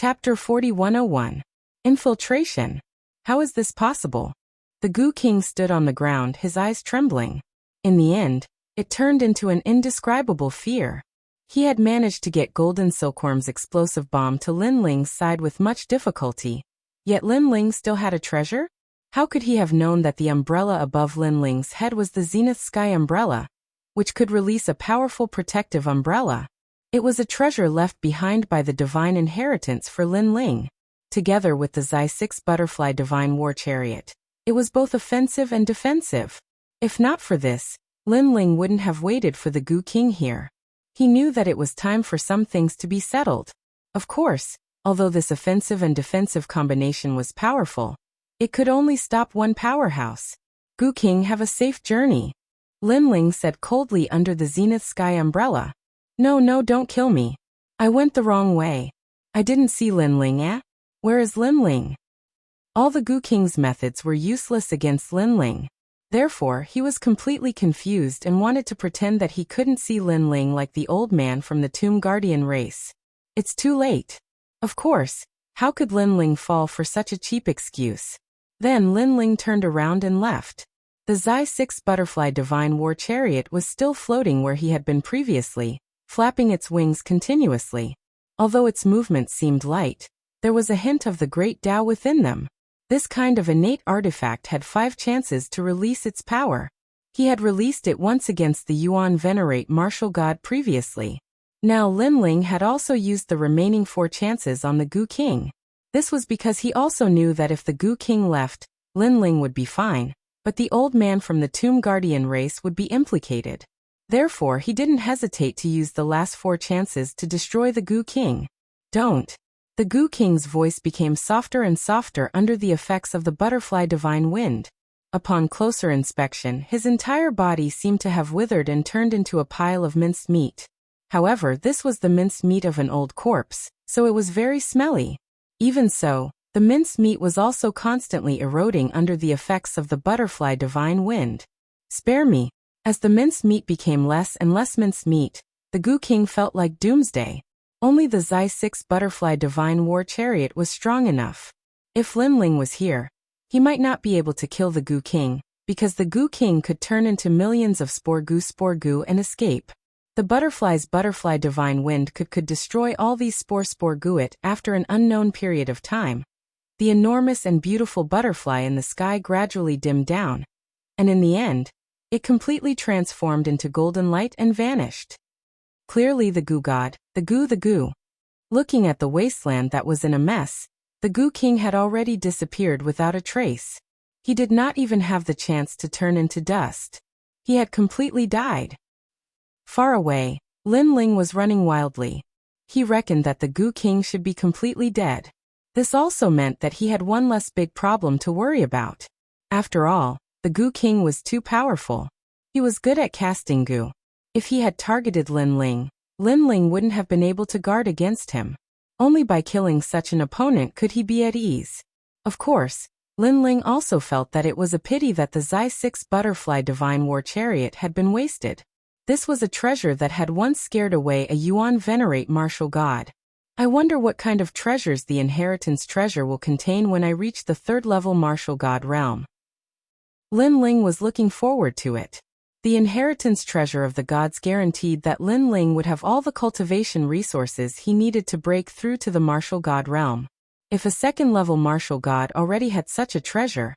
Chapter 4101. Infiltration. How is this possible? The Goo King stood on the ground, his eyes trembling. In the end, it turned into an indescribable fear. He had managed to get Golden Silkworm's explosive bomb to Lin Ling's side with much difficulty. Yet Lin Ling still had a treasure? How could he have known that the umbrella above Lin Ling's head was the Zenith Sky Umbrella, which could release a powerful protective umbrella? It was a treasure left behind by the divine inheritance for Lin Ling. Together with the Xi 6 Butterfly Divine War Chariot, it was both offensive and defensive. If not for this, Lin Ling wouldn't have waited for the Goo King here. He knew that it was time for some things to be settled. Of course, although this offensive and defensive combination was powerful, it could only stop one powerhouse. Goo King, have a safe journey, Lin Ling said coldly under the Zenith Sky Umbrella. No, don't kill me. I went the wrong way. I didn't see Lin Ling, eh? Where is Lin Ling? All the Goo King's methods were useless against Lin Ling. Therefore, he was completely confused and wanted to pretend that he couldn't see Lin Ling like the old man from the Tomb Guardian race. It's too late. Of course, how could Lin Ling fall for such a cheap excuse? Then Lin Ling turned around and left. The Xi 6 Butterfly Divine War Chariot was still floating where he had been previously, flapping its wings continuously. Although its movements seemed light, there was a hint of the great Tao within them. This kind of innate artifact had 5 chances to release its power. He had released it once against the Yuan Venerate Martial God previously. Now Lin Ling had also used the remaining 4 chances on the Goo King. This was because he also knew that if the Goo King left, Lin Ling would be fine, but the old man from the Tomb Guardian race would be implicated. Therefore, he didn't hesitate to use the last 4 chances to destroy the Goo King. Don't. The Goo King's voice became softer and softer under the effects of the butterfly divine wind. Upon closer inspection, his entire body seemed to have withered and turned into a pile of minced meat. However, this was the minced meat of an old corpse, so it was very smelly. Even so, the minced meat was also constantly eroding under the effects of the butterfly divine wind. Spare me. As the minced meat became less and less minced meat, the Goo King felt like doomsday. Only the Xi 6 Butterfly Divine War Chariot was strong enough. If Lin Ling was here, he might not be able to kill the Goo King, because the Goo King could turn into millions of Spore Goo and escape. The butterfly's butterfly divine wind could destroy all these Spore Gooit after an unknown period of time. The enormous and beautiful butterfly in the sky gradually dimmed down, and in the end, it completely transformed into golden light and vanished. Clearly the Goo God, the Goo. Looking at the wasteland that was in a mess, the Goo King had already disappeared without a trace. He did not even have the chance to turn into dust. He had completely died. Far away, Lin Ling was running wildly. He reckoned that the Goo King should be completely dead. This also meant that he had one less big problem to worry about. After all, the Goo King was too powerful. He was good at casting goo. If he had targeted Lin Ling wouldn't have been able to guard against him. Only by killing such an opponent could he be at ease. Of course, Lin Ling also felt that it was a pity that the Xi 6 Butterfly Divine War Chariot had been wasted. This was a treasure that had once scared away a Yuan Venerate Martial God. I wonder what kind of treasures the Inheritance treasure will contain when I reach the 3rd level Martial God realm. Lin Ling was looking forward to it. The Inheritance treasure of the gods guaranteed that Lin Ling would have all the cultivation resources he needed to break through to the Martial God realm. If a 2nd level Martial God already had such a treasure,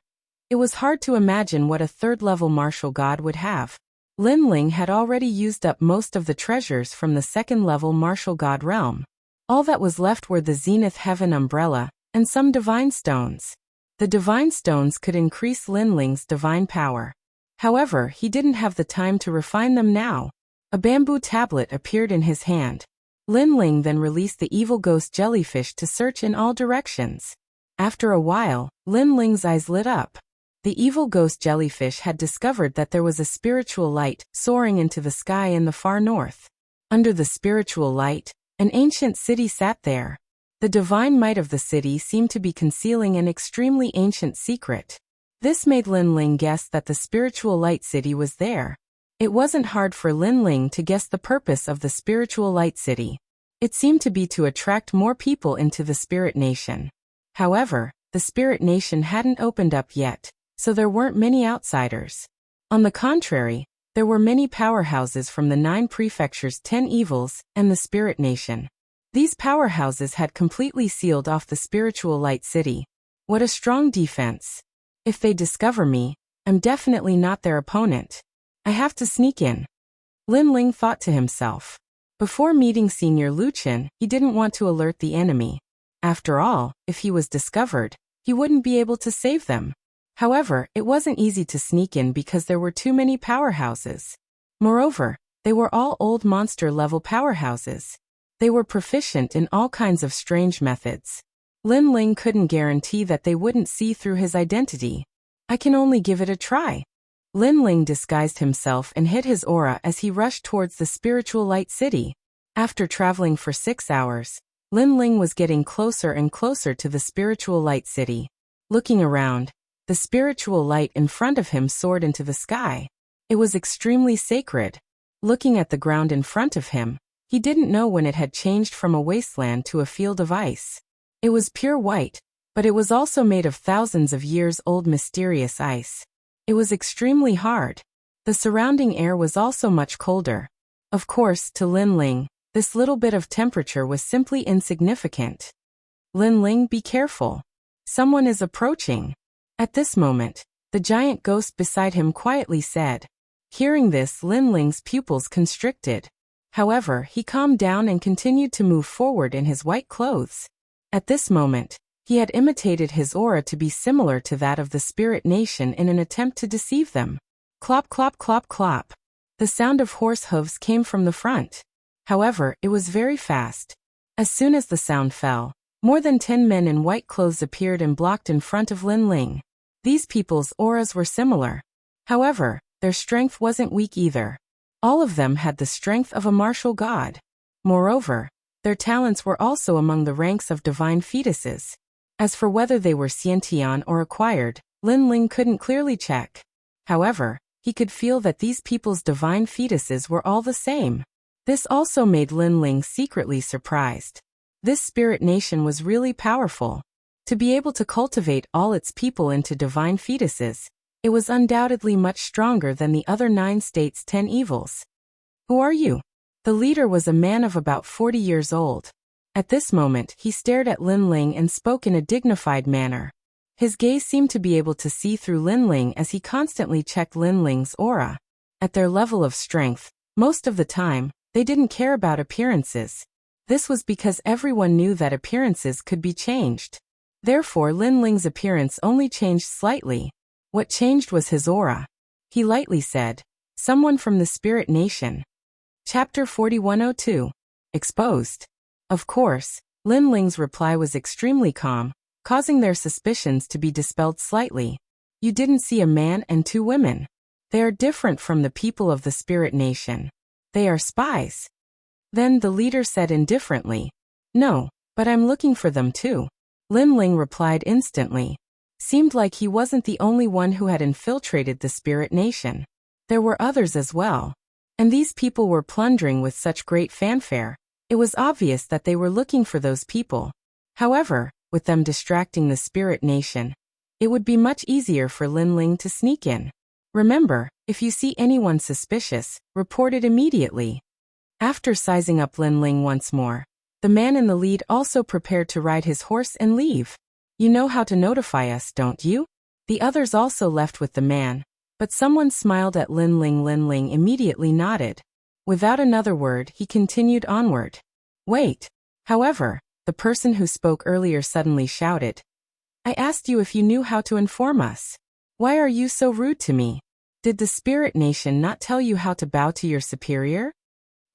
it was hard to imagine what a 3rd level Martial God would have. Lin Ling had already used up most of the treasures from the 2nd level Martial God realm. All that was left were the Zenith Heaven Umbrella and some divine stones. The divine stones could increase Lin Ling's divine power. However, he didn't have the time to refine them now. A bamboo tablet appeared in his hand. Lin Ling then released the evil ghost jellyfish to search in all directions. After a while, Lin Ling's eyes lit up. The evil ghost jellyfish had discovered that there was a spiritual light soaring into the sky in the far north. Under the spiritual light, an ancient city sat there. The divine might of the city seemed to be concealing an extremely ancient secret. This made Lin Ling guess that the spiritual light city was there. It wasn't hard for Lin Ling to guess the purpose of the spiritual light city. It seemed to be to attract more people into the Spirit Nation. However, the Spirit Nation hadn't opened up yet, so there weren't many outsiders. On the contrary, there were many powerhouses from the 9 prefectures, 10 evils, and the Spirit Nation. These powerhouses had completely sealed off the spiritual light city. What a strong defense. If they discover me, I'm definitely not their opponent. I have to sneak in. Lin Ling thought to himself. Before meeting Senior Luchin, he didn't want to alert the enemy. After all, if he was discovered, he wouldn't be able to save them. However, it wasn't easy to sneak in because there were too many powerhouses. Moreover, they were all old monster-level powerhouses. They were proficient in all kinds of strange methods. Lin Ling couldn't guarantee that they wouldn't see through his identity. I can only give it a try. Lin Ling disguised himself and hid his aura as he rushed towards the spiritual light city. After traveling for 6 hours, Lin Ling was getting closer and closer to the spiritual light city. Looking around, the spiritual light in front of him soared into the sky. It was extremely sacred. Looking at the ground in front of him, he didn't know when it had changed from a wasteland to a field of ice. It was pure white, but it was also made of thousands of years old mysterious ice. It was extremely hard. The surrounding air was also much colder. Of course, to Lin Ling, this little bit of temperature was simply insignificant. Lin Ling, be careful. Someone is approaching. At this moment, the giant ghost beside him quietly said. Hearing this, Lin Ling's pupils constricted. However, he calmed down and continued to move forward in his white clothes. At this moment, he had imitated his aura to be similar to that of the Spirit Nation in an attempt to deceive them. Clop, clop, clop, clop. The sound of horse hooves came from the front. However, it was very fast. As soon as the sound fell, more than 10 men in white clothes appeared and blocked in front of Lin Ling. These people's auras were similar. However, their strength wasn't weak either. All of them had the strength of a martial god. Moreover, their talents were also among the ranks of divine fetuses. As for whether they were Xiantian or acquired, Lin Ling couldn't clearly check. However, he could feel that these people's divine fetuses were all the same. This also made Lin Ling secretly surprised. This Spirit Nation was really powerful. To be able to cultivate all its people into divine fetuses, it was undoubtedly much stronger than the other 9 states' 10 evils. Who are you? The leader was a man of about 40 years old. At this moment, he stared at Lin Ling and spoke in a dignified manner. His gaze seemed to be able to see through Lin Ling as he constantly checked Lin Ling's aura. At their level of strength, most of the time, they didn't care about appearances. This was because everyone knew that appearances could be changed. Therefore, Lin Ling's appearance only changed slightly. What changed was his aura. He lightly said, "Someone from the Spirit Nation." Chapter 4102. Exposed. Of course, Lin Ling's reply was extremely calm, causing their suspicions to be dispelled slightly. You didn't see a man and 2 women. They are different from the people of the Spirit Nation. They are spies. Then the leader said indifferently, "No, but I'm looking for them too." Lin Ling replied instantly. Seemed like he wasn't the only one who had infiltrated the Spirit Nation. There were others as well. And these people were plundering with such great fanfare. It was obvious that they were looking for those people. However, with them distracting the Spirit Nation, it would be much easier for Lin Ling to sneak in. Remember, if you see anyone suspicious, report it immediately. After sizing up Lin Ling once more, the man in the lead also prepared to ride his horse and leave. You know how to notify us, don't you? The others also left with the man, but someone smiled at Lin Ling. Lin Ling immediately nodded. Without another word, he continued onward. Wait. However, the person who spoke earlier suddenly shouted, "I asked you if you knew how to inform us. Why are you so rude to me? Did the Spirit Nation not tell you how to bow to your superior?"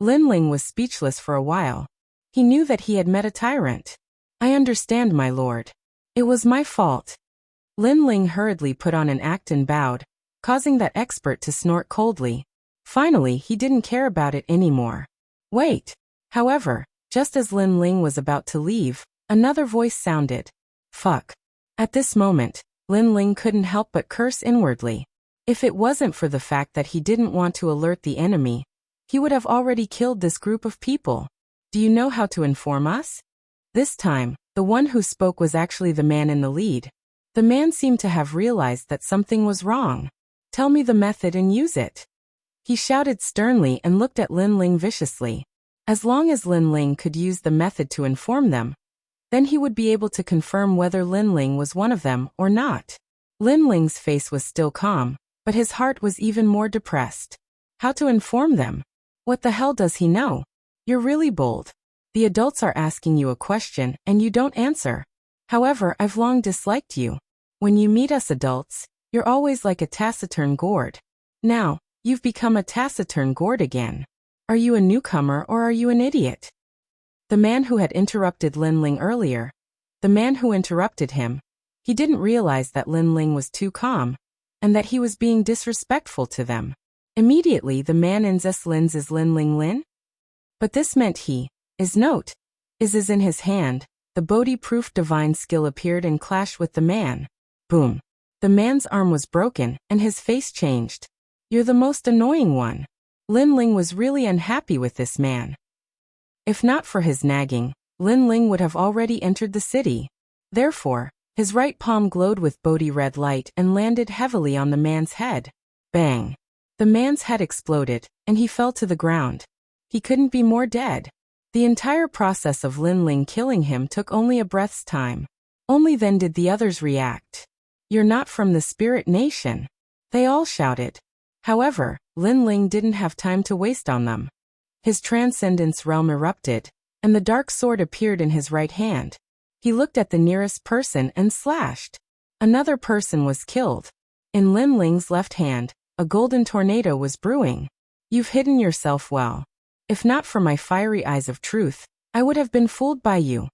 Lin Ling was speechless for a while. He knew that he had met a tyrant. "I understand, my lord. It was my fault." Lin Ling hurriedly put on an act and bowed, causing that expert to snort coldly. Finally, he didn't care about it anymore. Wait. However, just as Lin Ling was about to leave, another voice sounded. Fuck. At this moment, Lin Ling couldn't help but curse inwardly. If it wasn't for the fact that he didn't want to alert the enemy, he would have already killed this group of people. Do you know how to inform us? This time, the one who spoke was actually the man in the lead. The man seemed to have realized that something was wrong. Tell me the method and use it. He shouted sternly and looked at Lin Ling viciously. As long as Lin Ling could use the method to inform them, then he would be able to confirm whether Lin Ling was one of them or not. Lin Ling's face was still calm, but his heart was even more depressed. How to inform them? What the hell does he know? You're really bold. The adults are asking you a question and you don't answer. However, I've long disliked you. When you meet us adults, you're always like a taciturn gourd. Now, you've become a taciturn gourd again. Are you a newcomer or are you an idiot? The man who had interrupted Lin Ling earlier, the man who interrupted him, he didn't realize that Lin Ling was too calm, and that he was being disrespectful to them. Immediately the man is Lin Ling Lin? But this meant he, is in his hand. The Bodhi-proof divine skill appeared and clashed with the man. Boom. The man's arm was broken, and his face changed. You're the most annoying one. Lin Ling was really unhappy with this man. If not for his nagging, Lin Ling would have already entered the city. Therefore, his right palm glowed with Bodhi red light and landed heavily on the man's head. Bang. The man's head exploded, and he fell to the ground. He couldn't be more dead. The entire process of Lin Ling killing him took only a breath's time. Only then did the others react. You're not from the Spirit Nation. They all shouted. However, Lin Ling didn't have time to waste on them. His transcendence realm erupted, and the dark sword appeared in his right hand. He looked at the nearest person and slashed. Another person was killed. In Lin Ling's left hand, a golden tornado was brewing. You've hidden yourself well. If not for my fiery eyes of truth, I would have been fooled by you.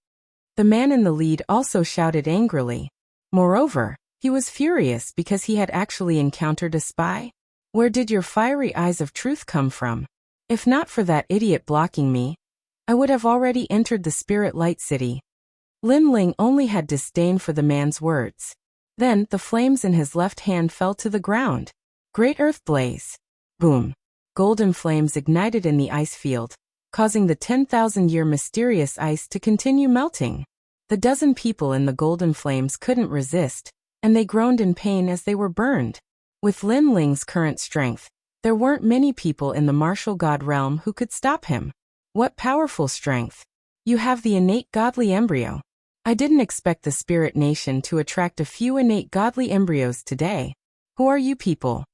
The man in the lead also shouted angrily. Moreover, he was furious because he had actually encountered a spy. Where did your fiery eyes of truth come from? If not for that idiot blocking me, I would have already entered the Spirit Light City. Lin Ling only had disdain for the man's words. Then, the flames in his left hand fell to the ground. Great earth blaze. Boom. Golden flames ignited in the ice field, causing the 10,000-year mysterious ice to continue melting. The dozen people in the golden flames couldn't resist, and they groaned in pain as they were burned. With Lin Ling's current strength, there weren't many people in the martial god realm who could stop him. What powerful strength! You have the innate godly embryo. I didn't expect the Spirit Nation to attract a few innate godly embryos today. Who are you people?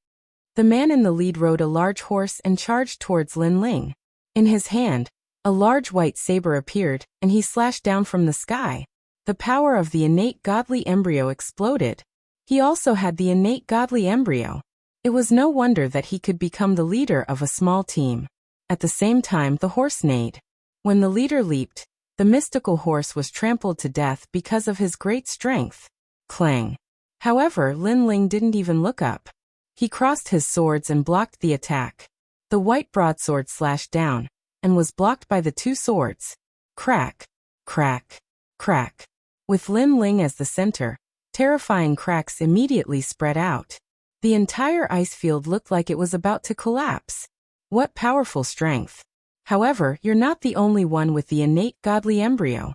The man in the lead rode a large horse and charged towards Lin Ling. In his hand, a large white saber appeared, and he slashed down from the sky. The power of the innate godly embryo exploded. He also had the innate godly embryo. It was no wonder that he could become the leader of a small team. At the same time, the horse neighed. When the leader leaped, the mystical horse was trampled to death because of his great strength. Clang. However, Lin Ling didn't even look up. He crossed his swords and blocked the attack. The white broadsword slashed down, and was blocked by the two swords. Crack, crack, crack. With Lin Ling as the center, terrifying cracks immediately spread out. The entire ice field looked like it was about to collapse. What powerful strength! However, you're not the only one with the innate godly embryo.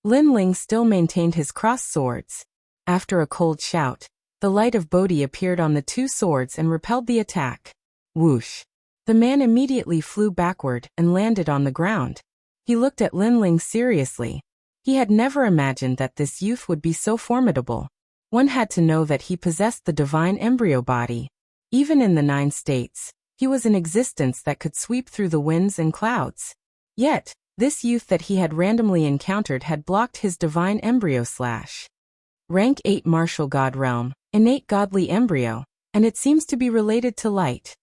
Lin Ling still maintained his crossed swords. After a cold shout, the light of Bodhi appeared on the two swords and repelled the attack. Whoosh! The man immediately flew backward and landed on the ground. He looked at Lin Ling seriously. He had never imagined that this youth would be so formidable. One had to know that he possessed the divine embryo body. Even in the 9 states, he was an existence that could sweep through the winds and clouds. Yet, this youth that he had randomly encountered had blocked his divine embryo slash. Rank 8 martial god realm, innate godly embryo, and it seems to be related to light.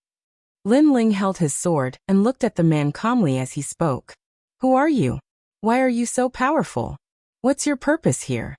Lin Ling held his sword and looked at the man calmly as he spoke. Who are you? Why are you so powerful? What's your purpose here?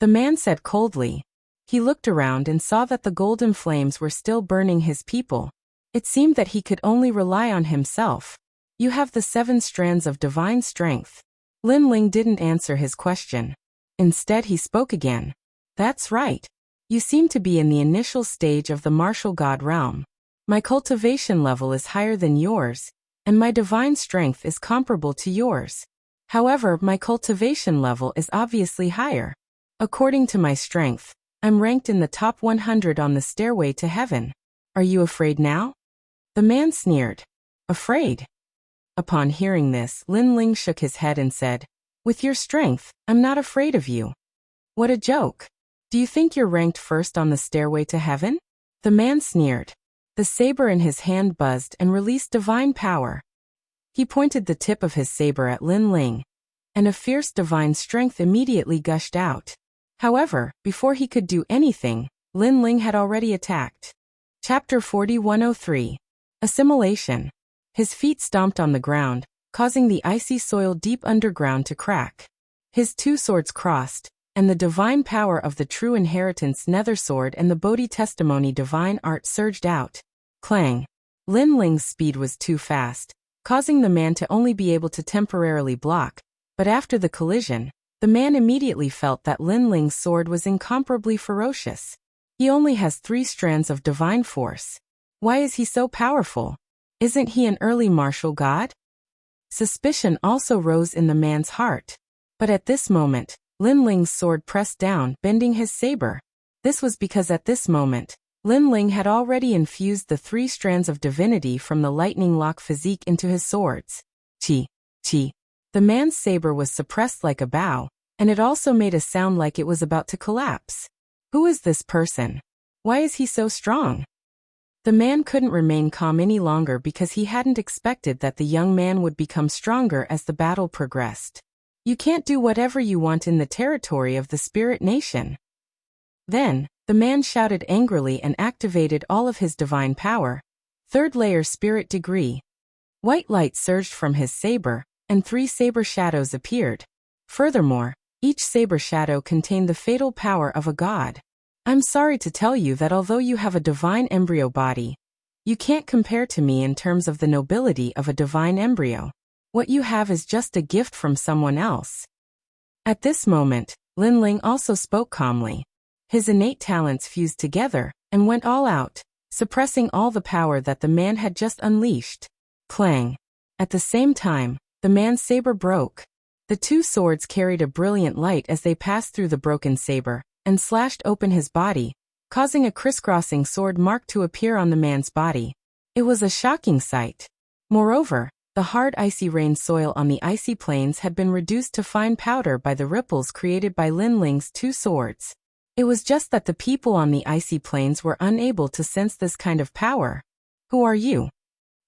The man said coldly. He looked around and saw that the golden flames were still burning his people. It seemed that he could only rely on himself. You have the 7 strands of divine strength. Lin Ling didn't answer his question. Instead he spoke again. That's right. You seem to be in the initial stage of the martial god realm. My cultivation level is higher than yours, and my divine strength is comparable to yours. However, my cultivation level is obviously higher. According to my strength, I'm ranked in the top 100 on the stairway to heaven. Are you afraid now? The man sneered. Afraid? Upon hearing this, Lin Ling shook his head and said, with your strength, I'm not afraid of you. What a joke. Do you think you're ranked first on the stairway to heaven? The man sneered. The saber in his hand buzzed and released divine power. He pointed the tip of his saber at Lin Ling, and a fierce divine strength immediately gushed out. However, before he could do anything, Lin Ling had already attacked. Chapter 4103. Assimilation. His feet stomped on the ground, causing the icy soil deep underground to crack. His two swords crossed, and the divine power of the true inheritance nether sword and the Bodhi testimony divine art surged out. Clang. Lin Ling's speed was too fast, causing the man to only be able to temporarily block, but after the collision, the man immediately felt that Lin Ling's sword was incomparably ferocious. He only has 3 strands of divine force. Why is he so powerful? Isn't he an early martial god? Suspicion also rose in the man's heart. But at this moment, Lin Ling's sword pressed down, bending his saber. This was because at this moment, Lin Ling had already infused the 3 strands of divinity from the lightning lock physique into his swords. Chi, chi. The man's saber was suppressed like a bow, and it also made a sound like it was about to collapse. Who is this person? Why is he so strong? The man couldn't remain calm any longer because he hadn't expected that the young man would become stronger as the battle progressed. You can't do whatever you want in the territory of the spirit nation. Then, the man shouted angrily and activated all of his divine power. 3rd layer spirit degree. White light surged from his saber, and 3 saber shadows appeared. Furthermore, each saber shadow contained the fatal power of a god. I'm sorry to tell you that although you have a divine embryo body, you can't compare to me in terms of the nobility of a divine embryo. What you have is just a gift from someone else. At this moment, Lin Ling also spoke calmly. His innate talents fused together and went all out, suppressing all the power that the man had just unleashed. Clang. At the same time, the man's saber broke. The 2 swords carried a brilliant light as they passed through the broken saber and slashed open his body, causing a crisscrossing sword mark to appear on the man's body. It was a shocking sight. Moreover, the hard icy rain soil on the icy plains had been reduced to fine powder by the ripples created by Lin Ling's 2 swords. It was just that the people on the icy plains were unable to sense this kind of power. Who are you?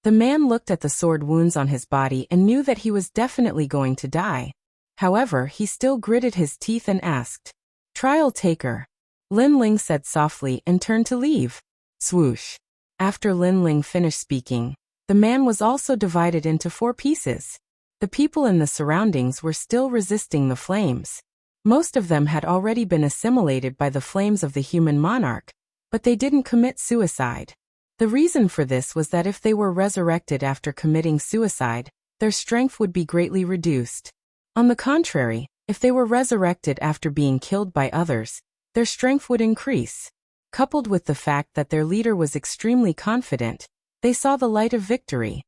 The man looked at the sword wounds on his body and knew that he was definitely going to die. However, he still gritted his teeth and asked, Trial taker. Lin Ling said softly and turned to leave. Swoosh. After Lin Ling finished speaking, the man was also divided into 4 pieces. The people in the surroundings were still resisting the flames. Most of them had already been assimilated by the flames of the human monarch, but they didn't commit suicide. The reason for this was that if they were resurrected after committing suicide, their strength would be greatly reduced. On the contrary, if they were resurrected after being killed by others, their strength would increase. Coupled with the fact that their leader was extremely confident, they saw the light of victory.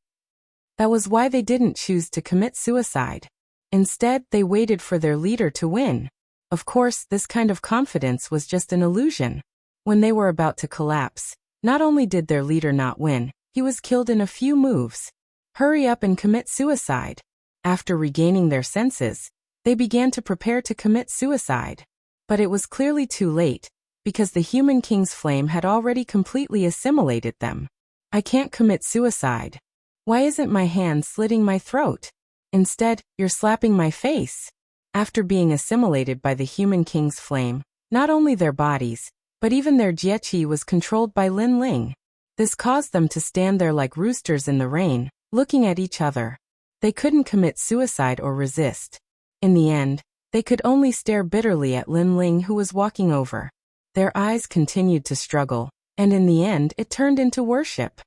That was why they didn't choose to commit suicide. Instead, they waited for their leader to win. Of course, this kind of confidence was just an illusion. When they were about to collapse, not only did their leader not win, he was killed in a few moves. Hurry up and commit suicide. After regaining their senses, they began to prepare to commit suicide. But it was clearly too late, because the human king's flame had already completely assimilated them. I can't commit suicide. Why isn't my hand slitting my throat? Instead, you're slapping my face. After being assimilated by the human king's flame, not only their bodies, but even their jieqi was controlled by Lin Ling. This caused them to stand there like roosters in the rain, looking at each other. They couldn't commit suicide or resist. In the end, they could only stare bitterly at Lin Ling who was walking over. Their eyes continued to struggle, and in the end it turned into worship.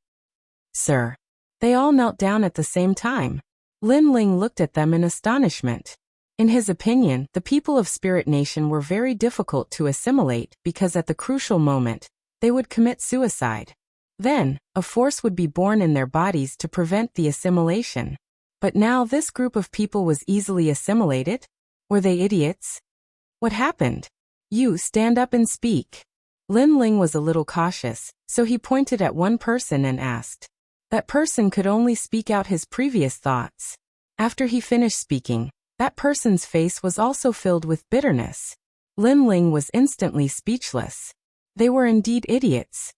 Sir. They all knelt down at the same time. Lin Ling looked at them in astonishment. In his opinion, the people of Spirit Nation were very difficult to assimilate because at the crucial moment, they would commit suicide. Then, a force would be born in their bodies to prevent the assimilation. But now this group of people was easily assimilated? Were they idiots? What happened? You stand up and speak. Lin Ling was a little cautious, so he pointed at one person and asked. That person could only speak out his previous thoughts. After he finished speaking, that person's face was also filled with bitterness. Lin Ling was instantly speechless. They were indeed idiots.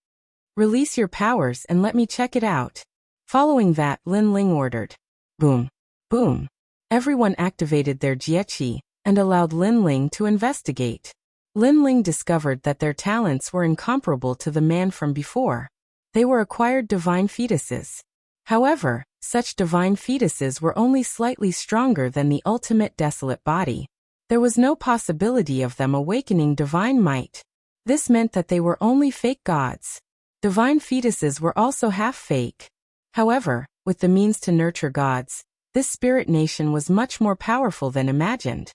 Release your powers and let me check it out. Following that, Lin Ling ordered. Boom. Boom. Everyone activated their jieqi and allowed Lin Ling to investigate. Lin Ling discovered that their talents were incomparable to the man from before. They were acquired divine fetuses. However, such divine fetuses were only slightly stronger than the ultimate desolate body. There was no possibility of them awakening divine might. This meant that they were only fake gods. Divine fetuses were also half fake. However, with the means to nurture gods, this spirit nation was much more powerful than imagined.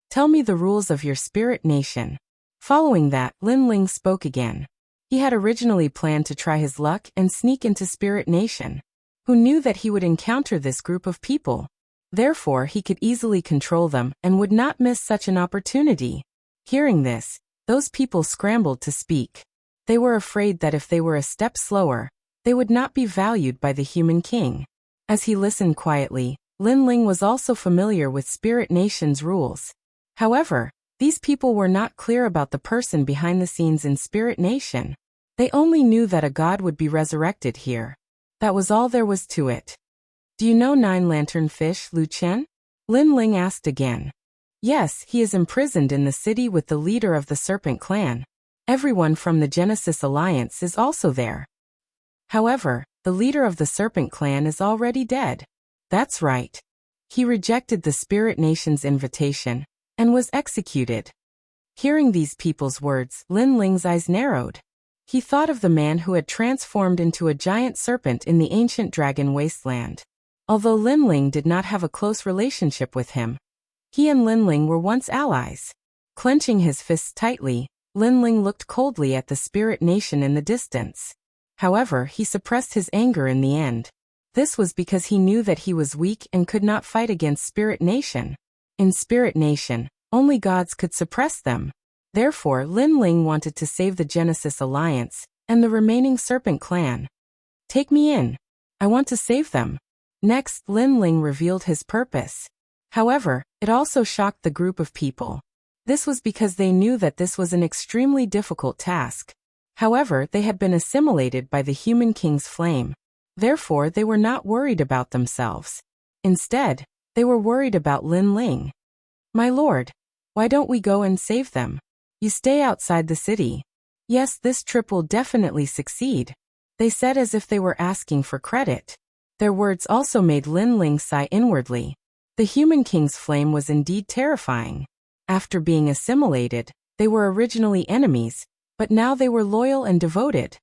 Tell me the rules of your spirit nation. Following that, Lin Ling spoke again. He had originally planned to try his luck and sneak into Spirit Nation. Who knew that he would encounter this group of people? Therefore, he could easily control them and would not miss such an opportunity. Hearing this, those people scrambled to speak. They were afraid that if they were a step slower, they would not be valued by the human king. As he listened quietly, Lin Ling was also familiar with Spirit Nation's rules. However, these people were not clear about the person behind the scenes in Spirit Nation. They only knew that a god would be resurrected here. That was all there was to it. Do you know Nine Lantern Fish, Lu Chen? Lin Ling asked again. Yes, he is imprisoned in the city with the leader of the Serpent Clan. Everyone from the Genesis Alliance is also there. However, the leader of the Serpent Clan is already dead. That's right. He rejected the Spirit Nation's invitation and was executed. Hearing these people's words, Lin Ling's eyes narrowed. He thought of the man who had transformed into a giant serpent in the ancient dragon wasteland. Although Lin Ling did not have a close relationship with him, he and Lin Ling were once allies. Clenching his fists tightly, Lin Ling looked coldly at the Spirit Nation in the distance. However, he suppressed his anger in the end. This was because he knew that he was weak and could not fight against Spirit Nation. In Spirit Nation, only gods could suppress them. Therefore, Lin Ling wanted to save the Genesis Alliance and the remaining Serpent Clan. Take me in. I want to save them. Next, Lin Ling revealed his purpose. However, it also shocked the group of people. This was because they knew that this was an extremely difficult task. However, they had been assimilated by the human king's flame. Therefore, they were not worried about themselves. Instead, they were worried about Lin Ling. My lord, why don't we go and save them? You stay outside the city. Yes, this trip will definitely succeed. They said as if they were asking for credit. Their words also made Lin Ling sigh inwardly. The human king's flame was indeed terrifying. After being assimilated, they were originally enemies, but now they were loyal and devoted.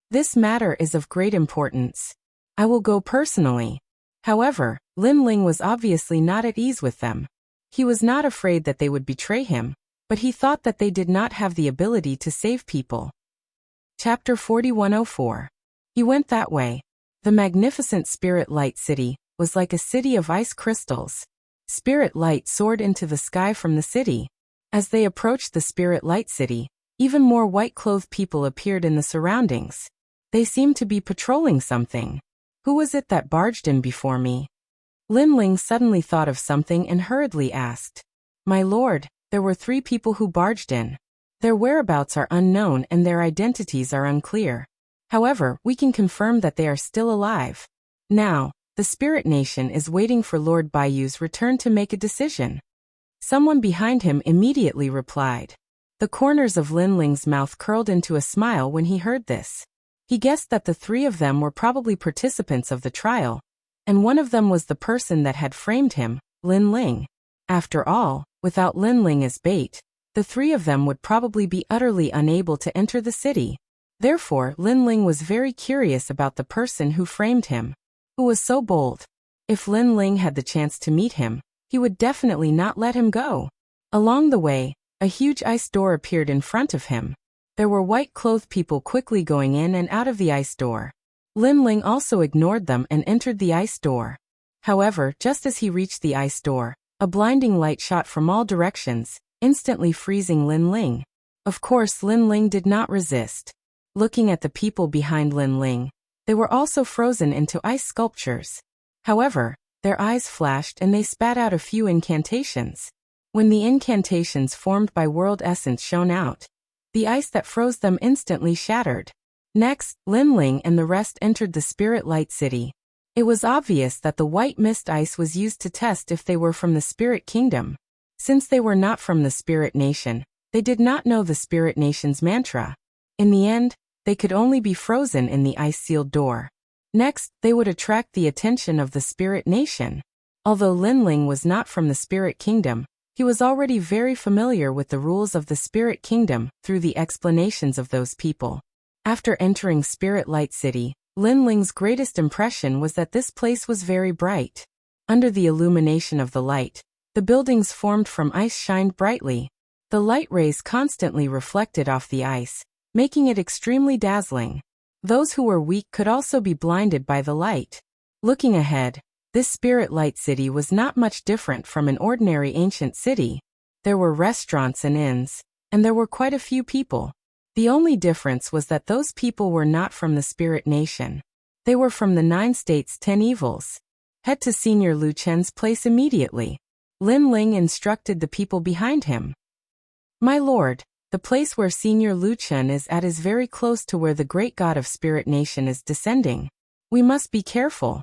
This matter is of great importance. I will go personally. However, Lin Ling was obviously not at ease with them. He was not afraid that they would betray him, but he thought that they did not have the ability to save people. Chapter 4104. He went that way. The magnificent Spirit Light City was like a city of ice crystals. Spirit Light soared into the sky from the city. As they approached the Spirit Light City, even more white-clothed people appeared in the surroundings. They seemed to be patrolling something. Who was it that barged in before me? Lin Ling suddenly thought of something and hurriedly asked. My lord, there were 3 people who barged in. Their whereabouts are unknown and their identities are unclear. However, we can confirm that they are still alive. Now, the Spirit Nation is waiting for Lord Baiyu's return to make a decision. Someone behind him immediately replied. The corners of Lin Ling's mouth curled into a smile when he heard this. He guessed that the 3 of them were probably participants of the trial, and one of them was the person that had framed him, Lin Ling. After all, without Lin Ling as bait, the 3 of them would probably be utterly unable to enter the city. Therefore, Lin Ling was very curious about the person who framed him. Who was so bold? If Lin Ling had the chance to meet him, he would definitely not let him go. Along the way, a huge ice door appeared in front of him. There were white-clothed people quickly going in and out of the ice door. Lin Ling also ignored them and entered the ice door. However, just as he reached the ice door, a blinding light shot from all directions, instantly freezing Lin Ling. Of course, Lin Ling did not resist. Looking at the people behind Lin Ling, they were also frozen into ice sculptures. However, their eyes flashed and they spat out a few incantations. When the incantations formed by world essence shone out, the ice that froze them instantly shattered. Next, Lin Ling and the rest entered the Spirit Light City. It was obvious that the white mist ice was used to test if they were from the Spirit Kingdom. Since they were not from the Spirit Nation, they did not know the Spirit Nation's mantra. In the end, they could only be frozen in the ice-sealed door. Next, they would attract the attention of the Spirit Nation. Although Lin Ling was not from the Spirit Kingdom, he was already very familiar with the rules of the Spirit Kingdom through the explanations of those people. After entering Spirit Light City, Lin Ling's greatest impression was that this place was very bright. Under the illumination of the light, the buildings formed from ice shined brightly. The light rays constantly reflected off the ice, making it extremely dazzling. Those who were weak could also be blinded by the light. Looking ahead, this Spirit Light City was not much different from an ordinary ancient city. There were restaurants and inns, and there were quite a few people. The only difference was that those people were not from the Spirit Nation. They were from the 9 states' 10 evils. Head to Senior Lu Chen's place immediately. Lin Ling instructed the people behind him. My lord, the place where Senior Lu Chen is at is very close to where the great god of Spirit Nation is descending. We must be careful.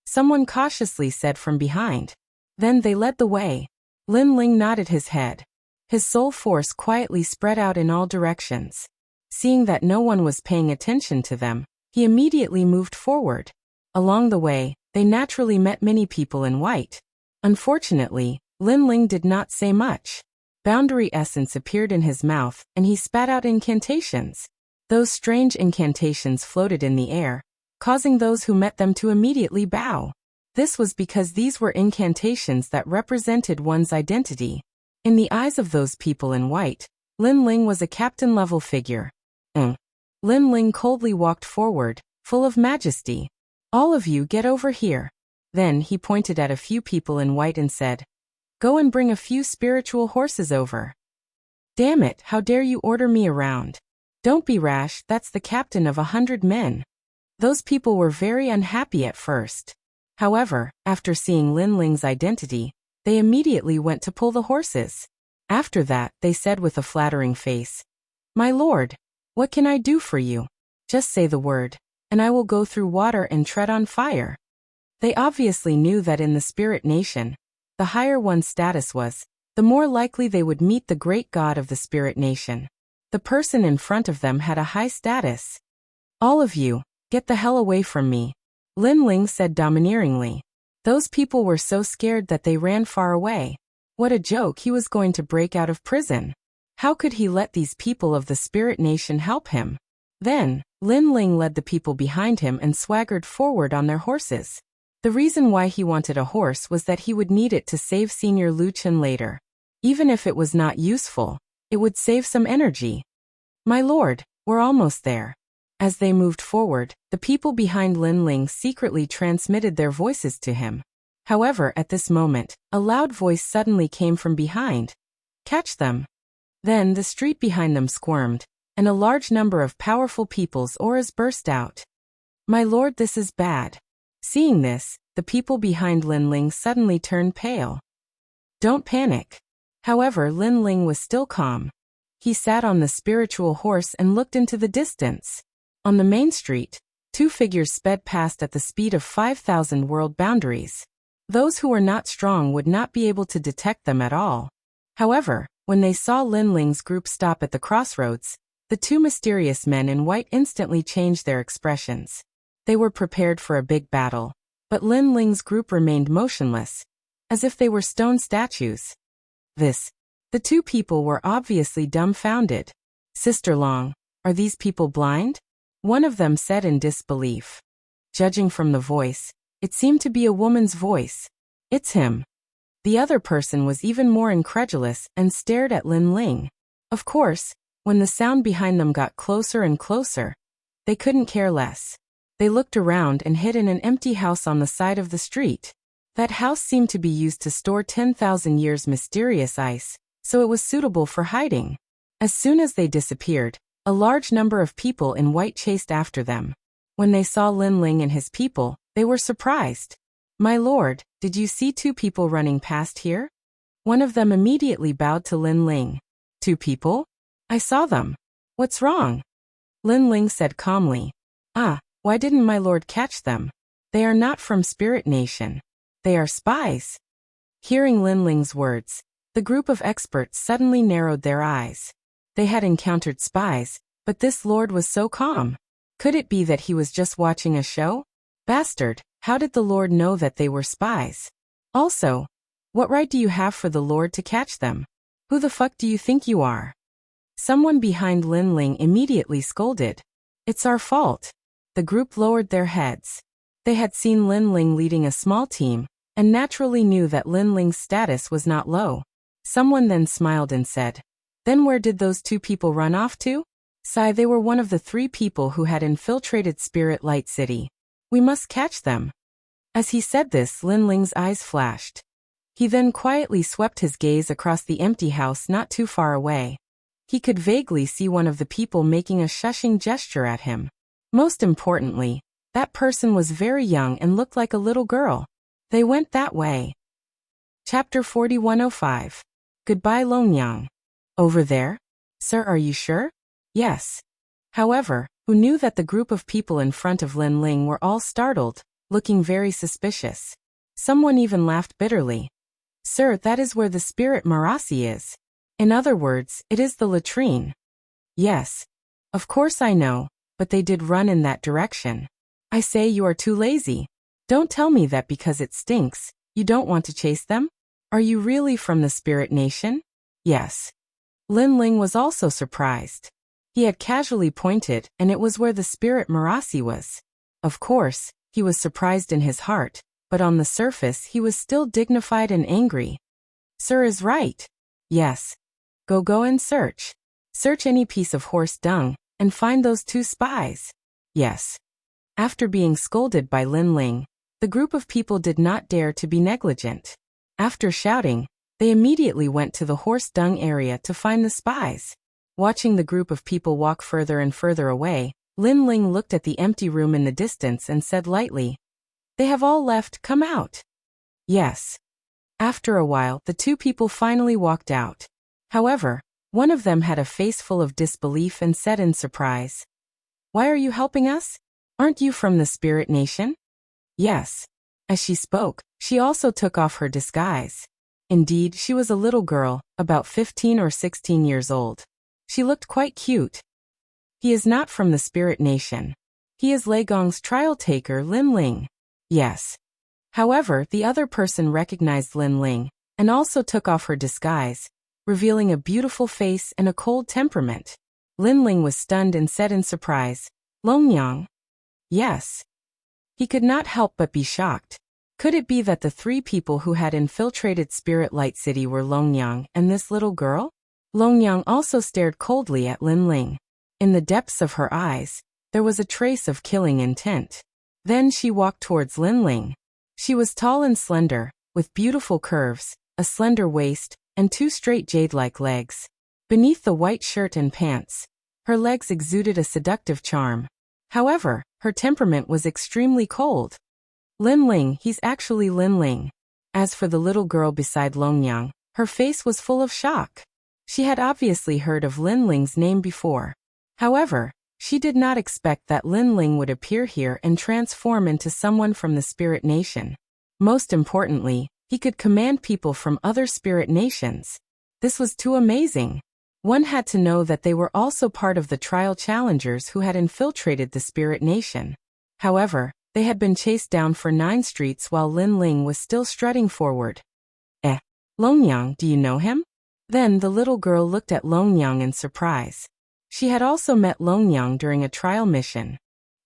Someone cautiously said from behind. Then they led the way. Lin Ling nodded his head. His soul force quietly spread out in all directions. Seeing that no one was paying attention to them, he immediately moved forward. Along the way, they naturally met many people in white. Unfortunately, Lin Ling did not say much. Boundary essence appeared in his mouth, and he spat out incantations. Those strange incantations floated in the air, causing those who met them to immediately bow. This was because these were incantations that represented one's identity. In the eyes of those people in white, Lin Ling was a captain-level figure. Lin Ling coldly walked forward, full of majesty. All of you get over here. Then he pointed at a few people in white and said, Go and bring a few spiritual horses over. Damn it, how dare you order me around? Don't be rash, that's the captain of 100 men. Those people were very unhappy at first. However, after seeing Lin Ling's identity, they immediately went to pull the horses. After that, they said with a flattering face, My lord, what can I do for you? Just say the word, and I will go through water and tread on fire. They obviously knew that in the Spirit Nation, the higher one's status was, the more likely they would meet the great god of the Spirit Nation. The person in front of them had a high status. All of you, get the hell away from me, Lin Ling said domineeringly. Those people were so scared that they ran far away. What a joke, he was going to break out of prison. How could he let these people of the Spirit Nation help him? Then, Lin Ling led the people behind him and swaggered forward on their horses. The reason why he wanted a horse was that he would need it to save Senior Lu Chen later. Even if it was not useful, it would save some energy. My lord, we're almost there. As they moved forward, the people behind Lin Ling secretly transmitted their voices to him. However, at this moment, a loud voice suddenly came from behind. Catch them. Then the street behind them squirmed, and a large number of powerful people's auras burst out. My lord, this is bad. Seeing this, the people behind Lin Ling suddenly turned pale. Don't panic. However, Lin Ling was still calm. He sat on the spiritual horse and looked into the distance. On the main street, 2 figures sped past at the speed of 5,000 world boundaries. Those who were not strong would not be able to detect them at all. However, when they saw Lin Ling's group stop at the crossroads, the 2 mysterious men in white instantly changed their expressions. They were prepared for a big battle, but Lin Ling's group remained motionless, as if they were stone statues. The 2 people were obviously dumbfounded. Sister Long, are these people blind? One of them said in disbelief. Judging from the voice, it seemed to be a woman's voice. It's him. The other person was even more incredulous and stared at Lin Ling. Of course, When the sound behind them got closer and closer, they couldn't care less. They looked around and hid in an empty house on the side of the street. That house seemed to be used to store 10,000 years mysterious ice, so it was suitable for hiding. As soon as they disappeared, a large number of people in white chased after them. When they saw Lin Ling and his people, they were surprised. "My lord, did you see 2 people running past here?" One of them immediately bowed to Lin Ling. "2 people? I saw them. What's wrong?" Lin Ling said calmly. Why didn't my lord catch them? They are not from Spirit Nation. They are spies." Hearing Lin Ling's words, the group of experts suddenly narrowed their eyes. They had encountered spies, but this lord was so calm. Could it be that he was just watching a show? Bastard, how did the lord know that they were spies? Also, what right do you have for the lord to catch them? Who the fuck do you think you are? Someone behind Lin Ling immediately scolded. "It's our fault." The group lowered their heads. They had seen Lin Ling leading a small team, and naturally knew that Lin Ling's status was not low. Someone then smiled and said, "Then where did those 2 people run off to?" They were one of the 3 people who had infiltrated Spirit Light City. "We must catch them." As he said this, Lin Ling's eyes flashed. He then quietly swept his gaze across the empty house not too far away. He could vaguely see one of the people making a shushing gesture at him. Most importantly, that person was very young and looked like a little girl. They went that way. Chapter 4105. Goodbye Longyang. Over there? Sir, are you sure? Yes. However, who knew that the group of people in front of Lin Ling were all startled, looking very suspicious. Someone even laughed bitterly. "Sir, that is where the spirit Marasi is. In other words, it is the latrine." "Yes. Of course I know, but they did run in that direction. I say you are too lazy. Don't tell me that because it stinks, you don't want to chase them? Are you really from the Spirit Nation?" "Yes." Lin Ling was also surprised. He had casually pointed, and it was where the spirit Marasi was. Of course, he was surprised in his heart, but on the surface he was still dignified and angry. "Sir is right." "Yes. Go and search. Search any piece of horse dung, and find those 2 spies." "Yes." After being scolded by Lin Ling, the group of people did not dare to be negligent. After shouting, they immediately went to the horse dung area to find the spies. Watching the group of people walk further and further away, Lin Ling looked at the empty room in the distance and said lightly, "They have all left, come out." "Yes." After a while, the 2 people finally walked out. However, one of them had a face full of disbelief and said in surprise, "Why are you helping us? Aren't you from the Spirit Nation?" "Yes." As she spoke, she also took off her disguise. Indeed, she was a little girl, about 15 or 16 years old. She looked quite cute. "He is not from the Spirit Nation. He is Legong's trial taker Lin Ling." "Yes." However, the other person recognized Lin Ling, and also took off her disguise, revealing a beautiful face and a cold temperament. Lin Ling was stunned and said in surprise, "Longyang?" "Yes." He could not help but be shocked. Could it be that the 3 people who had infiltrated Spirit Light City were Longyang and this little girl? Longyang also stared coldly at Lin Ling. In the depths of her eyes, there was a trace of killing intent. Then she walked towards Lin Ling. She was tall and slender, with beautiful curves, a slender waist, and 2 straight jade-like legs. Beneath the white shirt and pants, her legs exuded a seductive charm. However, her temperament was extremely cold. "Lin Ling, he's actually Lin Ling." As for the little girl beside Longyang, her face was full of shock. She had obviously heard of Lin Ling's name before. However, she did not expect that Lin Ling would appear here and transform into someone from the Spirit Nation. Most importantly, he could command people from other Spirit Nations. This was too amazing. One had to know that they were also part of the trial challengers who had infiltrated the Spirit Nation. However, they had been chased down for 9 streets while Lin Ling was still strutting forward. Longyang, do you know him?" Then the little girl looked at Longyang in surprise. She had also met Longyang during a trial mission.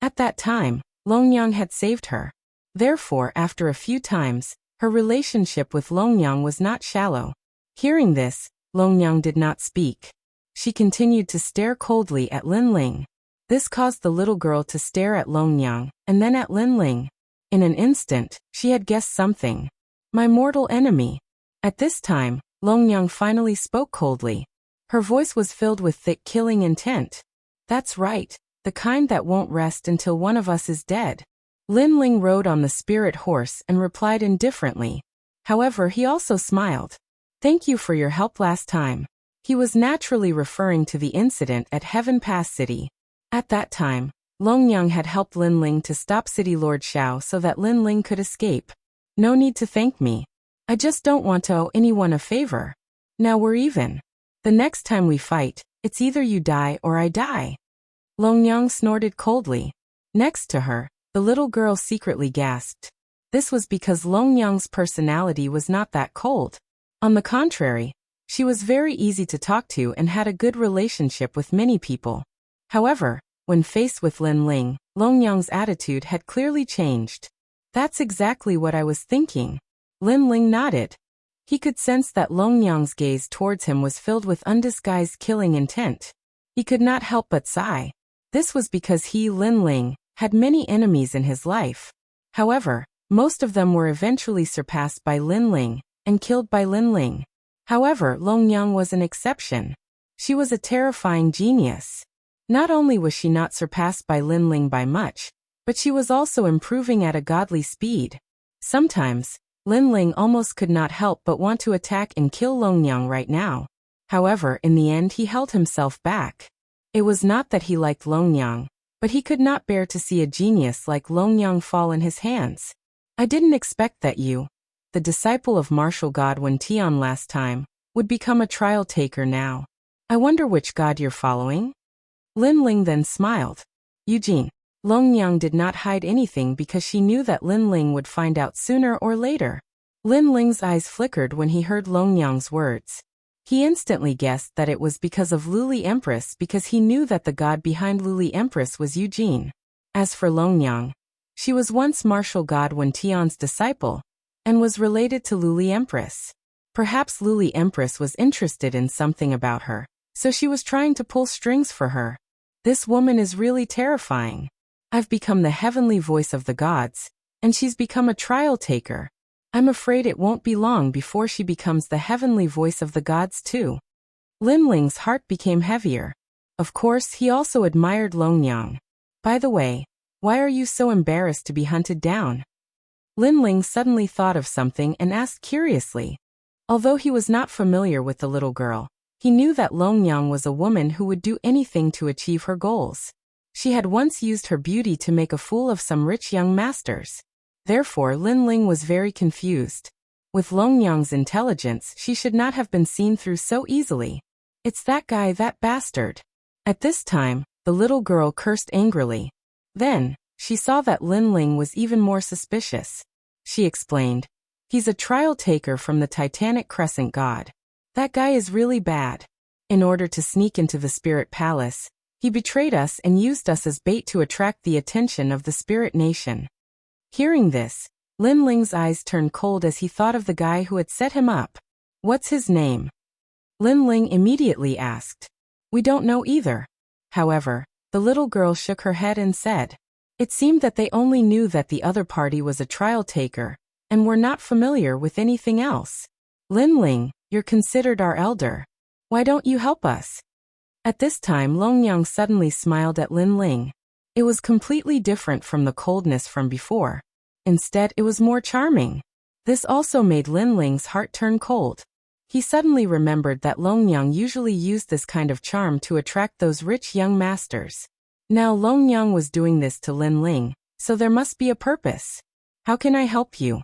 At that time, Longyang had saved her. Therefore, after a few times, her relationship with Longyang was not shallow. Hearing this, Longyang did not speak. She continued to stare coldly at Lin Ling. This caused the little girl to stare at Longyang, and then at Lin Ling. In an instant, she had guessed something. My mortal enemy. At this time, Longyang finally spoke coldly. Her voice was filled with thick killing intent. That's right, the kind that won't rest until one of us is dead. Lin Ling rode on the spirit horse and replied indifferently. However, he also smiled. Thank you for your help last time. He was naturally referring to the incident at Heaven Pass City. At that time, Longyang had helped Lin Ling to stop City Lord Xiao so that Lin Ling could escape. No need to thank me. I just don't want to owe anyone a favor. Now we're even. The next time we fight, it's either you die or I die. Longyang snorted coldly. Next to her, the little girl secretly gasped. This was because Longyang's personality was not that cold. On the contrary, she was very easy to talk to and had a good relationship with many people. However, when faced with Lin Ling, Longyang's attitude had clearly changed. That's exactly what I was thinking. Lin Ling nodded. He could sense that Longyang's gaze towards him was filled with undisguised killing intent. He could not help but sigh. This was because he, Lin Ling, had many enemies in his life. However, most of them were eventually surpassed by Lin Ling and killed by Lin Ling. However, Longyang was an exception. She was a terrifying genius. Not only was she not surpassed by Lin Ling by much, but she was also improving at a godly speed. Sometimes, Lin Ling almost could not help but want to attack and kill Longyang right now. However, in the end he held himself back. It was not that he liked Longyang, but he could not bear to see a genius like Longyang fall in his hands. I didn't expect that you, the disciple of martial god Wen Tian last time, would become a trial taker now. I wonder which god you're following? Lin Ling then smiled. Eugene. Longyang did not hide anything because she knew that Lin Ling would find out sooner or later. Lin Ling's eyes flickered when he heard Longyang's words. He instantly guessed that it was because of Luli Empress because he knew that the god behind Luli Empress was Eugene. As for Longyang, she was once martial god Wen Tian's disciple, and was related to Luli Empress. Perhaps Luli Empress was interested in something about her, so she was trying to pull strings for her. This woman is really terrifying. I've become the heavenly voice of the gods, and she's become a trial taker. I'm afraid it won't be long before she becomes the heavenly voice of the gods too. Lin Ling's heart became heavier. Of course, he also admired Longyang. By the way, why are you so embarrassed to be hunted down? Lin Ling suddenly thought of something and asked curiously. Although he was not familiar with the little girl, he knew that Longyang was a woman who would do anything to achieve her goals. She had once used her beauty to make a fool of some rich young masters. Therefore, Lin Ling was very confused. With Longyang's intelligence, she should not have been seen through so easily. It's that guy, that bastard. At this time, the little girl cursed angrily. Then, she saw that Lin Ling was even more suspicious. She explained, he's a trial taker from the Titanic Crescent god. That guy is really bad. In order to sneak into the spirit palace, he betrayed us and used us as bait to attract the attention of the spirit nation. Hearing this, Lin Ling's eyes turned cold as he thought of the guy who had set him up. What's his name? Lin Ling immediately asked. We don't know either. However, the little girl shook her head and said, it seemed that they only knew that the other party was a trial taker, and were not familiar with anything else. Lin Ling, you're considered our elder. Why don't you help us? At this time Longyang suddenly smiled at Lin Ling. It was completely different from the coldness from before. Instead, it was more charming. This also made Lin Ling's heart turn cold. He suddenly remembered that Longyang usually used this kind of charm to attract those rich young masters. Now Longyang was doing this to Lin Ling, so there must be a purpose. How can I help you?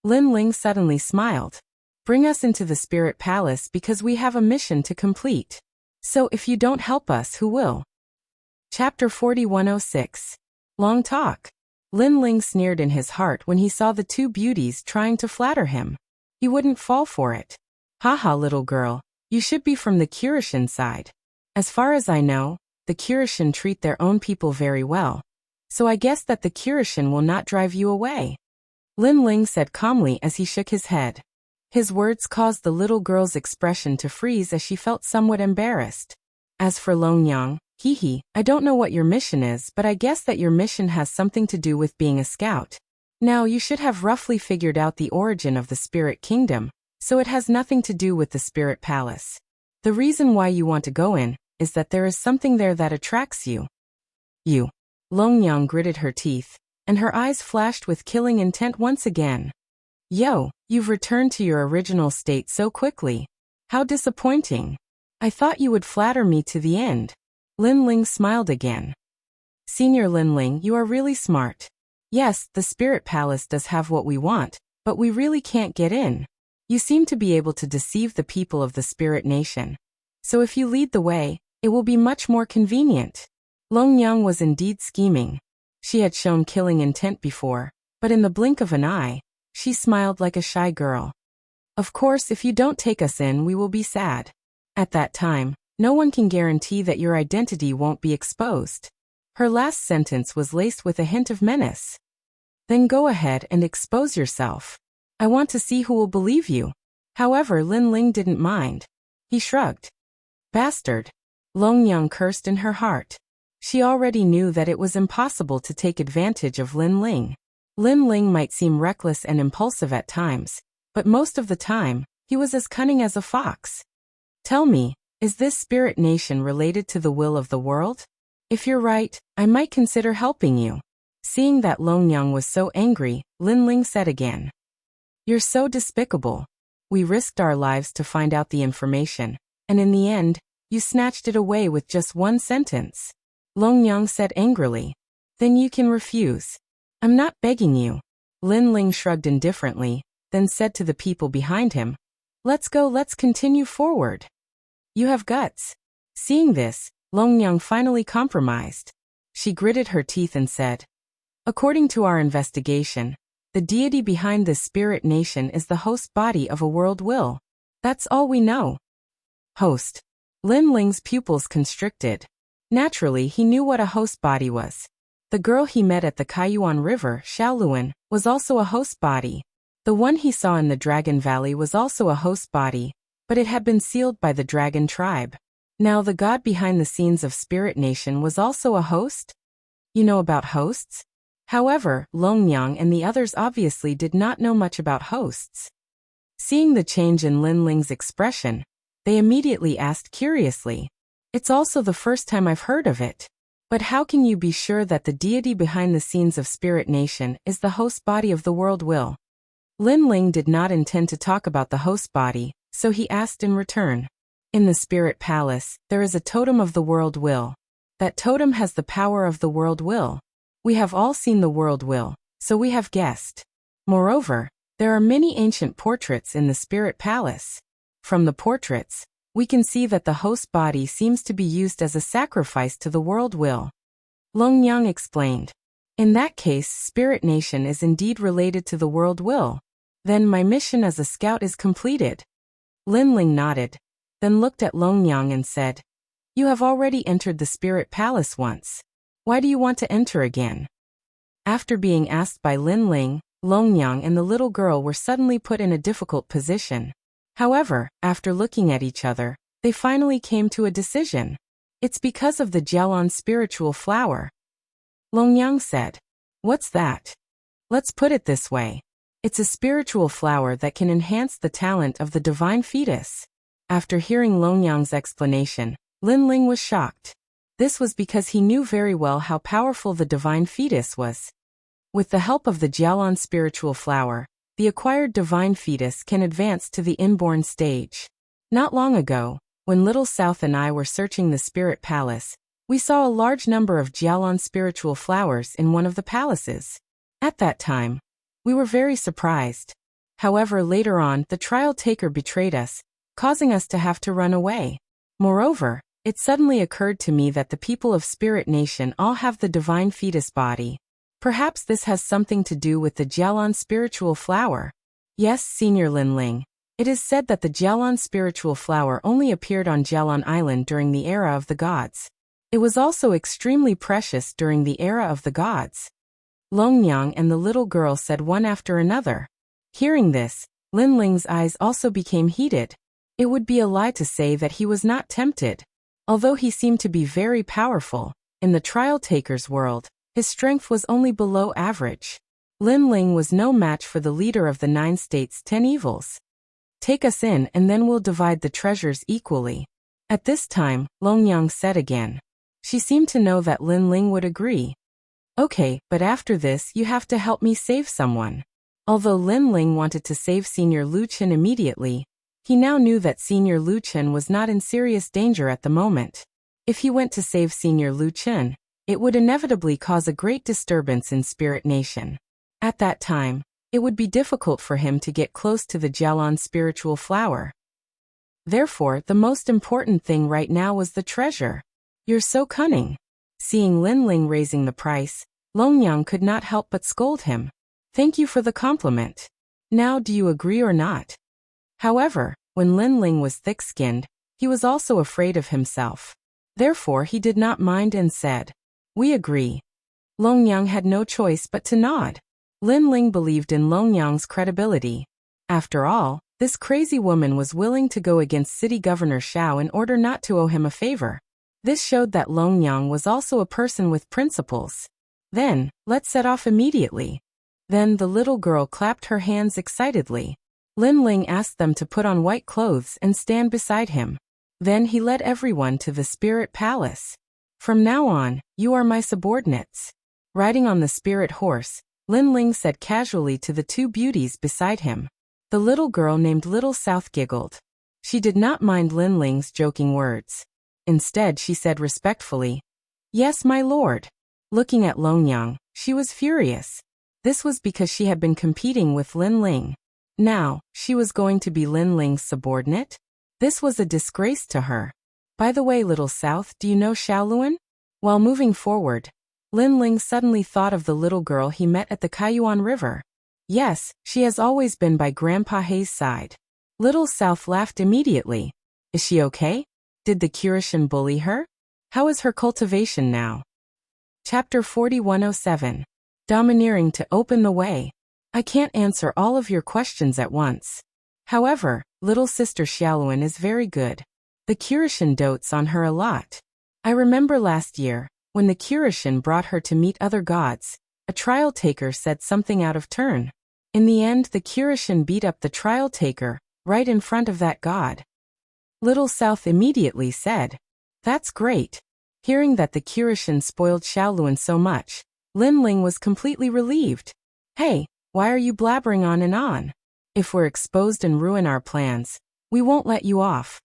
Lin Ling suddenly smiled. Bring us into the spirit palace because we have a mission to complete. So if you don't help us, who will? Chapter 4106. Long talk. Lin Ling sneered in his heart when he saw the two beauties trying to flatter him. He wouldn't fall for it. Haha, little girl, you should be from the Kirishan side. As far as I know, the Kirishan treat their own people very well. So I guess that the Kirishan will not drive you away. Lin Ling said calmly as he shook his head. His words caused the little girl's expression to freeze as she felt somewhat embarrassed. As for Longyang, I don't know what your mission is, but I guess that your mission has something to do with being a scout. Now you should have roughly figured out the origin of the Spirit Kingdom, so it has nothing to do with the Spirit Palace. The reason why you want to go in is that there is something there that attracts you. You. Longyang gritted her teeth, and her eyes flashed with killing intent once again. Yo, you've returned to your original state so quickly. How disappointing. I thought you would flatter me to the end. Lin Ling smiled again. Senior Lin Ling, you are really smart. Yes, the Spirit Palace does have what we want, but we really can't get in. You seem to be able to deceive the people of the Spirit Nation. So if you lead the way, it will be much more convenient. Longyang was indeed scheming. She had shown killing intent before, but in the blink of an eye, she smiled like a shy girl. Of course, if you don't take us in, we will be sad. At that time, no one can guarantee that your identity won't be exposed. Her last sentence was laced with a hint of menace. Then go ahead and expose yourself. I want to see who will believe you. However, Lin Ling didn't mind. He shrugged. Bastard. Longyang cursed in her heart. She already knew that it was impossible to take advantage of Lin Ling. Lin Ling might seem reckless and impulsive at times, but most of the time, he was as cunning as a fox. Tell me, is this Spirit Nation related to the will of the world? If you're right, I might consider helping you. Seeing that Longyang was so angry, Lin Ling said again. You're so despicable. We risked our lives to find out the information, and in the end, you snatched it away with just one sentence. Longyang said angrily. Then you can refuse. I'm not begging you. Lin Ling shrugged indifferently, then said to the people behind him, let's go, let's continue forward. You have guts. Seeing this, Longyang finally compromised. She gritted her teeth and said, according to our investigation, the deity behind this Spirit Nation is the host body of a world will. That's all we know. Host. Lin Ling's pupils constricted. Naturally, he knew what a host body was. The girl he met at the Kaiyuan River, Shaoluan, was also a host body. The one he saw in the Dragon Valley was also a host body, but it had been sealed by the Dragon Tribe. Now the god behind the scenes of Spirit Nation was also a host? You know about hosts? However, Longyang and the others obviously did not know much about hosts. Seeing the change in Lin Ling's expression, they immediately asked curiously, it's also the first time I've heard of it. But how can you be sure that the deity behind the scenes of Spirit Nation is the host body of the world will? Lin Ling did not intend to talk about the host body, so he asked in return. In the Spirit Palace, there is a totem of the world will. That totem has the power of the world will. We have all seen the world will, so we have guessed. Moreover, there are many ancient portraits in the Spirit Palace. From the portraits, we can see that the host body seems to be used as a sacrifice to the world will. Longyang explained. In that case, Spirit Nation is indeed related to the world will. Then my mission as a scout is completed. Lin Ling nodded, then looked at Longyang and said, you have already entered the Spirit Palace once. Why do you want to enter again? After being asked by Lin Ling, Longyang and the little girl were suddenly put in a difficult position. However, after looking at each other, they finally came to a decision. It's because of the Jialan spiritual flower. Longyang said, what's that? Let's put it this way. It's a spiritual flower that can enhance the talent of the divine fetus. After hearing Longyang's explanation, Lin Ling was shocked. This was because he knew very well how powerful the divine fetus was. With the help of the Jialan spiritual flower, the acquired divine fetus can advance to the inborn stage. Not long ago, when Little South and I were searching the Spirit Palace, we saw a large number of Jialan spiritual flowers in one of the palaces. At that time, we were very surprised. However, later on, the trial taker betrayed us, causing us to have to run away. Moreover, it suddenly occurred to me that the people of Spirit Nation all have the divine fetus body. Perhaps this has something to do with the Jialan spiritual flower. Yes, Senior Lin Ling. It is said that the Jialan spiritual flower only appeared on Jialan Island during the era of the gods. It was also extremely precious during the era of the gods. Longyang and the little girl said one after another. Hearing this, Lin Ling's eyes also became heated. It would be a lie to say that he was not tempted. Although he seemed to be very powerful, in the trial taker's world, his strength was only below average. Lin Ling was no match for the leader of the 9 states' 10 evils. Take us in and then we'll divide the treasures equally. At this time, Longyang said again. She seemed to know that Lin Ling would agree. Okay, but after this you have to help me save someone. Although Lin Ling wanted to save Senior Lu Chen immediately, he now knew that Senior Lu Chen was not in serious danger at the moment. If he went to save Senior Lu Chen, it would inevitably cause a great disturbance in Spirit Nation. At that time, it would be difficult for him to get close to the Jialan spiritual flower. Therefore, the most important thing right now was the treasure. You're so cunning. Seeing Lin Ling raising the price, Longyang could not help but scold him. Thank you for the compliment. Now do you agree or not? However, when Lin Ling was thick-skinned, he was also afraid of himself. Therefore he did not mind and said, we agree. Longyang had no choice but to nod. Lin Ling believed in Longyang's credibility. After all, this crazy woman was willing to go against City Governor Xiao in order not to owe him a favor. This showed that Longyang was also a person with principles. Then, let's set off immediately. Then the little girl clapped her hands excitedly. Lin Ling asked them to put on white clothes and stand beside him. Then he led everyone to the Spirit Palace. From now on, you are my subordinates. Riding on the spirit horse, Lin Ling said casually to the 2 beauties beside him. The little girl named Little South giggled. She did not mind Lin Ling's joking words. Instead she said respectfully, yes, my lord. Looking at Longyang, she was furious. This was because she had been competing with Lin Ling. Now, she was going to be Lin Ling's subordinate? This was a disgrace to her. By the way, Little South, do you know Xiaoluan? While moving forward, Lin Ling suddenly thought of the little girl he met at the Kaiyuan River. Yes, she has always been by Grandpa Hei's side. Little South laughed immediately. Is she okay? Did the Kirishin bully her? How is her cultivation now? Chapter 4107. Domineering to open the way. I can't answer all of your questions at once. However, little sister Xiaoluan is very good. The Kirishin dotes on her a lot. I remember last year, when the Kirishin brought her to meet other gods, a trial taker said something out of turn. In the end, the Kirishin beat up the trial taker, right in front of that god. Little South immediately said, that's great. Hearing that the Kirishin spoiled Xiaoluan so much, Lin Ling was completely relieved. Hey, why are you blabbering on and on? If we're exposed and ruin our plans, we won't let you off.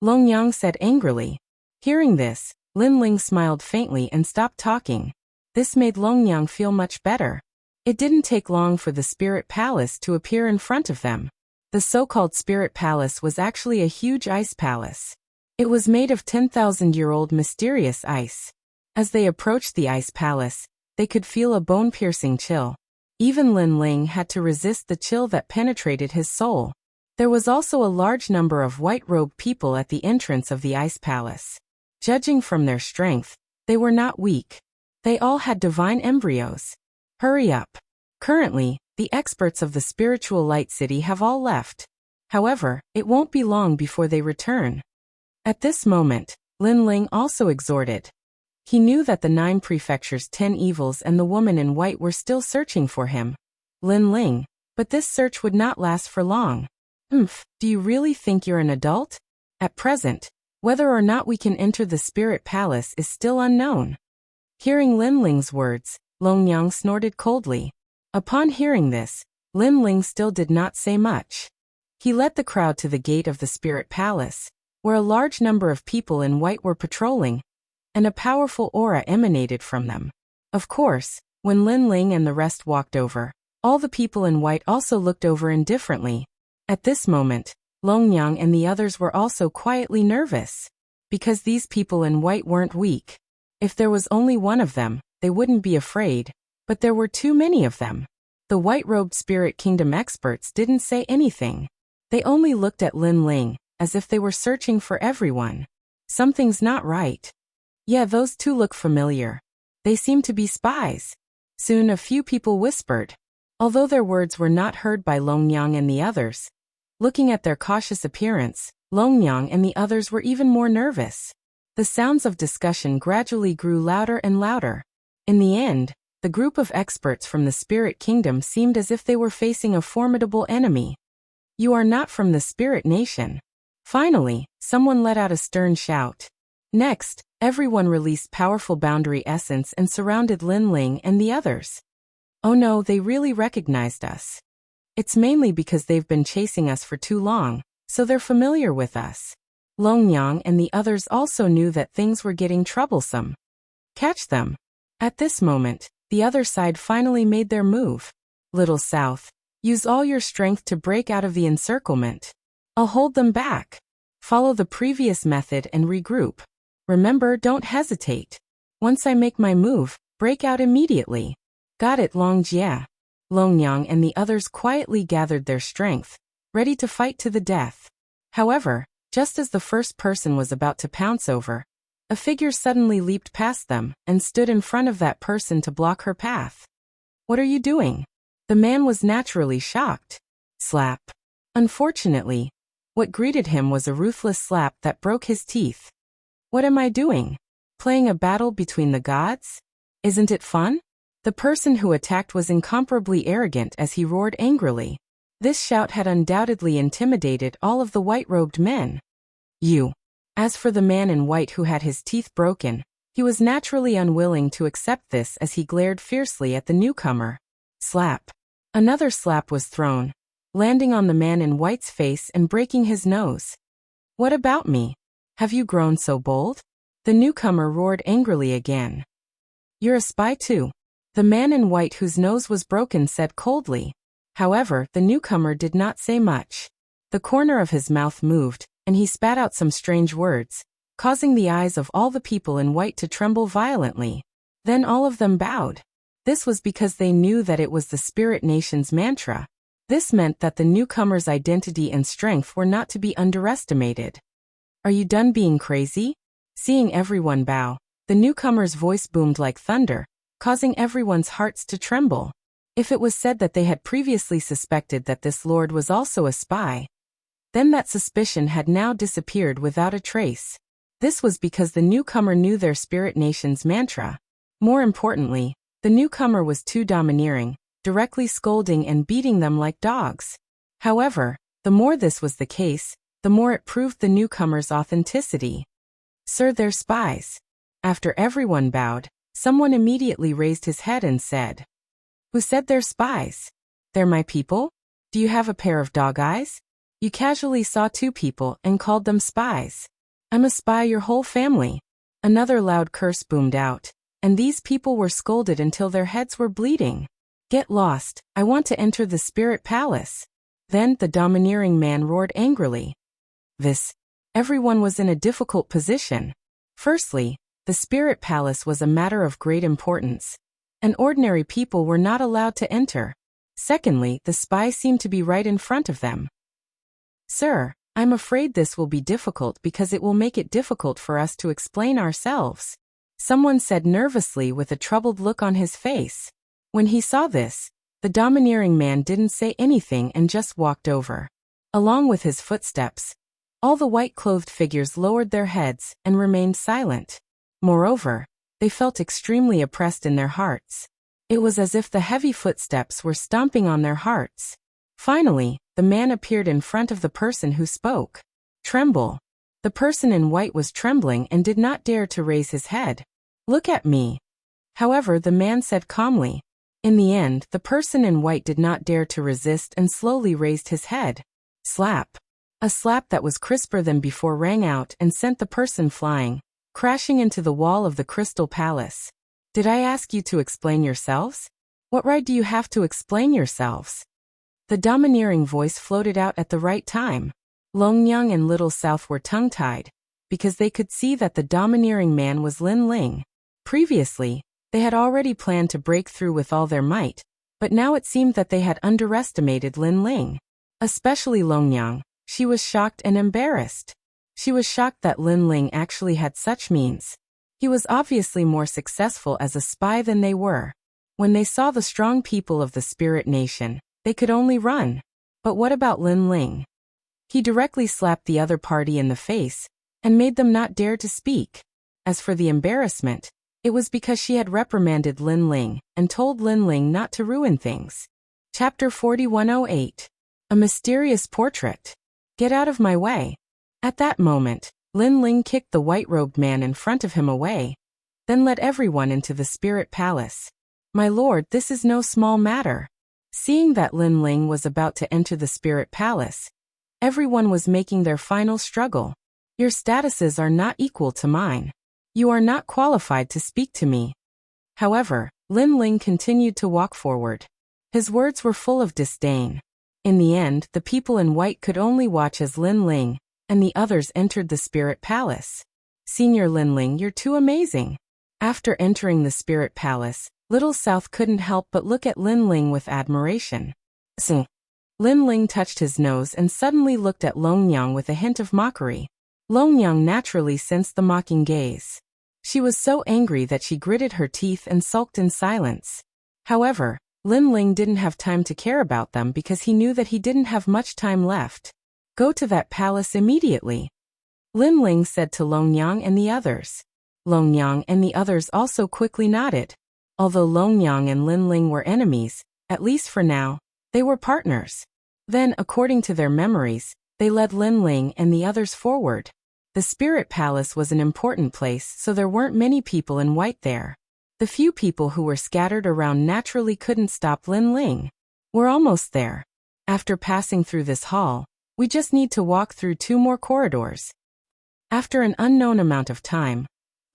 Longyang said angrily. Hearing this, Lin Ling smiled faintly and stopped talking. This made Longyang feel much better. It didn't take long for the Spirit Palace to appear in front of them. The so-called Spirit Palace was actually a huge ice palace. It was made of 10,000-year-old mysterious ice. As they approached the ice palace, they could feel a bone-piercing chill. Even Lin Ling had to resist the chill that penetrated his soul. There was also a large number of white-robed people at the entrance of the ice palace. Judging from their strength, they were not weak. They all had divine embryos. Hurry up. Currently, the experts of the spiritual light city have all left. However, it won't be long before they return. At this moment, Lin Ling also exhorted. He knew that the 9 prefectures' 10 evils and the woman in white were still searching for him. Lin Ling, but this search would not last for long. Do you really think you're an adult? At present, whether or not we can enter the Spirit Palace is still unknown. Hearing Lin Ling's words, Longyang snorted coldly. Upon hearing this, Lin Ling still did not say much. He led the crowd to the gate of the Spirit Palace, where a large number of people in white were patrolling, and a powerful aura emanated from them. Of course, when Lin Ling and the rest walked over, all the people in white also looked over indifferently. At this moment, Longyang and the others were also quietly nervous. Because these people in white weren't weak. If there was only one of them, they wouldn't be afraid, but there were too many of them. The white-robed Spirit Kingdom experts didn't say anything. They only looked at Lin Ling, as if they were searching for everyone. Something's not right. Yeah, those two look familiar. They seem to be spies. Soon a few people whispered. Although their words were not heard by Longyang and the others, looking at their cautious appearance, Longyang and the others were even more nervous. The sounds of discussion gradually grew louder and louder. In the end, the group of experts from the Spirit Kingdom seemed as if they were facing a formidable enemy. You are not from the Spirit Nation. Finally, someone let out a stern shout. Next, everyone released powerful boundary essence and surrounded Lin Ling and the others. Oh no, they really recognized us. It's mainly because they've been chasing us for too long, so they're familiar with us. Longyang and the others also knew that things were getting troublesome. Catch them. At this moment, the other side finally made their move. Little South, use all your strength to break out of the encirclement. I'll hold them back. Follow the previous method and regroup. Remember, don't hesitate. Once I make my move, break out immediately. Got it, Longjia. Longyang and the others quietly gathered their strength, ready to fight to the death. However, just as the first person was about to pounce over, a figure suddenly leaped past them and stood in front of that person to block her path. What are you doing? The man was naturally shocked. Slap. Unfortunately, what greeted him was a ruthless slap that broke his teeth. What am I doing? Playing a battle between the gods? Isn't it fun? The person who attacked was incomparably arrogant as he roared angrily. This shout had undoubtedly intimidated all of the white-robed men. You. As for the man in white who had his teeth broken, he was naturally unwilling to accept this as he glared fiercely at the newcomer. Slap. Another slap was thrown, landing on the man in white's face and breaking his nose. What about me? Have you grown so bold? The newcomer roared angrily again. You're a spy too. The man in white whose nose was broken said coldly. However, the newcomer did not say much. The corner of his mouth moved, and he spat out some strange words, causing the eyes of all the people in white to tremble violently. Then all of them bowed. This was because they knew that it was the Spirit Nation's mantra. This meant that the newcomer's identity and strength were not to be underestimated. Are you done being crazy? Seeing everyone bow, the newcomer's voice boomed like thunder, causing everyone's hearts to tremble. If it was said that they had previously suspected that this lord was also a spy, then that suspicion had now disappeared without a trace. This was because the newcomer knew their Spirit Nation's mantra. More importantly, the newcomer was too domineering, directly scolding and beating them like dogs. However, the more this was the case, the more it proved the newcomer's authenticity. Sir, they're spies. After everyone bowed, someone immediately raised his head and said, Who said they're spies? They're my people? Do you have a pair of dog eyes? You casually saw two people and called them spies. I'm a spy, your whole family. Another loud curse boomed out, and these people were scolded until their heads were bleeding. Get lost, I want to enter the Spirit Palace. Then the domineering man roared angrily. Everyone was in a difficult position. Firstly, the Spirit Palace was a matter of great importance, and ordinary people were not allowed to enter. Secondly, the spy seemed to be right in front of them. Sir, I'm afraid this will be difficult because it will make it difficult for us to explain ourselves. Someone said nervously with a troubled look on his face. When he saw this, the domineering man didn't say anything and just walked over. Along with his footsteps, all the white-clothed figures lowered their heads and remained silent. Moreover, they felt extremely oppressed in their hearts. It was as if the heavy footsteps were stomping on their hearts. Finally, the man appeared in front of the person who spoke. Tremble. The person in white was trembling and did not dare to raise his head. Look at me. However, the man said calmly. In the end, the person in white did not dare to resist and slowly raised his head. Slap. A slap that was crisper than before rang out and sent the person flying, crashing into the wall of the Crystal Palace. Did I ask you to explain yourselves? What right do you have to explain yourselves? The domineering voice floated out at the right time. Longyang and Little South were tongue-tied, because they could see that the domineering man was Lin Ling. Previously, they had already planned to break through with all their might, but now it seemed that they had underestimated Lin Ling. Especially Longyang. She was shocked and embarrassed. She was shocked that Lin Ling actually had such means. He was obviously more successful as a spy than they were. When they saw the strong people of the spirit nation, they could only run. But what about Lin Ling? He directly slapped the other party in the face and made them not dare to speak. As for the embarrassment, it was because she had reprimanded Lin Ling and told Lin Ling not to ruin things. Chapter 4108. A Mysterious Portrait. Get out of my way. At that moment, Lin Ling kicked the white-robed man in front of him away, then led everyone into the spirit palace. My lord, this is no small matter. Seeing that Lin Ling was about to enter the spirit palace, everyone was making their final struggle. Your statuses are not equal to mine. You are not qualified to speak to me. However, Lin Ling continued to walk forward. His words were full of disdain. In the end, the people in white could only watch as Lin Ling and the others entered the spirit palace. Senior Lin Ling, you're too amazing. After entering the spirit palace, Little South couldn't help but look at Lin Ling with admiration. Lin Ling touched his nose and suddenly looked at Longyang with a hint of mockery. Longyang naturally sensed the mocking gaze. She was so angry that she gritted her teeth and sulked in silence. However, Lin Ling didn't have time to care about them because he knew that he didn't have much time left. Go to that palace immediately, Lin Ling said to Longyang and the others. Longyang and the others also quickly nodded. Although Longyang and Lin Ling were enemies, at least for now, they were partners. Then, according to their memories, they led Lin Ling and the others forward. The spirit palace was an important place, so there weren't many people in white there. The few people who were scattered around naturally couldn't stop Lin Ling. We're almost there. After passing through this hall, we just need to walk through 2 more corridors. After an unknown amount of time,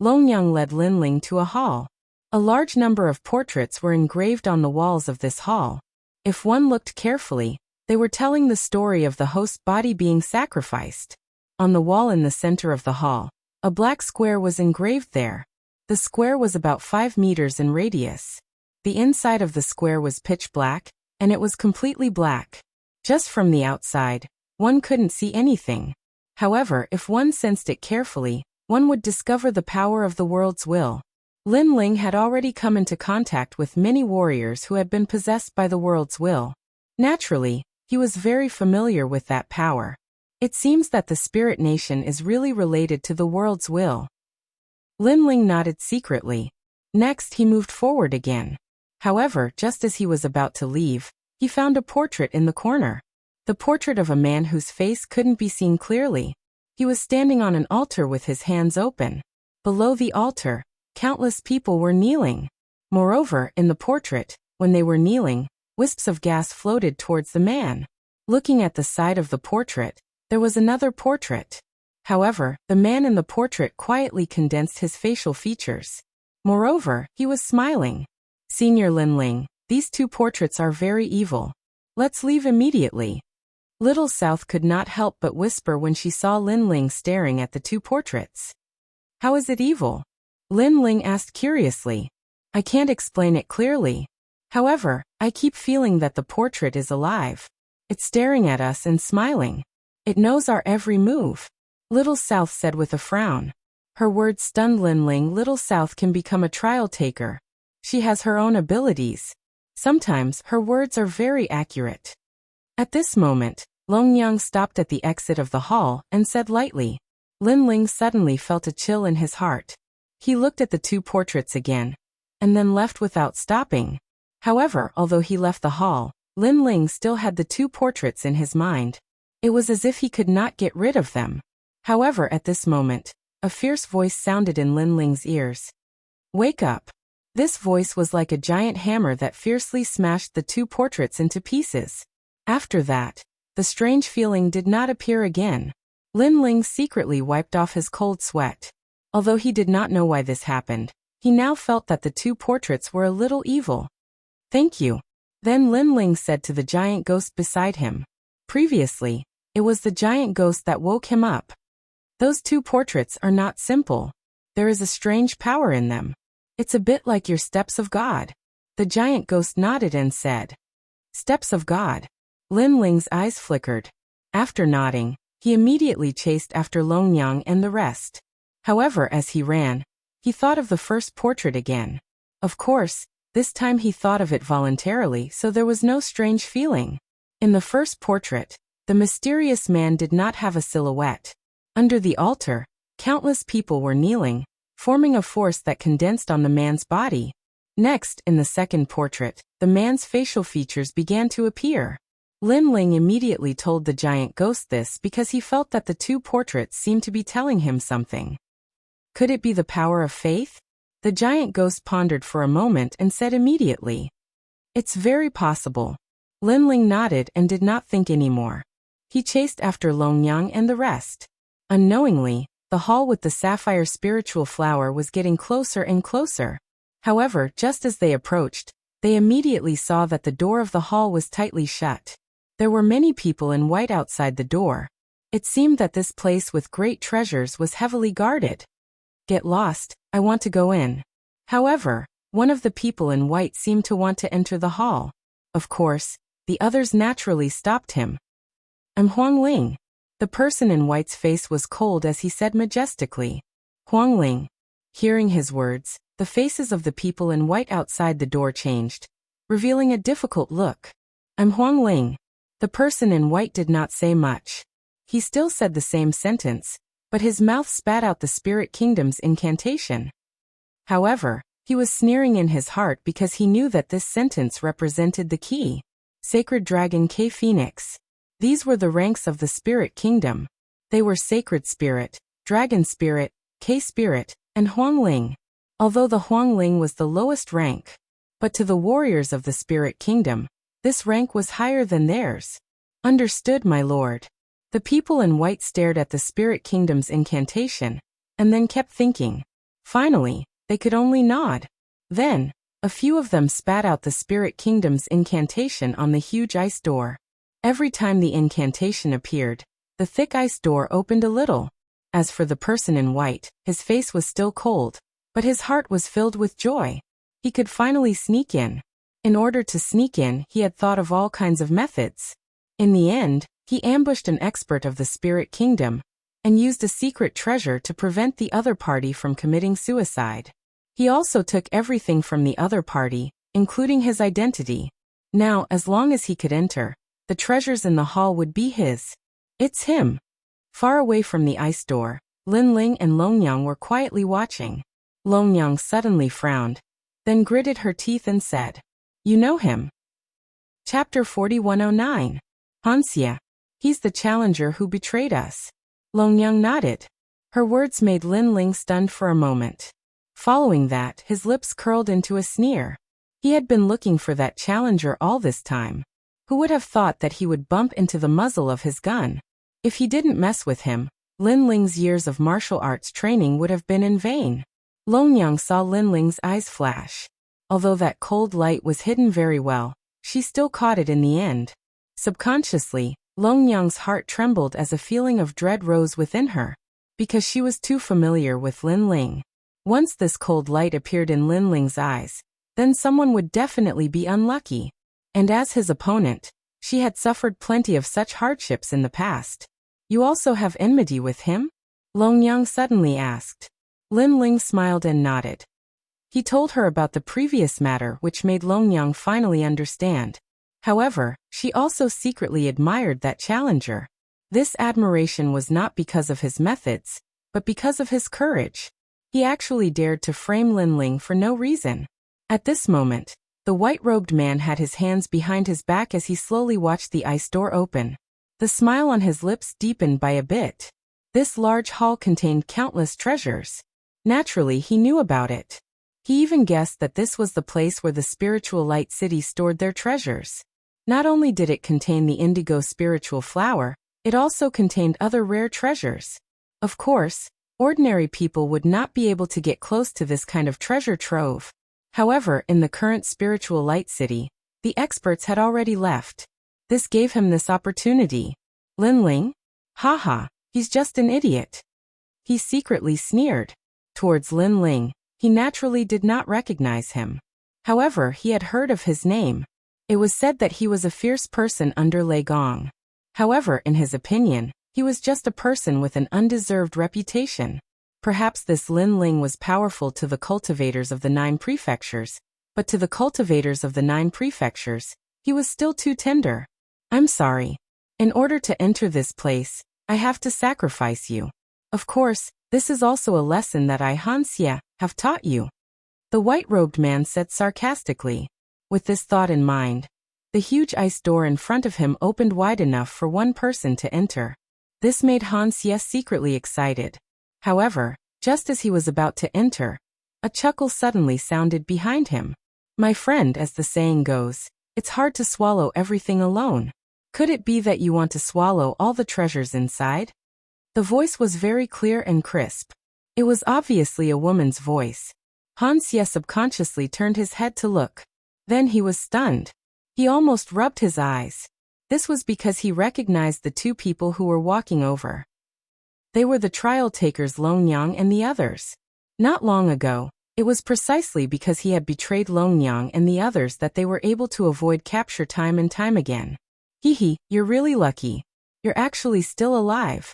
Longyang led Lin Ling to a hall. A large number of portraits were engraved on the walls of this hall. If one looked carefully, they were telling the story of the host's body being sacrificed. On the wall in the center of the hall, a black square was engraved there. The square was about 5 meters in radius. The inside of the square was pitch black, and it was completely black. Just from the outside, one couldn't see anything. However, if one sensed it carefully, one would discover the power of the world's will. Lin Ling had already come into contact with many warriors who had been possessed by the world's will. Naturally, he was very familiar with that power. It seems that the spirit nation is really related to the world's will. Lin Ling nodded secretly. Next, he moved forward again. However, just as he was about to leave, he found a portrait in the corner. The portrait of a man whose face couldn't be seen clearly. He was standing on an altar with his hands open. Below the altar, countless people were kneeling. Moreover, in the portrait, when they were kneeling, wisps of gas floated towards the man. Looking at the side of the portrait, there was another portrait. However, the man in the portrait quietly condensed his facial features. Moreover, he was smiling. Senior Lin Ling, these 2 portraits are very evil. Let's leave immediately. Little South could not help but whisper when she saw Lin Ling staring at the 2 portraits. How is it evil? Lin Ling asked curiously. I can't explain it clearly. However, I keep feeling that the portrait is alive. It's staring at us and smiling. It knows our every move. Little South said with a frown. Her words stunned Lin Ling. Little South can become a trial taker. She has her own abilities. Sometimes her words are very accurate. At this moment, Longyang stopped at the exit of the hall and said lightly. Lin Ling suddenly felt a chill in his heart. He looked at the 2 portraits again, and then left without stopping. However, although he left the hall, Lin Ling still had the 2 portraits in his mind. It was as if he could not get rid of them. However, at this moment, a fierce voice sounded in Lin Ling's ears. Wake up. This voice was like a giant hammer that fiercely smashed the 2 portraits into pieces. After that, the strange feeling did not appear again. Lin Ling secretly wiped off his cold sweat. Although he did not know why this happened, he now felt that the 2 portraits were a little evil. Thank you. Then Lin Ling said to the giant ghost beside him. Previously, it was the giant ghost that woke him up. Those 2 portraits are not simple. There is a strange power in them. It's a bit like your steps of God. The giant ghost nodded and said. Steps of God. Lin Ling's eyes flickered. After nodding, he immediately chased after Longyang and the rest. However, as he ran, he thought of the first portrait again. Of course, This time he thought of it voluntarily, so there was no strange feeling. In the first portrait, the mysterious man did not have a silhouette. Under the altar, countless people were kneeling, forming a force that condensed on the man's body. Next, in the second portrait, the man's facial features began to appear. Lin Ling immediately told the giant ghost this because he felt that the two portraits seemed to be telling him something. Could it be the power of faith? The giant ghost pondered for a moment and said immediately, "It's very possible." Lin Ling nodded and did not think anymore. He chased after Longyang and the rest. Unknowingly, the hall with the sapphire spiritual flower was getting closer and closer. However, just as they approached, they immediately saw that the door of the hall was tightly shut. There were many people in white outside the door. It seemed that this place with great treasures was heavily guarded. "Get lost, I want to go in." However, one of the people in white seemed to want to enter the hall. Of course, the others naturally stopped him. "I'm Huang Ling." The person in white's face was cold as he said majestically, "Huang Ling." Hearing his words, the faces of the people in white outside the door changed, revealing a difficult look. "I'm Huang Ling." The person in white did not say much. He still said the same sentence, but his mouth spat out the spirit kingdom's incantation. However, he was sneering in his heart because he knew that this sentence represented the key. Sacred Dragon K Phoenix. These were the ranks of the spirit kingdom. They were Sacred Spirit, Dragon Spirit, K Spirit, and Huang Ling. Although the Huang Ling was the lowest rank, but to the warriors of the spirit kingdom, this rank was higher than theirs. "Understood, my lord." The people in white stared at the spirit kingdom's incantation, and then kept thinking. Finally, they could only nod. Then, a few of them spat out the spirit kingdom's incantation on the huge ice door. Every time the incantation appeared, the thick ice door opened a little. As for the person in white, his face was still cold, but his heart was filled with joy. He could finally sneak in. In order to sneak in, he had thought of all kinds of methods. In the end, he ambushed an expert of the spirit kingdom, and used a secret treasure to prevent the other party from committing suicide. He also took everything from the other party, including his identity. Now, as long as he could enter, the treasures in the hall would be his. "It's him." Far away from the ice door, Lin Ling and Longyang were quietly watching. Longyang suddenly frowned, then gritted her teeth and said, "You know him." Chapter 4109. Hanxia. "He's the challenger who betrayed us." Longyang nodded. Her words made Lin Ling stunned for a moment. Following that, his lips curled into a sneer. He had been looking for that challenger all this time. Who would have thought that he would bump into the muzzle of his gun? If he didn't mess with him, Lin Ling's years of martial arts training would have been in vain. Longyang saw Lin Ling's eyes flash. Although that cold light was hidden very well, she still caught it in the end. Subconsciously, Longyang's heart trembled as a feeling of dread rose within her, because she was too familiar with Lin Ling. Once this cold light appeared in Lin Ling's eyes, then someone would definitely be unlucky. And as his opponent, she had suffered plenty of such hardships in the past. "You also have enmity with him?" Longyang suddenly asked. Lin Ling smiled and nodded. He told her about the previous matter, which made Longyang finally understand. However, she also secretly admired that challenger. This admiration was not because of his methods, but because of his courage. He actually dared to frame Lin Ling for no reason. At this moment, the white-robed man had his hands behind his back as he slowly watched the ice door open. The smile on his lips deepened by a bit. This large hall contained countless treasures. Naturally, he knew about it. He even guessed that this was the place where the spiritual light city stored their treasures. Not only did it contain the indigo spiritual flower, it also contained other rare treasures. Of course, ordinary people would not be able to get close to this kind of treasure trove. However, in the current spiritual light city, the experts had already left. This gave him this opportunity. Lin Ling? Haha, he's just an idiot. He secretly sneered. Towards Lin Ling, he naturally did not recognize him. However, he had heard of his name. It was said that he was a fierce person under Lei Gong. However, in his opinion, he was just a person with an undeserved reputation. Perhaps this Lin Ling was powerful to the cultivators of the 9 prefectures, but to the cultivators of the 9 prefectures, he was still too tender. I'm sorry. In order to enter this place, I have to sacrifice you. Of course, this is also a lesson that I, Hanxia, have taught you. The white-robed man said sarcastically. With this thought in mind, the huge ice door in front of him opened wide enough for one person to enter. This made Hanxia secretly excited. However, just as he was about to enter, a chuckle suddenly sounded behind him. My friend, as the saying goes, it's hard to swallow everything alone. Could it be that you want to swallow all the treasures inside? The voice was very clear and crisp. It was obviously a woman's voice. Hanxia subconsciously turned his head to look. Then he was stunned. He almost rubbed his eyes. This was because he recognized the 2 people who were walking over. They were the trial takers Longyang and the others. Not long ago, it was precisely because he had betrayed Longyang and the others that they were able to avoid capture time and time again. Hehe, you're really lucky. You're actually still alive.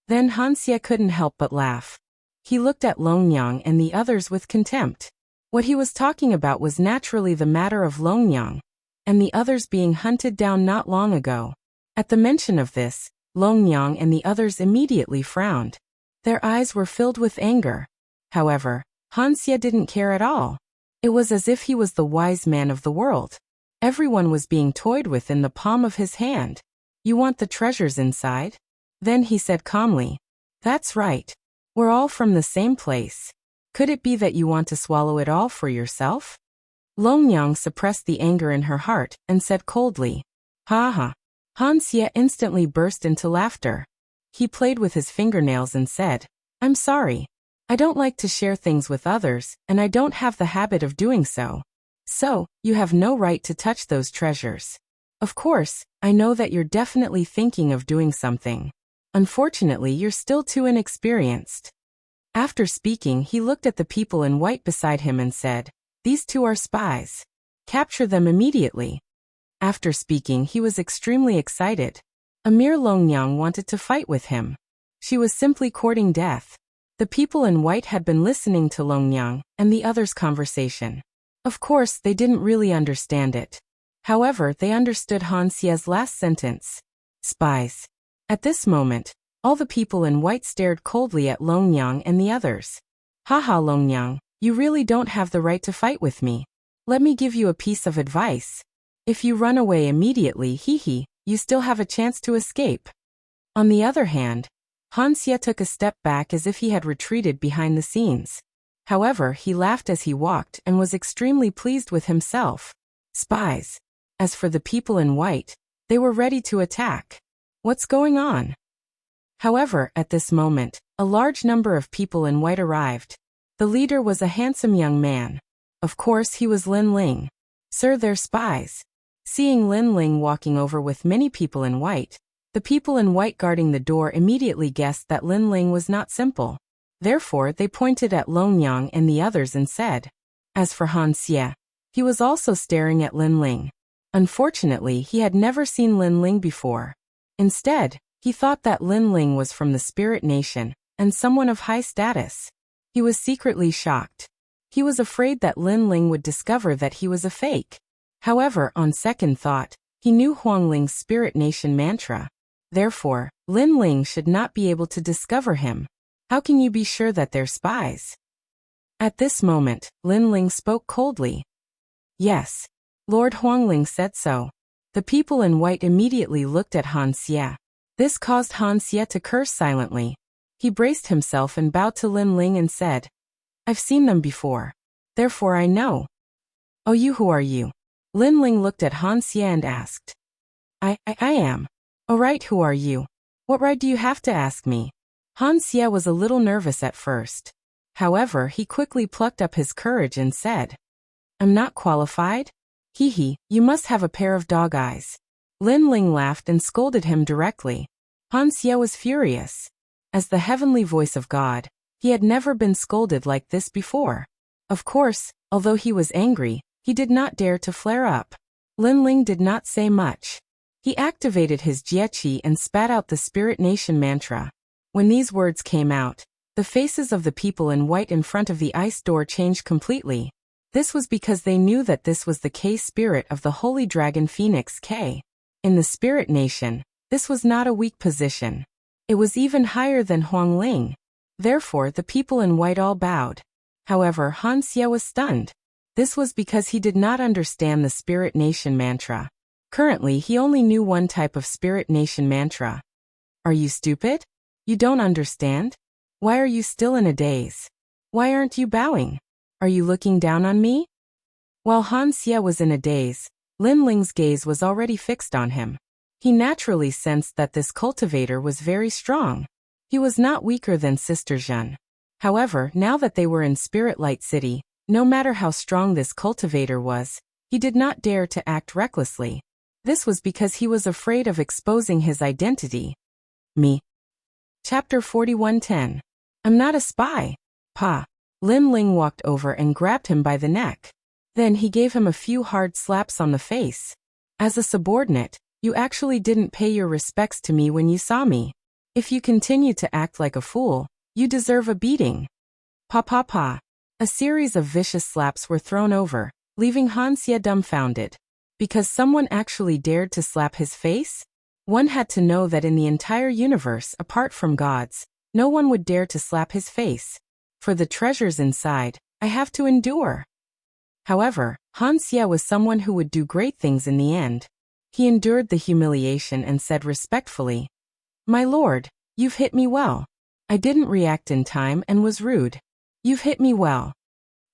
Then Hanxia couldn't help but laugh. He looked at Longyang and the others with contempt. What he was talking about was naturally the matter of Longyang and the others being hunted down not long ago. At the mention of this, Longyang and the others immediately frowned. Their eyes were filled with anger. However, Hanxia didn't care at all. It was as if he was the wise man of the world. Everyone was being toyed with in the palm of his hand. You want the treasures inside? Then he said calmly. That's right. We're all from the same place. Could it be that you want to swallow it all for yourself? Longyang suppressed the anger in her heart and said coldly. Ha ha. Hanxia instantly burst into laughter. He played with his fingernails and said, I'm sorry. I don't like to share things with others, and I don't have the habit of doing so. So, you have no right to touch those treasures. Of course, I know that you're definitely thinking of doing something. Unfortunately, you're still too inexperienced. After speaking, he looked at the people in white beside him and said, These 2 are spies. Capture them immediately. After speaking, he was extremely excited. Emir Longyang wanted to fight with him. She was simply courting death. The people in white had been listening to Longyang and the others' conversation. Of course, they didn't really understand it. However, they understood Hanxia's last sentence. Spies. At this moment, all the people in white stared coldly at Longyang and the others. Haha, Longyang, you really don't have the right to fight with me. Let me give you a piece of advice. If you run away immediately, you still have a chance to escape. On the other hand, Hanxia took a step back as if he had retreated behind the scenes. However, he laughed as he walked and was extremely pleased with himself. Spies. As for the people in white, they were ready to attack. What's going on? However, at this moment, a large number of people in white arrived. The leader was a handsome young man. Of course, he was Lin Ling. Sir, they're spies. Seeing Lin Ling walking over with many people in white, the people in white guarding the door immediately guessed that Lin Ling was not simple. Therefore, they pointed at Longyang and the others and said. As for Hanxia, he was also staring at Lin Ling. Unfortunately, he had never seen Lin Ling before. Instead, he thought that Lin Ling was from the Spirit Nation and someone of high status. He was secretly shocked. He was afraid that Lin Ling would discover that he was a fake. However, on second thought, he knew Huangling's Spirit Nation mantra. Therefore, Lin Ling should not be able to discover him. How can you be sure that they're spies? At this moment, Lin Ling spoke coldly. Yes. Lord Huangling said so. The people in white immediately looked at Hanxia. This caused Hanxia to curse silently. He braced himself and bowed to Lin Ling and said, I've seen them before. Therefore I know. Oh, you, who are you? Lin Ling looked at Hanxia and asked. I am. Oh, right, who are you? What right do you have to ask me? Hanxia was a little nervous at first. However, he quickly plucked up his courage and said, I'm not qualified? You must have a pair of dog eyes. Lin Ling laughed and scolded him directly. Hanxia was furious. As the heavenly voice of God, he had never been scolded like this before. Of course, although he was angry, he did not dare to flare up. Lin Ling did not say much. He activated his Jieqi and spat out the Spirit Nation mantra. When these words came out, the faces of the people in white in front of the ice door changed completely. This was because they knew that this was the K spirit of the holy dragon Phoenix K. In the spirit nation, this was not a weak position. It was even higher than Huang Ling. Therefore, the people in white all bowed. However, Han Xie was stunned. This was because he did not understand the spirit nation mantra. Currently, he only knew one type of spirit nation mantra. Are you stupid? You don't understand? Why are you still in a daze? Why aren't you bowing? Are you looking down on me? While Han Xie was in a daze, Lin Ling's gaze was already fixed on him. He naturally sensed that this cultivator was very strong. He was not weaker than Sister Zhen. However, now that they were in Spirit Light City, no matter how strong this cultivator was, he did not dare to act recklessly. This was because he was afraid of exposing his identity. Me. Chapter 41:10. I'm not a spy. Pa. Lin Ling walked over and grabbed him by the neck. Then he gave him a few hard slaps on the face. As a subordinate, you actually didn't pay your respects to me when you saw me. If you continue to act like a fool, you deserve a beating. Pa pa pa. A series of vicious slaps were thrown over, leaving Han Xie dumbfounded. Because someone actually dared to slap his face? One had to know that in the entire universe apart from gods, no one would dare to slap his face. For the treasures inside, I have to endure. However, Han Xie was someone who would do great things in the end. He endured the humiliation and said respectfully, My lord, you've hit me well. I didn't react in time and was rude. You've hit me well.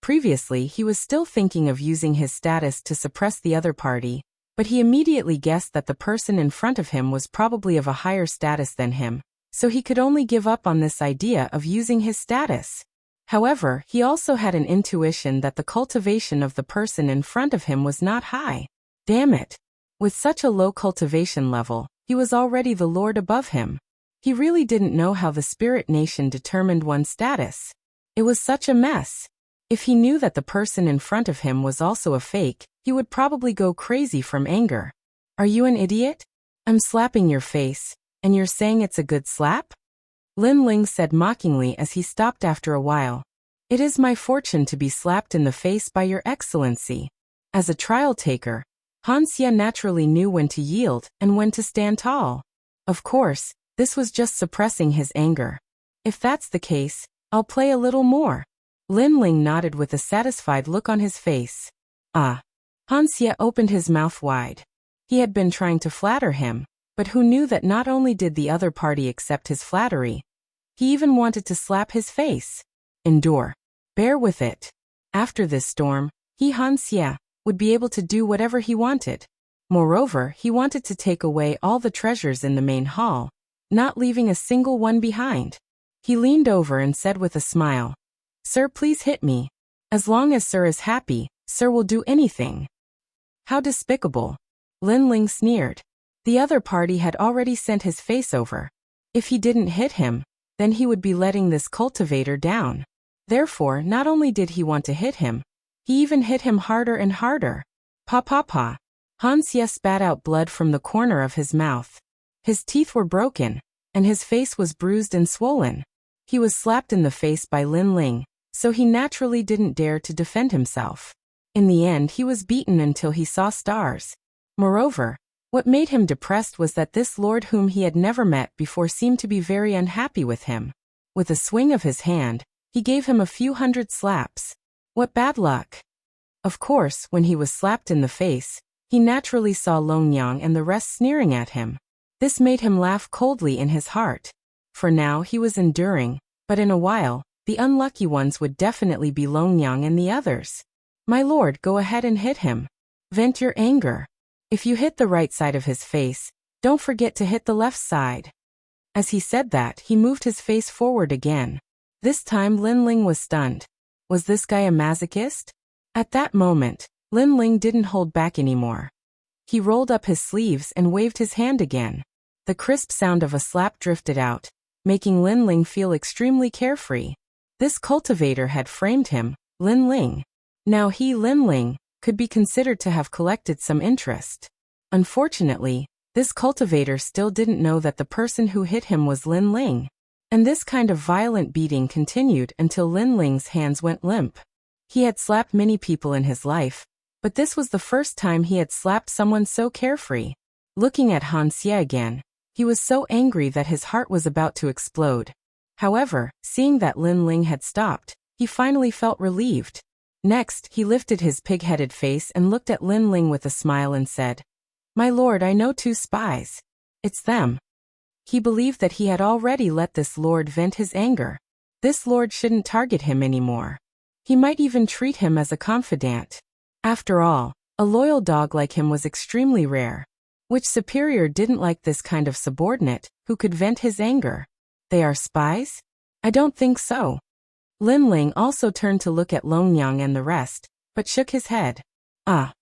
Previously, he was still thinking of using his status to suppress the other party, but he immediately guessed that the person in front of him was probably of a higher status than him, so he could only give up on this idea of using his status. However, he also had an intuition that the cultivation of the person in front of him was not high. Damn it. With such a low cultivation level, he was already the lord above him. He really didn't know how the spirit nation determined one's status. It was such a mess. If he knew that the person in front of him was also a fake, he would probably go crazy from anger. Are you an idiot? I'm slapping your face, and you're saying it's a good slap? Lin Ling said mockingly as he stopped after a while. It is my fortune to be slapped in the face by your excellency. As a trial taker, Han Xie naturally knew when to yield and when to stand tall. Of course, this was just suppressing his anger. If that's the case, I'll play a little more. Lin Ling nodded with a satisfied look on his face. Ah. Han Xie opened his mouth wide. He had been trying to flatter him, but who knew that not only did the other party accept his flattery, he even wanted to slap his face. Endure. Bear with it. After this storm, Han Xie, would be able to do whatever he wanted. Moreover, he wanted to take away all the treasures in the main hall, not leaving a single one behind. He leaned over and said with a smile, Sir, please hit me. As long as Sir is happy, Sir will do anything. How despicable. Lin Ling sneered. The other party had already sent his face over. If he didn't hit him, then he would be letting this cultivator down. Therefore, not only did he want to hit him, he even hit him harder and harder. Pa pa pa. Han Xie spat out blood from the corner of his mouth. His teeth were broken, and his face was bruised and swollen. He was slapped in the face by Lin Ling, so he naturally didn't dare to defend himself. In the end, he was beaten until he saw stars. Moreover, what made him depressed was that this lord whom he had never met before seemed to be very unhappy with him. With a swing of his hand, he gave him a few hundred slaps. What bad luck! Of course, when he was slapped in the face, he naturally saw Longyang and the rest sneering at him. This made him laugh coldly in his heart. For now he was enduring, but in a while, the unlucky ones would definitely be Longyang and the others. My lord, go ahead and hit him. Vent your anger. If you hit the right side of his face, don't forget to hit the left side. As he said that, he moved his face forward again. This time Lin Ling was stunned. Was this guy a masochist? At that moment, Lin Ling didn't hold back anymore. He rolled up his sleeves and waved his hand again. The crisp sound of a slap drifted out, making Lin Ling feel extremely carefree. This cultivator had framed him, Lin Ling. Now he, Lin Ling, could be considered to have collected some interest. Unfortunately, this cultivator still didn't know that the person who hit him was Lin Ling. And this kind of violent beating continued until Lin Ling's hands went limp. He had slapped many people in his life, but this was the first time he had slapped someone so carefree. Looking at Han Xie again, he was so angry that his heart was about to explode. However, seeing that Lin Ling had stopped, he finally felt relieved. Next, he lifted his pig-headed face and looked at Lin Ling with a smile and said, "My lord, I know 2 spies. It's them." He believed that he had already let this lord vent his anger. This lord shouldn't target him anymore. He might even treat him as a confidant. After all, a loyal dog like him was extremely rare. Which superior didn't like this kind of subordinate, who could vent his anger? They are spies? I don't think so. Lin Ling also turned to look at Longyang and the rest, but shook his head. Han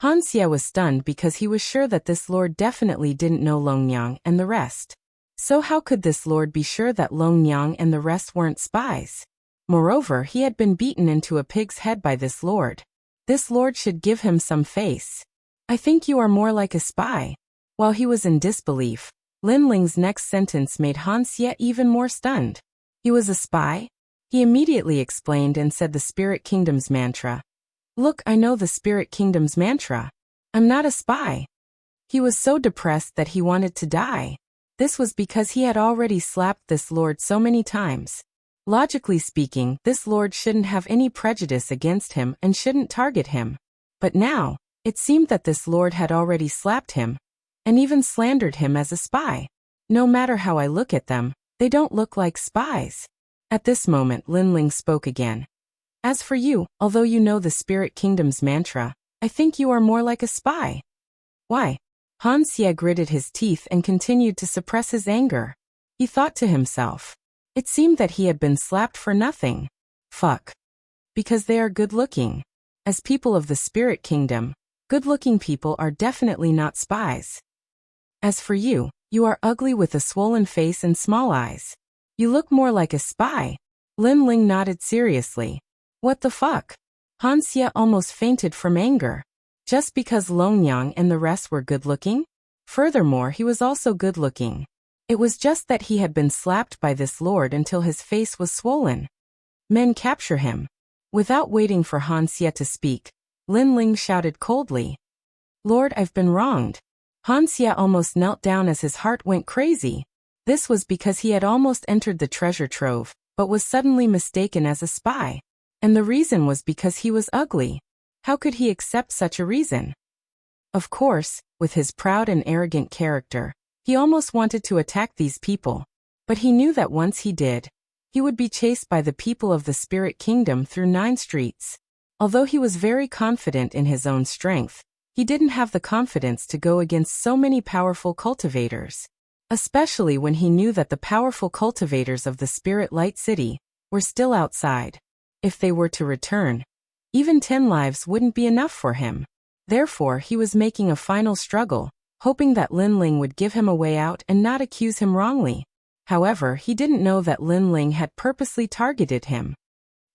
Xie was stunned because he was sure that this lord definitely didn't know Longyang and the rest. So how could this lord be sure that Longyang and the rest weren't spies? Moreover, he had been beaten into a pig's head by this lord. This lord should give him some face. I think you are more like a spy. While he was in disbelief, Lin Ling's next sentence made Han Xie even more stunned. He was a spy? He immediately explained and said the Spirit Kingdom's mantra. Look, I know the Spirit Kingdom's mantra. I'm not a spy. He was so depressed that he wanted to die. This was because he had already slapped this lord so many times. Logically speaking, this lord shouldn't have any prejudice against him and shouldn't target him. But now, it seemed that this lord had already slapped him, and even slandered him as a spy. No matter how I look at them, they don't look like spies. At this moment, Lin Ling spoke again. As for you, although you know the Spirit Kingdom's mantra, I think you are more like a spy. Why? Han Xie gritted his teeth and continued to suppress his anger. He thought to himself. It seemed that he had been slapped for nothing. Fuck. Because they are good-looking. As people of the Spirit Kingdom, good-looking people are definitely not spies. As for you, you are ugly with a swollen face and small eyes. You look more like a spy. Lin Ling nodded seriously. What the fuck? Han Xie almost fainted from anger. Just because Longyang and the rest were good-looking? Furthermore, he was also good-looking. It was just that he had been slapped by this lord until his face was swollen. Men, capture him. Without waiting for Han Xie to speak, Lin Ling shouted coldly. Lord, I've been wronged. Han Xie almost knelt down as his heart went crazy. This was because he had almost entered the treasure trove, but was suddenly mistaken as a spy. And the reason was because he was ugly. How could he accept such a reason? Of course, with his proud and arrogant character, he almost wanted to attack these people. But he knew that once he did, he would be chased by the people of the Spirit Kingdom through 9 streets. Although he was very confident in his own strength, he didn't have the confidence to go against so many powerful cultivators. Especially when he knew that the powerful cultivators of the Spirit Light City were still outside. If they were to return, even 10 lives wouldn't be enough for him. Therefore, he was making a final struggle, hoping that Lin Ling would give him a way out and not accuse him wrongly. However, he didn't know that Lin Ling had purposely targeted him.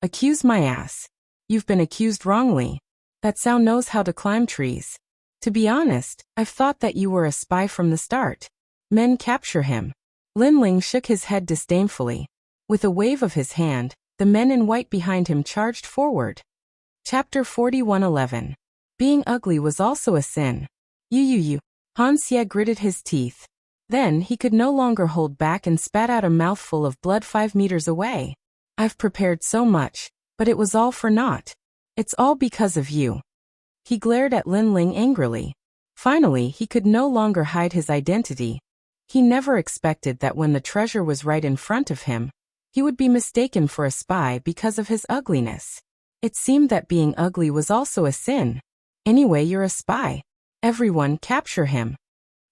Accuse my ass. You've been accused wrongly. That sow knows how to climb trees. To be honest, I've thought that you were a spy from the start. Men, capture him. Lin Ling shook his head disdainfully. With a wave of his hand, the men in white behind him charged forward. Chapter 41:11. Being ugly was also a sin. You. Han Xie gritted his teeth. Then he could no longer hold back and spat out a mouthful of blood 5 meters away. I've prepared so much, but it was all for naught. It's all because of you. He glared at Lin Ling angrily. Finally, he could no longer hide his identity. He never expected that when the treasure was right in front of him, he would be mistaken for a spy because of his ugliness. It seemed that being ugly was also a sin. Anyway, you're a spy. Everyone, capture him.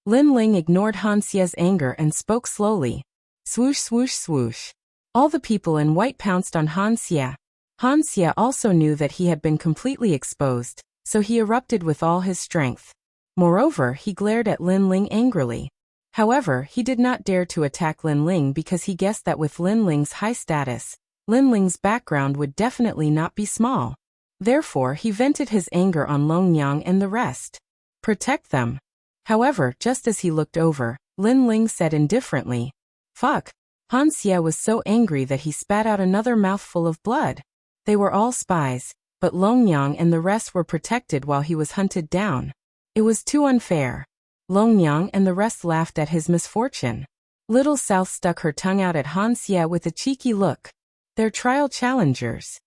Lin Ling ignored Han Xie's anger and spoke slowly. Swoosh, swoosh, swoosh. All the people in white pounced on Han Xie. Han Xie also knew that he had been completely exposed, so he erupted with all his strength. Moreover, he glared at Lin Ling angrily. However, he did not dare to attack Lin Ling because he guessed that with Lin Ling's high status, Lin Ling's background would definitely not be small. Therefore, he vented his anger on Longyang and the rest. Protect them. However, just as he looked over, Lin Ling said indifferently, Fuck. Han Xie was so angry that he spat out another mouthful of blood. They were all spies, but Longyang and the rest were protected while he was hunted down. It was too unfair. Longyang and the rest laughed at his misfortune. Little South stuck her tongue out at Han Xie with a cheeky look. They're trial challengers.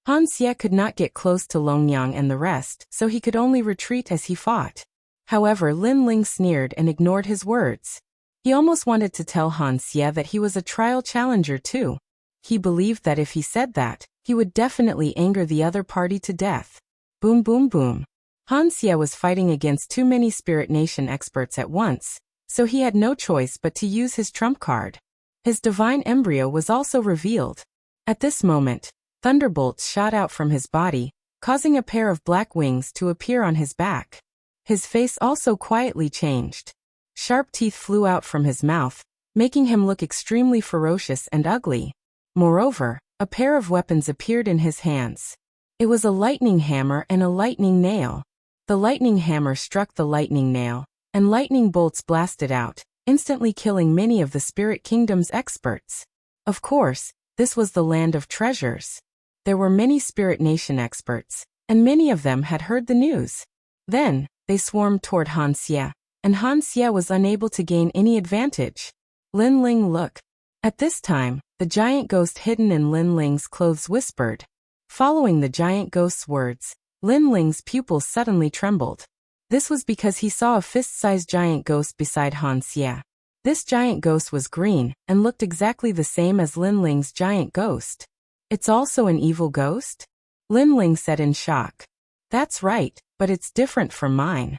Han Xie could not get close to Longyang and the rest, so he could only retreat as he fought. However, Lin Ling sneered and ignored his words. He almost wanted to tell Han Xie that he was a trial challenger too. He believed that if he said that, he would definitely anger the other party to death. Boom boom boom. Han Xie was fighting against too many Spirit Nation experts at once, so he had no choice but to use his trump card. His divine embryo was also revealed. At this moment, thunderbolts shot out from his body, causing a pair of black wings to appear on his back. His face also quietly changed. Sharp teeth flew out from his mouth, making him look extremely ferocious and ugly. Moreover, a pair of weapons appeared in his hands. It was a lightning hammer and a lightning nail. The lightning hammer struck the lightning nail, and lightning bolts blasted out, instantly killing many of the Spirit Kingdom's experts. Of course, this was the land of treasures. There were many Spirit Nation experts, and many of them had heard the news. Then, they swarmed toward Han Xie, and Han Xie was unable to gain any advantage. Lin Ling, look. At this time, the giant ghost hidden in Lin Ling's clothes whispered. Following the giant ghost's words, Lin Ling's pupils suddenly trembled. This was because he saw a fist-sized giant ghost beside Han Xie. This giant ghost was green, and looked exactly the same as Lin Ling's giant ghost. It's also an evil ghost? Lin Ling said in shock. That's right, but it's different from mine.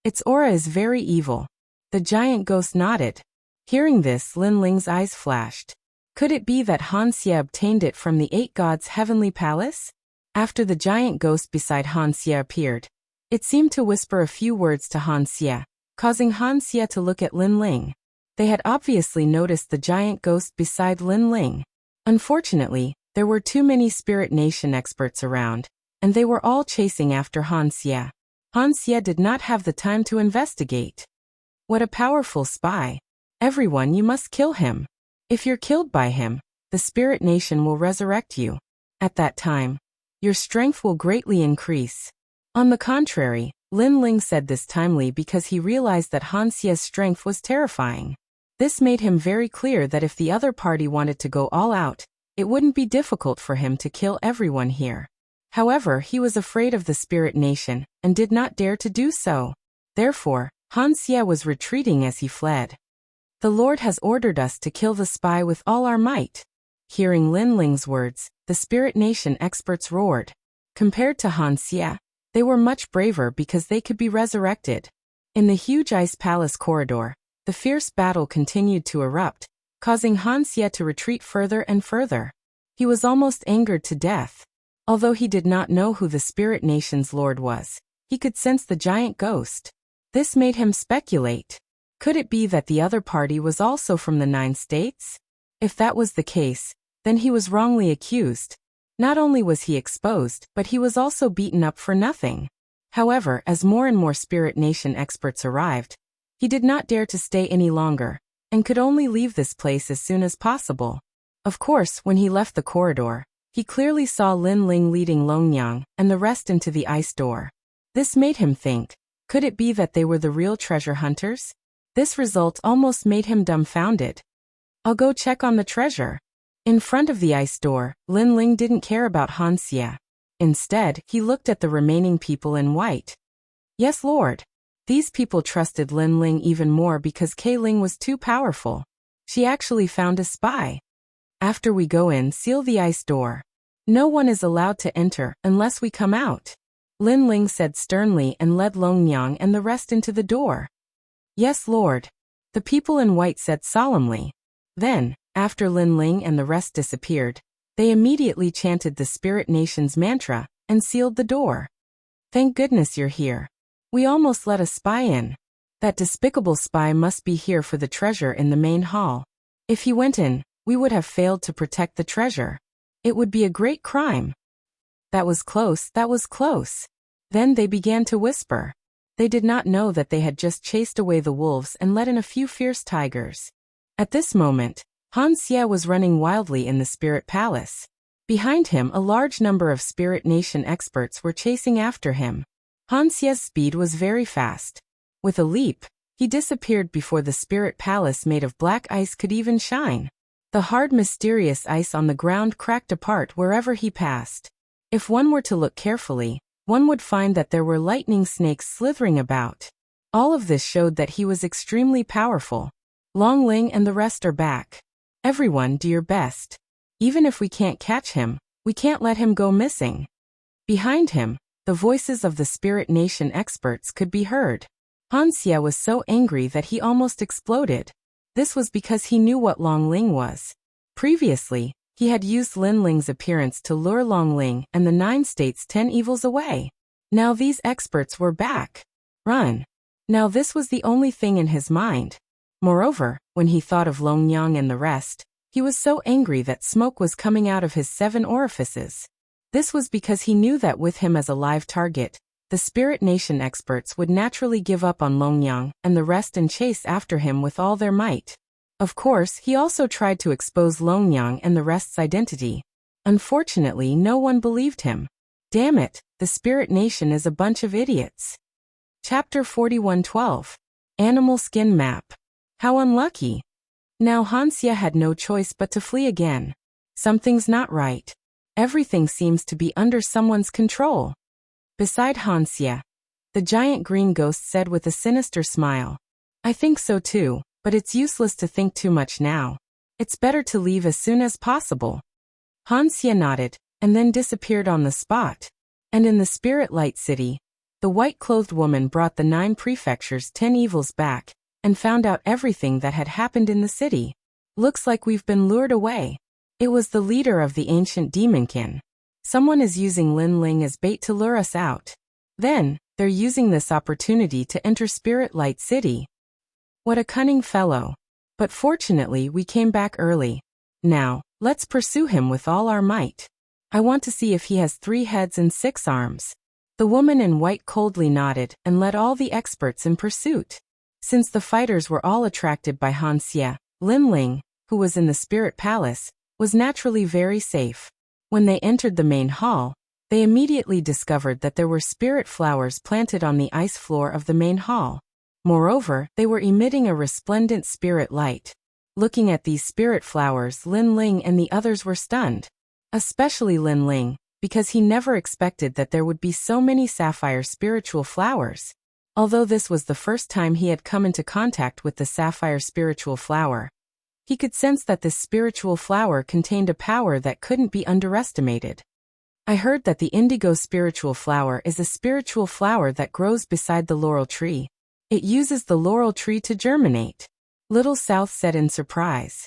Its aura is very evil. The giant ghost nodded. Hearing this, Lin Ling's eyes flashed. Could it be that Han Xie obtained it from the 8 gods' heavenly palace? After the giant ghost beside Han Xie appeared, it seemed to whisper a few words to Han Xie, causing Han Xie to look at Lin Ling. They had obviously noticed the giant ghost beside Lin Ling. Unfortunately, there were too many Spirit Nation experts around, and they were all chasing after Han Xie. Han Xie did not have the time to investigate. What a powerful spy. Everyone, you must kill him. If you're killed by him, the Spirit Nation will resurrect you. At that time, your strength will greatly increase. On the contrary, Lin Ling said this timely because he realized that Han Xie's strength was terrifying. This made him very clear that if the other party wanted to go all out, it wouldn't be difficult for him to kill everyone here. However, he was afraid of the Spirit Nation, and did not dare to do so. Therefore, Han Xie was retreating as he fled. The Lord has ordered us to kill the spy with all our might. Hearing Lin Ling's words, the Spirit Nation experts roared. Compared to Han Xie, they were much braver because they could be resurrected. In the huge ice palace corridor, the fierce battle continued to erupt, causing Han Xie to retreat further and further. He was almost angered to death. Although he did not know who the Spirit Nation's lord was, he could sense the giant ghost. This made him speculate. Could it be that the other party was also from the 9 states? If that was the case, then he was wrongly accused. Not only was he exposed, but he was also beaten up for nothing. However, as more and more Spirit Nation experts arrived, he did not dare to stay any longer, and could only leave this place as soon as possible. Of course, when he left the corridor, he clearly saw Lin Ling leading Longyang and the rest into the ice door. This made him think, could it be that they were the real treasure hunters? This result almost made him dumbfounded. I'll go check on the treasure. In front of the ice door, Lin Ling didn't care about Han Xie. Instead, he looked at the remaining people in white. Yes, Lord. These people trusted Lin Ling even more because Kei Ling was too powerful. She actually found a spy. After we go in, seal the ice door. No one is allowed to enter unless we come out. Lin Ling said sternly and led Longyang and the rest into the door. Yes, Lord. The people in white said solemnly. Then, after Lin Ling and the rest disappeared, they immediately chanted the Spirit Nation's mantra and sealed the door. Thank goodness you're here. We almost let a spy in. That despicable spy must be here for the treasure in the main hall. If he went in, we would have failed to protect the treasure. It would be a great crime. That was close, that was close. Then they began to whisper. They did not know that they had just chased away the wolves and let in a few fierce tigers. At this moment, Han Xie was running wildly in the Spirit Palace. Behind him, a large number of Spirit Nation experts were chasing after him. Hanxia's speed was very fast. With a leap, he disappeared before the Spirit Palace made of black ice could even shine. The hard, mysterious ice on the ground cracked apart wherever he passed. If one were to look carefully, one would find that there were lightning snakes slithering about. All of this showed that he was extremely powerful. Long Ling and the rest are back. Everyone, do your best. Even if we can't catch him, we can't let him go missing. Behind him, the voices of the Spirit Nation experts could be heard. Hanxia was so angry that he almost exploded. This was because he knew what Long Ling was. Previously, he had used Lin Ling's appearance to lure Long Ling and the 9 states 10 evils away. Now these experts were back. Run. Now this was the only thing in his mind. Moreover, when he thought of Long Yang and the rest, he was so angry that smoke was coming out of his 7 orifices. This was because he knew that with him as a live target, the Spirit Nation experts would naturally give up on Long Yang and the rest and chase after him with all their might. Of course, he also tried to expose Long Yang and the rest's identity. Unfortunately, no one believed him. Damn it, the Spirit Nation is a bunch of idiots. Chapter 41:12. Animal Skin Map. How unlucky. Now Hanxia had no choice but to flee again. Something's not right. Everything seems to be under someone's control. Beside Hanxia, the giant green ghost said with a sinister smile. I think so too, but it's useless to think too much now. It's better to leave as soon as possible. Hanxia nodded, and then disappeared on the spot. And in the Spirit Light City, the white-clothed woman brought the 9 prefectures 10 evils back, and found out everything that had happened in the city. Looks like we've been lured away. It was the leader of the ancient demonkin. Someone is using Lin Ling as bait to lure us out. Then, they're using this opportunity to enter Spirit Light City. What a cunning fellow. But fortunately we came back early. Now, let's pursue him with all our might. I want to see if he has 3 heads and 6 arms. The woman in white coldly nodded and led all the experts in pursuit. Since the fighters were all attracted by Hanxia, Lin Ling, who was in the Spirit Palace, was naturally very safe. When they entered the main hall, they immediately discovered that there were spirit flowers planted on the ice floor of the main hall. Moreover, they were emitting a resplendent spirit light. Looking at these spirit flowers, Lin Ling and the others were stunned. Especially Lin Ling, because he never expected that there would be so many sapphire spiritual flowers. Although this was the first time he had come into contact with the sapphire spiritual flower, he could sense that this spiritual flower contained a power that couldn't be underestimated. I heard that the indigo spiritual flower is a spiritual flower that grows beside the laurel tree. It uses the laurel tree to germinate. Little South said in surprise.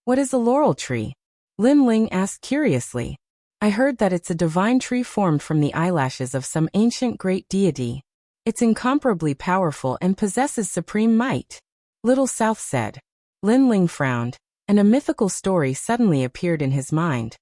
What is a laurel tree? Lin Ling asked curiously. I heard that it's a divine tree formed from the eyelashes of some ancient great deity. It's incomparably powerful and possesses supreme might. Little South said. Lin Ling frowned, and a mythical story suddenly appeared in his mind.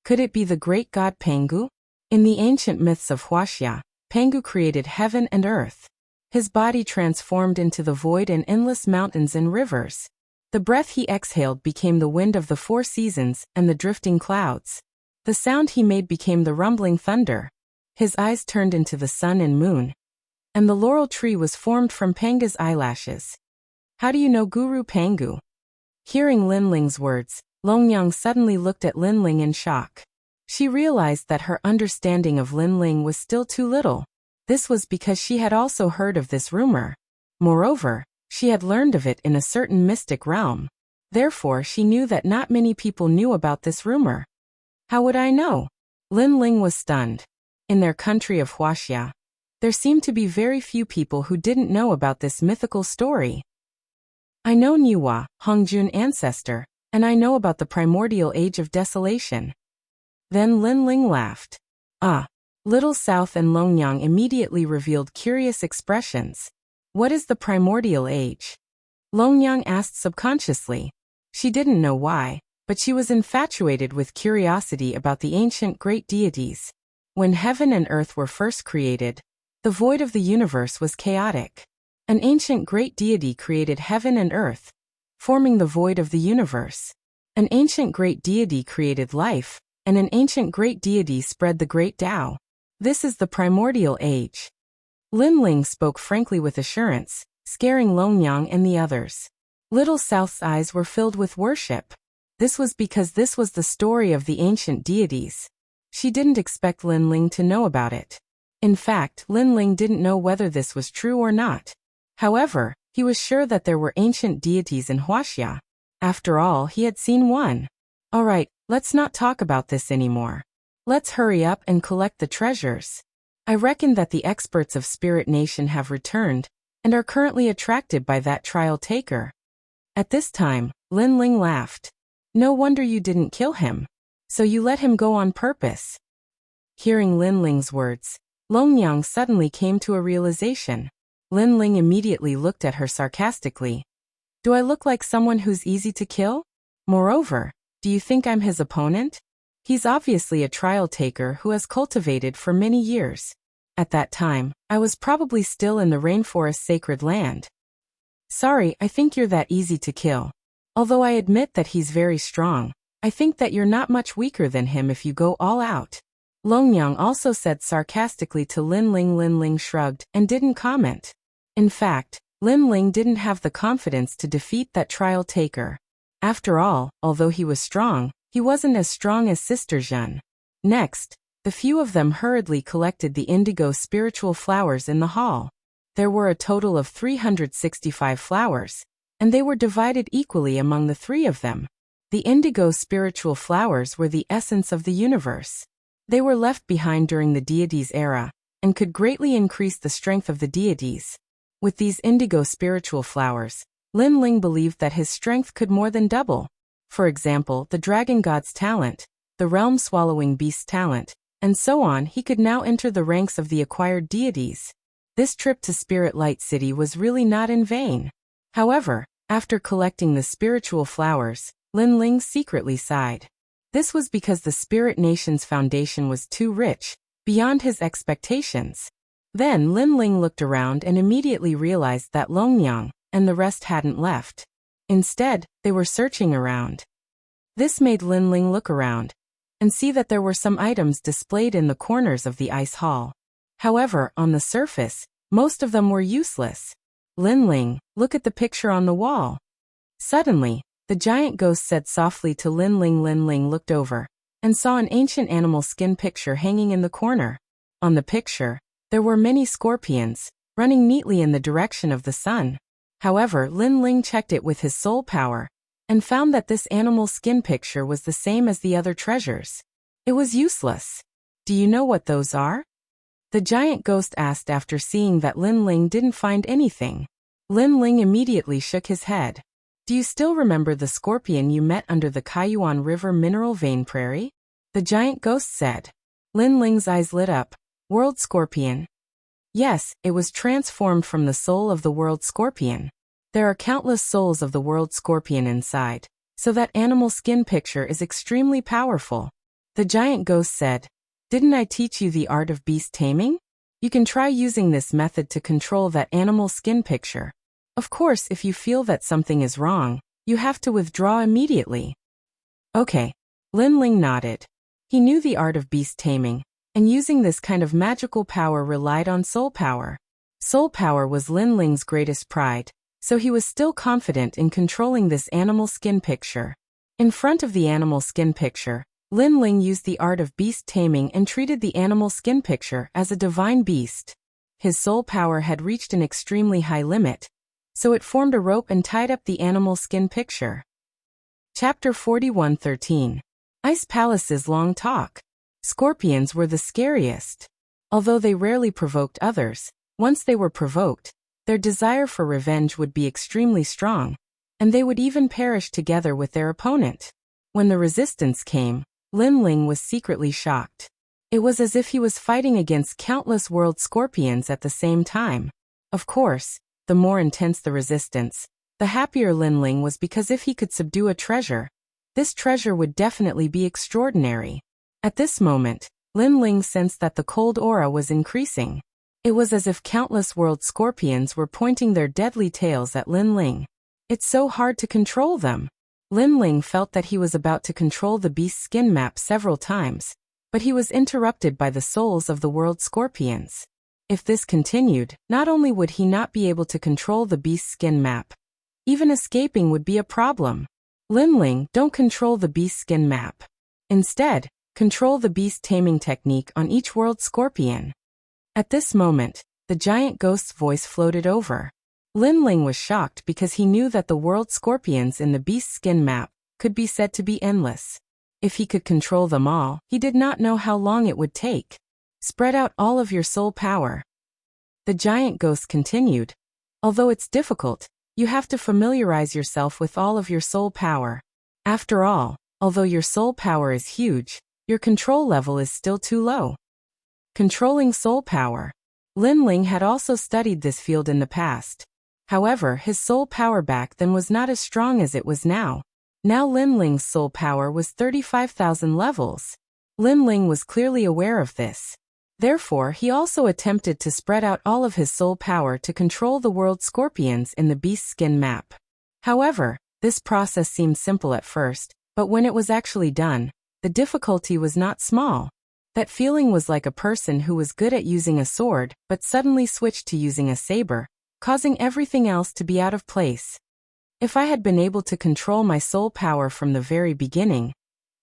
Could it be the great god Pangu? In the ancient myths of Wuxia, Pangu created heaven and earth. His body transformed into the void and endless mountains and rivers. The breath he exhaled became the wind of the 4 seasons and the drifting clouds. The sound he made became the rumbling thunder. His eyes turned into the sun and moon. And the laurel tree was formed from Panga's eyelashes. How do you know Guru Pangu? Hearing Lin Ling's words, Long Yang suddenly looked at Lin Ling in shock. She realized that her understanding of Lin Ling was still too little. This was because she had also heard of this rumor. Moreover, she had learned of it in a certain mystic realm. Therefore, she knew that not many people knew about this rumor. How would I know? Lin Ling was stunned. In their country of Wuxia, there seemed to be very few people who didn't know about this mythical story. I know Niwa, Hongjun ancestor, and I know about the primordial age of desolation. Then Lin Ling laughed. Ah. Little South and Longyang immediately revealed curious expressions. What is the primordial age? Longyang asked subconsciously. She didn't know why, but she was infatuated with curiosity about the ancient great deities. When heaven and earth were first created, the void of the universe was chaotic. An ancient great deity created heaven and earth, forming the void of the universe. An ancient great deity created life, and an ancient great deity spread the great Tao. This is the primordial age. Lin Ling spoke frankly with assurance, scaring Long Yang and the others. Little South's eyes were filled with worship. This was because this was the story of the ancient deities. She didn't expect Lin Ling to know about it. In fact, Lin Ling didn't know whether this was true or not. However, he was sure that there were ancient deities in Wuxia. After all, he had seen one. Alright, let's not talk about this anymore. Let's hurry up and collect the treasures. I reckon that the experts of Spirit Nation have returned, and are currently attracted by that trial taker. At this time, Lin Ling laughed. No wonder you didn't kill him. So you let him go on purpose. Hearing Lin Ling's words, Long Yang suddenly came to a realization. Lin Ling immediately looked at her sarcastically. Do I look like someone who's easy to kill? Moreover, do you think I'm his opponent? He's obviously a trial taker who has cultivated for many years. At that time, I was probably still in the rainforest sacred land. Sorry, I think you're that easy to kill. Although I admit that he's very strong, I think that you're not much weaker than him if you go all out. Long Yang also said sarcastically to Lin Ling. Lin Ling shrugged and didn't comment. In fact, Lin Ling didn't have the confidence to defeat that trial taker. After all, although he was strong, he wasn't as strong as Sister Zhen. Next, the few of them hurriedly collected the indigo spiritual flowers in the hall. There were a total of 365 flowers, and they were divided equally among the three of them. The indigo spiritual flowers were the essence of the universe. They were left behind during the deities' era, and could greatly increase the strength of the deities. With these indigo spiritual flowers, Lin Ling believed that his strength could more than double. For example, the dragon god's talent, the realm-swallowing beast's talent, and so on. He could now enter the ranks of the acquired deities. This trip to Spirit Light City was really not in vain. However, after collecting the spiritual flowers, Lin Ling secretly sighed. This was because the Spirit Nation's foundation was too rich, beyond his expectations. Then Lin Ling looked around and immediately realized that Long Yang and the rest hadn't left. Instead, they were searching around. This made Lin Ling look around and see that there were some items displayed in the corners of the ice hall. However, on the surface, most of them were useless. Lin Ling, look at the picture on the wall. Suddenly, the giant ghost said softly to Lin Ling. Lin Ling looked over and saw an ancient animal skin picture hanging in the corner. On the picture, there were many scorpions, running neatly in the direction of the sun. However, Lin Ling checked it with his soul power, and found that this animal skin picture was the same as the other treasures. It was useless. Do you know what those are? The giant ghost asked after seeing that Lin Ling didn't find anything. Lin Ling immediately shook his head. Do you still remember the scorpion you met under the Kaiyuan River mineral vein prairie? The giant ghost said. Lin Ling's eyes lit up. World scorpion. Yes, it was transformed from the soul of the world scorpion. There are countless souls of the world scorpion inside, so that animal skin picture is extremely powerful. The giant ghost said, didn't I teach you the art of beast taming? You can try using this method to control that animal skin picture. Of course, if you feel that something is wrong, you have to withdraw immediately. Okay. Lin Ling nodded. He knew the art of beast taming, and using this kind of magical power relied on soul power. Soul power was Lin Ling's greatest pride, so he was still confident in controlling this animal skin picture. In front of the animal skin picture, Lin Ling used the art of beast taming and treated the animal skin picture as a divine beast. His soul power had reached an extremely high limit, so it formed a rope and tied up the animal skin picture. Chapter 41:13. Ice Palace's Long Talk. Scorpions were the scariest. Although they rarely provoked others, once they were provoked, their desire for revenge would be extremely strong, and they would even perish together with their opponent. When the resistance came, Lin Ling was secretly shocked. It was as if he was fighting against countless world scorpions at the same time. Of course, the more intense the resistance, the happier Lin Ling was, because if he could subdue a treasure, this treasure would definitely be extraordinary. At this moment, Lin Ling sensed that the cold aura was increasing. It was as if countless world scorpions were pointing their deadly tails at Lin Ling. It's so hard to control them. Lin Ling felt that he was about to control the beast's skin map several times, but he was interrupted by the souls of the world scorpions. If this continued, not only would he not be able to control the beast's skin map, even escaping would be a problem. Lin Ling, don't control the beast's skin map. Instead, control the beast taming technique on each world scorpion. At this moment, the giant ghost's voice floated over. Lin Ling was shocked because he knew that the world scorpions in the beast's skin map could be said to be endless. If he could control them all, he did not know how long it would take. Spread out all of your soul power. The giant ghost continued. Although it's difficult, you have to familiarize yourself with all of your soul power. After all, although your soul power is huge, your control level is still too low. Controlling soul power. Lin Ling had also studied this field in the past. However, his soul power back then was not as strong as it was now. Now Lin Ling's soul power was 35,000 levels. Lin Ling was clearly aware of this. Therefore, he also attempted to spread out all of his soul power to control the world scorpions in the beast skin map. However, this process seemed simple at first, but when it was actually done, the difficulty was not small. That feeling was like a person who was good at using a sword, but suddenly switched to using a saber, causing everything else to be out of place. If I had been able to control my soul power from the very beginning,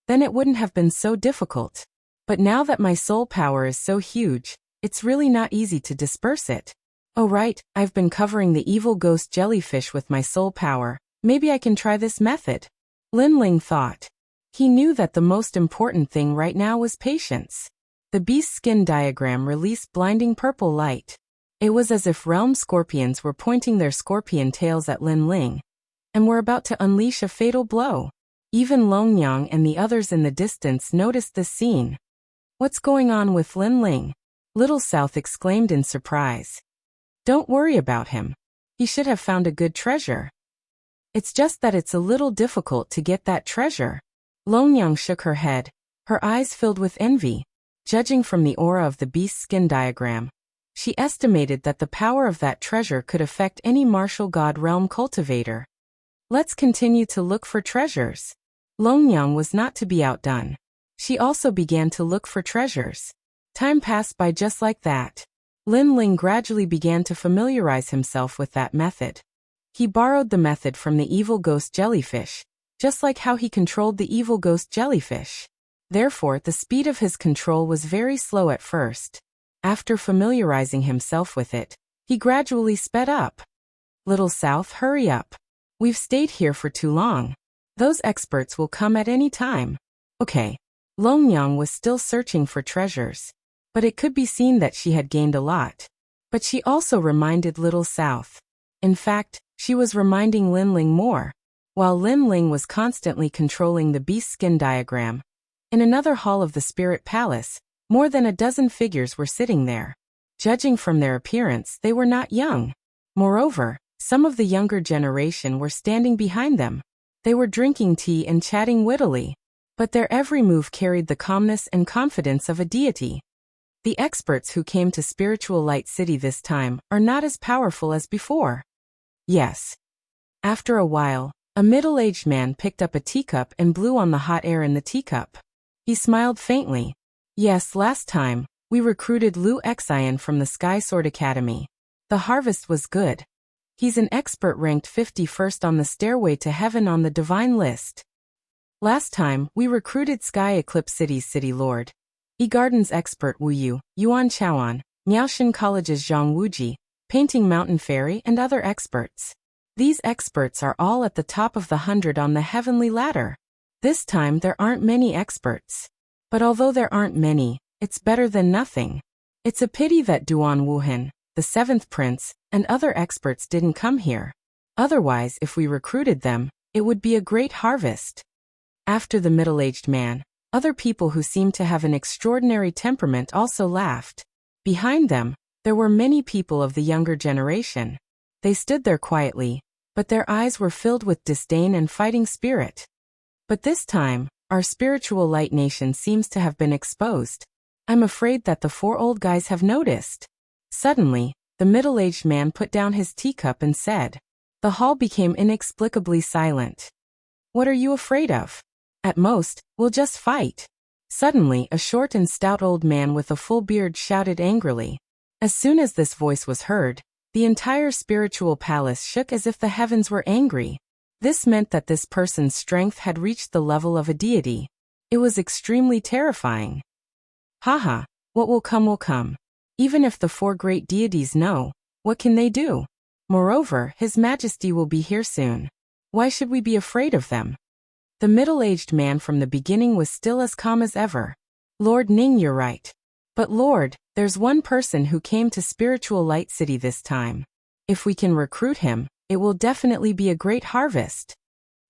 then it wouldn't have been so difficult. But now that my soul power is so huge, it's really not easy to disperse it. Oh right, I've been covering the evil ghost jellyfish with my soul power. Maybe I can try this method. Lin Ling thought. He knew that the most important thing right now was patience. The beast skin diagram released blinding purple light. It was as if realm scorpions were pointing their scorpion tails at Lin Ling, and were about to unleash a fatal blow. Even Longyang and the others in the distance noticed this scene. What's going on with Lin Ling? Little South exclaimed in surprise. Don't worry about him. He should have found a good treasure. It's just that it's a little difficult to get that treasure. Longyang shook her head, her eyes filled with envy. Judging from the aura of the beast skin diagram, she estimated that the power of that treasure could affect any martial god realm cultivator. Let's continue to look for treasures. Longyang was not to be outdone. She also began to look for treasures. Time passed by just like that. Lin Ling gradually began to familiarize himself with that method. He borrowed the method from the evil ghost jellyfish, just like how he controlled the evil ghost jellyfish. Therefore, the speed of his control was very slow at first. After familiarizing himself with it, he gradually sped up. Little South, hurry up. We've stayed here for too long. Those experts will come at any time. Okay. Longyang was still searching for treasures, but it could be seen that she had gained a lot. But she also reminded Little South. In fact, she was reminding Lin Ling more. While Lin Ling was constantly controlling the beast skin diagram, in another hall of the Spirit Palace, more than a dozen figures were sitting there. Judging from their appearance, they were not young. Moreover, some of the younger generation were standing behind them. They were drinking tea and chatting wittily. But their every move carried the calmness and confidence of a deity. The experts who came to Spiritual Light City this time are not as powerful as before. Yes. After a while, a middle-aged man picked up a teacup and blew on the hot air in the teacup. He smiled faintly. Yes, last time, we recruited Liu Xian from the Sky Sword Academy. The harvest was good. He's an expert ranked 51st on the Stairway to Heaven on the Divine List. Last time, we recruited Sky Eclipse City's City Lord, E-Garden's expert Wu Yu, Yuan Chaoan, Miaoshan College's Zhang Wuji, Painting Mountain Fairy and other experts. These experts are all at the top of the 100 on the heavenly ladder. This time there aren't many experts. But although there aren't many, it's better than nothing. It's a pity that Duan Wuhan, the 7th prince, and other experts didn't come here. Otherwise, if we recruited them, it would be a great harvest. After the middle-aged man, other people who seemed to have an extraordinary temperament also laughed. Behind them, there were many people of the younger generation. They stood there quietly, but their eyes were filled with disdain and fighting spirit. But this time, our spiritual light nation seems to have been exposed. I'm afraid that the 4 old guys have noticed. Suddenly, the middle-aged man put down his teacup and said. The hall became inexplicably silent. What are you afraid of? At most, we'll just fight. Suddenly, a short and stout old man with a full beard shouted angrily. As soon as this voice was heard, the entire spiritual palace shook as if the heavens were angry. This meant that this person's strength had reached the level of a deity. It was extremely terrifying. Haha, what will come will come. Even if the four great deities know, what can they do? Moreover, His Majesty will be here soon. Why should we be afraid of them? The middle-aged man from the beginning was still as calm as ever. Lord Ning, you're right. But Lord, there's one person who came to Spiritual Light City this time. If we can recruit him, it will definitely be a great harvest.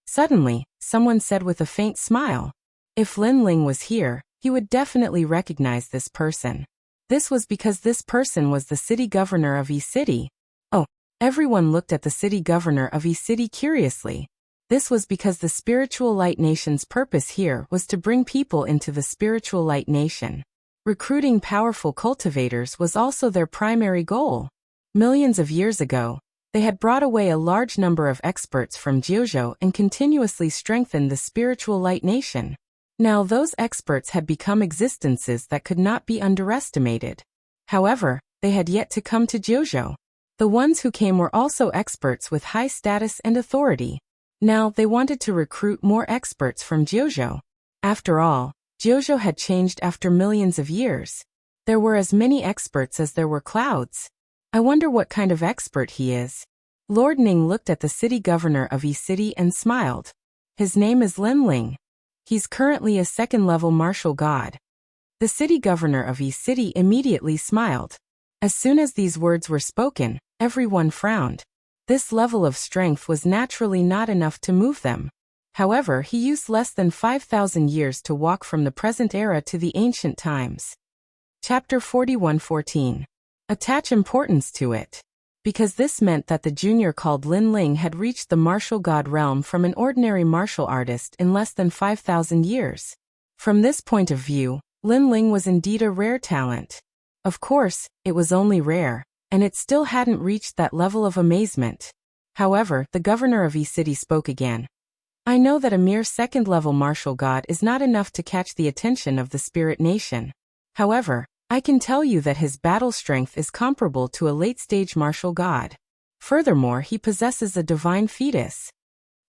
Suddenly, someone said with a faint smile. If Lin Ling was here, he would definitely recognize this person. This was because this person was the city governor of Yi City. Oh, everyone looked at the city governor of Yi City curiously. This was because the Spiritual Light Nation's purpose here was to bring people into the Spiritual Light Nation. Recruiting powerful cultivators was also their primary goal. Millions of years ago, they had brought away a large number of experts from Jiuzhou and continuously strengthened the Spiritual Light Nation. Now those experts had become existences that could not be underestimated. However, they had yet to come to Jiuzhou. The ones who came were also experts with high status and authority. Now they wanted to recruit more experts from Jiuzhou. After all, Jiuzhou had changed after millions of years. There were as many experts as there were clouds. I wonder what kind of expert he is. Lord Ning looked at the city governor of Yi City and smiled. His name is Lin Ling. He's currently a second-level martial god. The city governor of Yi City immediately smiled. As soon as these words were spoken, everyone frowned. This level of strength was naturally not enough to move them. However, he used less than 5,000 years to walk from the present era to the ancient times. Chapter 41:14. Attach importance to it. Because this meant that the junior called Lin Ling had reached the martial god realm from an ordinary martial artist in less than 5,000 years. From this point of view, Lin Ling was indeed a rare talent. Of course, it was only rare, and it still hadn't reached that level of amazement. However, the governor of Yi City spoke again. I know that a mere second-level martial god is not enough to catch the attention of the spirit nation. However, I can tell you that his battle strength is comparable to a late-stage martial god. Furthermore, he possesses a divine fetus.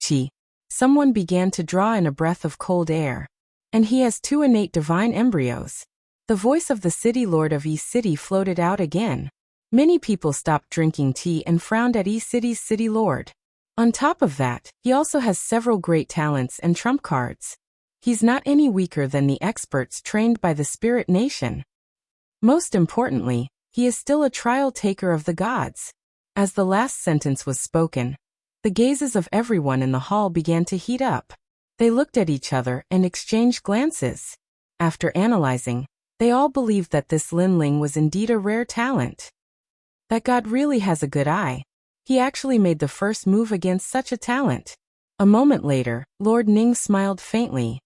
Chi. Someone began to draw in a breath of cold air. And he has 2 innate divine embryos. The voice of the city lord of Yi City floated out again. Many people stopped drinking tea and frowned at Yi City's city lord. On top of that, he also has several great talents and trump cards. He's not any weaker than the experts trained by the spirit nation. Most importantly, he is still a trial taker of the gods. As the last sentence was spoken, the gazes of everyone in the hall began to heat up. They looked at each other and exchanged glances. After analyzing, they all believed that this Lin Ling was indeed a rare talent. That god really has a good eye. He actually made the first move against such a talent. A moment later, Lord Ning smiled faintly.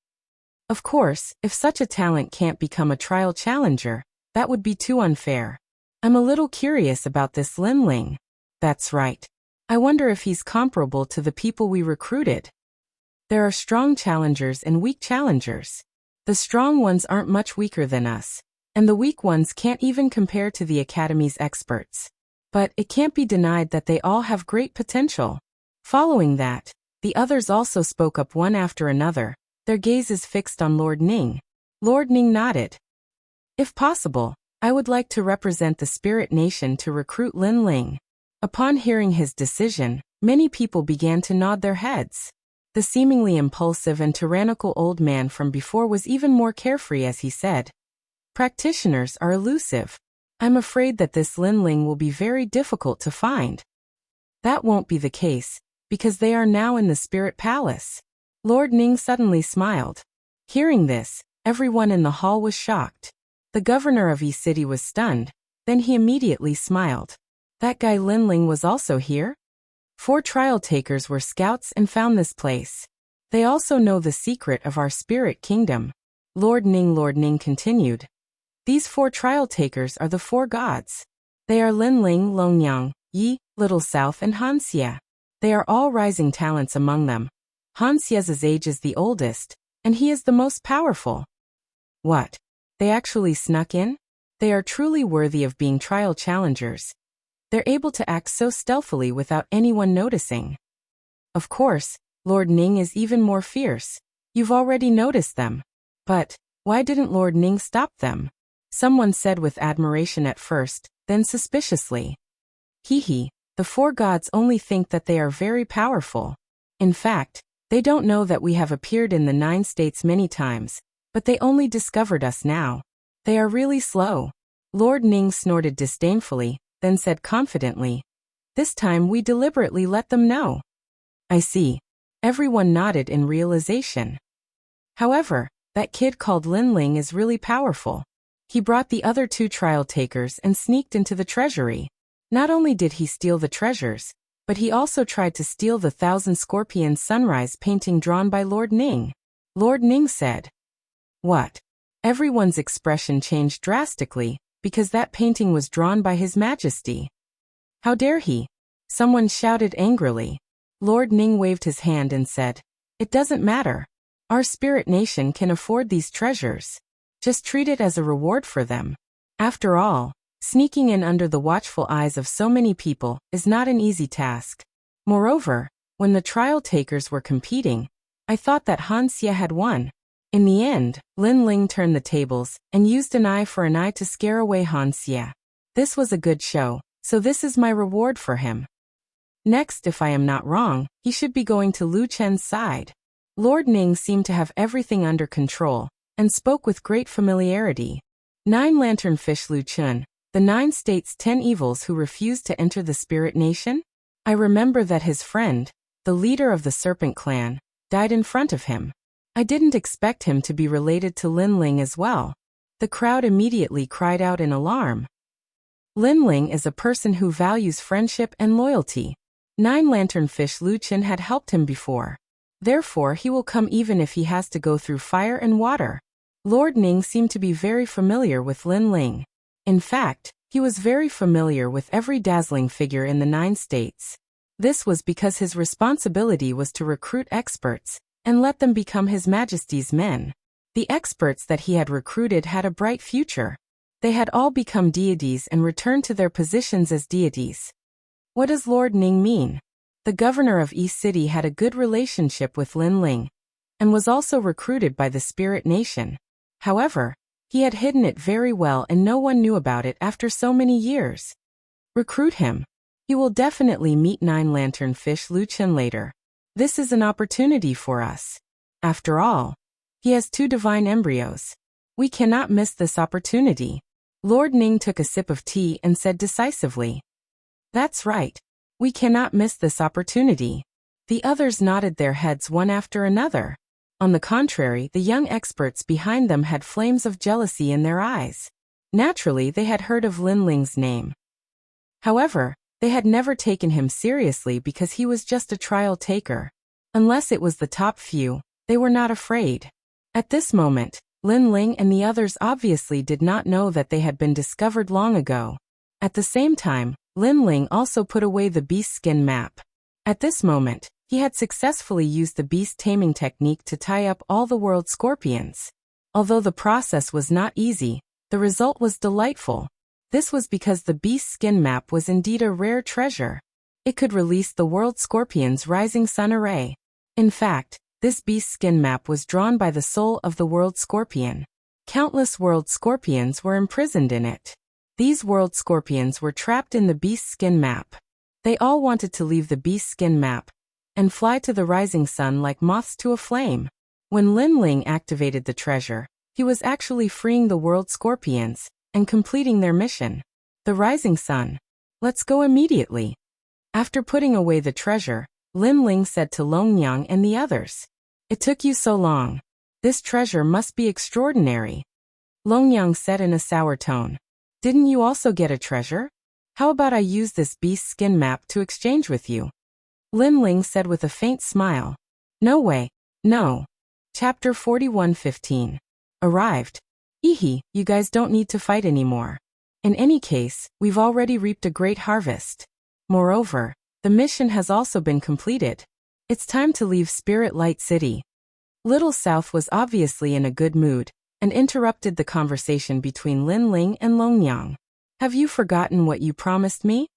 Of course, if such a talent can't become a trial challenger, that would be too unfair. I'm a little curious about this Lin Ling. That's right. I wonder if he's comparable to the people we recruited. There are strong challengers and weak challengers. The strong ones aren't much weaker than us, and the weak ones can't even compare to the Academy's experts. But it can't be denied that they all have great potential. Following that, the others also spoke up one after another, their gazes fixed on Lord Ning. Lord Ning nodded. If possible, I would like to represent the Spirit Nation to recruit Lin Ling. Upon hearing his decision, many people began to nod their heads. The seemingly impulsive and tyrannical old man from before was even more carefree as he said, "Practitioners are elusive. I'm afraid that this Lin Ling will be very difficult to find." That won't be the case, because they are now in the Spirit Palace. Lord Ning suddenly smiled. Hearing this, everyone in the hall was shocked. The governor of Yi City was stunned, then he immediately smiled. That guy Lin Ling was also here? 4 trial takers were scouts and found this place. They also know the secret of our spirit kingdom. Lord Ning continued. These 4 trial takers are the 4 gods. They are Lin Ling, Longyang, Yi, Little South and Hanxia. They are all rising talents among them. Han Xie's age is the oldest, and he is the most powerful. What? They actually snuck in? They are truly worthy of being trial challengers. They're able to act so stealthily without anyone noticing. Of course, Lord Ning is even more fierce. You've already noticed them. But why didn't Lord Ning stop them? Someone said with admiration at first, then suspiciously. Hee, the four gods only think that they are very powerful. In fact, they don't know that we have appeared in the 9 states many times, but they only discovered us now. They are really slow. Lord Ning snorted disdainfully, then said confidently, "This time we deliberately let them know." I see. Everyone nodded in realization. However, that kid called Lin Ling is really powerful. He brought the other 2 trial takers and sneaked into the treasury. Not only did he steal the treasures, but he also tried to steal the 1,000 Scorpions sunrise painting drawn by Lord Ning. Lord Ning said. What? Everyone's expression changed drastically, because that painting was drawn by His Majesty. How dare he? Someone shouted angrily. Lord Ning waved his hand and said, "It doesn't matter. Our spirit nation can afford these treasures. Just treat it as a reward for them. After all, sneaking in under the watchful eyes of so many people is not an easy task. Moreover, when the trial takers were competing, I thought that Han Xie had won. In the end, Lin Ling turned the tables and used an eye for an eye to scare away Han Xie. This was a good show, so this is my reward for him. Next, if I am not wrong, he should be going to Lu Chen's side." Lord Ning seemed to have everything under control, and spoke with great familiarity. 9 Lanternfish Lu Chen, the 9 states 10 evils who refused to enter the spirit nation? I remember that his friend, the leader of the serpent clan, died in front of him. I didn't expect him to be related to Lin Ling as well. The crowd immediately cried out in alarm. Lin Ling is a person who values friendship and loyalty. 9 Lanternfish Lu Chen had helped him before. Therefore he will come even if he has to go through fire and water. Lord Ning seemed to be very familiar with Lin Ling. In fact, he was very familiar with every dazzling figure in the 9 states. This was because his responsibility was to recruit experts and let them become His Majesty's men. The experts that he had recruited had a bright future. They had all become deities and returned to their positions as deities. What does Lord Ning mean? The governor of East City had a good relationship with Lin Ling, and was also recruited by the Spirit Nation. However, he had hidden it very well and no one knew about it after so many years. Recruit him. He will definitely meet 9 Lanternfish Lu Chen later. This is an opportunity for us. After all, he has 2 divine embryos. We cannot miss this opportunity. Lord Ning took a sip of tea and said decisively. That's right. We cannot miss this opportunity. The others nodded their heads one after another. On the contrary, the young experts behind them had flames of jealousy in their eyes. Naturally, they had heard of Lin Ling's name. However, they had never taken him seriously because he was just a trial taker. Unless it was the top few, they were not afraid. At this moment, Lin Ling and the others obviously did not know that they had been discovered long ago. At the same time, Lin Ling also put away the beast skin map. At this moment, he had successfully used the beast taming technique to tie up all the world scorpions. Although the process was not easy, the result was delightful. This was because the beast skin map was indeed a rare treasure. It could release the world scorpion's rising sun array. In fact, this beast skin map was drawn by the soul of the world scorpion. Countless world scorpions were imprisoned in it. These world scorpions were trapped in the beast skin map. They all wanted to leave the beast skin map and fly to the rising sun like moths to a flame. When Lin Ling activated the treasure, he was actually freeing the world scorpions and completing their mission. The rising sun. Let's go immediately. After putting away the treasure, Lin Ling said to Longyang and the others. It took you so long. This treasure must be extraordinary. Longyang said in a sour tone. Didn't you also get a treasure? How about I use this beast skin map to exchange with you? Lin Ling said with a faint smile. No way. No. Chapter 41:15. Arrived. Ehe, you guys don't need to fight anymore. In any case, we've already reaped a great harvest. Moreover, the mission has also been completed. It's time to leave Spirit Light City. Little South was obviously in a good mood, and interrupted the conversation between Lin Ling and Longyang. Have you forgotten what you promised me?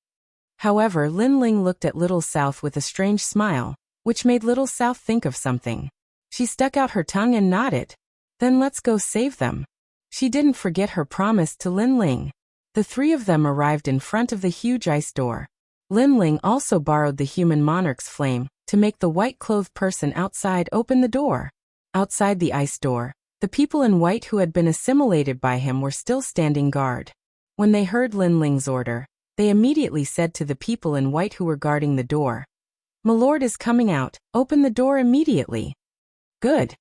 However, Lin Ling looked at Little South with a strange smile, which made Little South think of something. She stuck out her tongue and nodded. Then let's go save them. She didn't forget her promise to Lin Ling. The three of them arrived in front of the huge ice door. Lin Ling also borrowed the human monarch's flame to make the white-clothed person outside open the door. Outside the ice door, the people in white who had been assimilated by him were still standing guard. When they heard Lin Ling's order, they immediately said to the people in white who were guarding the door, "My lord is coming out, open the door immediately." Good.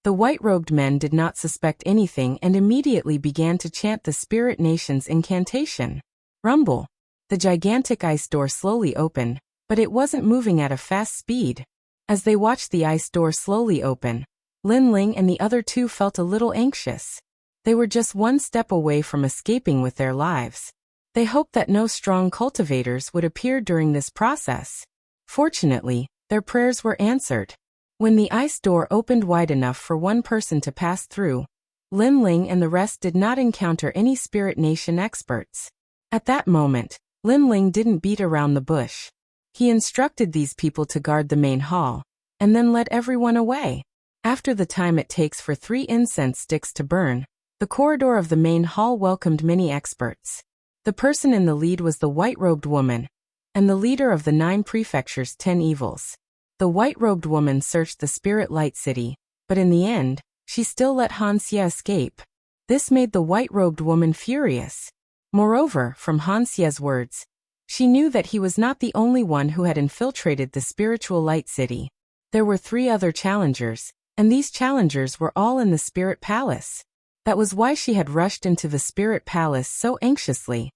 The white-robed men did not suspect anything and immediately began to chant the Spirit Nation's incantation. Rumble. The gigantic ice door slowly opened, but it wasn't moving at a fast speed. As they watched the ice door slowly open, Lin Ling and the other two felt a little anxious. They were just one step away from escaping with their lives. They hoped that no strong cultivators would appear during this process. Fortunately, their prayers were answered. When the ice door opened wide enough for one person to pass through, Lin Ling and the rest did not encounter any Spirit Nation experts. At that moment, Lin Ling didn't beat around the bush. He instructed these people to guard the main hall, and then led everyone away. After the time it takes for 3 incense sticks to burn, the corridor of the main hall welcomed many experts. The person in the lead was the white-robed woman, and the leader of the 9 prefectures' 10 evils. The white-robed woman searched the Spirit Light City, but in the end, she still let Wuxia escape. This made the white-robed woman furious. Moreover, from Wuxia's words, she knew that he was not the only one who had infiltrated the Spiritual Light City. There were 3 other challengers, and these challengers were all in the Spirit Palace. That was why she had rushed into the Spirit Palace so anxiously.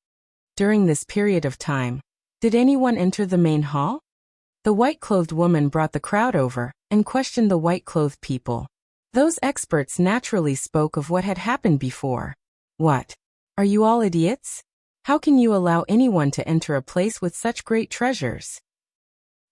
During this period of time, did anyone enter the main hall? The white-clothed woman brought the crowd over and questioned the white-clothed people. Those experts naturally spoke of what had happened before. What? Are you all idiots? How can you allow anyone to enter a place with such great treasures?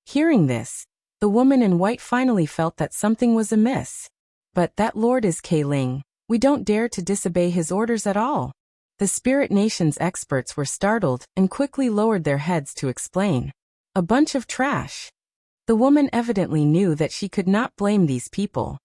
Hearing this, the woman in white finally felt that something was amiss. But that lord is Ling. We don't dare to disobey his orders at all. The Spirit Nation's experts were startled and quickly lowered their heads to explain. A bunch of trash. The woman evidently knew that she could not blame these people.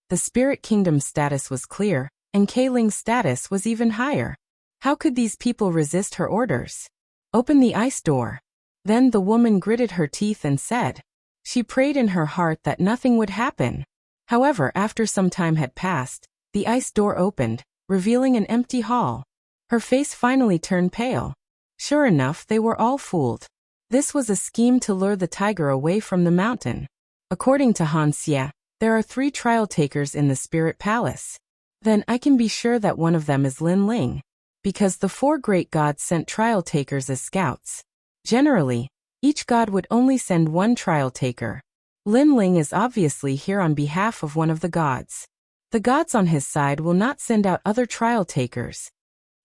The Spirit Kingdom's status was clear, and Ling's status was even higher. How could these people resist her orders? Open the ice door. Then the woman gritted her teeth and said. She prayed in her heart that nothing would happen. However, after some time had passed, the ice door opened, revealing an empty hall. Her face finally turned pale. Sure enough, they were all fooled. This was a scheme to lure the tiger away from the mountain. According to Wuxia, there are 3 trial takers in the Spirit Palace. Then I can be sure that one of them is Lin Ling, because the 4 great gods sent trial takers as scouts. Generally, each god would only send 1 trial taker. Lin Ling is obviously here on behalf of one of the gods. The gods on his side will not send out other trial takers.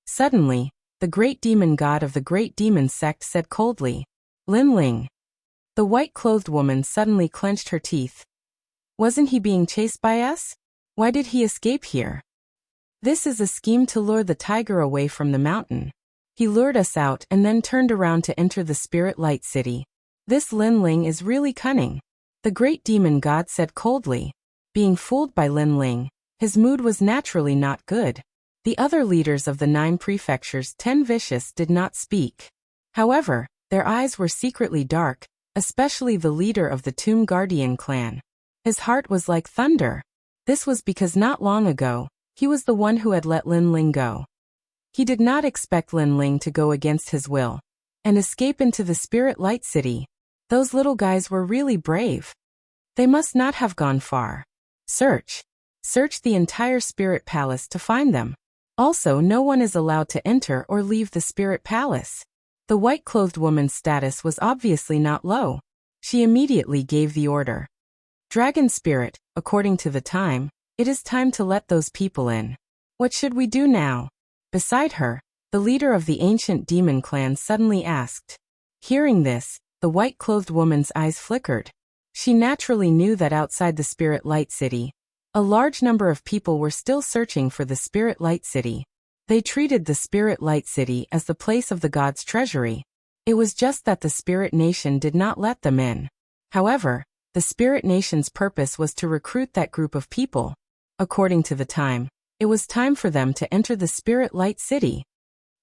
Suddenly, the great demon god of the great demon sect said coldly, Lin Ling. The white-clothed woman suddenly clenched her teeth. Wasn't he being chased by us? Why did he escape here? This is a scheme to lure the tiger away from the mountain. He lured us out and then turned around to enter the Spirit Light City. This Lin Ling is really cunning. The great demon god said coldly. Being fooled by Lin Ling, his mood was naturally not good. The other leaders of the 9 prefectures' 10 vicious did not speak. However, their eyes were secretly dark, especially the leader of the Tomb Guardian clan. His heart was like thunder. This was because not long ago, he was the one who had let Lin Ling go. He did not expect Lin Ling to go against his will and escape into the Spirit Light City. Those little guys were really brave. They must not have gone far. Search the entire Spirit Palace to find them. Also, no one is allowed to enter or leave the Spirit Palace. The white-clothed woman's status was obviously not low. She immediately gave the order. Dragon Spirit, according to the time, it is time to let those people in. What should we do now? Beside her, the leader of the ancient demon clan suddenly asked. Hearing this, the white-clothed woman's eyes flickered. She naturally knew that outside the Spirit Light City, a large number of people were still searching for the Spirit Light City. They treated the Spirit Light City as the place of the gods' treasury. It was just that the Spirit Nation did not let them in. However, the Spirit Nation's purpose was to recruit that group of people. According to the time, it was time for them to enter the Spirit Light City.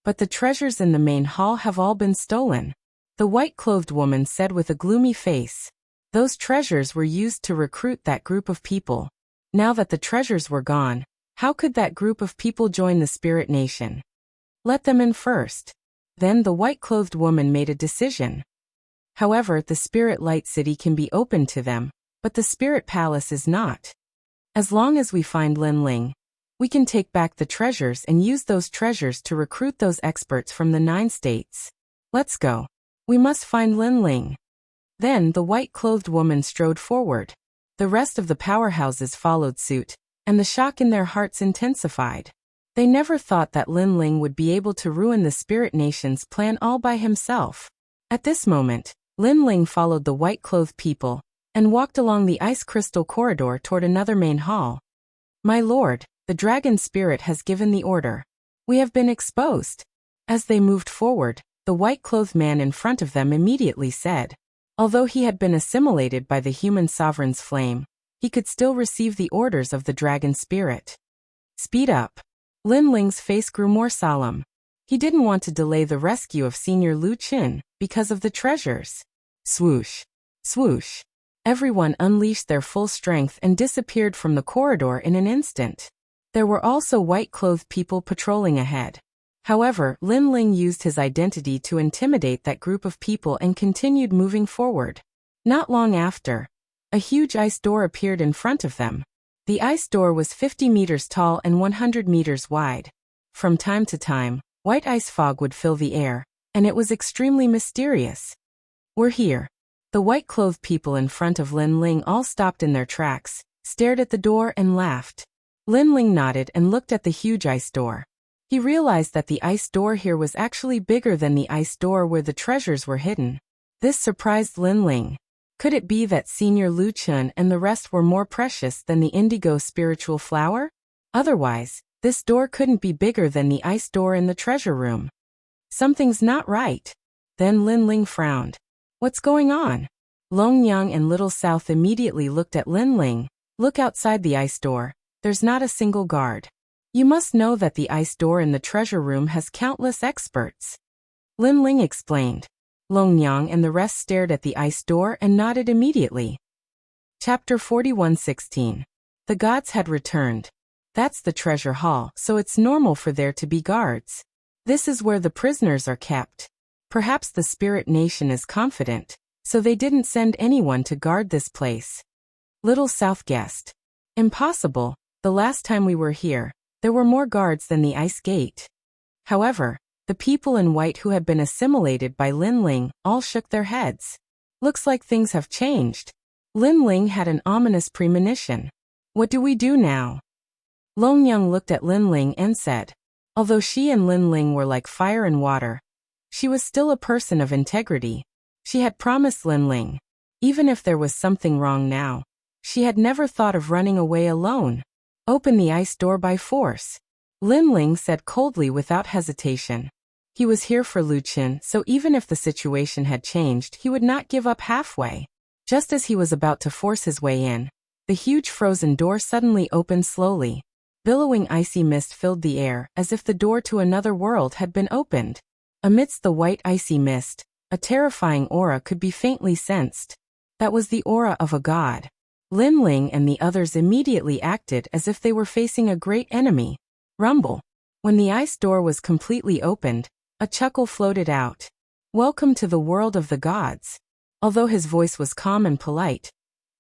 But the treasures in the main hall have all been stolen, the white-clothed woman said with a gloomy face. Those treasures were used to recruit that group of people. Now that the treasures were gone, how could that group of people join the Spirit Nation? Let them in first. Then the white-clothed woman made a decision. However, the Spirit Light City can be opened to them, but the Spirit Palace is not. As long as we find Lin Ling, we can take back the treasures and use those treasures to recruit those experts from the 9 states. Let's go. We must find Lin Ling. Then the white-clothed woman strode forward. The rest of the powerhouses followed suit, and the shock in their hearts intensified. They never thought that Lin Ling would be able to ruin the Spirit Nation's plan all by himself. At this moment, Lin Ling followed the white-clothed people and walked along the ice crystal corridor toward another main hall. My lord, the dragon spirit has given the order. We have been exposed. As they moved forward, the white-clothed man in front of them immediately said. Although he had been assimilated by the human sovereign's flame, he could still receive the orders of the dragon spirit. Speed up. Lin Ling's face grew more solemn. He didn't want to delay the rescue of Senior Lu Qin because of the treasures. Swoosh. Swoosh. Everyone unleashed their full strength and disappeared from the corridor in an instant. There were also white-clothed people patrolling ahead. However, Lin Ling used his identity to intimidate that group of people and continued moving forward. Not long after, a huge ice door appeared in front of them. The ice door was 50 meters tall and 100 meters wide. From time to time, white ice fog would fill the air, and it was extremely mysterious. We're here. The white-clothed people in front of Lin Ling all stopped in their tracks, stared at the door and laughed. Lin Ling nodded and looked at the huge ice door. He realized that the ice door here was actually bigger than the ice door where the treasures were hidden. This surprised Lin Ling. Could it be that Senior Lu Qin and the rest were more precious than the indigo spiritual flower? Otherwise, this door couldn't be bigger than the ice door in the treasure room. Something's not right. Then Lin Ling frowned. What's going on? Long Yang and Little South immediately looked at Lin Ling. Look outside the ice door. There's not a single guard. You must know that the ice door in the treasure room has countless experts. Lin Ling explained. Long Yang and the rest stared at the ice door and nodded immediately. Chapter 41:16. The gods had returned. That's the treasure hall, so it's normal for there to be guards. This is where the prisoners are kept. Perhaps the Spirit Nation is confident, so they didn't send anyone to guard this place. Little South guessed. Impossible. The last time we were here, there were more guards than the ice gate. However, the people in white who had been assimilated by Lin Ling all shook their heads. Looks like things have changed. Lin Ling had an ominous premonition. What do we do now? Long Yang looked at Lin Ling and said, although she and Lin Ling were like fire and water, she was still a person of integrity. She had promised Lin Ling. Even if there was something wrong now, she had never thought of running away alone. Open the ice door by force. Lin Ling said coldly without hesitation. He was here for Lu Qin, so even if the situation had changed, he would not give up halfway. Just as he was about to force his way in, the huge frozen door suddenly opened slowly. Billowing icy mist filled the air, as if the door to another world had been opened. Amidst the white icy mist, a terrifying aura could be faintly sensed. That was the aura of a god. Lin Ling and the others immediately acted as if they were facing a great enemy. Rumble. When the ice door was completely opened, a chuckle floated out. Welcome to the world of the gods. Although his voice was calm and polite,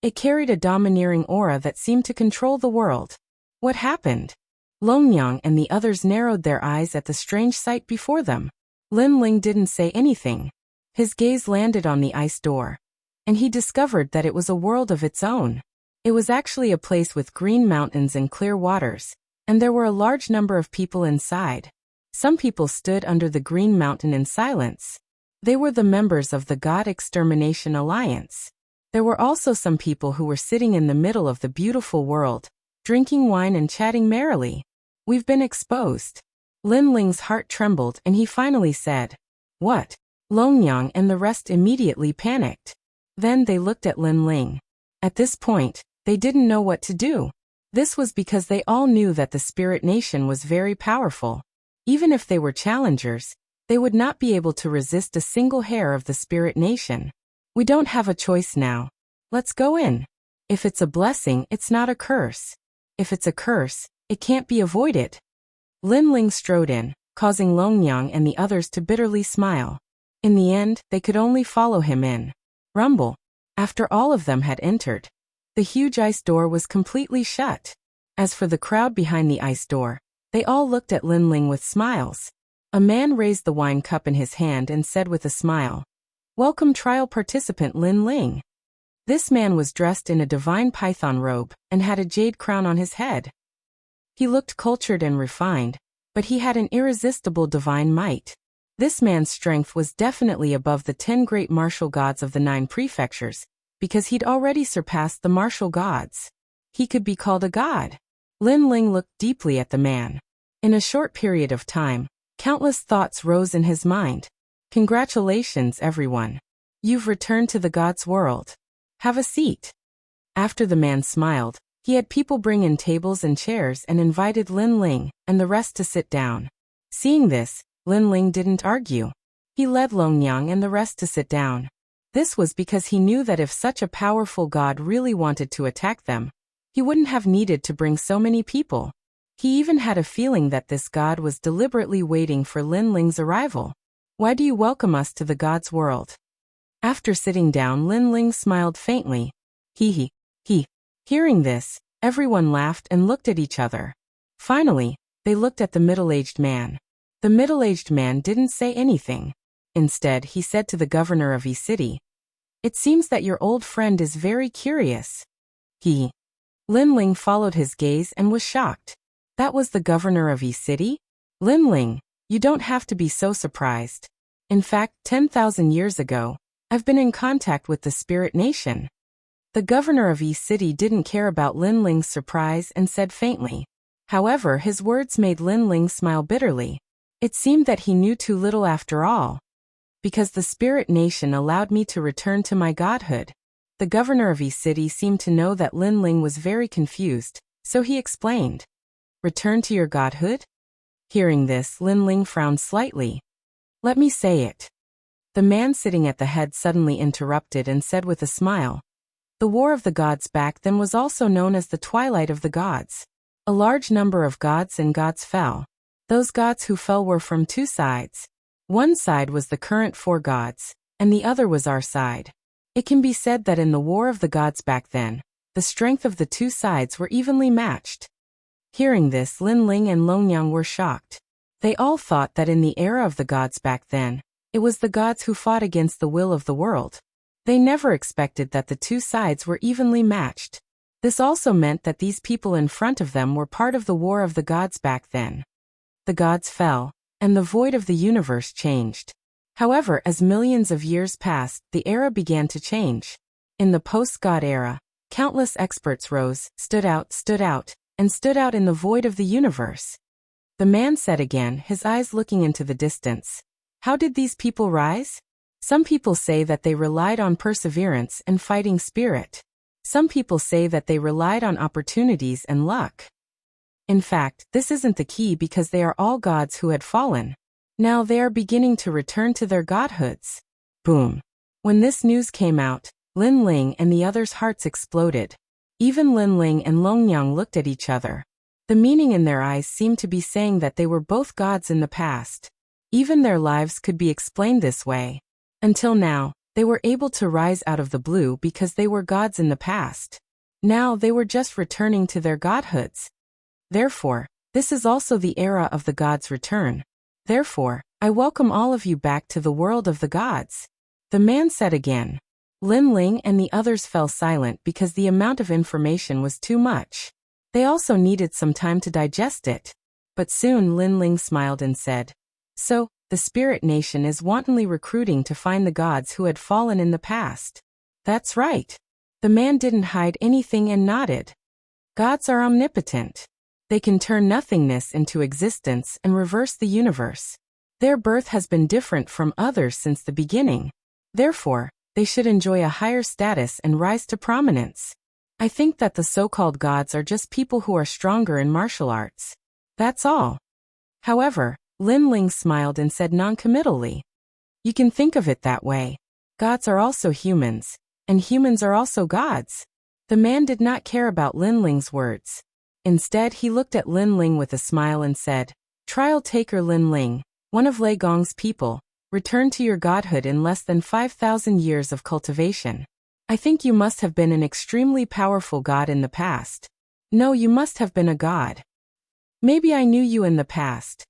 it carried a domineering aura that seemed to control the world. What happened? Long Yang and the others narrowed their eyes at the strange sight before them. Lin Ling didn't say anything. His gaze landed on the ice door, and he discovered that it was a world of its own. It was actually a place with green mountains and clear waters, and there were a large number of people inside. Some people stood under the green mountain in silence. They were the members of the God Extermination Alliance. There were also some people who were sitting in the middle of the beautiful world, drinking wine and chatting merrily. We've been exposed. Lin Ling's heart trembled and he finally said, "What?" Longyang and the rest immediately panicked. Then they looked at Lin Ling. At this point, they didn't know what to do. This was because they all knew that the Spirit Nation was very powerful. Even if they were challengers, they would not be able to resist a single hair of the Spirit Nation. We don't have a choice now. Let's go in. If it's a blessing, it's not a curse. If it's a curse, it can't be avoided. Lin Ling strode in, causing Longyang and the others to bitterly smile. In the end, they could only follow him in. Rumble. After all of them had entered, the huge ice door was completely shut. As for the crowd behind the ice door, they all looked at Lin Ling with smiles. A man raised the wine cup in his hand and said with a smile, "Welcome trial participant Lin Ling." This man was dressed in a divine python robe and had a jade crown on his head. He looked cultured and refined, but he had an irresistible divine might. This man's strength was definitely above the 10 great martial gods of the 9 prefectures, because he'd already surpassed the martial gods. He could be called a god. Lin Ling looked deeply at the man. In a short period of time, countless thoughts rose in his mind. Congratulations, everyone. You've returned to the god's world. Have a seat. After the man smiled, he had people bring in tables and chairs and invited Lin Ling and the rest to sit down. Seeing this, Lin Ling didn't argue. He led Longyang and the rest to sit down. This was because he knew that if such a powerful god really wanted to attack them, he wouldn't have needed to bring so many people. He even had a feeling that this god was deliberately waiting for Lin Ling's arrival. Why do you welcome us to the god's world? After sitting down, Lin Ling smiled faintly. He. Hearing this, everyone laughed and looked at each other. Finally, they looked at the middle-aged man. The middle-aged man didn't say anything. Instead, he said to the governor of Yi City, "It seems that your old friend is very curious." Lin Ling followed his gaze and was shocked. That was the governor of Yi City? Lin Ling, you don't have to be so surprised. In fact, 10,000 years ago, I've been in contact with the Spirit Nation. The governor of Yi City didn't care about Lin Ling's surprise and said faintly. However, his words made Lin Ling smile bitterly. It seemed that he knew too little after all. Because the Spirit Nation allowed me to return to my godhood. The governor of Yi City seemed to know that Lin Ling was very confused, so he explained. Return to your godhood? Hearing this, Lin Ling frowned slightly. Let me say it. The man sitting at the head suddenly interrupted and said with a smile. The War of the Gods back then was also known as the Twilight of the Gods. A large number of gods and gods fell. Those gods who fell were from 2 sides. One side was the current 4 gods, and the other was our side. It can be said that in the War of the Gods back then, the strength of the 2 sides were evenly matched. Hearing this, Lin Ling and Longyang were shocked. They all thought that in the era of the gods back then, it was the gods who fought against the will of the world. They never expected that the 2 sides were evenly matched. This also meant that these people in front of them were part of the War of the Gods back then. The gods fell, and the void of the universe changed. However, as millions of years passed, the era began to change. In the post-God era, countless experts rose, stood out in the void of the universe. The man said again, his eyes looking into the distance. How did these people rise? Some people say that they relied on perseverance and fighting spirit. Some people say that they relied on opportunities and luck. In fact, this isn't the key because they are all gods who had fallen. Now they are beginning to return to their godhoods. Boom. When this news came out, Lin Ling and the others' hearts exploded. Even Lin Ling and Longyang looked at each other. The meaning in their eyes seemed to be saying that they were both gods in the past. Even their lives could be explained this way. Until now, they were able to rise out of the blue because they were gods in the past. Now they were just returning to their godhoods. Therefore, this is also the era of the gods' return. Therefore, I welcome all of you back to the world of the gods. The man said again. Lin Ling and the others fell silent because the amount of information was too much. They also needed some time to digest it. But soon Lin Ling smiled and said, So, the Spirit Nation is wantonly recruiting to find the gods who had fallen in the past. That's right. The man didn't hide anything and nodded. Gods are omnipotent. They can turn nothingness into existence and reverse the universe. Their birth has been different from others since the beginning. Therefore, they should enjoy a higher status and rise to prominence. I think that the so-called gods are just people who are stronger in martial arts. That's all. However, Lin Ling smiled and said noncommittally, "You can think of it that way. Gods are also humans, and humans are also gods." The man did not care about Lin Ling's words. Instead, he looked at Lin Ling with a smile and said, "Trial taker Lin Ling, one of Lei Gong's people, return to your godhood in less than 5,000 years of cultivation. I think you must have been an extremely powerful god in the past. No, you must have been a god. Maybe I knew you in the past."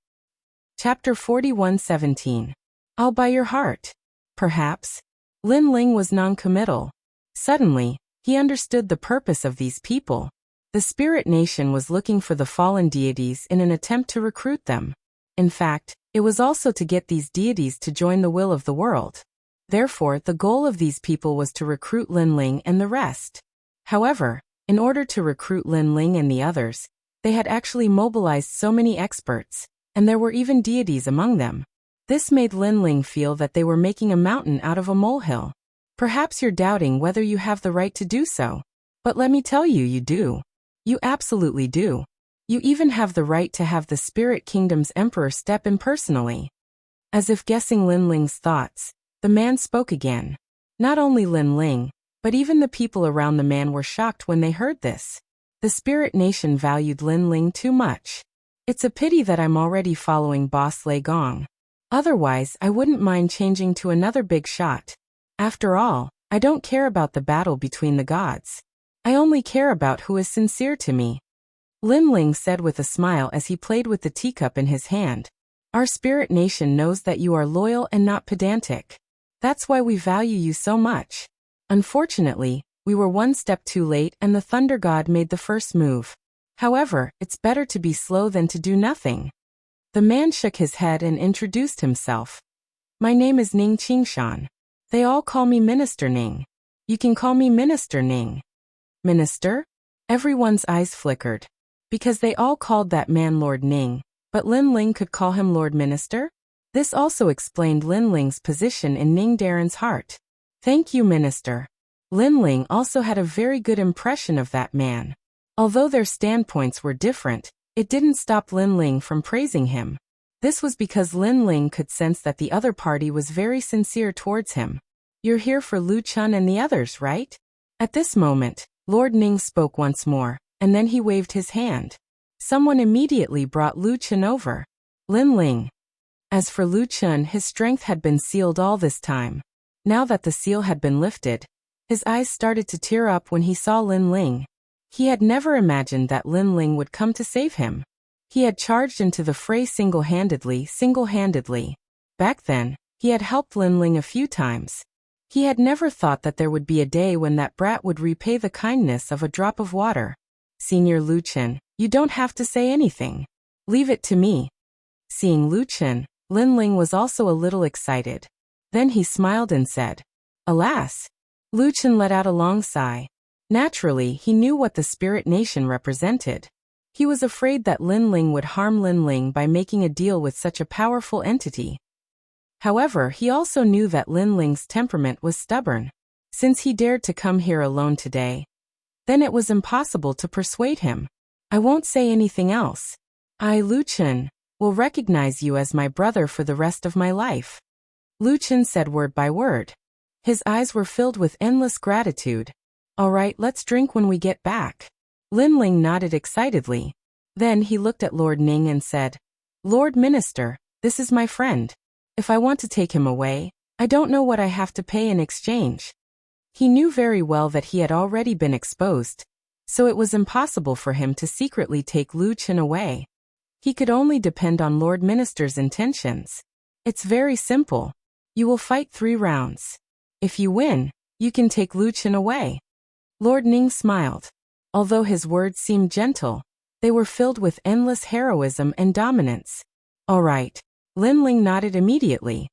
Chapter 41:17. I'll buy your heart. Perhaps. Lin Ling was non-committal. Suddenly, he understood the purpose of these people. The spirit nation was looking for the fallen deities in an attempt to recruit them. In fact, it was also to get these deities to join the will of the world. Therefore, the goal of these people was to recruit Lin Ling and the rest. However, in order to recruit Lin Ling and the others, they had actually mobilized so many experts, and there were even deities among them. This made Lin Ling feel that they were making a mountain out of a molehill. Perhaps you're doubting whether you have the right to do so. But let me tell you, you do. You absolutely do. You even have the right to have the Spirit Kingdom's Emperor step in personally. As if guessing Lin Ling's thoughts, the man spoke again. Not only Lin Ling, but even the people around the man were shocked when they heard this. The Spirit Nation valued Lin Ling too much. It's a pity that I'm already following Boss Lei Gong. Otherwise, I wouldn't mind changing to another big shot. After all, I don't care about the battle between the gods. I only care about who is sincere to me. Lin Ling said with a smile as he played with the teacup in his hand. Our Spirit Nation knows that you are loyal and not pedantic. That's why we value you so much. Unfortunately, we were one step too late and the Thunder God made the first move. However, it's better to be slow than to do nothing. The man shook his head and introduced himself. My name is Ning Qingshan. They all call me Minister Ning. You can call me Minister Ning. Minister? Everyone's eyes flickered. Because they all called that man Lord Ning, but Lin Ling could call him Lord Minister? This also explained Lin Ling's position in Ning Daren's heart. Thank you, Minister. Lin Ling also had a very good impression of that man. Although their standpoints were different, it didn't stop Lin Ling from praising him. This was because Lin Ling could sense that the other party was very sincere towards him. You're here for Lu Chun and the others, right? At this moment, Lord Ning spoke once more, and then he waved his hand. Someone immediately brought Lu Chun over. Lin Ling. As for Lu Chun, his strength had been sealed all this time. Now that the seal had been lifted, his eyes started to tear up when he saw Lin Ling. He had never imagined that Lin Ling would come to save him. He had charged into the fray single-handedly. Back then, he had helped Lin Ling a few times. He had never thought that there would be a day when that brat would repay the kindness of a drop of water. Senior Lu Chun, you don't have to say anything. Leave it to me. Seeing Lu Chun, Lin Ling was also a little excited. Then he smiled and said, Alas! Lu Chun let out a long sigh. Naturally, he knew what the Spirit Nation represented. He was afraid that Lin Ling would harm Lin Ling by making a deal with such a powerful entity. However, he also knew that Lin Ling's temperament was stubborn. Since he dared to come here alone today, then it was impossible to persuade him. I won't say anything else. I, Lu Chun, will recognize you as my brother for the rest of my life. Lu Chun said word by word. His eyes were filled with endless gratitude. All right, let's drink when we get back. Lin Ling nodded excitedly. Then he looked at Lord Ning and said, Lord Minister, this is my friend. If I want to take him away, I don't know what I have to pay in exchange. He knew very well that he had already been exposed, so it was impossible for him to secretly take Lu Chun away. He could only depend on Lord Minister's intentions. It's very simple. You will fight 3 rounds. If you win, you can take Lu Chun away. Lord Ning smiled. Although his words seemed gentle, they were filled with endless heroism and dominance. All right. Lin Ling nodded immediately.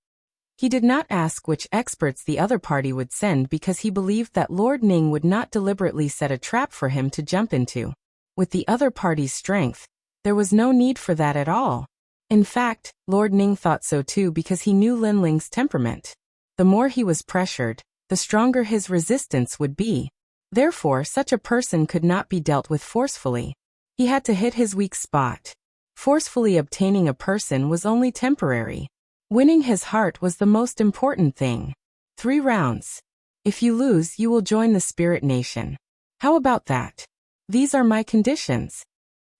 He did not ask which experts the other party would send because he believed that Lord Ning would not deliberately set a trap for him to jump into. With the other party's strength, there was no need for that at all. In fact, Lord Ning thought so too because he knew Lin Ling's temperament. The more he was pressured, the stronger his resistance would be. Therefore, such a person could not be dealt with forcefully. He had to hit his weak spot. Forcefully obtaining a person was only temporary. Winning his heart was the most important thing. 3 rounds. If you lose, you will join the Spirit Nation. How about that? These are my conditions.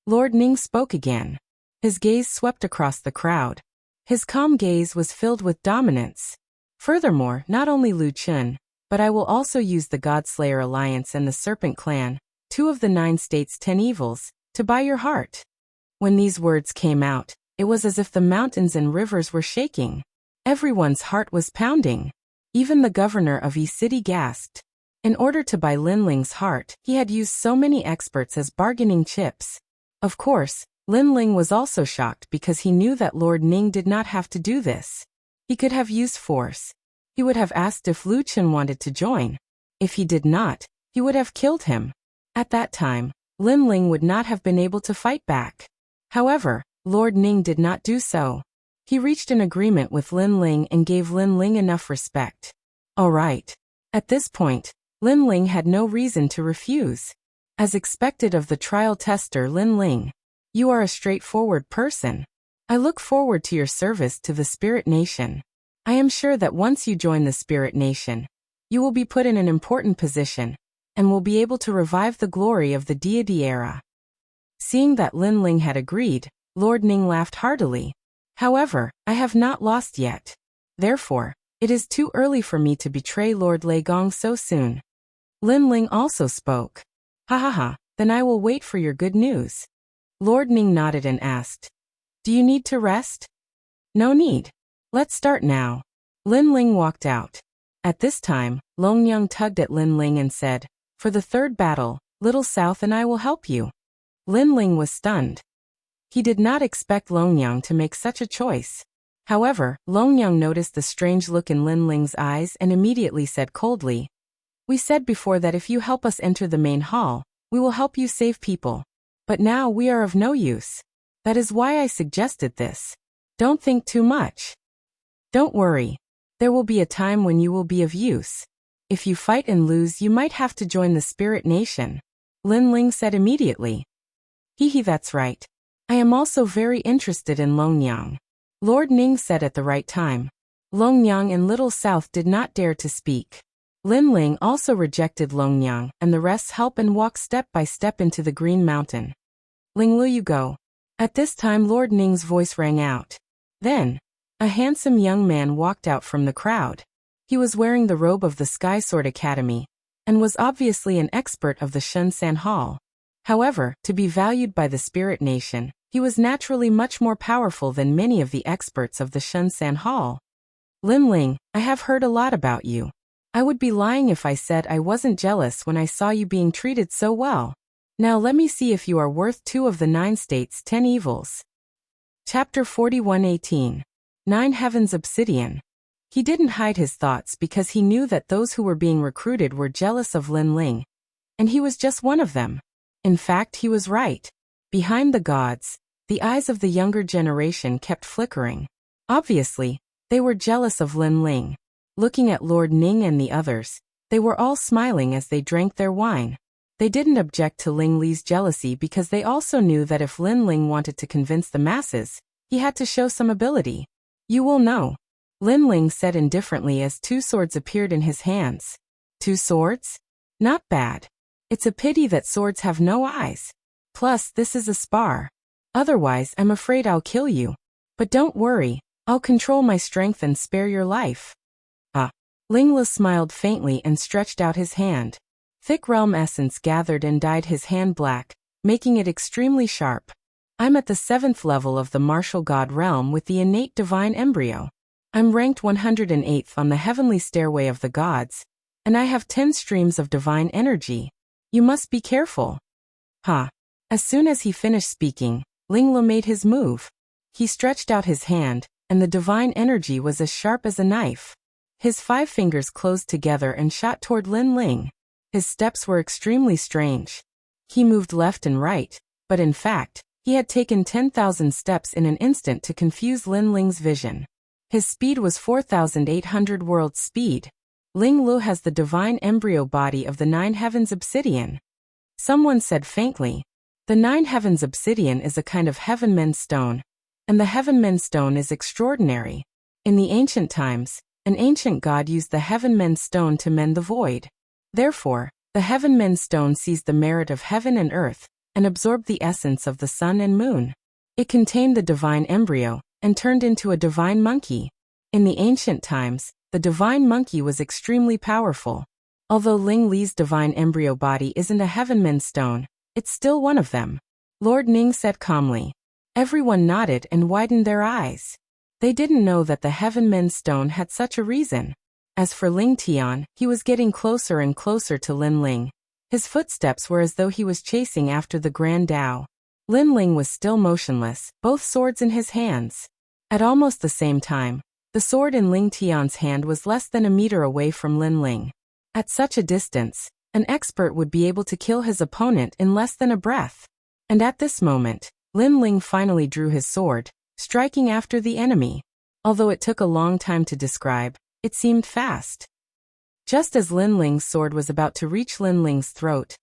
Lord Ning spoke again. His gaze swept across the crowd. His calm gaze was filled with dominance. Furthermore, not only Lu Chun, but I will also use the Godslayer Alliance and the Serpent Clan, 2 of the 9 states' 10 evils, to buy your heart. When these words came out, it was as if the mountains and rivers were shaking. Everyone's heart was pounding. Even the governor of Yi City gasped. In order to buy Lin Ling's heart, he had used so many experts as bargaining chips. Of course, Lin Ling was also shocked because he knew that Lord Ning did not have to do this. He could have used force. He would have asked if Lu Chen wanted to join. If he did not, he would have killed him. At that time, Lin Ling would not have been able to fight back. However, Lord Ning did not do so. He reached an agreement with Lin Ling and gave Lin Ling enough respect. All right. At this point, Lin Ling had no reason to refuse. As expected of the trial tester Lin Ling, you are a straightforward person. I look forward to your service to the Spirit Nation. I am sure that once you join the Spirit Nation, you will be put in an important position and will be able to revive the glory of the deity era. Seeing that Lin Ling had agreed, Lord Ning laughed heartily. However, I have not lost yet. Therefore, it is too early for me to betray Lord Lei Gong so soon. Lin Ling also spoke. Ha ha ha, then I will wait for your good news. Lord Ning nodded and asked, do you need to rest? No need. Let's start now. Lin Ling walked out. At this time, Long Yang tugged at Lin Ling and said, for the 3rd battle, Little South and I will help you. Lin Ling was stunned. He did not expect Long Yang to make such a choice. However, Long Yang noticed the strange look in Lin Ling's eyes and immediately said coldly, we said before that if you help us enter the main hall, we will help you save people. But now we are of no use. That is why I suggested this. Don't think too much. Don't worry. There will be a time when you will be of use. If you fight and lose, you might have to join the Spirit Nation. Lin Ling said immediately. Hee, that's right. I am also very interested in Long Yang. Lord Ning said at the right time. Long Yang and Little South did not dare to speak. Lin Ling also rejected Long Yang, and the rest helped and walked step by step into the Green Mountain. Ling, will you go? At this time Lord Ning's voice rang out. Then, a handsome young man walked out from the crowd. He was wearing the robe of the Sky Sword Academy, and was obviously an expert of the Shun San Hall. However, to be valued by the Spirit Nation, he was naturally much more powerful than many of the experts of the Shun San Hall. Lin Ling, I have heard a lot about you. I would be lying if I said I wasn't jealous when I saw you being treated so well. Now let me see if you are worth 2 of the 9 states' 10 evils. Chapter 41:18. 9 Heavens Obsidian. He didn't hide his thoughts because he knew that those who were being recruited were jealous of Lin Ling. And he was just one of them. In fact, he was right. Behind the gods, the eyes of the younger generation kept flickering. Obviously, they were jealous of Lin Ling. Looking at Lord Ning and the others, they were all smiling as they drank their wine. They didn't object to Ling Li's jealousy because they also knew that if Lin Ling wanted to convince the masses, he had to show some ability. You will know. Lin Ling said indifferently as 2 swords appeared in his hands. 2 swords? Not bad. It's a pity that swords have no eyes. Plus, this is a spar. Otherwise, I'm afraid I'll kill you. But don't worry, I'll control my strength and spare your life. Ah. Lingla smiled faintly and stretched out his hand. Thick realm essence gathered and dyed his hand black, making it extremely sharp. I'm at the 7th level of the martial god realm with the innate divine embryo. I'm ranked 108th on the heavenly stairway of the gods, and I have 10 streams of divine energy. You must be careful. Ha. As soon as he finished speaking, Lingla made his move. He stretched out his hand, and the divine energy was as sharp as a knife. His 5 fingers closed together and shot toward Lin Ling. His steps were extremely strange. He moved left and right, but in fact, he had taken 10,000 steps in an instant to confuse Lin Ling's vision. His speed was 4,800 world speed. Ling Lu has the divine embryo body of the 9 heavens obsidian. Someone said faintly. The 9 heavens obsidian is a kind of heavenmen stone, and the heavenmen stone is extraordinary. In the ancient times, an ancient god used the heavenmen stone to mend the void. Therefore, the heavenmen stone seized the merit of heaven and earth, and absorbed the essence of the sun and moon. It contained the divine embryo, and turned into a divine monkey. In the ancient times, the divine monkey was extremely powerful. Although Ling Li's divine embryo body isn't a heavenmen stone, it's still one of them. Lord Ning said calmly. Everyone nodded and widened their eyes. They didn't know that the heavenmen stone had such a reason. As for Ling Tian, he was getting closer and closer to Lin Ling. His footsteps were as though he was chasing after the Grand Tao. Lin Ling was still motionless, both swords in his hands. At almost the same time, the sword in Ling Tian's hand was less than a meter away from Lin Ling. At such a distance, an expert would be able to kill his opponent in less than a breath. And at this moment, Lin Ling finally drew his sword, striking after the enemy. Although it took a long time to describe, it seemed fast. Just as Lin Ling's sword was about to reach Lin Ling's throat,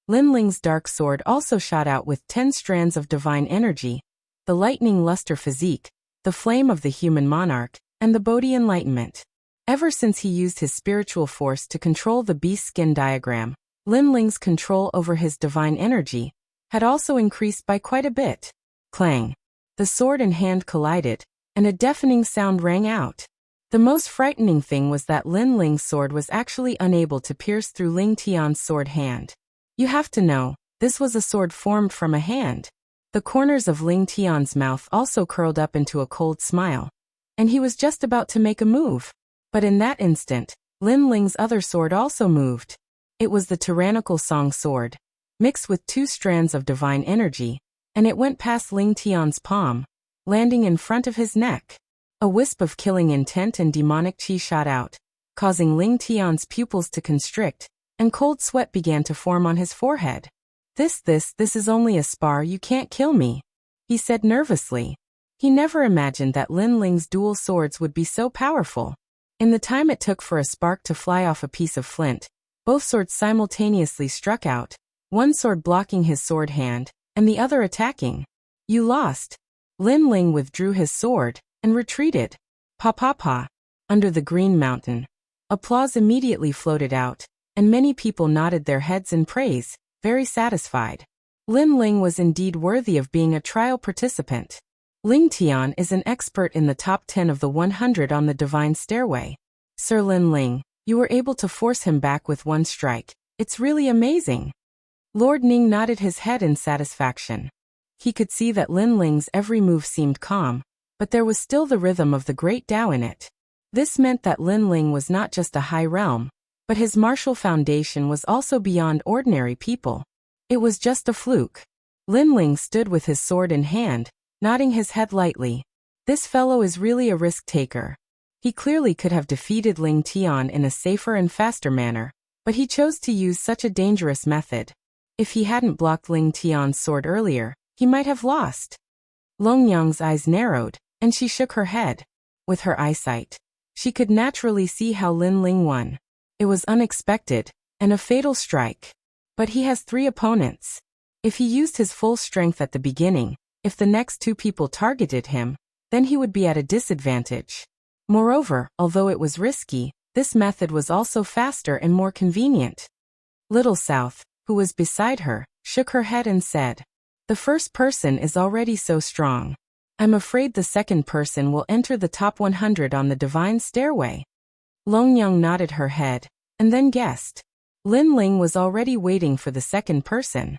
Lin Ling's dark sword also shot out with 10 strands of divine energy, the lightning luster physique, the flame of the human monarch, and the Bodhi enlightenment. Ever since he used his spiritual force to control the beast skin diagram, Lin Ling's control over his divine energy had also increased by quite a bit. Clang! The sword and hand collided, and a deafening sound rang out. The most frightening thing was that Lin Ling's sword was actually unable to pierce through Ling Tian's sword hand. You have to know, this was a sword formed from a hand. The corners of Ling Tian's mouth also curled up into a cold smile, and he was just about to make a move. But in that instant, Lin Ling's other sword also moved. It was the tyrannical Song sword, mixed with 2 strands of divine energy, and it went past Ling Tian's palm, landing in front of his neck. A wisp of killing intent and demonic qi shot out, causing Ling Tian's pupils to constrict, and cold sweat began to form on his forehead. This is only a spar, you can't kill me," he said nervously. He never imagined that Lin Ling's dual swords would be so powerful. In the time it took for a spark to fly off a piece of flint, both swords simultaneously struck out, one sword blocking his sword hand, and the other attacking. "You lost." Lin Ling withdrew his sword and retreated. Pa pa pa. Under the Green Mountain. Applause immediately floated out, and many people nodded their heads in praise, very satisfied. Lin Ling was indeed worthy of being a trial participant. Ling Tian is an expert in the top 10 of the 100 on the Divine Stairway. Sir Lin Ling, you were able to force him back with one strike. It's really amazing. Lord Ning nodded his head in satisfaction. He could see that Lin Ling's every move seemed calm, but there was still the rhythm of the great Tao in it. This meant that Lin Ling was not just a high realm, but his martial foundation was also beyond ordinary people. It was just a fluke. Lin Ling stood with his sword in hand, nodding his head lightly. This fellow is really a risk-taker. He clearly could have defeated Ling Tian in a safer and faster manner, but he chose to use such a dangerous method. If he hadn't blocked Ling Tian's sword earlier, he might have lost. Long Yang's eyes narrowed, and she shook her head. With her eyesight, she could naturally see how Lin Ling won. It was unexpected, and a fatal strike. But he has 3 opponents. If he used his full strength at the beginning, if the next 2 people targeted him, then he would be at a disadvantage. Moreover, although it was risky, this method was also faster and more convenient. Little South, who was beside her, shook her head and said, "The first person is already so strong. I'm afraid the second person will enter the top 100 on the Divine Stairway." Long Yang nodded her head, and then guessed. Lin Ling was already waiting for the second person.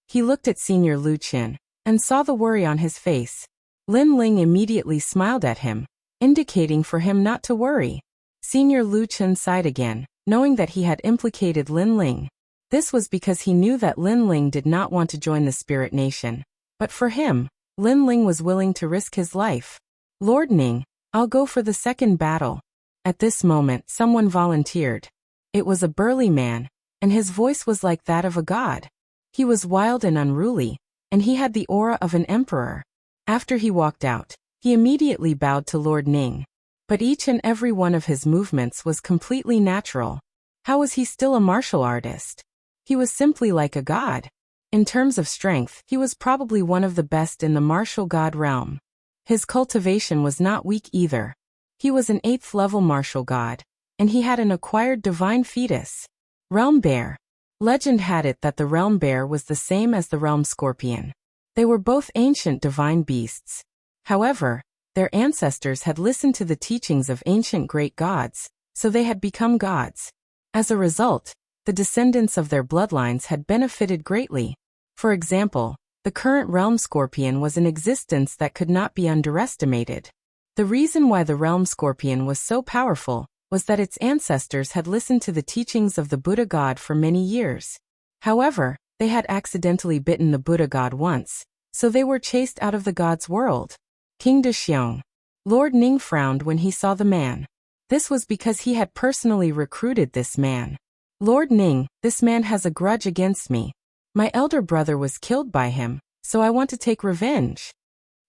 He looked at Senior Lu Qin, and saw the worry on his face. Lin Ling immediately smiled at him, indicating for him not to worry. Senior Lu Qin sighed again, knowing that he had implicated Lin Ling. This was because he knew that Lin Ling did not want to join the Spirit Nation. But for him, Lin Ling was willing to risk his life. Lord Ning, I'll go for the second battle. At this moment, someone volunteered. It was a burly man, and his voice was like that of a god. He was wild and unruly, and he had the aura of an emperor. After he walked out, he immediately bowed to Lord Ning. But each and every one of his movements was completely natural. How was he still a martial artist? He was simply like a god. In terms of strength, he was probably one of the best in the martial god realm. His cultivation was not weak either. He was an 8th level martial god, and he had an acquired divine fetus. Realm Bear. Legend had it that the Realm Bear was the same as the Realm Scorpion. They were both ancient divine beasts. However, their ancestors had listened to the teachings of ancient great gods, so they had become gods. As a result, the descendants of their bloodlines had benefited greatly. For example, the current Realm Scorpion was an existence that could not be underestimated. The reason why the Realm Scorpion was so powerful was that its ancestors had listened to the teachings of the Buddha God for many years. However, they had accidentally bitten the Buddha God once, so they were chased out of the god's world. King Dexiong. Lord Ning frowned when he saw the man. This was because he had personally recruited this man. Lord Ning, this man has a grudge against me. My elder brother was killed by him, so I want to take revenge.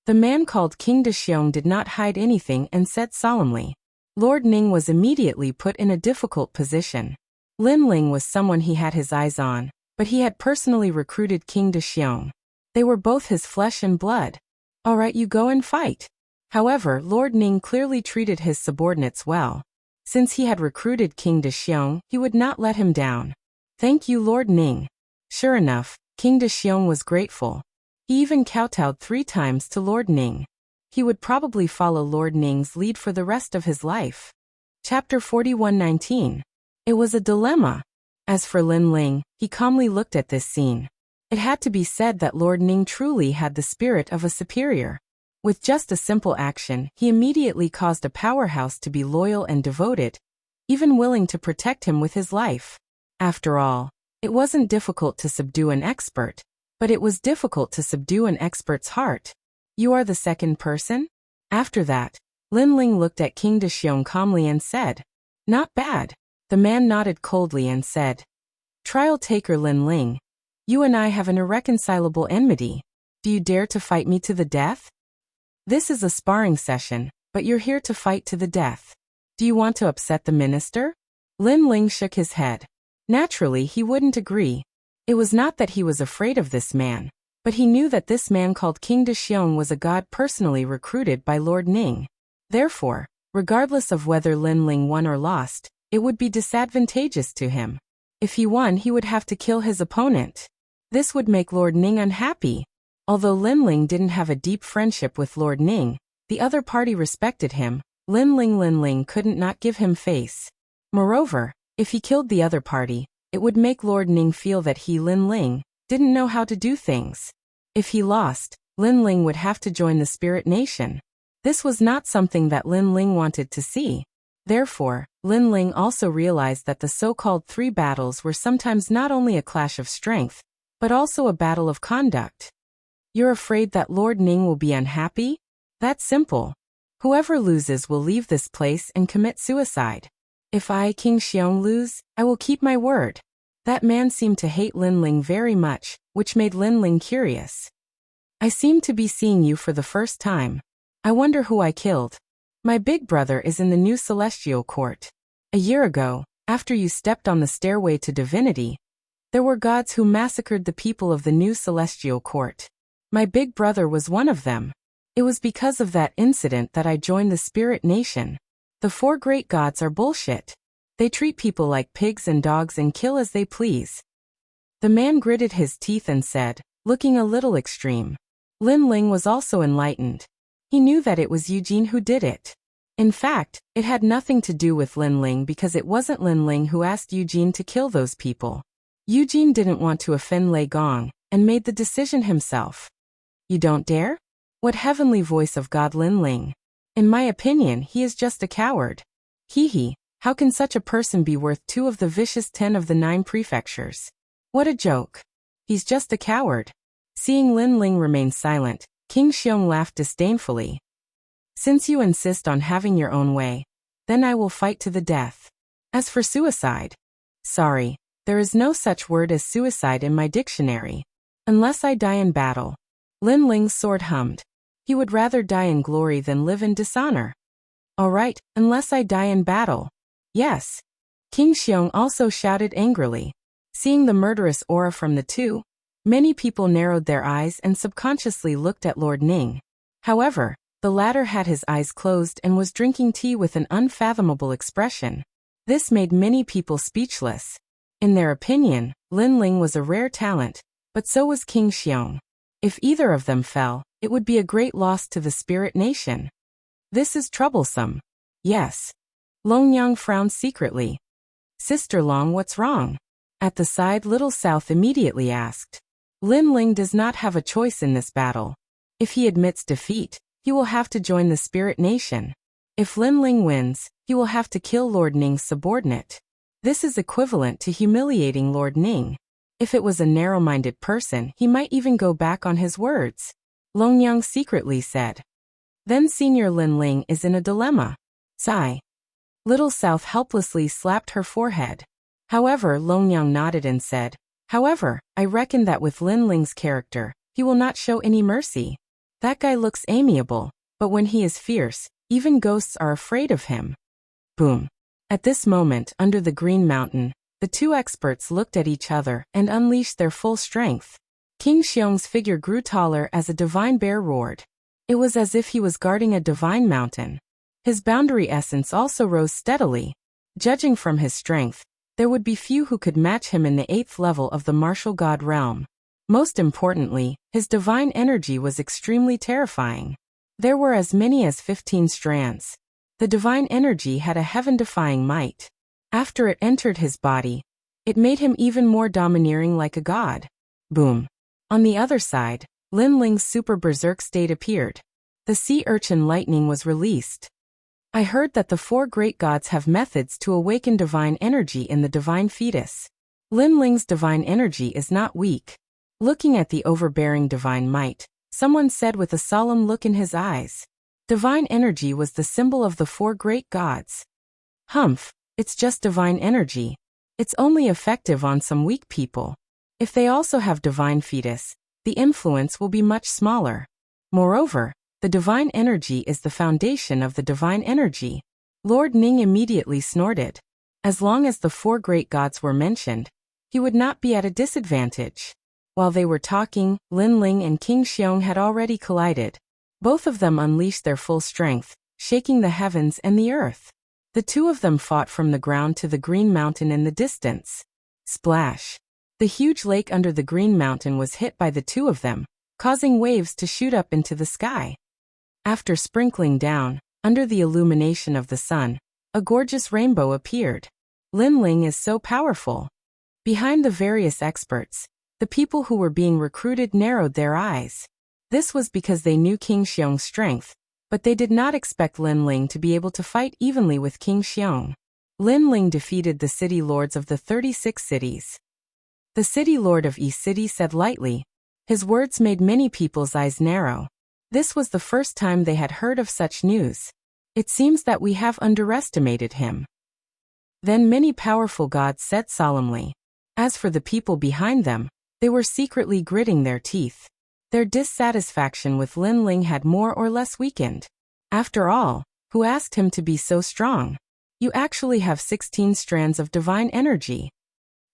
The man called King Dexiong did not hide anything and said solemnly. Lord Ning was immediately put in a difficult position. Lin Ling was someone he had his eyes on, but he had personally recruited King Dexiong. They were both his flesh and blood. All right, you go and fight. However, Lord Ning clearly treated his subordinates well. Since he had recruited King Dexiong, he would not let him down. Thank you, Lord Ning. Sure enough, King Dexiong was grateful. He even kowtowed 3 times to Lord Ning. He would probably follow Lord Ning's lead for the rest of his life. Chapter 41:19. It was a dilemma. As for Lin Ling, he calmly looked at this scene. It had to be said that Lord Ning truly had the spirit of a superior. With just a simple action, he immediately caused a powerhouse to be loyal and devoted, even willing to protect him with his life. After all, it wasn't difficult to subdue an expert, but it was difficult to subdue an expert's heart. You are the second person? After that, Lin Ling looked at King Dexiong calmly and said, Not bad. The man nodded coldly and said, Trial taker Lin Ling, you and I have an irreconcilable enmity. Do you dare to fight me to the death? This is a sparring session, but you're here to fight to the death. Do you want to upset the minister? Lin Ling shook his head. Naturally, he wouldn't agree. It was not that he was afraid of this man, but he knew that this man called King Dexiong was a god personally recruited by Lord Ning. Therefore, regardless of whether Lin Ling won or lost, it would be disadvantageous to him. If he won, he would have to kill his opponent. This would make Lord Ning unhappy. Although Lin Ling didn't have a deep friendship with Lord Ning, the other party respected him. Lin Ling couldn't not give him face. Moreover, if he killed the other party, it would make Lord Ning feel that he, Lin Ling, didn't know how to do things. If he lost, Lin Ling would have to join the Spirit Nation. This was not something that Lin Ling wanted to see. Therefore, Lin Ling also realized that the so-called 3 battles were sometimes not only a clash of strength, but also a battle of conduct. You're afraid that Lord Ning will be unhappy? That's simple. Whoever loses will leave this place and commit suicide. If I, King Xiong, lose, I will keep my word. That man seemed to hate Lin Ling very much, which made Lin Ling curious. I seem to be seeing you for the first time. I wonder who I killed. My big brother is in the new celestial court. A year ago, after you stepped on the stairway to divinity, there were gods who massacred the people of the new celestial court. My big brother was one of them. It was because of that incident that I joined the Spirit Nation. The 4 great gods are bullshit. They treat people like pigs and dogs and kill as they please. The man gritted his teeth and said, looking a little extreme. Lin Ling was also enlightened. He knew that it was Eugene who did it. In fact, it had nothing to do with Lin Ling because it wasn't Lin Ling who asked Eugene to kill those people. Eugene didn't want to offend Lei Gong, and made the decision himself. You don't dare? What heavenly voice of God Lin Ling? In my opinion, he is just a coward. Hee, how can such a person be worth 2 of the vicious 10 of the 9 prefectures? What a joke. He's just a coward. Seeing Lin Ling remain silent, King Xiong laughed disdainfully. Since you insist on having your own way, then I will fight to the death. As for suicide, sorry, there is no such word as suicide in my dictionary. Unless I die in battle. Lin Ling's sword hummed. He would rather die in glory than live in dishonor. All right, unless I die in battle. Yes. King Xiong also shouted angrily. Seeing the murderous aura from the two, many people narrowed their eyes and subconsciously looked at Lord Ning. However, the latter had his eyes closed and was drinking tea with an unfathomable expression. This made many people speechless. In their opinion, Lin Ling was a rare talent, but so was King Xiong. If either of them fell, it would be a great loss to the spirit nation. This is troublesome. Yes. Long Yang frowned secretly. Sister Long, what's wrong? At the side, Little South immediately asked. Lin Ling does not have a choice in this battle. If he admits defeat, he will have to join the spirit nation. If Lin Ling wins, he will have to kill Lord Ning's subordinate. This is equivalent to humiliating Lord Ning. If it was a narrow-minded person, he might even go back on his words. Long Yang secretly said. Then Senior Lin Ling is in a dilemma. Sigh. Little South helplessly slapped her forehead. However, Long Yang nodded and said, however, I reckon that with Lin Ling's character, he will not show any mercy. That guy looks amiable, but when he is fierce, even ghosts are afraid of him. Boom. At this moment, under the Green Mountain, the two experts looked at each other and unleashed their full strength. King Xiong's figure grew taller as a divine bear roared. It was as if he was guarding a divine mountain. His boundary essence also rose steadily. Judging from his strength, there would be few who could match him in the 8th level of the martial god realm. Most importantly, his divine energy was extremely terrifying. There were as many as 15 strands. The divine energy had a heaven-defying might. After it entered his body, it made him even more domineering like a god. Boom. On the other side, Lin Ling's super berserk state appeared. The sea urchin lightning was released. I heard that the 4 great gods have methods to awaken divine energy in the divine fetus. Lin Ling's divine energy is not weak. Looking at the overbearing divine might, someone said with a solemn look in his eyes. Divine energy was the symbol of the 4 great gods. Humph, it's just divine energy. It's only effective on some weak people. If they also have divine fetus, the influence will be much smaller. Moreover, the divine energy is the foundation of the divine energy. Lord Ning immediately snorted. As long as the 4 great gods were mentioned, he would not be at a disadvantage. While they were talking, Lin Ling and King Xiong had already collided. Both of them unleashed their full strength, shaking the heavens and the earth. The two of them fought from the ground to the Green Mountain in the distance. Splash! The huge lake under the Green Mountain was hit by the two of them, causing waves to shoot up into the sky. After sprinkling down, under the illumination of the sun, a gorgeous rainbow appeared. Lin Ling is so powerful. Behind the various experts, the people who were being recruited narrowed their eyes. This was because they knew King Xiong's strength, but they did not expect Lin Ling to be able to fight evenly with King Xiong. Lin Ling defeated the city lords of the 36 cities. The city lord of East City said lightly. His words made many people's eyes narrow. This was the first time they had heard of such news. It seems that we have underestimated him. Then many powerful gods said solemnly. As for the people behind them, they were secretly gritting their teeth. Their dissatisfaction with Lin Ling had more or less weakened. After all, who asked him to be so strong? You actually have 16 strands of divine energy.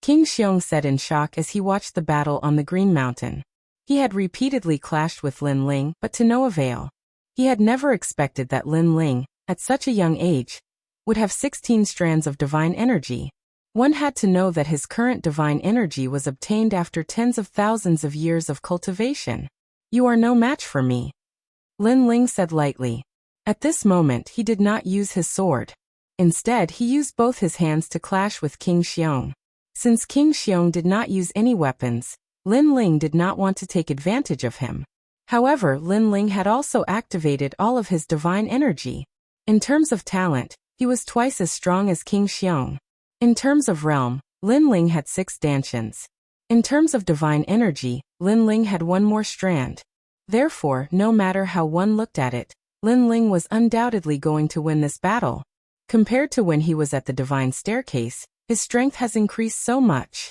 King Xiong said in shock as he watched the battle on the Green Mountain. He had repeatedly clashed with Lin Ling, but to no avail. He had never expected that Lin Ling, at such a young age, would have 16 strands of divine energy. One had to know that his current divine energy was obtained after tens of thousands of years of cultivation. You are no match for me. Lin Ling said lightly. At this moment he did not use his sword. Instead he used both his hands to clash with King Xiong. Since King Xiong did not use any weapons, Lin Ling did not want to take advantage of him. However, Lin Ling had also activated all of his divine energy. In terms of talent, he was twice as strong as King Xiong. In terms of realm, Lin Ling had 6 stanchions. In terms of divine energy, Lin Ling had 1 more strand. Therefore, no matter how one looked at it, Lin Ling was undoubtedly going to win this battle. Compared to when he was at the Divine Staircase, his strength has increased so much.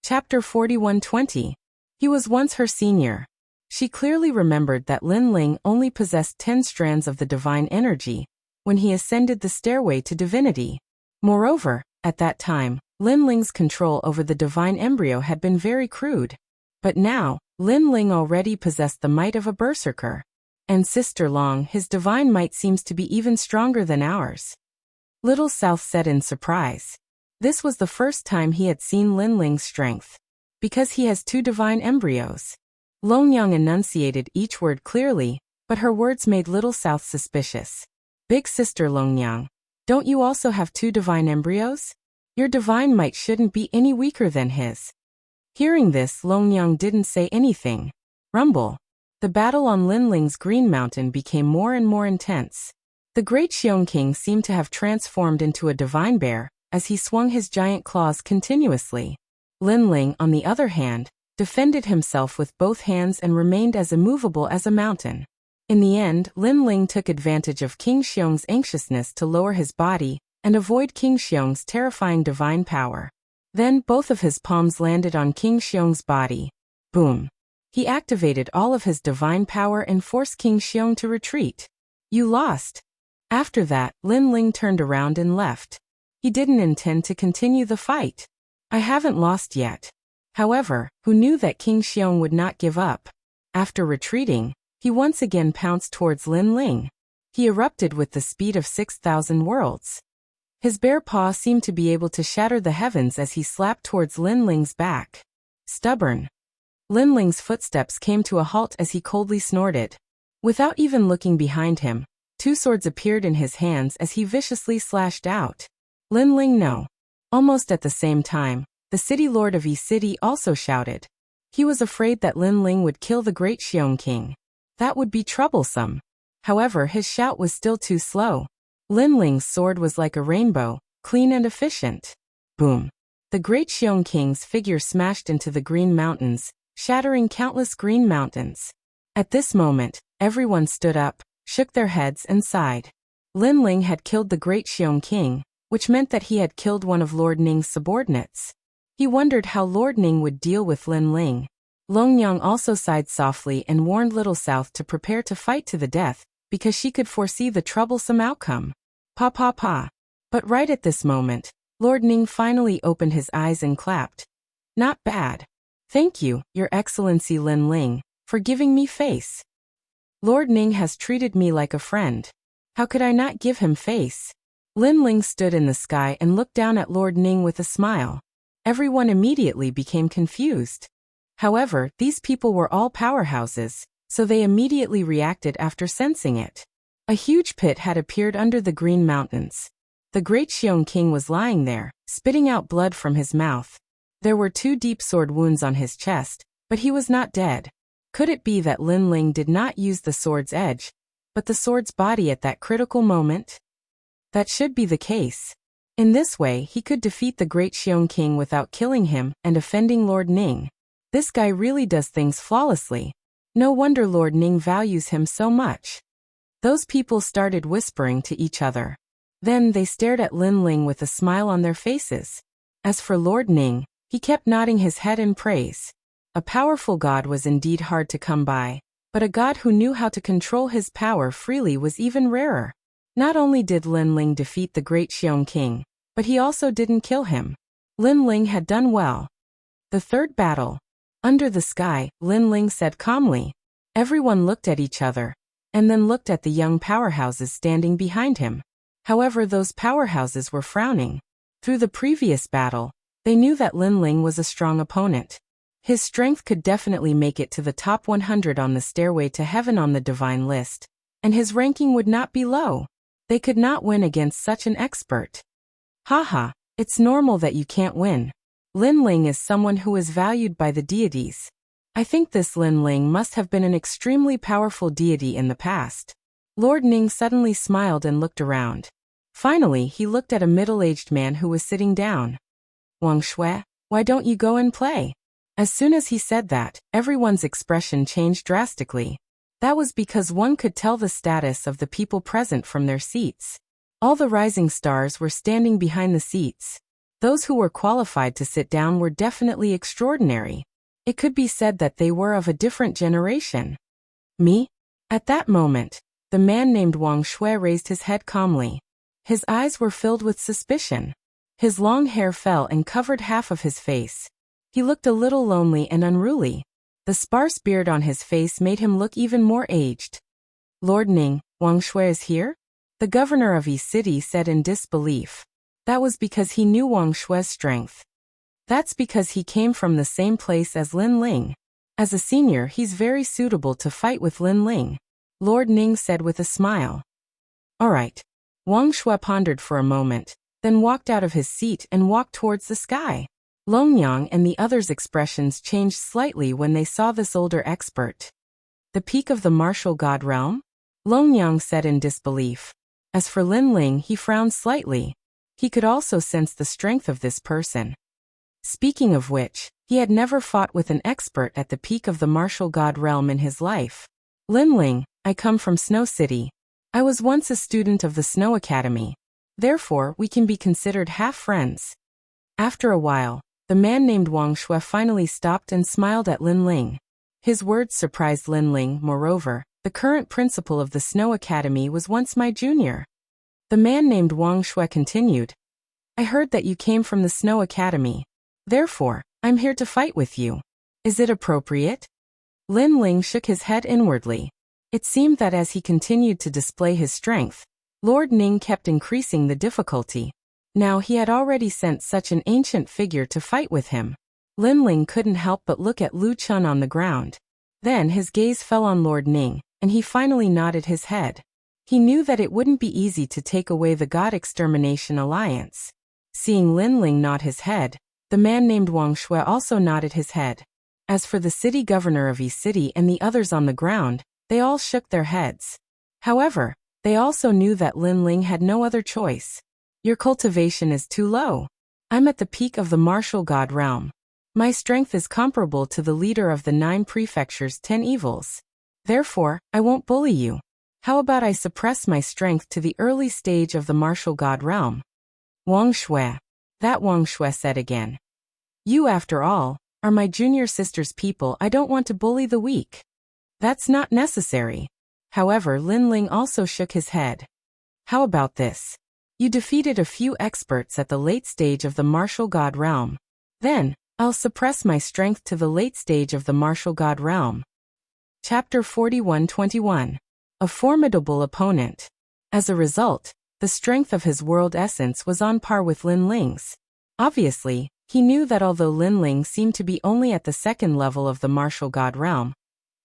Chapter 4120. He was once her senior. She clearly remembered that Lin Ling only possessed 10 strands of the divine energy when he ascended the stairway to divinity. Moreover, at that time, Lin Ling's control over the divine embryo had been very crude. But now, Lin Ling already possessed the might of a berserker. And Sister Long, his divine might seems to be even stronger than ours. Little South said in surprise. This was the first time he had seen Lin Ling's strength. Because he has 2 divine embryos. Long Yang enunciated each word clearly, but her words made Little South suspicious. Big Sister Long Yang, don't you also have 2 divine embryos? Your divine might shouldn't be any weaker than his. Hearing this, Long Yang didn't say anything. Rumble. The battle on Lin Ling's Green Mountain became more and more intense. The great Xiong King seemed to have transformed into a divine bear, as he swung his giant claws continuously. Lin Ling, on the other hand, defended himself with both hands and remained as immovable as a mountain. In the end, Lin Ling took advantage of King Xiong's anxiousness to lower his body and avoid King Xiong's terrifying divine power. Then both of his palms landed on King Xiong's body. Boom. He activated all of his divine power and forced King Xiong to retreat. You lost. After that, Lin Ling turned around and left. He didn't intend to continue the fight. I haven't lost yet. However, who knew that King Xiong would not give up? After retreating, he once again pounced towards Lin Ling. He erupted with the speed of 6,000 worlds. His bare paw seemed to be able to shatter the heavens as he slapped towards Lin Ling's back. Stubborn. Lin Ling's footsteps came to a halt as he coldly snorted. Without even looking behind him, 2 swords appeared in his hands as he viciously slashed out. Lin Ling no. Almost at the same time, the city lord of Yi City also shouted. He was afraid that Lin Ling would kill the great Xiong King. That would be troublesome. However, his shout was still too slow. Lin Ling's sword was like a rainbow, clean and efficient. Boom. The great Xiong King's figure smashed into the green mountains, shattering countless green mountains. At this moment, everyone stood up, shook their heads and sighed. Lin Ling had killed the great Xiong King, which meant that he had killed one of Lord Ning's subordinates. He wondered how Lord Ning would deal with Lin Ling. Long Yang also sighed softly and warned Little South to prepare to fight to the death, because she could foresee the troublesome outcome. Pa pa pa. But right at this moment, Lord Ning finally opened his eyes and clapped. Not bad. Thank you, Your Excellency Lin Ling, for giving me face. Lord Ning has treated me like a friend. How could I not give him face? Lin Ling stood in the sky and looked down at Lord Ning with a smile. Everyone immediately became confused. However, these people were all powerhouses, so they immediately reacted after sensing it. A huge pit had appeared under the Green Mountains. The great Xiong King was lying there, spitting out blood from his mouth. There were 2 deep sword wounds on his chest, but he was not dead. Could it be that Lin Ling did not use the sword's edge, but the sword's body at that critical moment? That should be the case. In this way, he could defeat the great Xiong King without killing him and offending Lord Ning. This guy really does things flawlessly. No wonder Lord Ning values him so much. Those people started whispering to each other. Then they stared at Lin Ling with a smile on their faces. As for Lord Ning, he kept nodding his head in praise. A powerful god was indeed hard to come by, but a god who knew how to control his power freely was even rarer. Not only did Lin Ling defeat the great Xiong King, but he also didn't kill him. Lin Ling had done well. The third battle. Under the sky, Lin Ling said calmly. Everyone looked at each other, and then looked at the young powerhouses standing behind him. However, those powerhouses were frowning. Through the previous battle, they knew that Lin Ling was a strong opponent. His strength could definitely make it to the top 100 on the stairway to heaven on the divine list, and his ranking would not be low. They could not win against such an expert. Haha, it's normal that you can't win. Lin Ling is someone who is valued by the deities. I think this Lin Ling must have been an extremely powerful deity in the past. Lord Ning suddenly smiled and looked around. Finally, he looked at a middle-aged man who was sitting down. Wang Shui, why don't you go and play? As soon as he said that, everyone's expression changed drastically. That was because one could tell the status of the people present from their seats. All the rising stars were standing behind the seats. Those who were qualified to sit down were definitely extraordinary. It could be said that they were of a different generation. Me? At that moment, the man named Wang Shui raised his head calmly. His eyes were filled with suspicion. His long hair fell and covered half of his face. He looked a little lonely and unruly. The sparse beard on his face made him look even more aged. Lord Ning, Wang Shui is here? The governor of Yi City said in disbelief. That was because he knew Wang Shui's strength. That's because he came from the same place as Lin Ling. As a senior, he's very suitable to fight with Lin Ling, Lord Ning said with a smile. All right. Wang Shui pondered for a moment, then walked out of his seat and walked towards the sky. Longyang and the others' expressions changed slightly when they saw this older expert. The peak of the martial god realm? Longyang said in disbelief. As for Lin Ling, he frowned slightly. He could also sense the strength of this person. Speaking of which, he had never fought with an expert at the peak of the martial god realm in his life. Lin Ling, I come from Snow City. I was once a student of the Snow Academy. Therefore, we can be considered half friends. After a while, the man named Wang Shui finally stopped and smiled at Lin Ling. His words surprised Lin Ling. Moreover, the current principal of the Snow Academy was once my junior. The man named Wang Shui continued. I heard that you came from the Snow Academy. Therefore, I'm here to fight with you. Is it appropriate? Lin Ling shook his head inwardly. It seemed that as he continued to display his strength, Lord Ning kept increasing the difficulty. Now he had already sent such an ancient figure to fight with him. Lin Ling couldn't help but look at Lu Chun on the ground. Then his gaze fell on Lord Ning, and he finally nodded his head. He knew that it wouldn't be easy to take away the God Extermination Alliance. Seeing Lin Ling nod his head, the man named Wang Shui also nodded his head. As for the city governor of Yi City and the others on the ground, they all shook their heads. However, they also knew that Lin Ling had no other choice. Your cultivation is too low. I'm at the peak of the martial god realm. My strength is comparable to the leader of the 9 prefectures' 10 evils. Therefore, I won't bully you. How about I suppress my strength to the early stage of the martial god realm? Wang Shui. That Wang Shui said again. You, after all, are my junior sister's people. I don't want to bully the weak. That's not necessary. However, Lin Ling also shook his head. How about this? You defeated a few experts at the late stage of the martial god realm. Then, I'll suppress my strength to the late stage of the martial god realm. Chapter 41-21. A formidable opponent. As a result, the strength of his world essence was on par with Lin Ling's. Obviously, he knew that although Lin Ling seemed to be only at the second level of the martial god realm,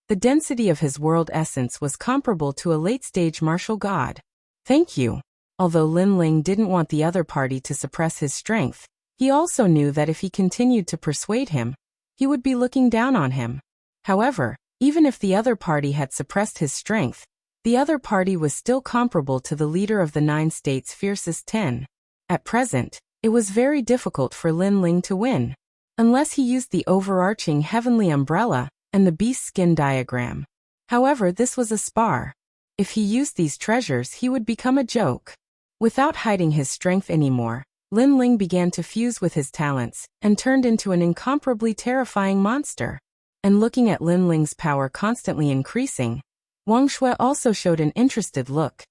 the density of his world essence was comparable to a late-stage martial god. Thank you. Although Lin Ling didn't want the other party to suppress his strength, he also knew that if he continued to persuade him, he would be looking down on him. However, even if the other party had suppressed his strength, the other party was still comparable to the leader of the 9 states' fiercest 10. At present, it was very difficult for Lin Ling to win, unless he used the overarching heavenly umbrella and the beast skin diagram. However, this was a spar. If he used these treasures, he would become a joke. Without hiding his strength anymore, Lin Ling began to fuse with his talents and turned into an incomparably terrifying monster. And looking at Lin Ling's power constantly increasing, Wang Shui also showed an interested look.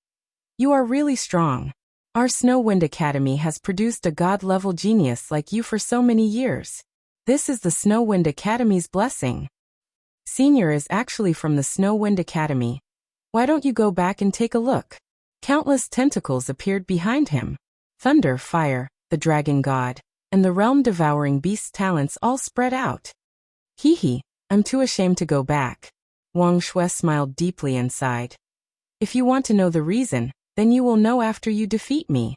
You are really strong. Our Snow Wind Academy has produced a god-level genius like you for so many years. This is the Snow Wind Academy's blessing. Senior is actually from the Snow Wind Academy. Why don't you go back and take a look? Countless tentacles appeared behind him. Thunder, fire, the dragon god, and the realm-devouring beast's talents all spread out. Hee hee, I'm too ashamed to go back. Wang Shui smiled deeply and sighed. If you want to know the reason, then you will know after you defeat me.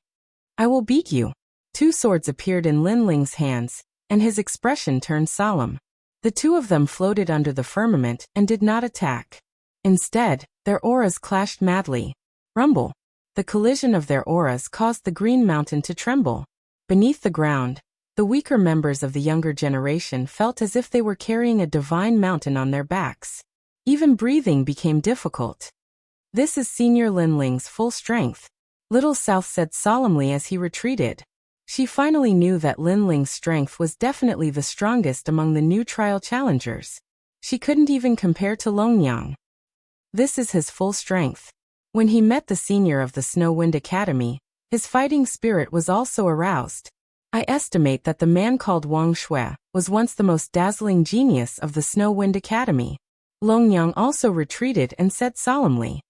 I will beat you. 2 swords appeared in Lin Ling's hands, and his expression turned solemn. The 2 of them floated under the firmament and did not attack. Instead, their auras clashed madly. Rumble. The collision of their auras caused the green mountain to tremble. Beneath the ground, the weaker members of the younger generation felt as if they were carrying a divine mountain on their backs. Even breathing became difficult. "This is Senior Linling's full strength," Little South said solemnly as he retreated. She finally knew that Linling's strength was definitely the strongest among the new trial challengers. She couldn't even compare to Longyang. "This is his full strength." When he met the senior of the Snow Wind Academy, his fighting spirit was also aroused. "I estimate that the man called Wang Shui was once the most dazzling genius of the Snow Wind Academy." Longyang also retreated and said solemnly,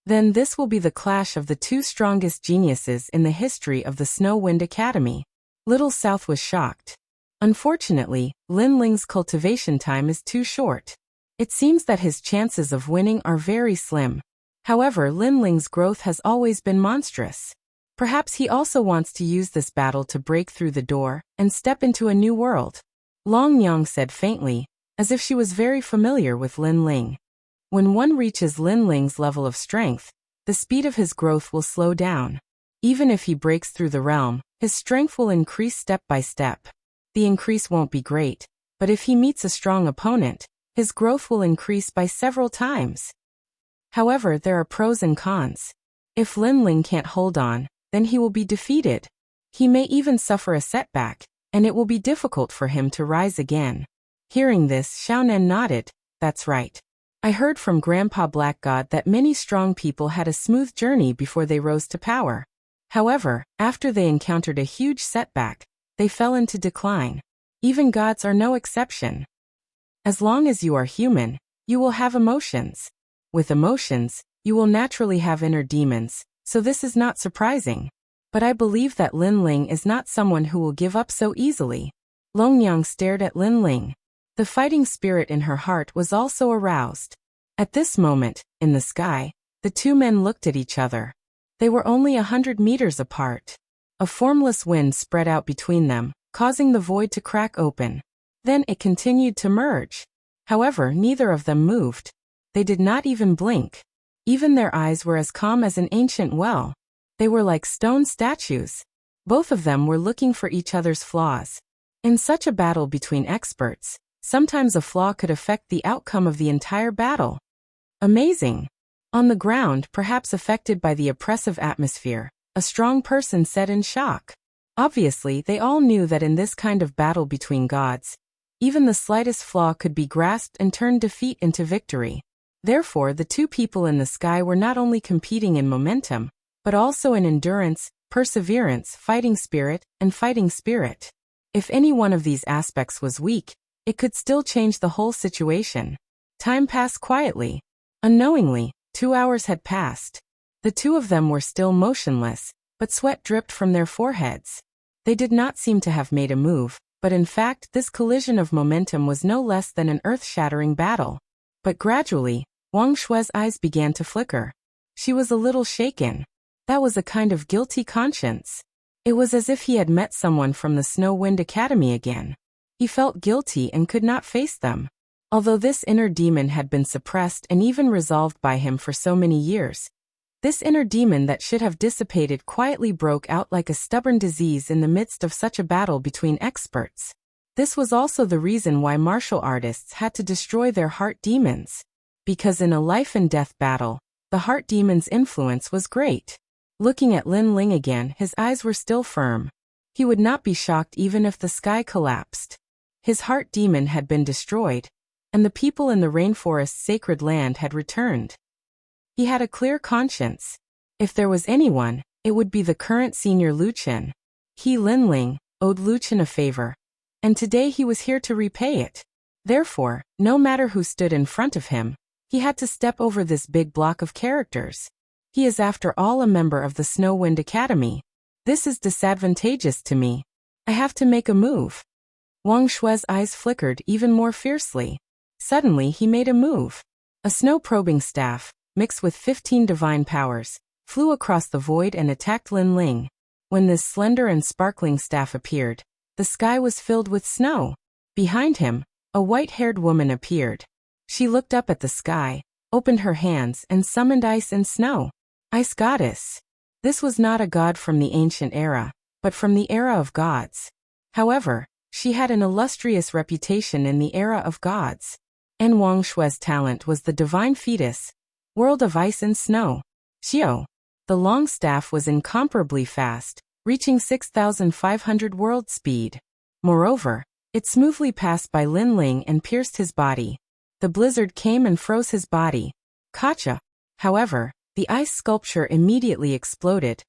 "Then this will be the clash of the two strongest geniuses in the history of the Snow Wind Academy." Little South was shocked. Unfortunately, Linling's cultivation time is too short. It seems that his chances of winning are very slim. However, Linling's growth has always been monstrous. Perhaps he also wants to use this battle to break through the door and step into a new world, Longyang said faintly, as if she was very familiar with Linling. When one reaches Linling's level of strength, the speed of his growth will slow down. Even if he breaks through the realm, his strength will increase step by step. The increase won't be great, but if he meets a strong opponent, his growth will increase by several times. However, there are pros and cons. If Linling can't hold on, then he will be defeated. He may even suffer a setback, and it will be difficult for him to rise again. Hearing this, Xiaonan nodded. "That's right. I heard from Grandpa Black God that many strong people had a smooth journey before they rose to power. However, after they encountered a huge setback, they fell into decline. Even gods are no exception. As long as you are human, you will have emotions. With emotions, you will naturally have inner demons, so this is not surprising. But I believe that Linling is not someone who will give up so easily." Longyang stared at Linling. The fighting spirit in her heart was also aroused. At this moment, in the sky, the two men looked at each other. They were only 100 meters apart. A formless wind spread out between them, causing the void to crack open. Then it continued to merge. However, neither of them moved. They did not even blink. Even their eyes were as calm as an ancient well. They were like stone statues. Both of them were looking for each other's flaws. In such a battle between experts, sometimes a flaw could affect the outcome of the entire battle. Amazing. On the ground, perhaps affected by the oppressive atmosphere, a strong person said in shock. Obviously, they all knew that in this kind of battle between gods, even the slightest flaw could be grasped and turn defeat into victory. Therefore, the two people in the sky were not only competing in momentum, but also in endurance, perseverance, fighting spirit, and fighting spirit. If any one of these aspects was weak, it could still change the whole situation. Time passed quietly. Unknowingly, 2 hours had passed. The two of them were still motionless, but sweat dripped from their foreheads. They did not seem to have made a move, but in fact this collision of momentum was no less than an earth-shattering battle. But gradually, Wang Shui's eyes began to flicker. She was a little shaken. That was a kind of guilty conscience. It was as if he had met someone from the Snow Wind Academy again. He felt guilty and could not face them. Although this inner demon had been suppressed and even resolved by him for so many years, this inner demon that should have dissipated quietly broke out like a stubborn disease in the midst of such a battle between experts. This was also the reason why martial artists had to destroy their heart demons. Because in a life-and-death battle, the heart demon's influence was great. Looking at Linling again, his eyes were still firm. He would not be shocked even if the sky collapsed. His heart demon had been destroyed, and the people in the rainforest's sacred land had returned. He had a clear conscience. If there was anyone, it would be the current senior Luchin. He, Linling, owed Luchin a favor, and today he was here to repay it. Therefore, no matter who stood in front of him, he had to step over this big block of characters. He is after all a member of the Snow Wind Academy. This is disadvantageous to me. I have to make a move. Wang Shui's eyes flickered even more fiercely. Suddenly he made a move. A snow-probing staff, mixed with 15 divine powers, flew across the void and attacked Linling. When this slender and sparkling staff appeared, the sky was filled with snow. Behind him, a white-haired woman appeared. She looked up at the sky, opened her hands and summoned ice and snow. Ice goddess. This was not a god from the ancient era, but from the era of gods. However, she had an illustrious reputation in the era of gods. and Wang Shui's talent was the divine fetus, world of ice and snow. Xiao. The long staff was incomparably fast, reaching 6,500 world speed. Moreover, it smoothly passed by Lin Ling and pierced his body. The blizzard came and froze his body. Gotcha. However, the ice sculpture immediately exploded,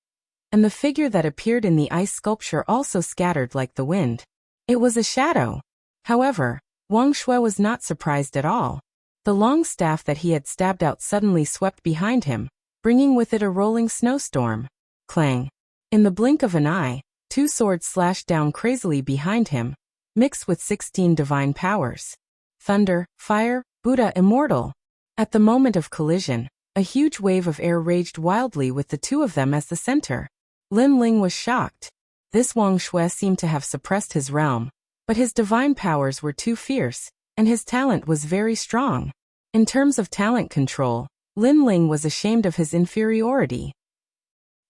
and the figure that appeared in the ice sculpture also scattered like the wind. It was a shadow. However, Wang Shui was not surprised at all. The long staff that he had stabbed out suddenly swept behind him, bringing with it a rolling snowstorm. Clang. In the blink of an eye, 2 swords slashed down crazily behind him, mixed with 16 divine powers. Thunder, fire, Buddha immortal. At the moment of collision, a huge wave of air raged wildly with the two of them as the center. Lin Ling was shocked. This Wang Shui seemed to have suppressed his realm, but his divine powers were too fierce, and his talent was very strong. In terms of talent control, Lin Ling was ashamed of his inferiority.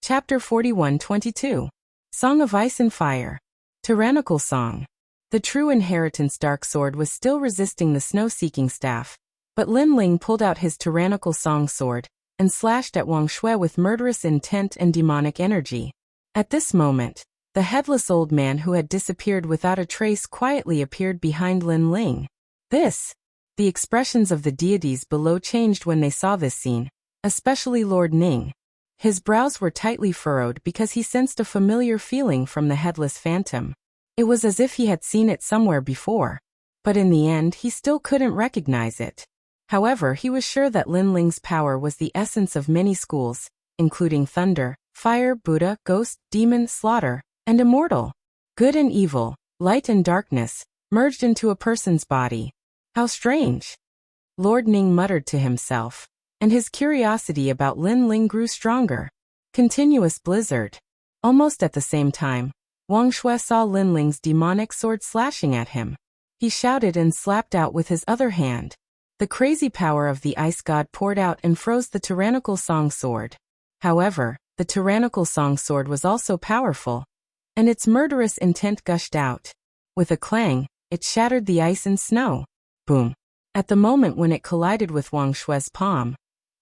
Chapter 41-22. Song of Ice and Fire. Tyrannical Song. The true inheritance dark sword was still resisting the snow-seeking staff, but Lin Ling pulled out his tyrannical song sword and slashed at Wang Shui with murderous intent and demonic energy. At this moment, the headless old man who had disappeared without a trace quietly appeared behind Lin Ling. The expressions of the deities below changed when they saw this scene, especially Lord Ning. His brows were tightly furrowed because he sensed a familiar feeling from the headless phantom. It was as if he had seen it somewhere before, but in the end he still couldn't recognize it. However, he was sure that Lin Ling's power was the essence of many schools, including thunder, fire, Buddha, ghost, demon, slaughter, and immortal. Good and evil, light and darkness, merged into a person's body. How strange! Lord Ning muttered to himself, and his curiosity about Lin Ling grew stronger. Continuous blizzard. Almost at the same time, Wang Shui saw Lin Ling's demonic sword slashing at him. He shouted and slapped out with his other hand. The crazy power of the ice god poured out and froze the tyrannical song sword. However, the tyrannical song sword was also powerful, and its murderous intent gushed out. With a clang, it shattered the ice and snow. Boom. At the moment when it collided with Wang Shui's palm,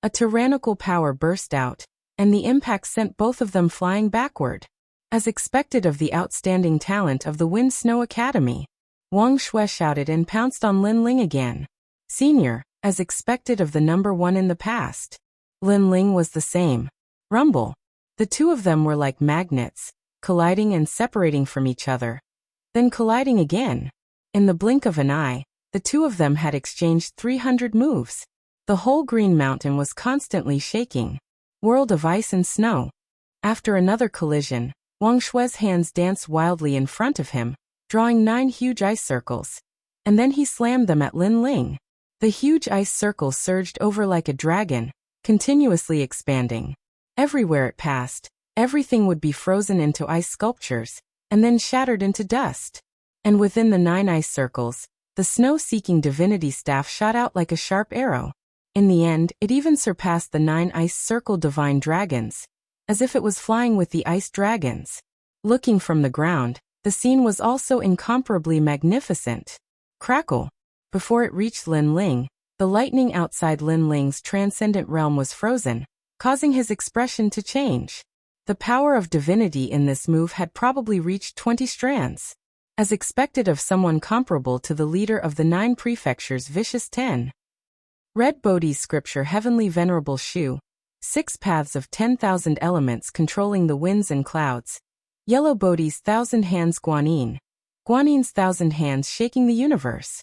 a tyrannical power burst out, and the impact sent both of them flying backward. As expected of the outstanding talent of the Wind Snow Academy, Wang Shui shouted and pounced on Lin Ling again. Senior, as expected of the number one in the past. Lin Ling was the same. Rumble. The two of them were like magnets, colliding and separating from each other, then colliding again. In the blink of an eye, the two of them had exchanged 300 moves. The whole Green Mountain was constantly shaking. World of ice and snow. After another collision, Wang Shui's hands danced wildly in front of him, drawing 9 huge ice circles. And then he slammed them at Lin Ling. The huge ice circles surged over like a dragon, continuously expanding. Everywhere it passed, everything would be frozen into ice sculptures, and then shattered into dust. And within the 9 ice circles, the snow-seeking divinity staff shot out like a sharp arrow. In the end, it even surpassed the 9 ice circle divine dragons, as if it was flying with the ice dragons. Looking from the ground, the scene was also incomparably magnificent. Crackle. Before it reached Lin Ling, the lightning outside Lin Ling's transcendent realm was frozen, causing his expression to change. The power of divinity in this move had probably reached 20 strands. As expected of someone comparable to the leader of the 9 prefectures Vicious 10. Red Bodhi's scripture Heavenly Venerable Shu. 6 paths of 10,000 elements controlling the winds and clouds. Yellow Bodhi's 1,000 hands Guanyin. Guanyin's 1,000 hands shaking the universe.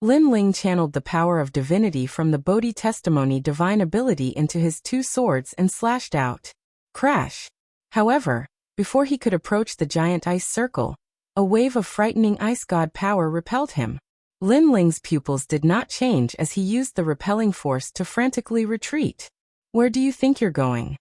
Lin Ling channeled the power of divinity from the Bodhi testimony divine ability into his 2 swords and slashed out. Crash. However, before he could approach the giant ice circle, a wave of frightening ice god power repelled him. Lin Ling's pupils did not change as he used the repelling force to frantically retreat. Where do you think you're going?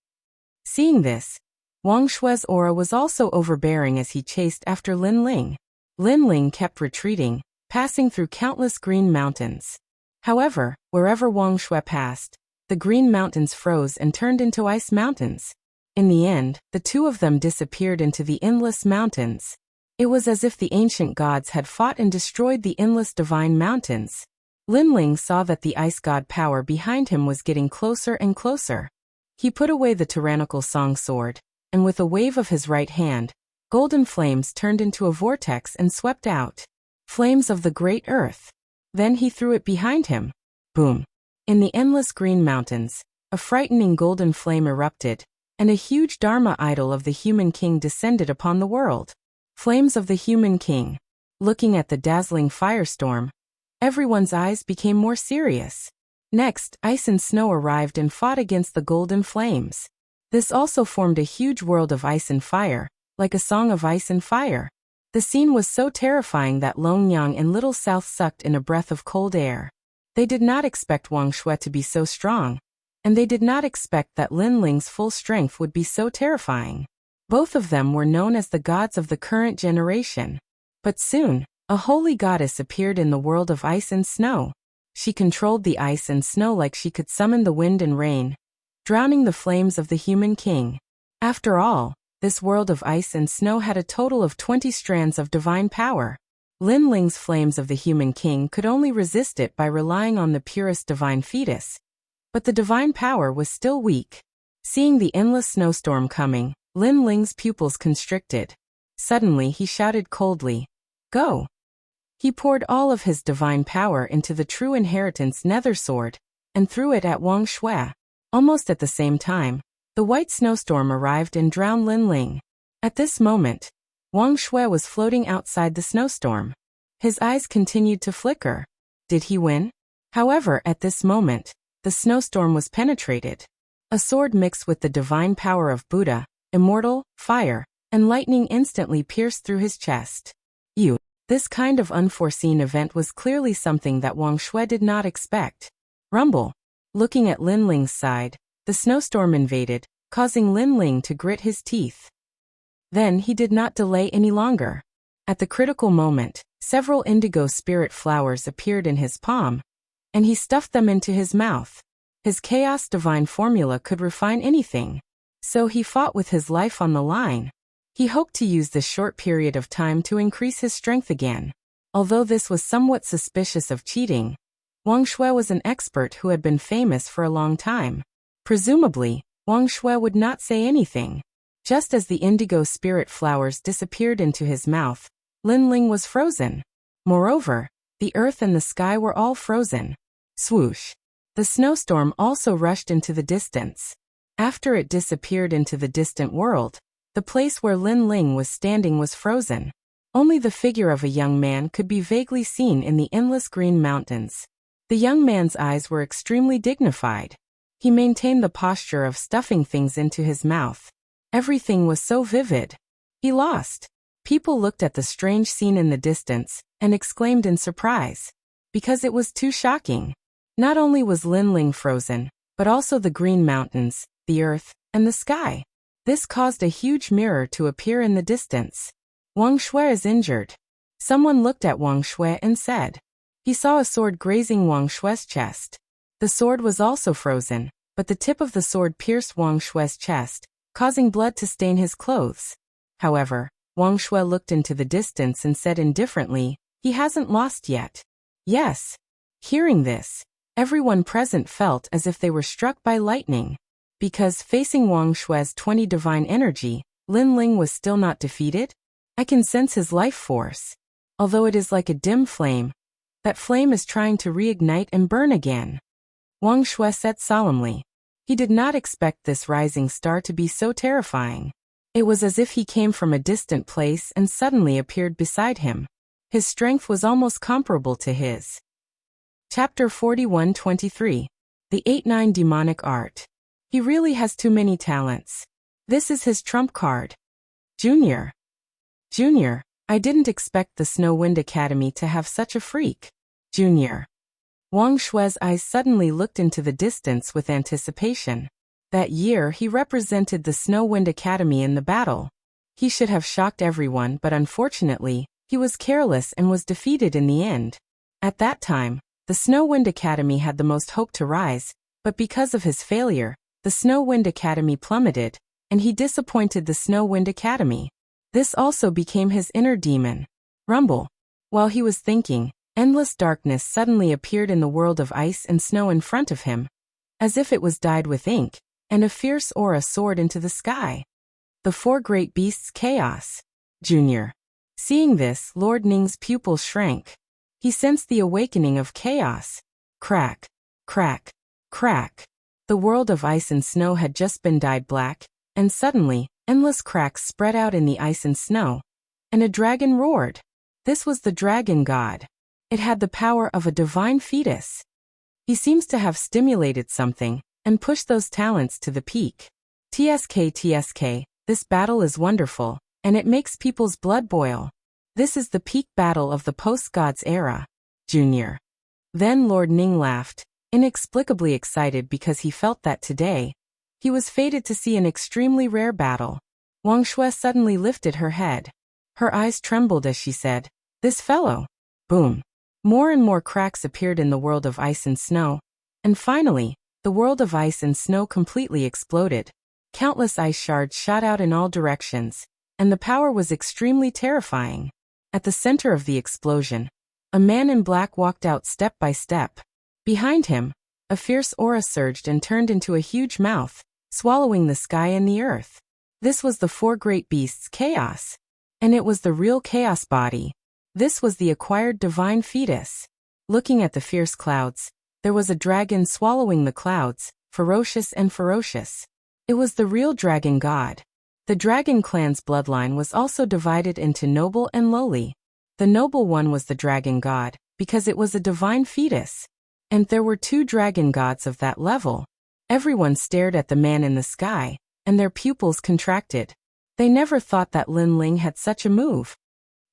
Seeing this, Wang Shui's aura was also overbearing as he chased after Lin Ling. Lin Ling kept retreating, passing through countless green mountains. However, wherever Wang Shui passed, the green mountains froze and turned into ice mountains. In the end, the two of them disappeared into the endless mountains. It was as if the ancient gods had fought and destroyed the endless divine mountains. Linling saw that the ice god power behind him was getting closer and closer. He put away the tyrannical song sword, and with a wave of his right hand, golden flames turned into a vortex and swept out. Flames of the great earth. Then he threw it behind him. Boom. In the endless green mountains, a frightening golden flame erupted, and a huge Dharma idol of the human king descended upon the world. Flames of the human king. Looking at the dazzling firestorm, everyone's eyes became more serious. Next, ice and snow arrived and fought against the golden flames. This also formed a huge world of ice and fire, like a song of ice and fire. The scene was so terrifying that Long Yang and Little South sucked in a breath of cold air. They did not expect Wang Shui to be so strong, and they did not expect that Linling's full strength would be so terrifying. Both of them were known as the gods of the current generation. But soon, a holy goddess appeared in the world of ice and snow. She controlled the ice and snow like she could summon the wind and rain, drowning the flames of the human king. After all, this world of ice and snow had a total of 20 strands of divine power. Linling's flames of the human king could only resist it by relying on the purest divine fetus. But the divine power was still weak. Seeing the endless snowstorm coming, Linling's pupils constricted. Suddenly he shouted coldly, "Go!" He poured all of his divine power into the true inheritance nether sword, and threw it at Wang Shui. Almost at the same time, the white snowstorm arrived and drowned Linling. At this moment, Wang Shui was floating outside the snowstorm. His eyes continued to flicker. Did he win? However, at this moment, the snowstorm was penetrated. A sword mixed with the divine power of Buddha, immortal, fire, and lightning instantly pierced through his chest. This kind of unforeseen event was clearly something that Wang Shui did not expect. Rumble. Looking at Linling's side, the snowstorm invaded, causing Linling to grit his teeth. Then he did not delay any longer. At the critical moment, several indigo spirit flowers appeared in his palm, and he stuffed them into his mouth. His chaos divine formula could refine anything. So he fought with his life on the line. He hoped to use this short period of time to increase his strength again. Although this was somewhat suspicious of cheating, Wang Shui was an expert who had been famous for a long time. Presumably, Wang Shui would not say anything. Just as the indigo spirit flowers disappeared into his mouth, Linling was frozen. Moreover, the earth and the sky were all frozen. Swoosh! The snowstorm also rushed into the distance. After it disappeared into the distant world, the place where Linling was standing was frozen. Only the figure of a young man could be vaguely seen in the endless green mountains. The young man's eyes were extremely dignified. He maintained the posture of stuffing things into his mouth. Everything was so vivid. He lost. People looked at the strange scene in the distance and exclaimed in surprise, because it was too shocking. Not only was Linling frozen, but also the green mountains, the earth, and the sky. This caused a huge mirror to appear in the distance. Wang Shui is injured. Someone looked at Wang Shui and said. He saw a sword grazing Wang Shui's chest. The sword was also frozen, but the tip of the sword pierced Wang Shui's chest, causing blood to stain his clothes. However, Wang Shui looked into the distance and said indifferently, "He hasn't lost yet." Yes. Hearing this, everyone present felt as if they were struck by lightning. Because facing Wang Shui's 20 divine energy, Linling was still not defeated? I can sense his life force. Although it is like a dim flame, that flame is trying to reignite and burn again. Wang Shui said solemnly. He did not expect this rising star to be so terrifying. It was as if he came from a distant place and suddenly appeared beside him. His strength was almost comparable to his. Chapter 41-23. The 8-9 Demonic Art. He really has too many talents. This is his trump card. Junior, I didn't expect the Snow Wind Academy to have such a freak. Junior. Wang Shui's eyes suddenly looked into the distance with anticipation. That year he represented the Snow Wind Academy in the battle. He should have shocked everyone, but unfortunately, he was careless and was defeated in the end. At that time, the Snow Wind Academy had the most hope to rise, but because of his failure, the Snow Wind Academy plummeted, and he disappointed the Snow Wind Academy. This also became his inner demon. Rumble. While he was thinking, Endless darkness suddenly appeared in the world of ice and snow in front of him, as if it was dyed with ink, and a fierce aura soared into the sky. The four great beasts chaos. Junior. Seeing this, Lord Ning's pupils shrank. He sensed the awakening of chaos. Crack. Crack. Crack. The world of ice and snow had just been dyed black, and suddenly, endless cracks spread out in the ice and snow. And a dragon roared. This was the dragon god. It had the power of a divine fetus. He seems to have stimulated something, and pushed those talents to the peak. TSK, this battle is wonderful, and it makes people's blood boil. This is the peak battle of the post-gods era. Junior. Then Lord Ning laughed, inexplicably excited because he felt that today, he was fated to see an extremely rare battle. Wang Shui suddenly lifted her head. Her eyes trembled as she said, "This fellow." Boom. More and more cracks appeared in the world of ice and snow. And finally, the world of ice and snow completely exploded. Countless ice shards shot out in all directions, and the power was extremely terrifying. At the center of the explosion, a man in black walked out step by step. Behind him, a fierce aura surged and turned into a huge mouth, swallowing the sky and the earth. This was the four great beasts chaos. And it was the real chaos body. This was the acquired divine fetus. Looking at the fierce clouds, there was a dragon swallowing the clouds, ferocious and ferocious. It was the real dragon god. The dragon clan's bloodline was also divided into noble and lowly. The noble one was the dragon god, because it was a divine fetus. And there were two dragon gods of that level. Everyone stared at the man in the sky, and their pupils contracted. They never thought that Lin Ling had such a move.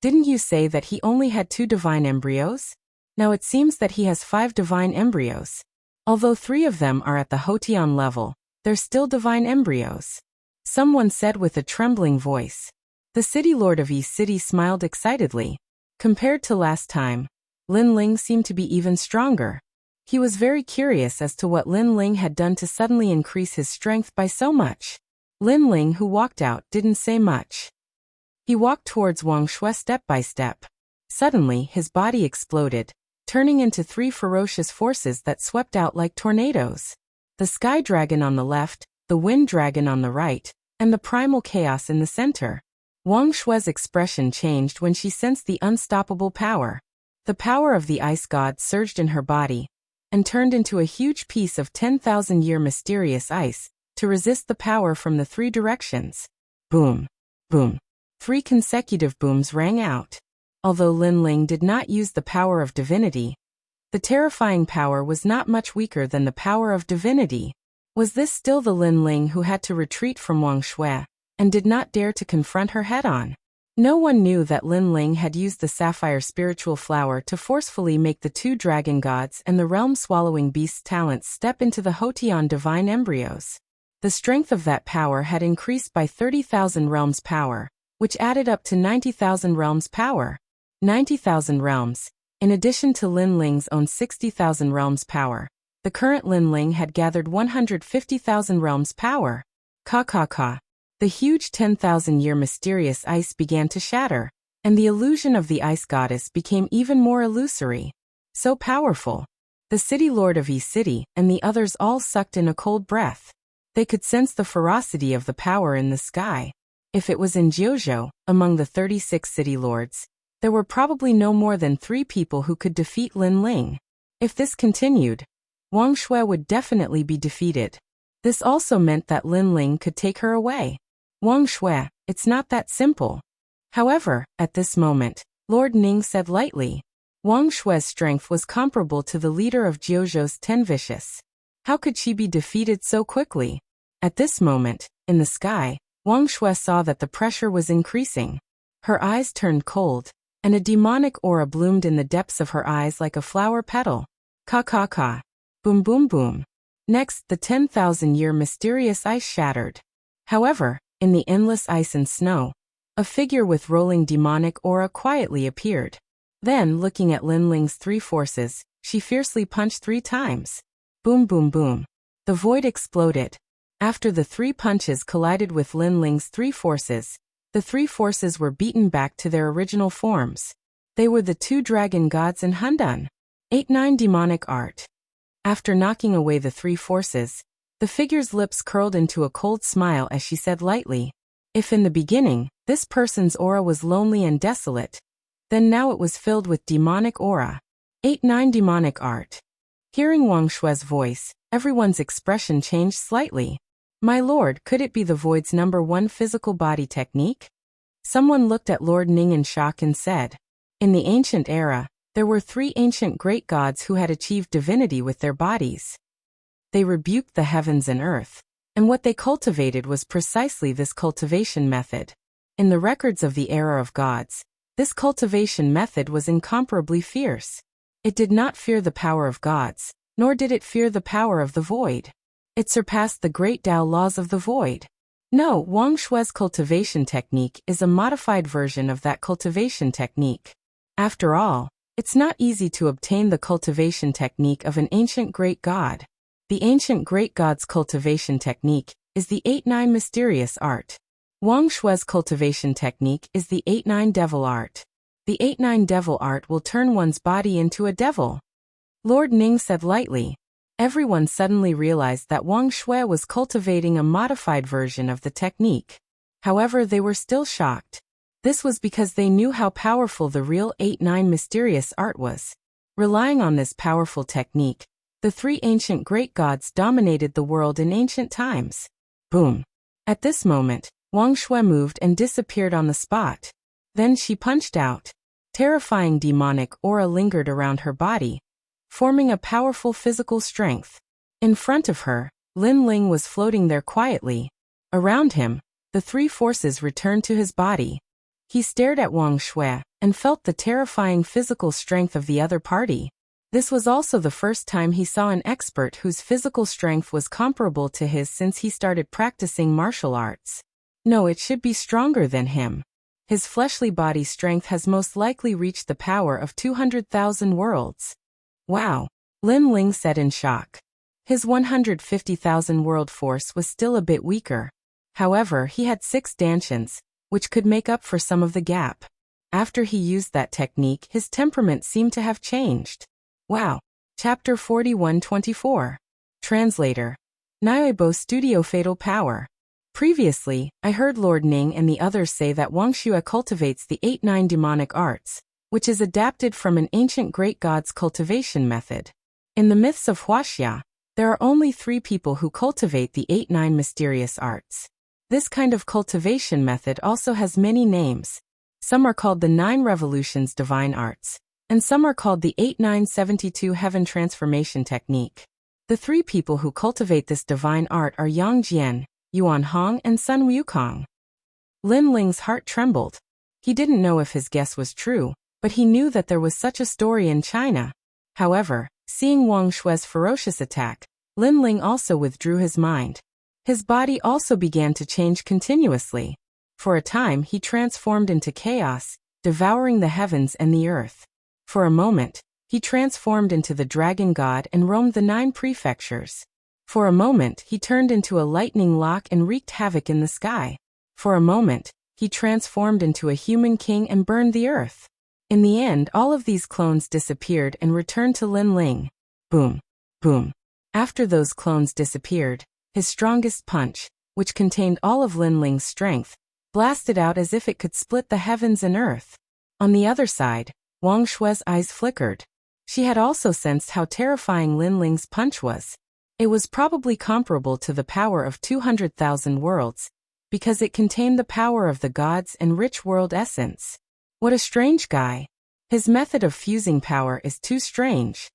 Didn't you say that he only had 2 divine embryos? Now it seems that he has 5 divine embryos. Although 3 of them are at the Hotian level, they're still divine embryos. Someone said with a trembling voice. The city lord of East City smiled excitedly. Compared to last time, Lin Ling seemed to be even stronger. He was very curious as to what Lin Ling had done to suddenly increase his strength by so much. Lin Ling, who walked out, didn't say much. He walked towards Wang Shui step by step. Suddenly, his body exploded, turning into 3 ferocious forces that swept out like tornadoes. The sky dragon on the left, the wind dragon on the right, and the primal chaos in the center. Wang Shui's expression changed when she sensed the unstoppable power. The power of the ice god surged in her body, and turned into a huge piece of 10,000-year mysterious ice, to resist the power from the 3 directions. Boom. Boom. 3 consecutive booms rang out. Although Lin Ling did not use the power of divinity, the terrifying power was not much weaker than the power of divinity. Was this still the Lin Ling who had to retreat from Wang Shui, and did not dare to confront her head-on? No one knew that Lin Ling had used the sapphire spiritual flower to forcefully make the 2 dragon gods and the realm-swallowing beast's talents step into the Hotian divine embryos. The strength of that power had increased by 30,000 realms power, which added up to 90,000 realms power. 90,000 realms, in addition to Lin Ling's own 60,000 realms power. The current Lin Ling had gathered 150,000 realms power. Ka. The huge 10,000-year mysterious ice began to shatter, and the illusion of the ice goddess became even more illusory. So powerful. The city lord of East City and the others all sucked in a cold breath. They could sense the ferocity of the power in the sky. If it was in Jiuzhou, among the 36 city lords, there were probably no more than 3 people who could defeat Lin Ling. If this continued, Wang Shui would definitely be defeated. This also meant that Lin Ling could take her away. Wang Shui, it's not that simple. However, at this moment, Lord Ning said lightly, Wang Shui's strength was comparable to the leader of Jiuzhou's 10 vicious. How could she be defeated so quickly? At this moment, in the sky, Wang Shui saw that the pressure was increasing. Her eyes turned cold, and a demonic aura bloomed in the depths of her eyes like a flower petal. Ka. Boom boom boom. Next, the 10,000-year mysterious ice shattered. However, in the endless ice and snow, a figure with rolling demonic aura quietly appeared. Then, looking at Lin Ling's 3 forces, she fiercely punched 3 times. Boom boom boom. The void exploded. After the 3 punches collided with Lin Ling's 3 forces, the 3 forces were beaten back to their original forms. They were the two dragon gods in Hundun. 8-9 Demonic Art. After knocking away the three forces, the figure's lips curled into a cold smile as she said lightly, "If in the beginning, this person's aura was lonely and desolate, then now it was filled with demonic aura." 8-9 Demonic Art. Hearing Wang Shue's voice, everyone's expression changed slightly. "My lord, could it be the Void's #1 physical body technique?" Someone looked at Lord Ning in shock and said, "In the ancient era, there were 3 ancient great gods who had achieved divinity with their bodies. They rebuked the heavens and earth, and what they cultivated was precisely this cultivation method. In the records of the era of gods, this cultivation method was incomparably fierce. It did not fear the power of gods, nor did it fear the power of the void. It surpassed the great Tao laws of the void. No, Wang Shue's cultivation technique is a modified version of that cultivation technique. After all, it's not easy to obtain the cultivation technique of an ancient great god. The ancient great god's cultivation technique is the 8-9 mysterious art. Wang Shue's cultivation technique is the 8-9 devil art. The 8-9 devil art will turn one's body into a devil." Lord Ning said lightly. Everyone suddenly realized that Wang Shui was cultivating a modified version of the technique. However, they were still shocked. This was because they knew how powerful the real 8-9 mysterious art was. Relying on this powerful technique, the 3 ancient great gods dominated the world in ancient times. Boom. At this moment, Wang Shui moved and disappeared on the spot. Then she punched out. Terrifying demonic aura lingered around her body, forming a powerful physical strength. In front of her, Lin Ling was floating there quietly. Around him, the 3 forces returned to his body. He stared at Wang Shui and felt the terrifying physical strength of the other party. This was also the first time he saw an expert whose physical strength was comparable to his since he started practicing martial arts. No, it should be stronger than him. His fleshly body strength has most likely reached the power of 200,000 worlds. Wow, Lin Ling said in shock. His 150,000 world force was still a bit weaker. However, he had 6 dantians, which could make up for some of the gap. After he used that technique, his temperament seemed to have changed. Wow. Chapter 41-24. Translator. Nyoibo Studio Fatal Power. Previously, I heard Lord Ning and the others say that Wang Shui cultivates the 8-9 demonic arts, which is adapted from an ancient great god's cultivation method. In the myths of Wuxia, there are only 3 people who cultivate the 8-9 mysterious arts. This kind of cultivation method also has many names. Some are called the 9 Revolutions Divine Arts, and some are called the 8-9-72 Heaven Transformation Technique. The 3 people who cultivate this divine art are Yang Jian, Yuan Hong, and Sun Wukong. Lin Ling's heart trembled. He didn't know if his guess was true, but he knew that there was such a story in China. However, seeing Wang Shui's ferocious attack, Lin Ling also withdrew his mind. His body also began to change continuously. For a time he transformed into chaos, devouring the heavens and the earth. For a moment, he transformed into the dragon god and roamed the 9 prefectures. For a moment he turned into a lightning lock and wreaked havoc in the sky. For a moment, he transformed into a human king and burned the earth. In the end, all of these clones disappeared and returned to Lin Ling. Boom. Boom. After those clones disappeared, his strongest punch, which contained all of Lin Ling's strength, blasted out as if it could split the heavens and earth. On the other side, Wang Shui's eyes flickered. She had also sensed how terrifying Lin Ling's punch was. It was probably comparable to the power of 200,000 worlds, because it contained the power of the gods and rich world essence. What a strange guy. His method of fusing power is too strange.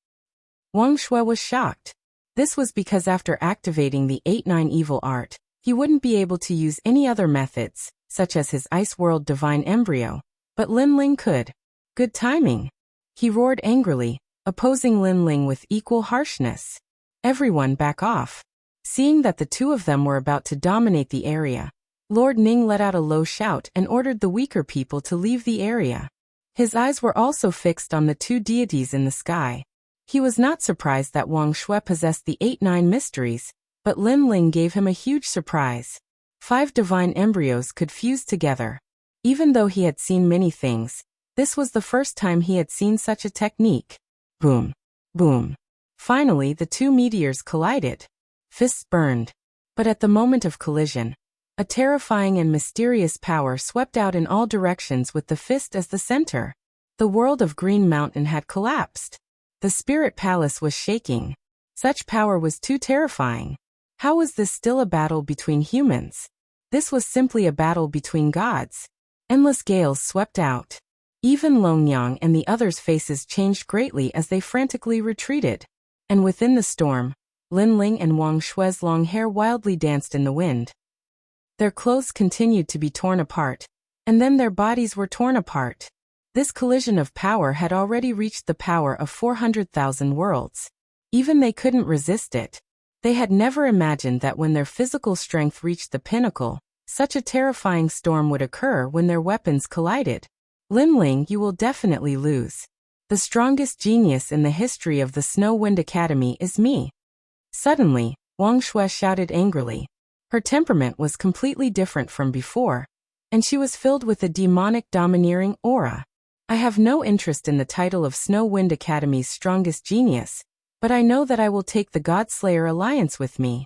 Wang Shui was shocked. This was because after activating the 8-9 evil art, he wouldn't be able to use any other methods, such as his Ice World Divine Embryo, but Lin Ling could. Good timing. He roared angrily, opposing Lin Ling with equal harshness. Everyone back off. Seeing that the 2 of them were about to dominate the area, Lord Ning let out a low shout and ordered the weaker people to leave the area. His eyes were also fixed on the 2 deities in the sky. He was not surprised that Wang Shui possessed the 8-9 mysteries, but Lin Ling gave him a huge surprise. 5 divine embryos could fuse together. Even though he had seen many things, This was the first time he had seen such a technique. Boom. Boom. Finally, the two meteors collided. Fists burned. But at the moment of collision, a terrifying and mysterious power swept out in all directions with the fist as the center. The world of Green Mountain had collapsed. The spirit palace was shaking. Such power was too terrifying. How was this still a battle between humans? This was simply a battle between gods. Endless gales swept out. Even Longyang and the others' faces changed greatly as they frantically retreated. And within the storm, Linling and Wang Shui's long hair wildly danced in the wind. Their clothes continued to be torn apart, and then their bodies were torn apart. This collision of power had already reached the power of 400,000 worlds. Even they couldn't resist it. They had never imagined that when their physical strength reached the pinnacle, such a terrifying storm would occur when their weapons collided. Linling, you will definitely lose. The strongest genius in the history of the Snow Wind Academy is me. Suddenly, Wang Shui shouted angrily. Her temperament was completely different from before, and she was filled with a demonic domineering aura. I have no interest in the title of Snow Wind Academy's strongest genius, but I know that I will take the Godslayer alliance with me.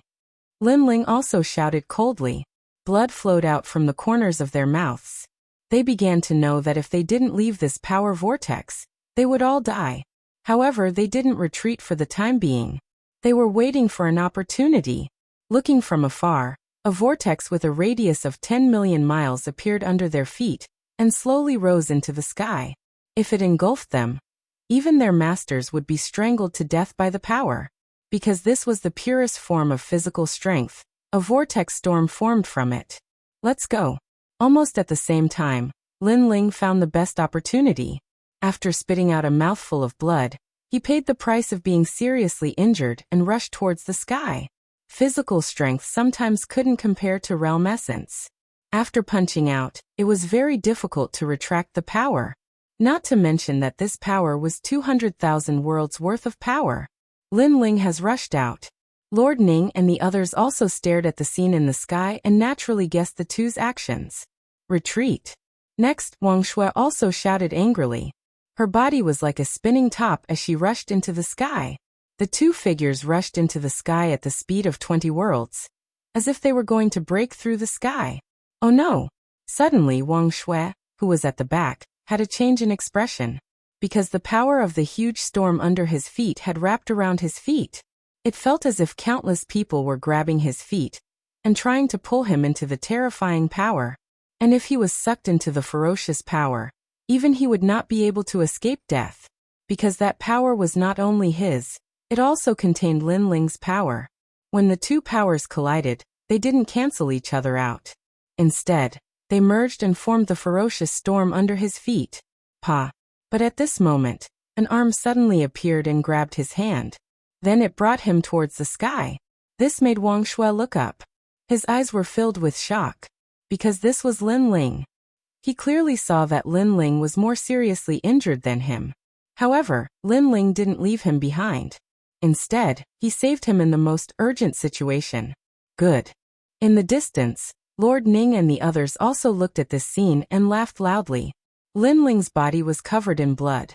Linling also shouted coldly. Blood flowed out from the corners of their mouths. They began to know that if they didn't leave this power vortex, they would all die. However, they didn't retreat for the time being. They were waiting for an opportunity. Looking from afar, a vortex with a radius of 10 million miles appeared under their feet and slowly rose into the sky. If it engulfed them, even their masters would be strangled to death by the power. Because this was the purest form of physical strength, a vortex storm formed from it. Let's go. Almost at the same time, Linling found the best opportunity. After spitting out a mouthful of blood, he paid the price of being seriously injured and rushed towards the sky. Physical strength sometimes couldn't compare to realm essence. After punching out, it was very difficult to retract the power. Not to mention that this power was 200,000 worlds worth of power. Linling has rushed out. Lord Ning and the others also stared at the scene in the sky and naturally guessed the two's actions. Retreat. Next, Wang Shui also shouted angrily. Her body was like a spinning top as she rushed into the sky. The two figures rushed into the sky at the speed of 20 worlds, as if they were going to break through the sky. Oh no! Suddenly Wang Shui, who was at the back, had a change in expression, because the power of the huge storm under his feet had wrapped around his feet. It felt as if countless people were grabbing his feet and trying to pull him into the terrifying power. And if he was sucked into the ferocious power, even he would not be able to escape death, because that power was not only his, it also contained Linling's power. When the two powers collided, they didn't cancel each other out. Instead, they merged and formed the ferocious storm under his feet. Pa! But at this moment, an arm suddenly appeared and grabbed his hand. Then it brought him towards the sky. This made Wang Shui look up. His eyes were filled with shock, because this was Linling. He clearly saw that Linling was more seriously injured than him. However, Linling didn't leave him behind. Instead, he saved him in the most urgent situation. Good. In the distance, Lord Ning and the others also looked at this scene and laughed loudly. Linling's body was covered in blood.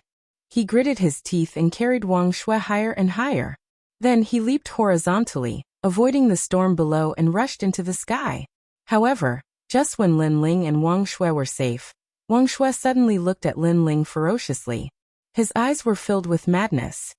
He gritted his teeth and carried Wang Shui higher and higher. Then he leaped horizontally, avoiding the storm below and rushed into the sky. However, just when Linling and Wang Shui were safe, Wang Shui suddenly looked at Linling ferociously. His eyes were filled with madness.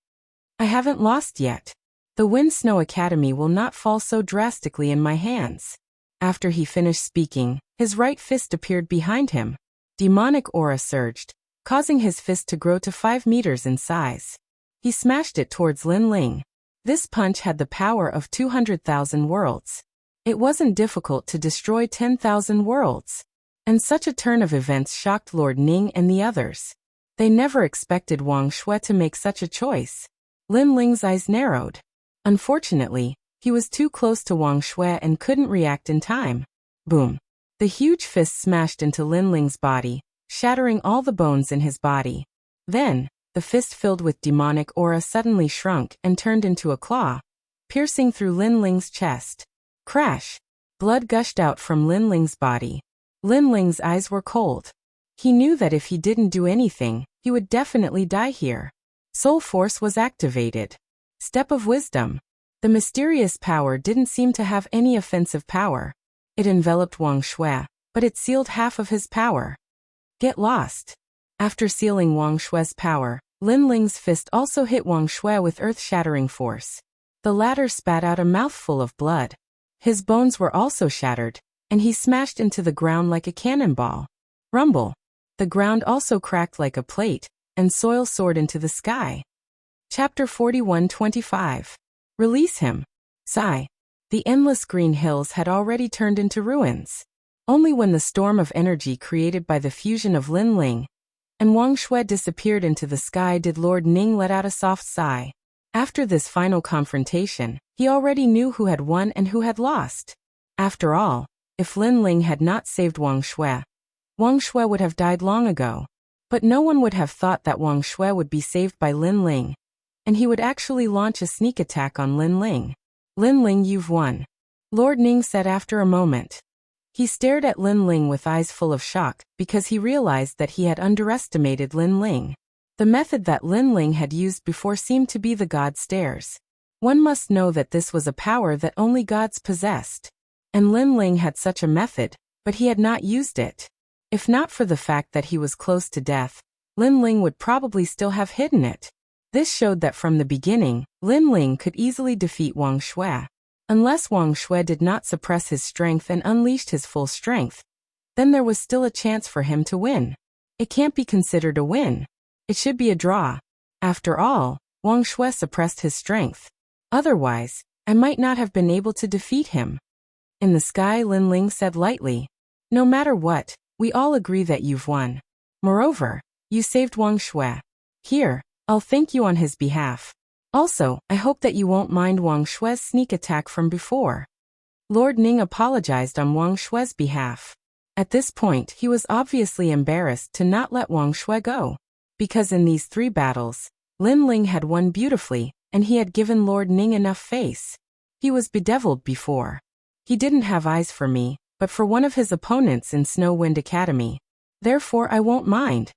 I haven't lost yet. The Wind Snow Academy will not fall so drastically in my hands. After he finished speaking, his right fist appeared behind him. Demonic aura surged, causing his fist to grow to 5 meters in size. He smashed it towards Linling. This punch had the power of 200,000 worlds. It wasn't difficult to destroy 10,000 worlds. And such a turn of events shocked Lord Ning and the others. They never expected Wang Shui to make such a choice. Linling's eyes narrowed. Unfortunately, he was too close to Wang Shui and couldn't react in time. Boom. The huge fist smashed into Linling's body, shattering all the bones in his body. Then, the fist filled with demonic aura suddenly shrunk and turned into a claw, piercing through Linling's chest. Crash! Blood gushed out from Linling's body. Linling's eyes were cold. He knew that if he didn't do anything, he would definitely die here. Soul Force was activated. Step of Wisdom. The mysterious power didn't seem to have any offensive power. It enveloped Wang Shui, but it sealed half of his power. Get lost. After sealing Wang Shui's power, Lin Ling's fist also hit Wang Shui with earth-shattering force. The latter spat out a mouthful of blood. His bones were also shattered, and he smashed into the ground like a cannonball. Rumble. The ground also cracked like a plate, and soil soared into the sky. Chapter 41-25. Release him. Sigh. The endless green hills had already turned into ruins. Only when the storm of energy created by the fusion of Lin Ling and Wang Shui disappeared into the sky did Lord Ning let out a soft sigh. After this final confrontation, he already knew who had won and who had lost. After all, if Lin Ling had not saved Wang Shui would have died long ago. But no one would have thought that Wang Shui would be saved by Lin Ling, and he would actually launch a sneak attack on Lin Ling. Lin Ling, you've won, Lord Ning said after a moment. He stared at Lin Ling with eyes full of shock, because he realized that he had underestimated Lin Ling. The method that Lin Ling had used before seemed to be the God Stares. One must know that this was a power that only gods possessed. And Lin Ling had such a method, but he had not used it. If not for the fact that he was close to death, Lin Ling would probably still have hidden it. This showed that from the beginning, Lin Ling could easily defeat Wang Shui. Unless Wang Shui did not suppress his strength and unleashed his full strength, then there was still a chance for him to win. It can't be considered a win. It should be a draw. After all, Wang Shui suppressed his strength. Otherwise, I might not have been able to defeat him. In the sky, Lin Ling said lightly. No matter what, we all agree that you've won. Moreover, you saved Wang Shui. Here, I'll thank you on his behalf. Also, I hope that you won't mind Wang Shui's sneak attack from before. Lord Ning apologized on Wang Shui's behalf. At this point, he was obviously embarrassed to not let Wang Shui go. Because in these 3 battles, Lin Ling had won beautifully, and he had given Lord Ning enough face. He was bedeviled before. He didn't have eyes for me, but for one of his opponents in Snow Wind Academy. Therefore I won't mind.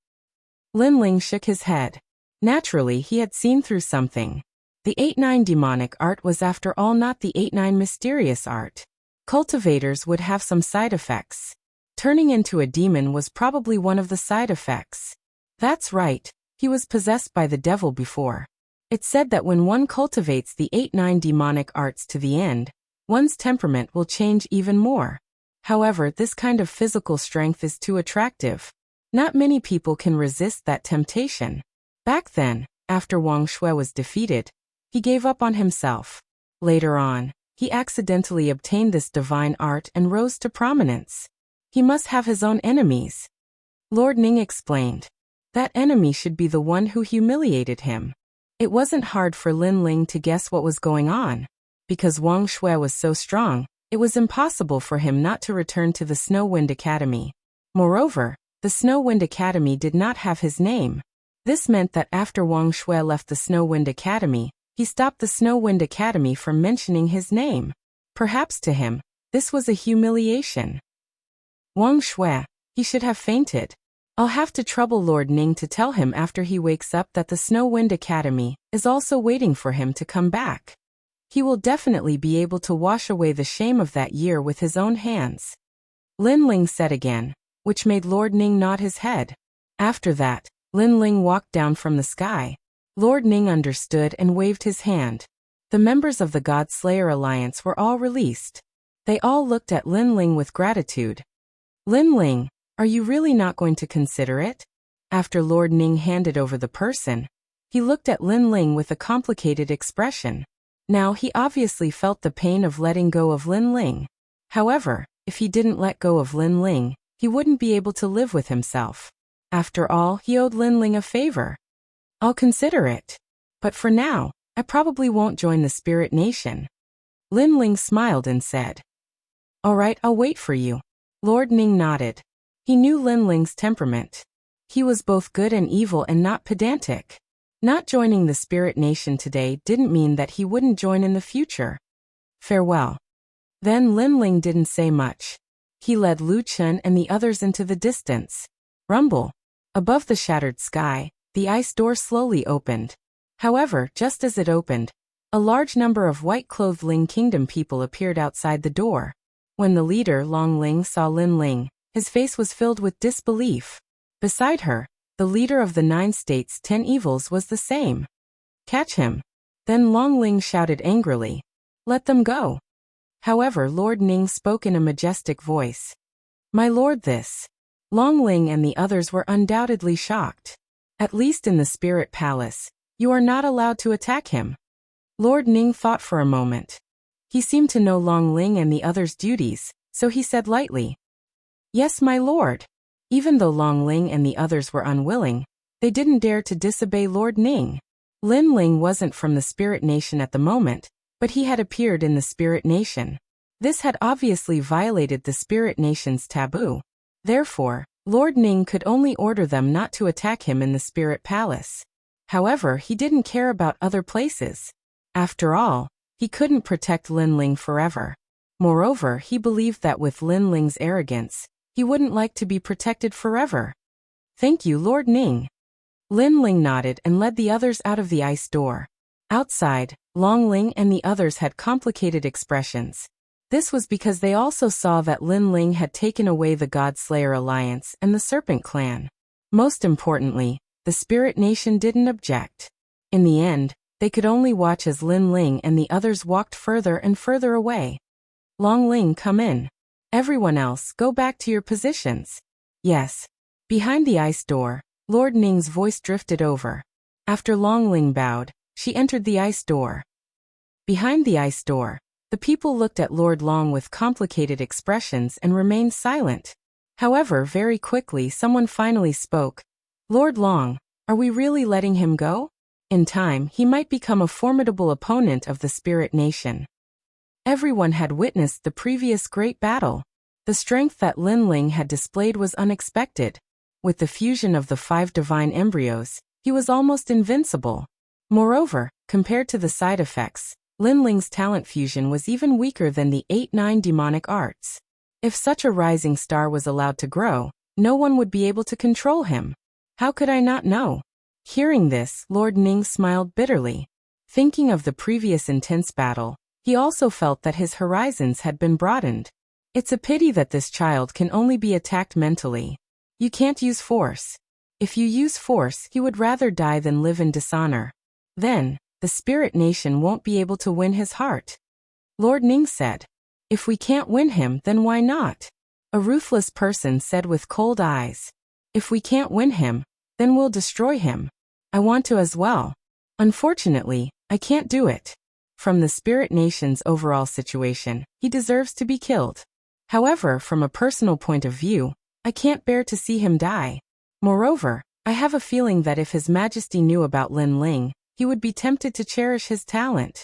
Lin Ling shook his head. Naturally, he had seen through something. The 8-9 demonic art was after all not the 8-9 mysterious art. Cultivators would have some side effects. Turning into a demon was probably one of the side effects. That's right, he was possessed by the devil before. It's said that when one cultivates the 8-9 demonic arts to the end, one's temperament will change even more. However, this kind of physical strength is too attractive. Not many people can resist that temptation. Back then, after Wang Shui was defeated, he gave up on himself. Later on, he accidentally obtained this divine art and rose to prominence. He must have his own enemies. Lord Ning explained. That enemy should be the one who humiliated him. It wasn't hard for Lin Ling to guess what was going on. Because Wang Shui was so strong, it was impossible for him not to return to the Snow Wind Academy. Moreover, the Snow Wind Academy did not have his name. This meant that after Wang Shui left the Snow Wind Academy, he stopped the Snow Wind Academy from mentioning his name. Perhaps to him, this was a humiliation. Wang Shui, he should have fainted. I'll have to trouble Lord Ning to tell him after he wakes up that the Snow Wind Academy is also waiting for him to come back. He will definitely be able to wash away the shame of that year with his own hands. Lin Ling said again, which made Lord Ning nod his head. After that, Lin Ling walked down from the sky. Lord Ning understood and waved his hand. The members of the God Slayer Alliance were all released. They all looked at Lin Ling with gratitude. Lin Ling, are you really not going to consider it? After Lord Ning handed over the person, he looked at Lin Ling with a complicated expression. Now he obviously felt the pain of letting go of Lin Ling. However, if he didn't let go of Lin Ling, he wouldn't be able to live with himself. After all, he owed Lin Ling a favor. I'll consider it. But for now, I probably won't join the Spirit Nation. Lin Ling smiled and said. All right, I'll wait for you. Lord Ning nodded. He knew Lin Ling's temperament. He was both good and evil and not pedantic. Not joining the Spirit Nation today didn't mean that he wouldn't join in the future. Farewell. Then Lin Ling didn't say much. He led Lu Chen and the others into the distance. Rumble. Above the shattered sky, the ice door slowly opened. However, just as it opened, a large number of white-clothed Ling Kingdom people appeared outside the door. When the leader, Long Ling, saw Lin Ling, his face was filled with disbelief. Beside her, the leader of the 9 states' 10 evils was the same. Catch him. Then Long Ling shouted angrily. Let them go. However, Lord Ning spoke in a majestic voice. My lord, this. Long Ling and the others were undoubtedly shocked. At least in the spirit palace, you are not allowed to attack him. Lord Ning thought for a moment. He seemed to know Long Ling and the others' duties, so he said lightly. Yes, my lord. Even though Long Ling and the others were unwilling, they didn't dare to disobey Lord Ning. Lin Ling wasn't from the Spirit Nation at the moment, but he had appeared in the Spirit Nation. This had obviously violated the Spirit Nation's taboo. Therefore, Lord Ning could only order them not to attack him in the Spirit Palace. However, he didn't care about other places. After all, he couldn't protect Lin Ling forever. Moreover, he believed that with Lin Ling's arrogance, he wouldn't like to be protected forever. Thank you, Lord Ning. Lin Ling nodded and led the others out of the ice door. Outside, Long Ling and the others had complicated expressions. This was because they also saw that Lin Ling had taken away the God-Slayer Alliance and the Serpent Clan. Most importantly, the Spirit Nation didn't object. In the end, they could only watch as Lin Ling and the others walked further and further away. Long Ling, come in. Everyone else, go back to your positions. Yes. Behind the ice door, Lord Ning's voice drifted over. After Long Ling bowed, she entered the ice door. Behind the ice door, the people looked at Lord Long with complicated expressions and remained silent. However, very quickly someone finally spoke. Lord Long, are we really letting him go? In time, he might become a formidable opponent of the Spirit Nation. Everyone had witnessed the previous great battle. The strength that Lin Ling had displayed was unexpected. With the fusion of the 5 divine embryos, he was almost invincible. Moreover, compared to the side effects, Lin Ling's talent fusion was even weaker than the 8-9 demonic arts. If such a rising star was allowed to grow, no one would be able to control him. How could I not know? Hearing this, Lord Ning smiled bitterly. Thinking of the previous intense battle, he also felt that his horizons had been broadened. It's a pity that this child can only be attacked mentally. You can't use force. If you use force, he would rather die than live in dishonor. Then, the Spirit Nation won't be able to win his heart. Lord Ning said. If we can't win him, then why not? A ruthless person said with cold eyes. If we can't win him, then we'll destroy him. I want to as well. Unfortunately, I can't do it. From the Spirit Nation's overall situation, he deserves to be killed. However, from a personal point of view, I can't bear to see him die. Moreover, I have a feeling that if His Majesty knew about Lin Ling, he would be tempted to cherish his talent.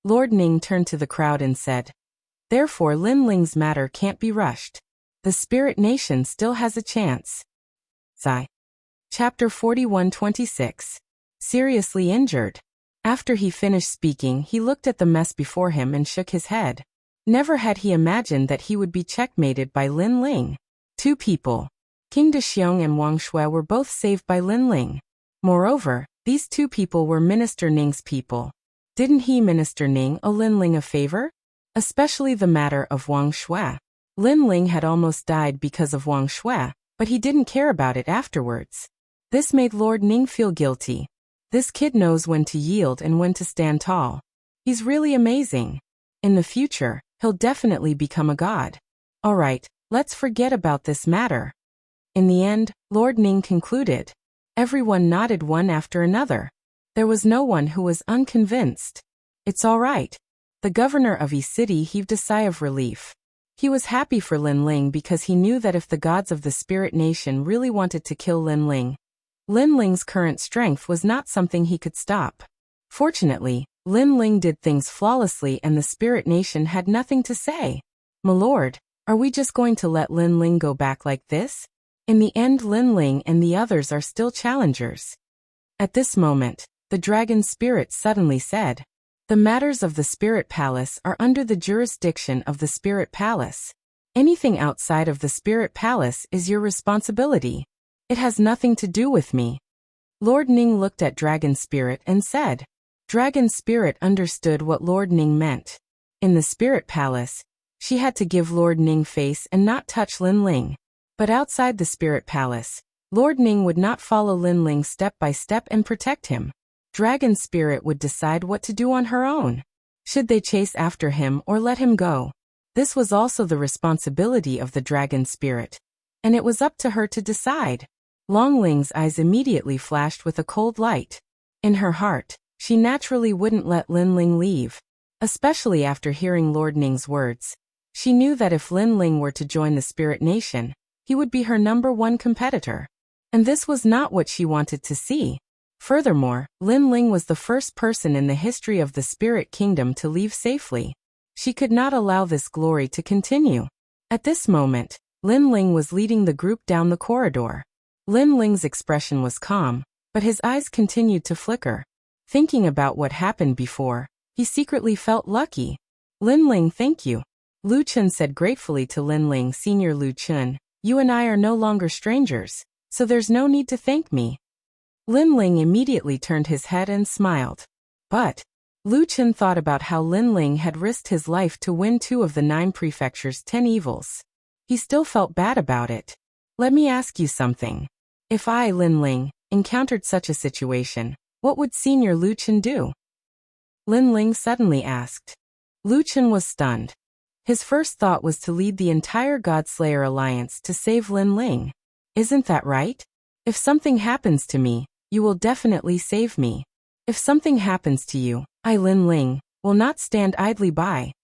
Lord Ning turned to the crowd and said, therefore Lin Ling's matter can't be rushed. The Spirit Nation still has a chance. Sigh. Chapter 41-26. Seriously injured. After he finished speaking, he looked at the mess before him and shook his head. Never had he imagined that he would be checkmated by Lin Ling. 2 people, King Dexiong and Wang Shui, were both saved by Lin Ling. Moreover, these 2 people were Minister Ning's people. Didn't he, Minister Ning, owe Lin Ling a favor? Especially the matter of Wang Shui. Lin Ling had almost died because of Wang Shui, but he didn't care about it afterwards. This made Lord Ning feel guilty. This kid knows when to yield and when to stand tall. He's really amazing. In the future, he'll definitely become a god. Alright, let's forget about this matter. In the end, Lord Ning concluded. Everyone nodded one after another. There was no one who was unconvinced. It's all right. The governor of Yi City heaved a sigh of relief. He was happy for Lin Ling because he knew that if the gods of the Spirit Nation really wanted to kill Lin Ling's current strength was not something he could stop. Fortunately, Lin Ling did things flawlessly and the Spirit Nation had nothing to say. My lord, are we just going to let Lin Ling go back like this? In the end, Lin Ling and the others are still challengers. At this moment, the dragon spirit suddenly said, the matters of the Spirit Palace are under the jurisdiction of the Spirit Palace. Anything outside of the Spirit Palace is your responsibility. It has nothing to do with me. Lord Ning looked at Dragon Spirit and said. Dragon Spirit understood what Lord Ning meant. In the Spirit Palace, she had to give Lord Ning face and not touch Lin Ling. But outside the Spirit Palace, Lord Ning would not follow Lin Ling step by step and protect him. Dragon Spirit would decide what to do on her own. Should they chase after him or let him go? This was also the responsibility of the Dragon Spirit, and it was up to her to decide. Long Ling's eyes immediately flashed with a cold light. In her heart, she naturally wouldn't let Lin Ling leave, especially after hearing Lord Ning's words. She knew that if Lin Ling were to join the Spirit Nation, he would be her #1 competitor. And this was not what she wanted to see. Furthermore, Lin Ling was the first person in the history of the Spirit Kingdom to leave safely. She could not allow this glory to continue. At this moment, Lin Ling was leading the group down the corridor. Lin Ling's expression was calm, but his eyes continued to flicker. Thinking about what happened before, he secretly felt lucky. Lin Ling, thank you. Lu Chun said gratefully to Lin Ling. Senior Lu Chun, you and I are no longer strangers, so there's no need to thank me. Lin Ling immediately turned his head and smiled. But Lu Chun thought about how Lin Ling had risked his life to win 2 of the 9 prefecture's 10 evils. He still felt bad about it. Let me ask you something. If I, Lin Ling, encountered such a situation, what would Senior Lu Chun do? Lin Ling suddenly asked. Lu Chun was stunned. His first thought was to lead the entire Godslayer Alliance to save Lin Ling. Isn't that right? If something happens to me, you will definitely save me. If something happens to you, I, Lin Ling, will not stand idly by.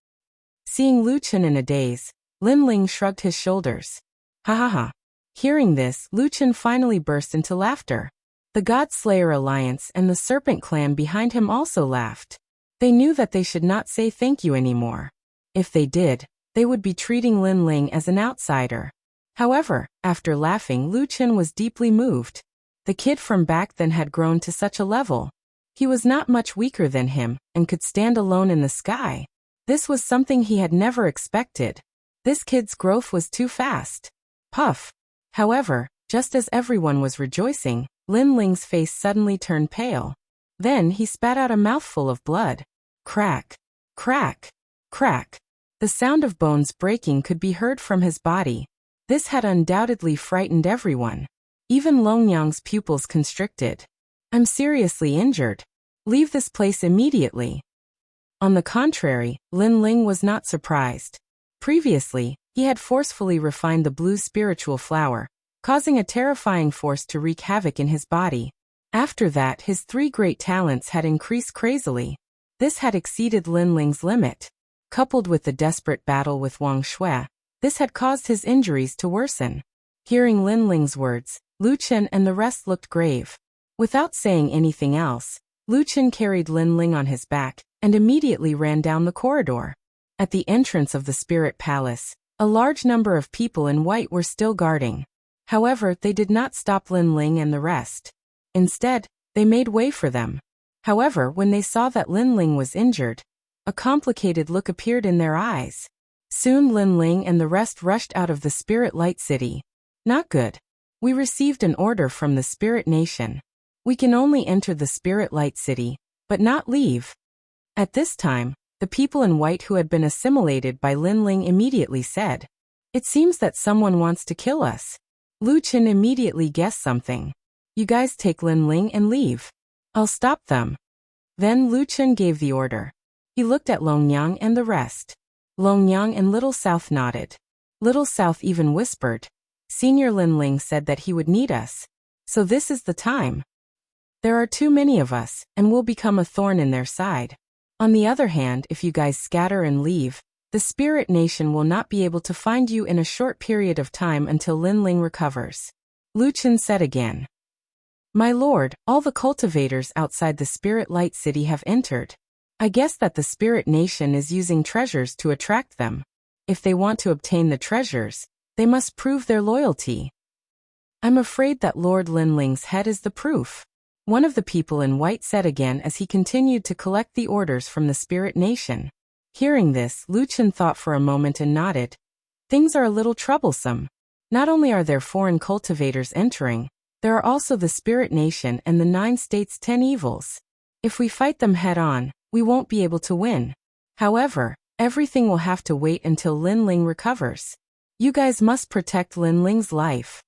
Seeing Lu Chun in a daze, Lin Ling shrugged his shoulders. Ha ha ha. Hearing this, Lu Chun finally burst into laughter. The Godslayer Alliance and the Serpent Clan behind him also laughed. They knew that they should not say thank you anymore. If they did, they would be treating Lin Ling as an outsider. However, after laughing, Lu Chun was deeply moved. The kid from back then had grown to such a level. He was not much weaker than him, and could stand alone in the sky. This was something he had never expected. This kid's growth was too fast. Puff. However, just as everyone was rejoicing, Lin Ling's face suddenly turned pale. Then he spat out a mouthful of blood. Crack. Crack. Crack. The sound of bones breaking could be heard from his body. This had undoubtedly frightened everyone. Even Longyang's pupils constricted. I'm seriously injured. Leave this place immediately. On the contrary, Lin Ling was not surprised. Previously, he had forcefully refined the blue spiritual flower, causing a terrifying force to wreak havoc in his body. After that, his 3 great talents had increased crazily. This had exceeded Lin Ling's limit. Coupled with the desperate battle with Wang Shui, this had caused his injuries to worsen. Hearing Lin Ling's words, Lu Chun and the rest looked grave. Without saying anything else, Lu Chun carried Lin Ling on his back and immediately ran down the corridor. At the entrance of the Spirit Palace, a large number of people in white were still guarding. However, they did not stop Lin Ling and the rest. Instead, they made way for them. However, when they saw that Lin Ling was injured, a complicated look appeared in their eyes. Soon Lin Ling and the rest rushed out of the Spirit Light City. Not good. We received an order from the Spirit Nation. We can only enter the Spirit Light City, but not leave. At this time, the people in white who had been assimilated by Lin Ling immediately said, "It seems that someone wants to kill us." Lu Chun immediately guessed something. "You guys take Lin Ling and leave. I'll stop them." Then Lu Chun gave the order. He looked at Longyang and the rest. Longyang and Little South nodded. Little South even whispered. Senior Lin Ling said that he would need us. So this is the time. There are too many of us, and we'll become a thorn in their side. On the other hand, if you guys scatter and leave, the Spirit Nation will not be able to find you in a short period of time until Lin Ling recovers. Lu Chun said again. My lord, all the cultivators outside the Spirit Light City have entered. I guess that the Spirit Nation is using treasures to attract them. If they want to obtain the treasures, they must prove their loyalty. I'm afraid that Lord Lin Ling's head is the proof. One of the people in white said again as he continued to collect the orders from the Spirit Nation. Hearing this, Lu Chun thought for a moment and nodded. Things are a little troublesome. Not only are there foreign cultivators entering, There are also the Spirit Nation and the 9 States' 10 evils. If we fight them head-on, we won't be able to win. However, everything will have to wait until Lin Ling recovers. You guys must protect Lin Ling's life.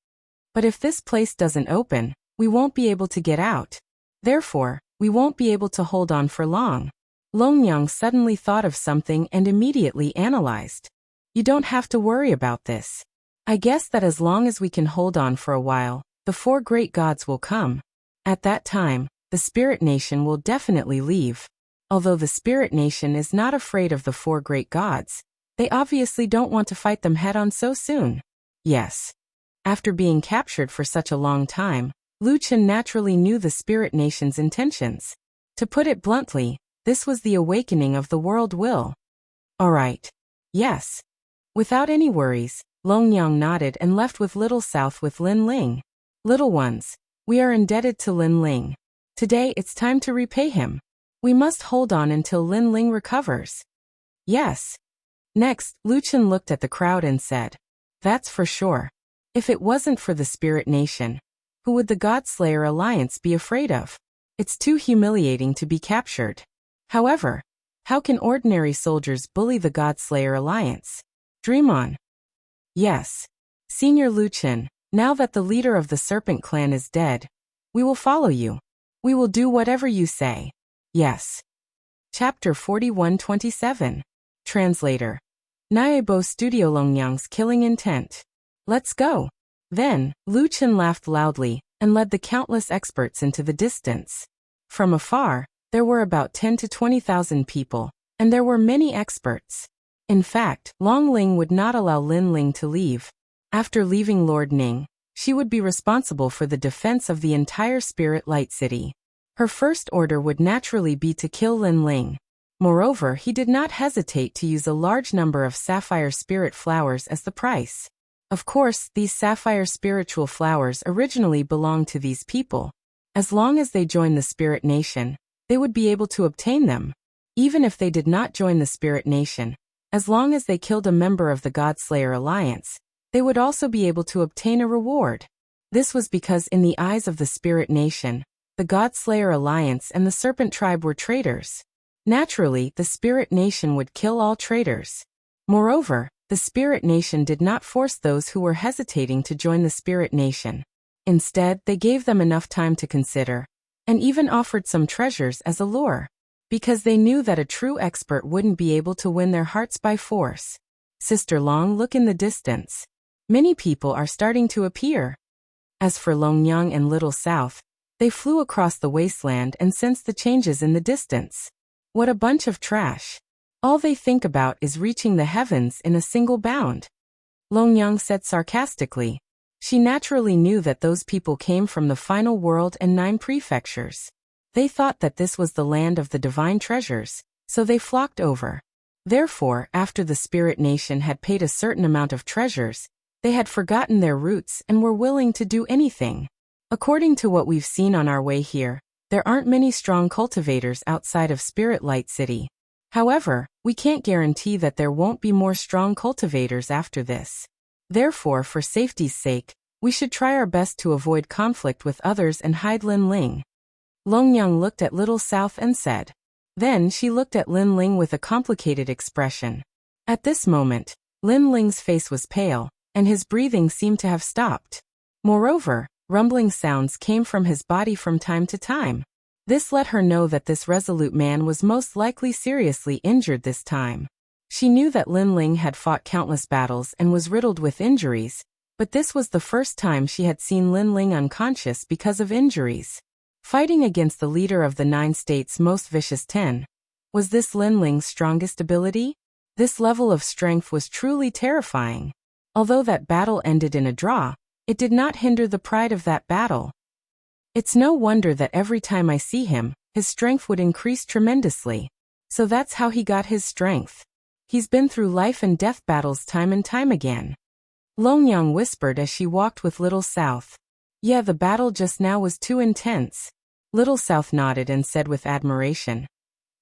But if this place doesn't open, we won't be able to get out. Therefore, we won't be able to hold on for long. Longyang suddenly thought of something and immediately analyzed. You don't have to worry about this. I guess that as long as we can hold on for a while, the 4 great gods will come. At that time, the Spirit Nation will definitely leave. Although the Spirit Nation is not afraid of the 4 great gods, they obviously don't want to fight them head-on so soon. Yes. After being captured for such a long time, Lu Chen naturally knew the Spirit Nation's intentions. To put it bluntly, this was the awakening of the world will. Alright. Yes. Without any worries, Longyang nodded and left with Little South with Lin Ling. Little ones, we are indebted to Lin Ling. Today it's time to repay him. We must hold on until Lin Ling recovers. Yes. Next, Lu Chen looked at the crowd and said, that's for sure. If it wasn't for the Spirit Nation, who would the God-Slayer Alliance be afraid of? It's too humiliating to be captured. However, how can ordinary soldiers bully the God-Slayer Alliance? Dream on. Yes. Senior Lu Chen, now that the leader of the Serpent Clan is dead, we will follow you. We will do whatever you say. Yes. Chapter 41-27. Translator. Naebo Studio Longyang's killing intent. Let's go. Then, Lu Chen laughed loudly and led the countless experts into the distance. From afar, there were about 10 to 20,000 people, and there were many experts. In fact, Long Ling would not allow Lin Ling to leave. After leaving Lord Ning, she would be responsible for the defense of the entire Spirit Light City. Her first order would naturally be to kill Lin Ling. Moreover, he did not hesitate to use a large number of sapphire spirit flowers as the price. Of course, these sapphire spiritual flowers originally belonged to these people. As long as they joined the Spirit Nation, they would be able to obtain them. Even if they did not join the Spirit Nation, as long as they killed a member of the God-Slayer Alliance, they would also be able to obtain a reward. This was because in the eyes of the Spirit Nation, the God-Slayer Alliance and the Serpent Tribe were traitors. Naturally, the Spirit Nation would kill all traitors. Moreover, the Spirit Nation did not force those who were hesitating to join the Spirit Nation. Instead, they gave them enough time to consider, and even offered some treasures as a lure, because they knew that a true expert wouldn't be able to win their hearts by force. Sister Long, look in the distance. Many people are starting to appear. As for Longyang and Little South, they flew across the wasteland and sensed the changes in the distance. What a bunch of trash. All they think about is reaching the heavens in a single bound. Longyang said sarcastically. She naturally knew that those people came from the final world and 9 prefectures. They thought that this was the land of the divine treasures, so they flocked over. Therefore, after the Spirit Nation had paid a certain amount of treasures, they had forgotten their roots and were willing to do anything. According to what we've seen on our way here, there aren't many strong cultivators outside of Spirit Light City. However, we can't guarantee that there won't be more strong cultivators after this. Therefore, for safety's sake, we should try our best to avoid conflict with others and hide Lin Ling. Longyang looked at Little South and said. Then she looked at Lin Ling with a complicated expression. At this moment, Lin Ling's face was pale, and his breathing seemed to have stopped. Moreover, rumbling sounds came from his body from time to time. This let her know that this resolute man was most likely seriously injured this time. She knew that Lin Ling had fought countless battles and was riddled with injuries, but this was the first time she had seen Lin Ling unconscious because of injuries. Fighting against the leader of the 9 states' most vicious 10. Was this Lin Ling's strongest ability? This level of strength was truly terrifying. Although that battle ended in a draw, it did not hinder the pride of that battle. It's no wonder that every time I see him, his strength would increase tremendously. So that's how he got his strength. He's been through life and death battles time and time again. Longyang whispered as she walked with Little South. Yeah, the battle just now was too intense. Little South nodded and said with admiration.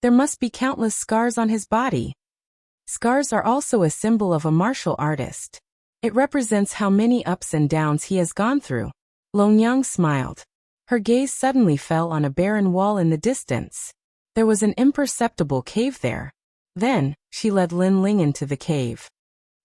There must be countless scars on his body. Scars are also a symbol of a martial artist. It represents how many ups and downs he has gone through. Longyang smiled. Her gaze suddenly fell on a barren wall in the distance. There was an imperceptible cave there. Then, she led Lin Ling into the cave.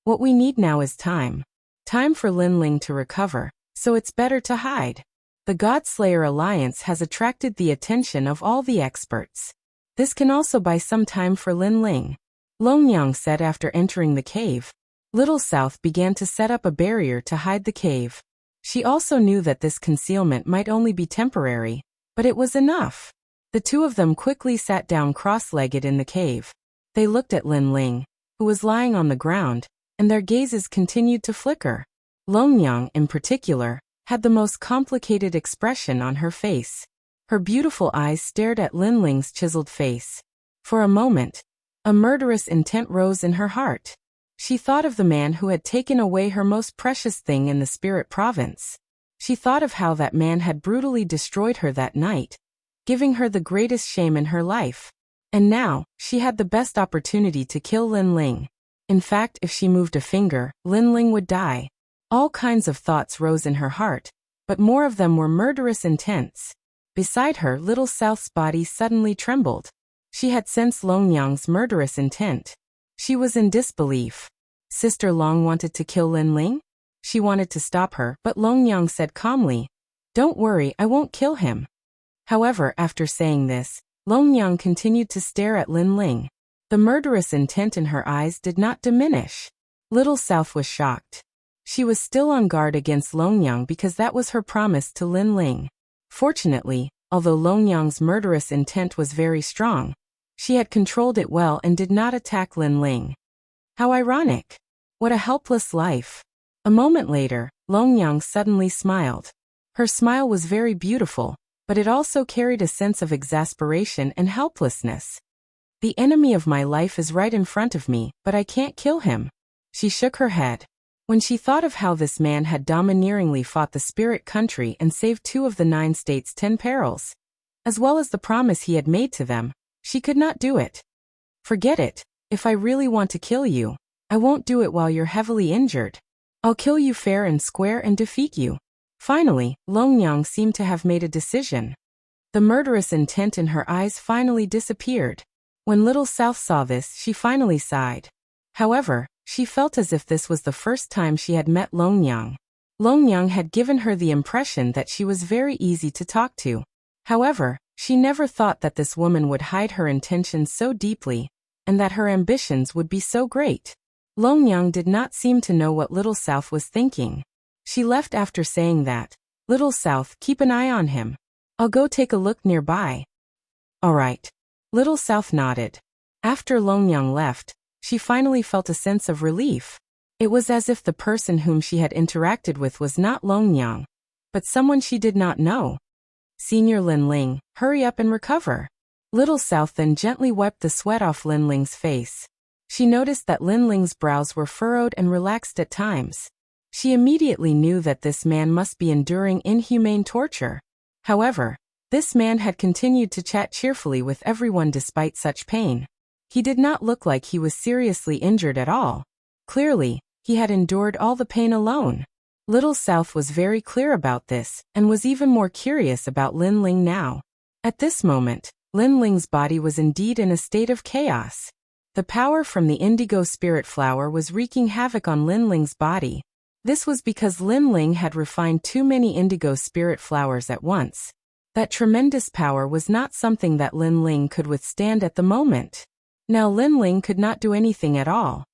What we need now is time. Time for Lin Ling to recover, so it's better to hide. The God-Slayer Alliance has attracted the attention of all the experts. This can also buy some time for Lin Ling, Longyang said after entering the cave. Little South began to set up a barrier to hide the cave. She also knew that this concealment might only be temporary, but it was enough. The two of them quickly sat down cross-legged in the cave. They looked at Lin Ling, who was lying on the ground, and their gazes continued to flicker. Longyang, in particular, had the most complicated expression on her face. Her beautiful eyes stared at Lin Ling's chiseled face. For a moment, a murderous intent rose in her heart. She thought of the man who had taken away her most precious thing in the spirit province. She thought of how that man had brutally destroyed her that night, giving her the greatest shame in her life. And now, she had the best opportunity to kill Lin Ling. In fact, if she moved a finger, Lin Ling would die. All kinds of thoughts rose in her heart, but more of them were murderous intents. Beside her, Little South's body suddenly trembled. She had sensed Longyang's murderous intent. She was in disbelief. Sister Long wanted to kill Lin Ling? She wanted to stop her, but Longyang said calmly, "Don't worry, I won't kill him." However, after saying this, Longyang continued to stare at Lin Ling. The murderous intent in her eyes did not diminish. Little South was shocked. She was still on guard against Longyang because that was her promise to Lin Ling. Fortunately, although Longyang's murderous intent was very strong, she had controlled it well and did not attack Lin Ling. How ironic. What a helpless life. A moment later, Longyang suddenly smiled. Her smile was very beautiful, but it also carried a sense of exasperation and helplessness. The enemy of my life is right in front of me, but I can't kill him. She shook her head. When she thought of how this man had domineeringly fought the spirit country and saved 2 of the 9 states' 10 perils, as well as the promise he had made to them, she could not do it. Forget it. If I really want to kill you, I won't do it while you're heavily injured. I'll kill you fair and square and defeat you. Finally, Longyang seemed to have made a decision. The murderous intent in her eyes finally disappeared. When Little South saw this, she finally sighed. However, she felt as if this was the first time she had met Longyang. Longyang had given her the impression that she was very easy to talk to. However, she never thought that this woman would hide her intentions so deeply, and that her ambitions would be so great. Longyang did not seem to know what Little South was thinking. She left after saying that, "Little South, keep an eye on him. I'll go take a look nearby." "All right." Little South nodded. After Longyang left, she finally felt a sense of relief. It was as if the person whom she had interacted with was not Longyang, but someone she did not know. "Senior Lin Ling, hurry up and recover." Little South then gently wiped the sweat off Lin Ling's face. She noticed that Lin Ling's brows were furrowed and relaxed at times. She immediately knew that this man must be enduring inhumane torture. However, this man had continued to chat cheerfully with everyone despite such pain. He did not look like he was seriously injured at all. Clearly, he had endured all the pain alone. Little South was very clear about this, and was even more curious about Lin Ling now. At this moment, Lin Ling's body was indeed in a state of chaos. The power from the indigo spirit flower was wreaking havoc on Lin Ling's body. This was because Lin Ling had refined too many indigo spirit flowers at once. That tremendous power was not something that Lin Ling could withstand at the moment. Now Lin Ling could not do anything at all.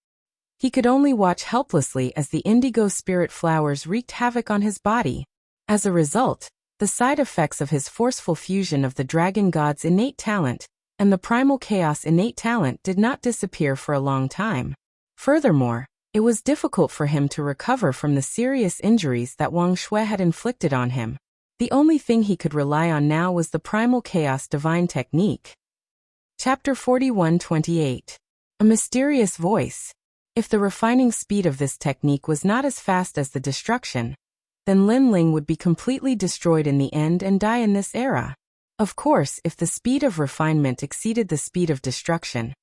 He could only watch helplessly as the indigo spirit flowers wreaked havoc on his body. As a result, the side effects of his forceful fusion of the dragon god's innate talent and the primal chaos innate talent did not disappear for a long time. Furthermore, it was difficult for him to recover from the serious injuries that Wang Shui had inflicted on him. The only thing he could rely on now was the primal chaos divine technique. Chapter 41-28. A mysterious voice. If the refining speed of this technique was not as fast as the destruction, then Lin Ling would be completely destroyed in the end and die in this era. Of course, if the speed of refinement exceeded the speed of destruction,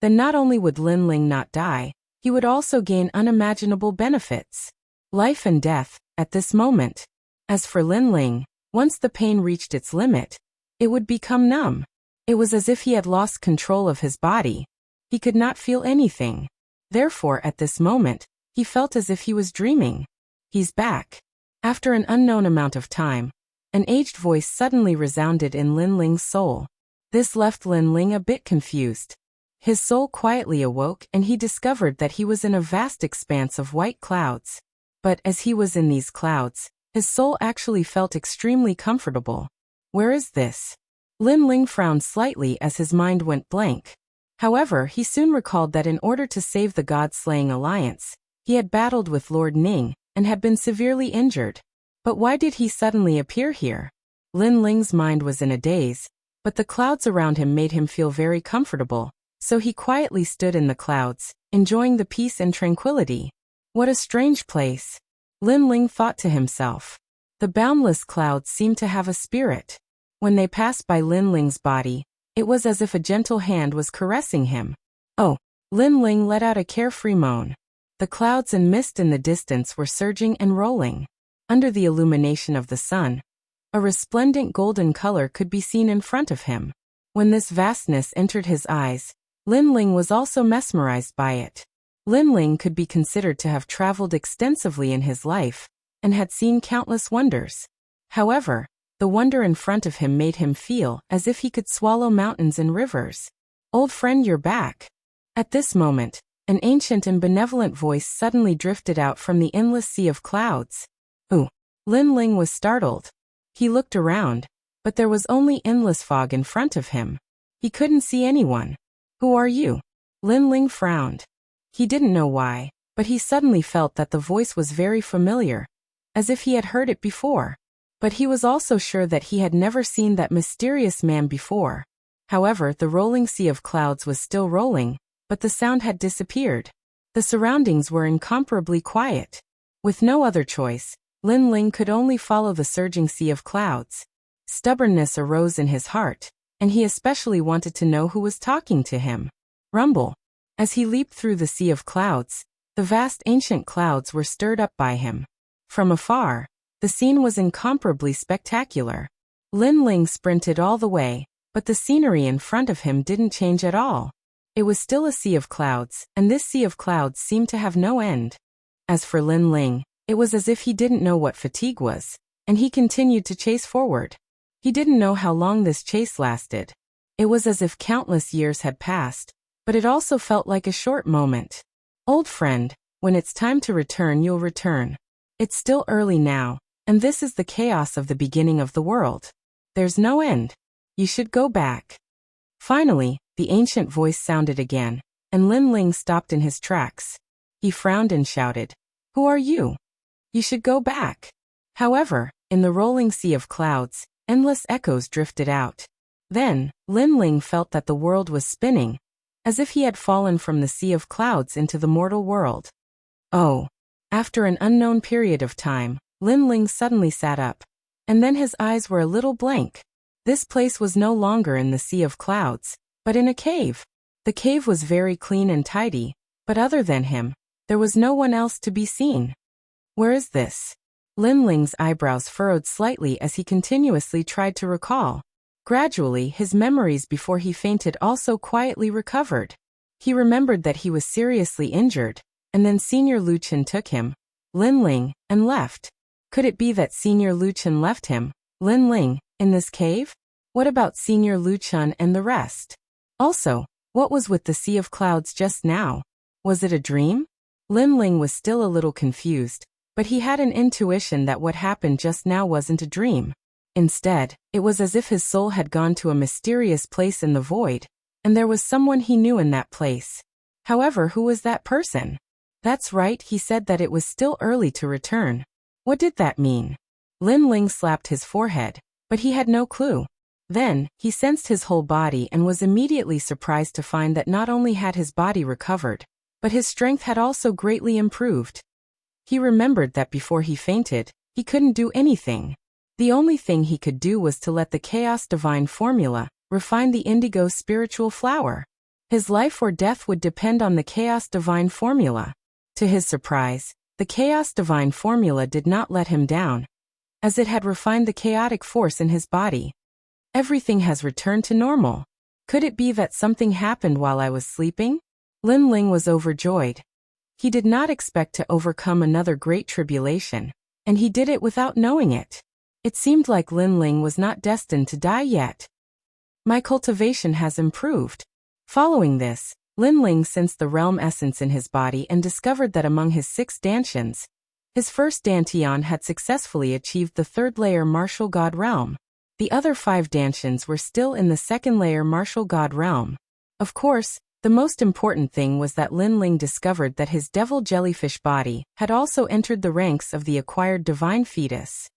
then not only would Lin Ling not die, he would also gain unimaginable benefits. Life and death, at this moment. As for Lin Ling, once the pain reached its limit, it would become numb. It was as if he had lost control of his body. He could not feel anything. Therefore, at this moment, he felt as if he was dreaming. He's back. After an unknown amount of time, an aged voice suddenly resounded in Lin Ling's soul. This left Lin Ling a bit confused. His soul quietly awoke and he discovered that he was in a vast expanse of white clouds. But as he was in these clouds, his soul actually felt extremely comfortable. Where is this? Lin Ling frowned slightly as his mind went blank. However, he soon recalled that in order to save the God-slaying alliance, he had battled with Lord Ning and had been severely injured. But why did he suddenly appear here? Lin Ling's mind was in a daze, but the clouds around him made him feel very comfortable, so he quietly stood in the clouds, enjoying the peace and tranquility. What a strange place. Lin Ling thought to himself. The boundless clouds seemed to have a spirit. When they passed by Lin Ling's body, it was as if a gentle hand was caressing him. Oh! Lin Ling let out a carefree moan. The clouds and mist in the distance were surging and rolling. Under the illumination of the sun, a resplendent golden color could be seen in front of him. When this vastness entered his eyes, Lin Ling was also mesmerized by it. Lin Ling could be considered to have traveled extensively in his life, and had seen countless wonders. However, the wonder in front of him made him feel as if he could swallow mountains and rivers. Old friend, you're back. At this moment, an ancient and benevolent voice suddenly drifted out from the endless sea of clouds. Ooh! Lin Ling was startled. He looked around, but there was only endless fog in front of him. He couldn't see anyone. Who are you? Lin Ling frowned. He didn't know why, but he suddenly felt that the voice was very familiar, as if he had heard it before. But he was also sure that he had never seen that mysterious man before. However, the rolling sea of clouds was still rolling, but the sound had disappeared. The surroundings were incomparably quiet. With no other choice, Lin Ling could only follow the surging sea of clouds. Stubbornness arose in his heart, and he especially wanted to know who was talking to him. Rumble. As he leaped through the sea of clouds, the vast ancient clouds were stirred up by him. From afar, the scene was incomparably spectacular. Lin Ling sprinted all the way, but the scenery in front of him didn't change at all. It was still a sea of clouds, and this sea of clouds seemed to have no end. As for Lin Ling, it was as if he didn't know what fatigue was, and he continued to chase forward. He didn't know how long this chase lasted. It was as if countless years had passed, but it also felt like a short moment. Old friend, when it's time to return, you'll return. It's still early now, and this is the chaos of the beginning of the world. There's no end. You should go back. Finally, the ancient voice sounded again, and Lin Ling stopped in his tracks. He frowned and shouted, "Who are you? You should go back." However, in the rolling sea of clouds, endless echoes drifted out. Then, Lin Ling felt that the world was spinning, as if he had fallen from the sea of clouds into the mortal world. Oh! After an unknown period of time, Lin Ling suddenly sat up, and then his eyes were a little blank. This place was no longer in the sea of clouds, but in a cave. The cave was very clean and tidy, but other than him, there was no one else to be seen. Where is this? Lin Ling's eyebrows furrowed slightly as he continuously tried to recall. Gradually, his memories before he fainted also quietly recovered. He remembered that he was seriously injured, and then Senior Lu Chen took him, Lin Ling, and left. Could it be that Senior Lu Chen left him, Lin Ling, in this cave? What about Senior Lu Chen and the rest? Also, what was with the sea of clouds just now? Was it a dream? Lin Ling was still a little confused, but he had an intuition that what happened just now wasn't a dream. Instead, it was as if his soul had gone to a mysterious place in the void, and there was someone he knew in that place. However, who was that person? That's right, he said that it was still early to return. What did that mean? Lin Ling slapped his forehead, but he had no clue. Then, he sensed his whole body and was immediately surprised to find that not only had his body recovered, but his strength had also greatly improved. He remembered that before he fainted, he couldn't do anything. The only thing he could do was to let the Chaos Divine Formula refine the indigo spiritual flower. His life or death would depend on the Chaos Divine Formula. To his surprise, the Chaos Divine Formula did not let him down. as it had refined the chaotic force in his body. Everything has returned to normal. Could it be that something happened while I was sleeping? Lin Ling was overjoyed. He did not expect to overcome another great tribulation, and he did it without knowing it. It seemed like Lin Ling was not destined to die yet. My cultivation has improved. Following this, Lin Ling sensed the realm essence in his body and discovered that among his 6 dantians, his first dantian had successfully achieved the 3rd layer martial god realm. The other 5 dantians were still in the 2nd layer martial god realm. Of course, the most important thing was that Lin Ling discovered that his devil jellyfish body had also entered the ranks of the acquired divine fetus.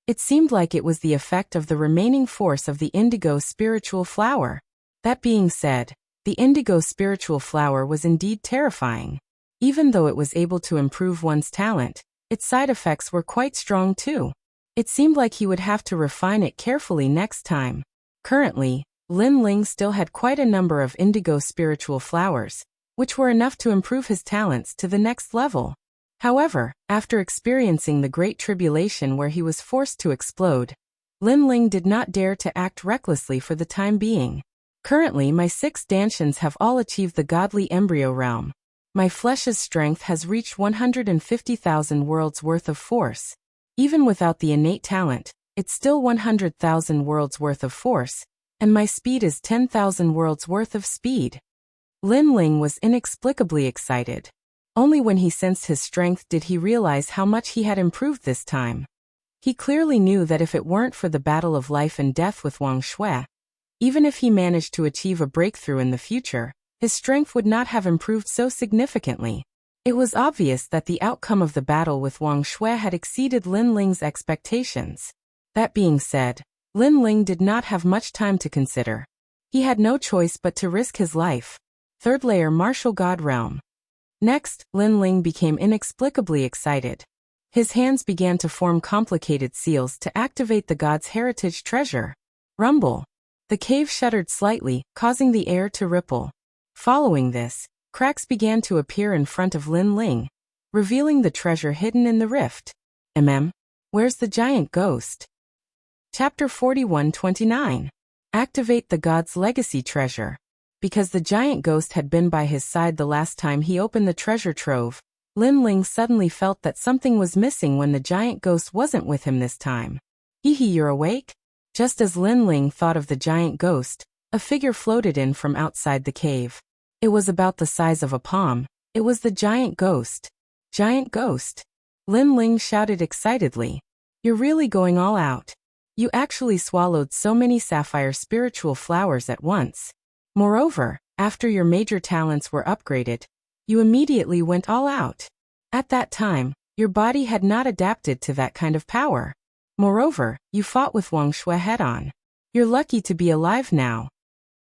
It seemed like it was the effect of the remaining force of the indigo spiritual flower. That being said, the indigo spiritual flower was indeed terrifying. Even though it was able to improve one's talent, its side effects were quite strong too. It seemed like he would have to refine it carefully next time. Currently, Lin Ling still had quite a number of indigo spiritual flowers, which were enough to improve his talents to the next level. However, after experiencing the Great Tribulation where he was forced to explode, Lin Ling did not dare to act recklessly for the time being. Currently my 6 dantians have all achieved the godly embryo realm. My flesh's strength has reached 150,000 worlds worth of force. Even without the innate talent, it's still 100,000 worlds worth of force, and my speed is 10,000 worlds worth of speed. Lin Ling was inexplicably excited. Only when he sensed his strength did he realize how much he had improved this time. He clearly knew that if it weren't for the battle of life and death with Wang Shui, even if he managed to achieve a breakthrough in the future, his strength would not have improved so significantly. It was obvious that the outcome of the battle with Wang Shui had exceeded Lin Ling's expectations. That being said, Lin Ling did not have much time to consider. He had no choice but to risk his life. 3rd layer martial god realm. Next, Lin Ling became inexplicably excited. His hands began to form complicated seals to activate the god's heritage treasure. Rumble. The cave shuddered slightly, causing the air to ripple. Following this, cracks began to appear in front of Lin Ling, revealing the treasure hidden in the rift. Where's the giant ghost? Chapter 41-29. Activate the god's legacy treasure. Because the giant ghost had been by his side the last time he opened the treasure trove, Lin Ling suddenly felt that something was missing when the giant ghost wasn't with him this time. Hee, you're awake? Just as Lin Ling thought of the giant ghost, a figure floated in from outside the cave. It was about the size of a palm. It was the giant ghost. Giant ghost. Lin Ling shouted excitedly. You're really going all out. You actually swallowed so many sapphire spiritual flowers at once. Moreover, after your major talents were upgraded, you immediately went all out. At that time, your body had not adapted to that kind of power. Moreover, you fought with Wang Shui head-on. You're lucky to be alive now.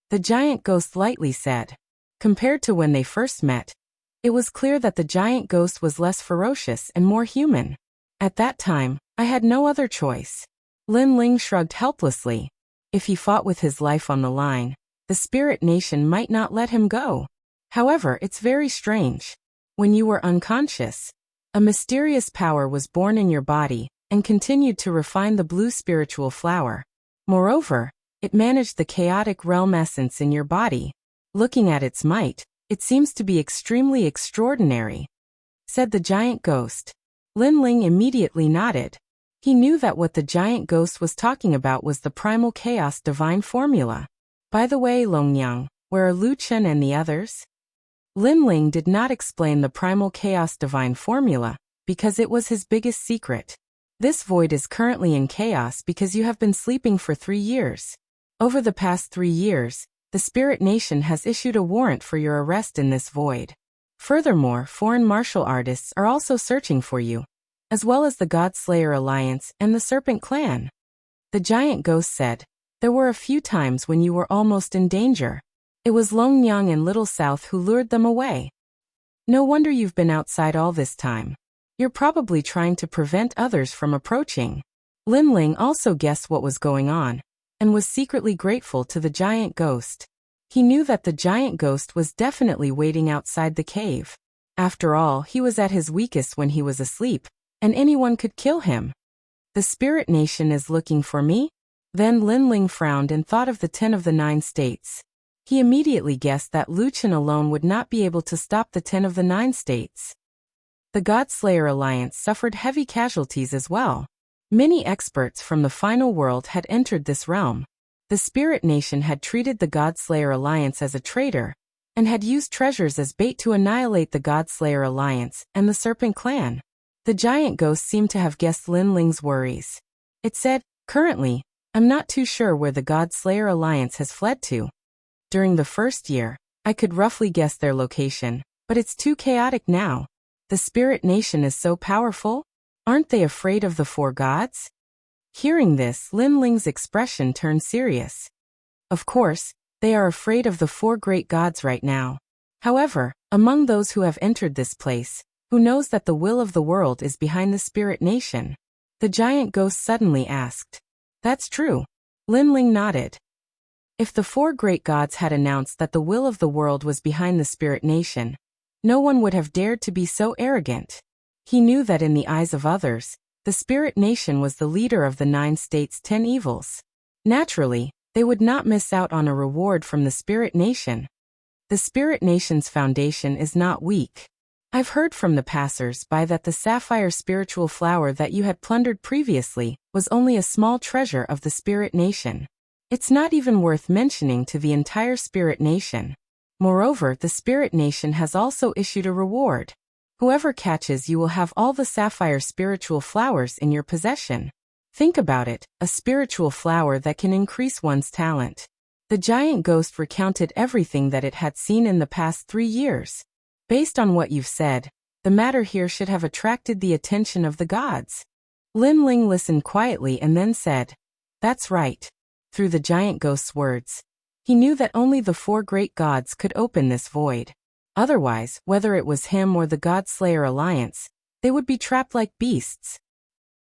The giant ghost lightly said. Compared to when they first met, it was clear that the giant ghost was less ferocious and more human. At that time, I had no other choice. Lin Ling shrugged helplessly. If he fought with his life on the line, the spirit nation might not let him go. However, it's very strange. When you were unconscious, a mysterious power was born in your body and continued to refine the blue spiritual flower. Moreover, it managed the chaotic realm essence in your body. Looking at its might, it seems to be extremely extraordinary, said the giant ghost. Lin Ling immediately nodded. He knew that what the giant ghost was talking about was the primal chaos divine formula. By the way, Longyang, where are Lu Chen and the others? Lin Ling did not explain the primal chaos divine formula, because it was his biggest secret. This void is currently in chaos because you have been sleeping for 3 years. Over the past 3 years, the Spirit Nation has issued a warrant for your arrest in this void. Furthermore, foreign martial artists are also searching for you, as well as the God Slayer Alliance and the Serpent Clan. The giant ghost said, there were a few times when you were almost in danger. It was Longyang and Little South who lured them away. No wonder you've been outside all this time. You're probably trying to prevent others from approaching. Lin Ling also guessed what was going on, and was secretly grateful to the giant ghost. He knew that the giant ghost was definitely waiting outside the cave. After all, he was at his weakest when he was asleep, and anyone could kill him. The spirit nation is looking for me? Then Linling frowned and thought of the 10 of the 9 states. He immediately guessed that Lu Chen alone would not be able to stop the 10 of the 9 states. The God-Slayer Alliance suffered heavy casualties as well. Many experts from the final world had entered this realm. The Spirit Nation had treated the God-Slayer Alliance as a traitor, and had used treasures as bait to annihilate the God-Slayer Alliance and the Serpent Clan. The giant ghost seemed to have guessed Linling's worries. It said, "Currently, I'm not too sure where the God-Slayer Alliance has fled to. During the first year, I could roughly guess their location, but it's too chaotic now. The Spirit Nation is so powerful? Aren't they afraid of the 4 gods?" Hearing this, Linling's expression turned serious. Of course, they are afraid of the 4 great gods right now. However, among those who have entered this place, who knows that the will of the world is behind the Spirit Nation? The giant ghost suddenly asked. That's true. Linling nodded. If the 4 great gods had announced that the will of the world was behind the Spirit Nation, no one would have dared to be so arrogant. He knew that in the eyes of others, the Spirit Nation was the leader of the 9 states' 10 evils. Naturally, they would not miss out on a reward from the Spirit Nation. The Spirit Nation's foundation is not weak. I've heard from the passers-by that the sapphire spiritual flower that you had plundered previously was only a small treasure of the Spirit Nation. It's not even worth mentioning to the entire Spirit Nation. Moreover, the Spirit Nation has also issued a reward. Whoever catches you will have all the sapphire spiritual flowers in your possession. Think about it, a spiritual flower that can increase one's talent. The giant ghost recounted everything that it had seen in the past 3 years. Based on what you've said, the matter here should have attracted the attention of the gods. Linling listened quietly and then said, "That's right." Through the giant ghost's words, he knew that only the 4 great gods could open this void. Otherwise, whether it was him or the God-Slayer Alliance, they would be trapped like beasts.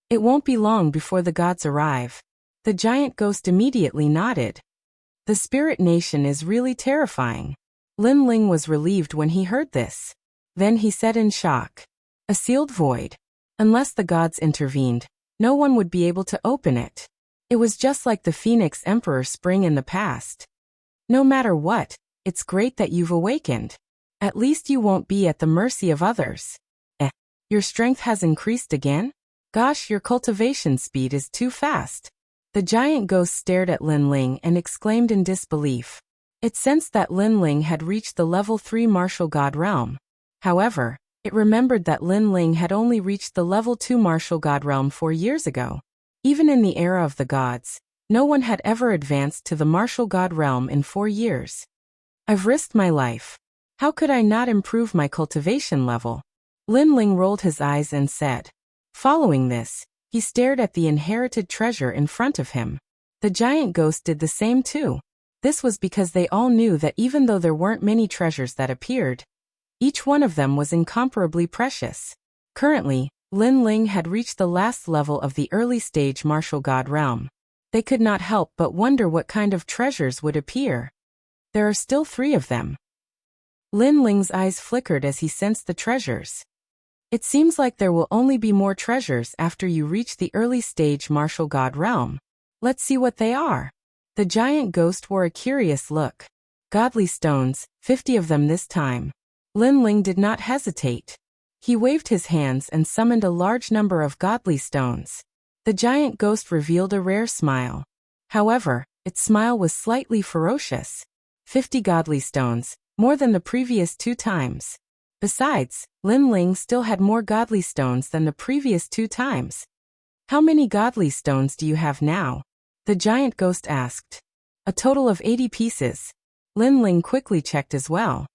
It won't be long before the gods arrive. The giant ghost immediately nodded. The Spirit Nation is really terrifying. Linling was relieved when he heard this. Then he said in shock, "A sealed void. Unless the gods intervened, no one would be able to open it. It was just like the Phoenix Emperor Spring in the past. No matter what, it's great that you've awakened. At least you won't be at the mercy of others. Your strength has increased again? Gosh, your cultivation speed is too fast." The giant ghost stared at Linling and exclaimed in disbelief. It sensed that Linling had reached the level 3 martial god realm. However, it remembered that Linling had only reached the level 2 martial god realm 4 years ago. Even in the era of the gods, no one had ever advanced to the martial god realm in 4 years. I've risked my life. How could I not improve my cultivation level? Linling rolled his eyes and said. Following this, he stared at the inherited treasure in front of him. The giant ghost did the same too. This was because they all knew that even though there weren't many treasures that appeared, each one of them was incomparably precious. Currently, Linling had reached the last level of the early stage martial god realm. They could not help but wonder what kind of treasures would appear. There are still 3 of them. Linling's eyes flickered as he sensed the treasures. It seems like there will only be more treasures after you reach the early stage martial god realm. Let's see what they are. The giant ghost wore a curious look. Godly stones, 50 of them this time. Linling did not hesitate. He waved his hands and summoned a large number of godly stones. The giant ghost revealed a rare smile. However, its smile was slightly ferocious. 50 godly stones, more than the previous 2 times. Besides, Linling still had more godly stones than the previous 2 times. How many godly stones do you have now? The giant ghost asked. A total of 80 pieces. Linling quickly checked as well.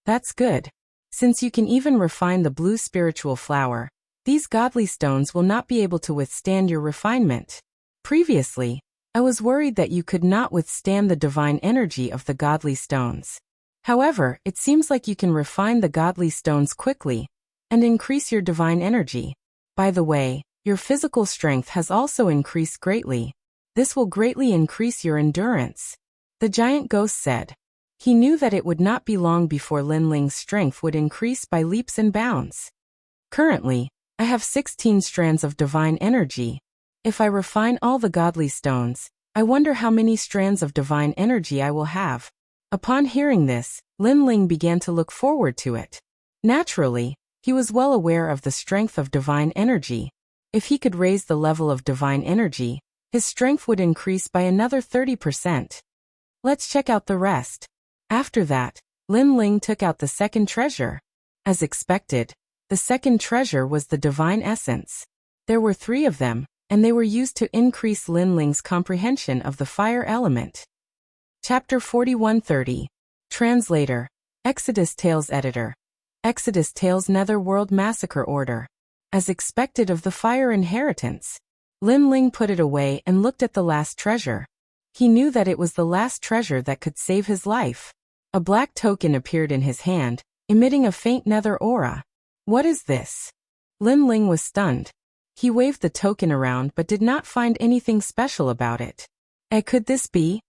That's good. Since you can even refine the blue spiritual flower, these godly stones will not be able to withstand your refinement. Previously, I was worried that you could not withstand the divine energy of the godly stones. However, it seems like you can refine the godly stones quickly and increase your divine energy. By the way, your physical strength has also increased greatly. This will greatly increase your endurance. The giant ghost said. He knew that it would not be long before Linling's strength would increase by leaps and bounds. Currently, I have 16 strands of divine energy. If I refine all the godly stones, I wonder how many strands of divine energy I will have. Upon hearing this, Lin Ling began to look forward to it. Naturally, he was well aware of the strength of divine energy. If he could raise the level of divine energy, his strength would increase by another 30%. Let's check out the rest. After that, Lin Ling took out the second treasure. As expected, the second treasure was the divine essence. There were 3 of them, and they were used to increase Lin Ling's comprehension of the fire element. Chapter 4130. Translator. Exodus Tales Editor. Exodus Tales Netherworld Massacre Order. As expected of the fire inheritance, Lin Ling put it away and looked at the last treasure. He knew that it was the last treasure that could save his life. A black token appeared in his hand, emitting a faint nether aura. What is this? Lin Ling was stunned. He waved the token around but did not find anything special about it. Could this be?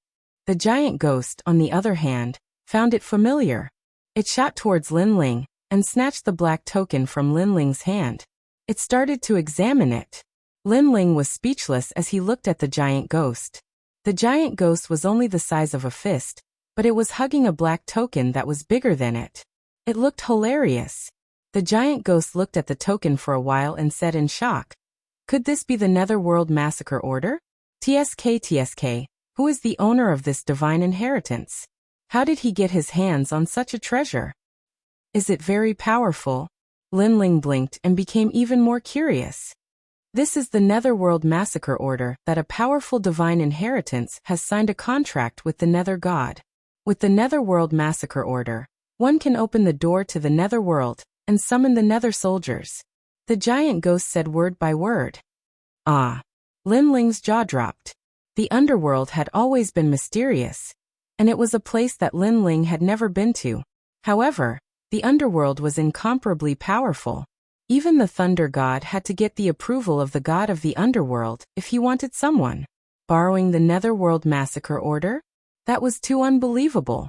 The giant ghost, on the other hand, found it familiar. It shot towards Lin Ling and snatched the black token from Lin Ling's hand. It started to examine it. Lin Ling was speechless as he looked at the giant ghost. The giant ghost was only the size of a fist, but it was hugging a black token that was bigger than it. It looked hilarious. The giant ghost looked at the token for a while and said in shock, "Could this be the Netherworld Massacre Order? TSK, who is the owner of this divine inheritance? How did he get his hands on such a treasure? Is it very powerful?" Lin Ling blinked and became even more curious. This is the Netherworld Massacre Order that a powerful divine inheritance has signed a contract with the Nether God. With the Netherworld Massacre Order, one can open the door to the Netherworld and summon the Nether soldiers. The giant ghost said word by word. Ah! Lin Ling's jaw dropped. The underworld had always been mysterious, and it was a place that Lin Ling had never been to. However, the underworld was incomparably powerful. Even the Thunder God had to get the approval of the god of the underworld if he wanted someone. Borrowing the Netherworld Massacre Order? That was too unbelievable.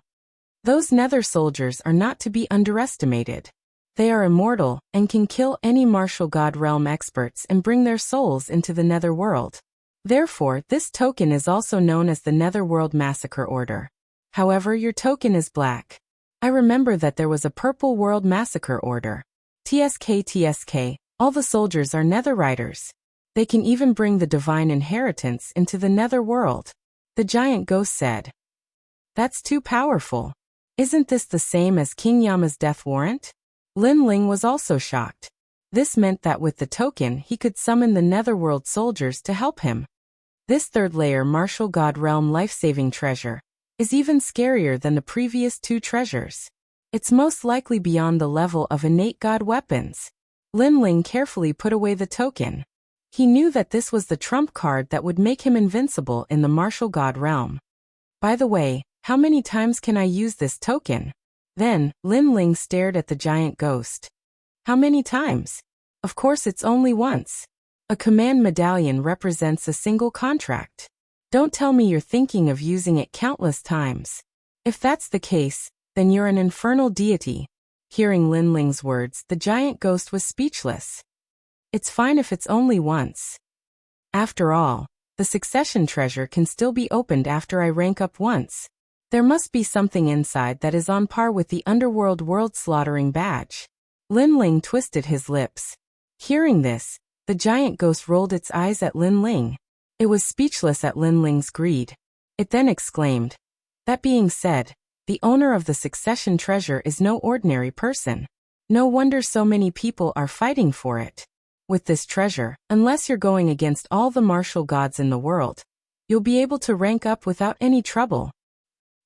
Those Nether soldiers are not to be underestimated. They are immortal and can kill any martial god realm experts and bring their souls into the Netherworld. Therefore, this token is also known as the Netherworld Massacre Order. However, your token is black. I remember that there was a Purple World Massacre Order. TSK, all the soldiers are Nether Riders. They can even bring the divine inheritance into the Netherworld. The giant ghost said. That's too powerful. Isn't this the same as King Yama's death warrant? Lin Ling was also shocked. This meant that with the token he could summon the Netherworld soldiers to help him. This third layer martial god realm life-saving treasure is even scarier than the previous 2 treasures. It's most likely beyond the level of innate god weapons. Lin Ling carefully put away the token. He knew that this was the trump card that would make him invincible in the martial god realm. By the way, how many times can I use this token? Then, Lin Ling stared at the giant ghost. How many times? Of course it's only once. A command medallion represents a single contract. Don't tell me you're thinking of using it countless times. If that's the case, then you're an infernal deity. Hearing Lin Ling's words, the giant ghost was speechless. It's fine if it's only once. After all, the succession treasure can still be opened after I rank up once. There must be something inside that is on par with the Underworld World Slaughtering Badge. Lin Ling twisted his lips. Hearing this, the giant ghost rolled its eyes at Lin Ling. It was speechless at Lin Ling's greed. It then exclaimed. That being said, the owner of the succession treasure is no ordinary person. No wonder so many people are fighting for it. With this treasure, unless you're going against all the martial gods in the world, you'll be able to rank up without any trouble.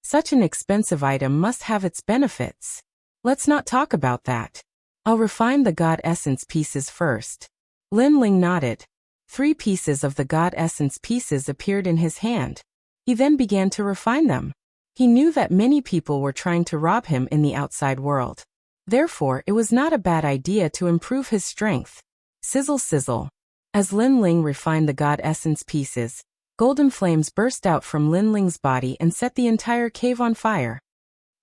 Such an expensive item must have its benefits. Let's not talk about that. I'll refine the god essence pieces first. Lin Ling nodded. 3 pieces of the god essence pieces appeared in his hand. He then began to refine them. He knew that many people were trying to rob him in the outside world. Therefore, it was not a bad idea to improve his strength. Sizzle sizzle. As Lin Ling refined the god essence pieces, golden flames burst out from Lin Ling's body and set the entire cave on fire.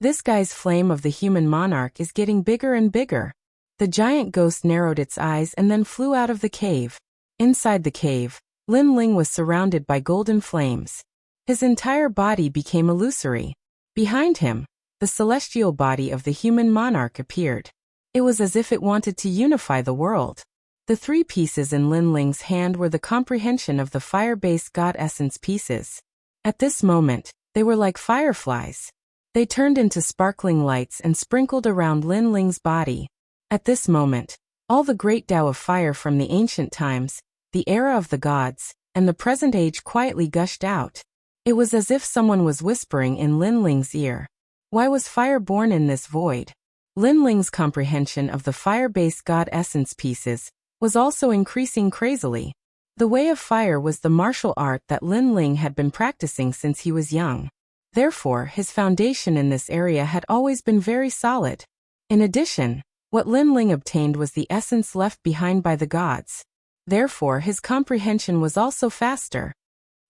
This guy's flame of the human monarch is getting bigger and bigger. The giant ghost narrowed its eyes and then flew out of the cave. Inside the cave, Lin Ling was surrounded by golden flames. His entire body became illusory. Behind him, the celestial body of the human monarch appeared. It was as if it wanted to unify the world. The three pieces in Lin Ling's hand were the comprehension of the fire-based god essence pieces. At this moment, they were like fireflies. They turned into sparkling lights and sprinkled around Lin Ling's body. At this moment, all the great Tao of fire from the ancient times, the era of the gods, and the present age quietly gushed out. It was as if someone was whispering in Lin Ling's ear. Why was fire born in this void? Lin Ling's comprehension of the fire-based god essence pieces was also increasing crazily. The way of fire was the martial art that Lin Ling had been practicing since he was young. Therefore, his foundation in this area had always been very solid. In addition, what Lin Ling obtained was the essence left behind by the gods. Therefore, his comprehension was also faster.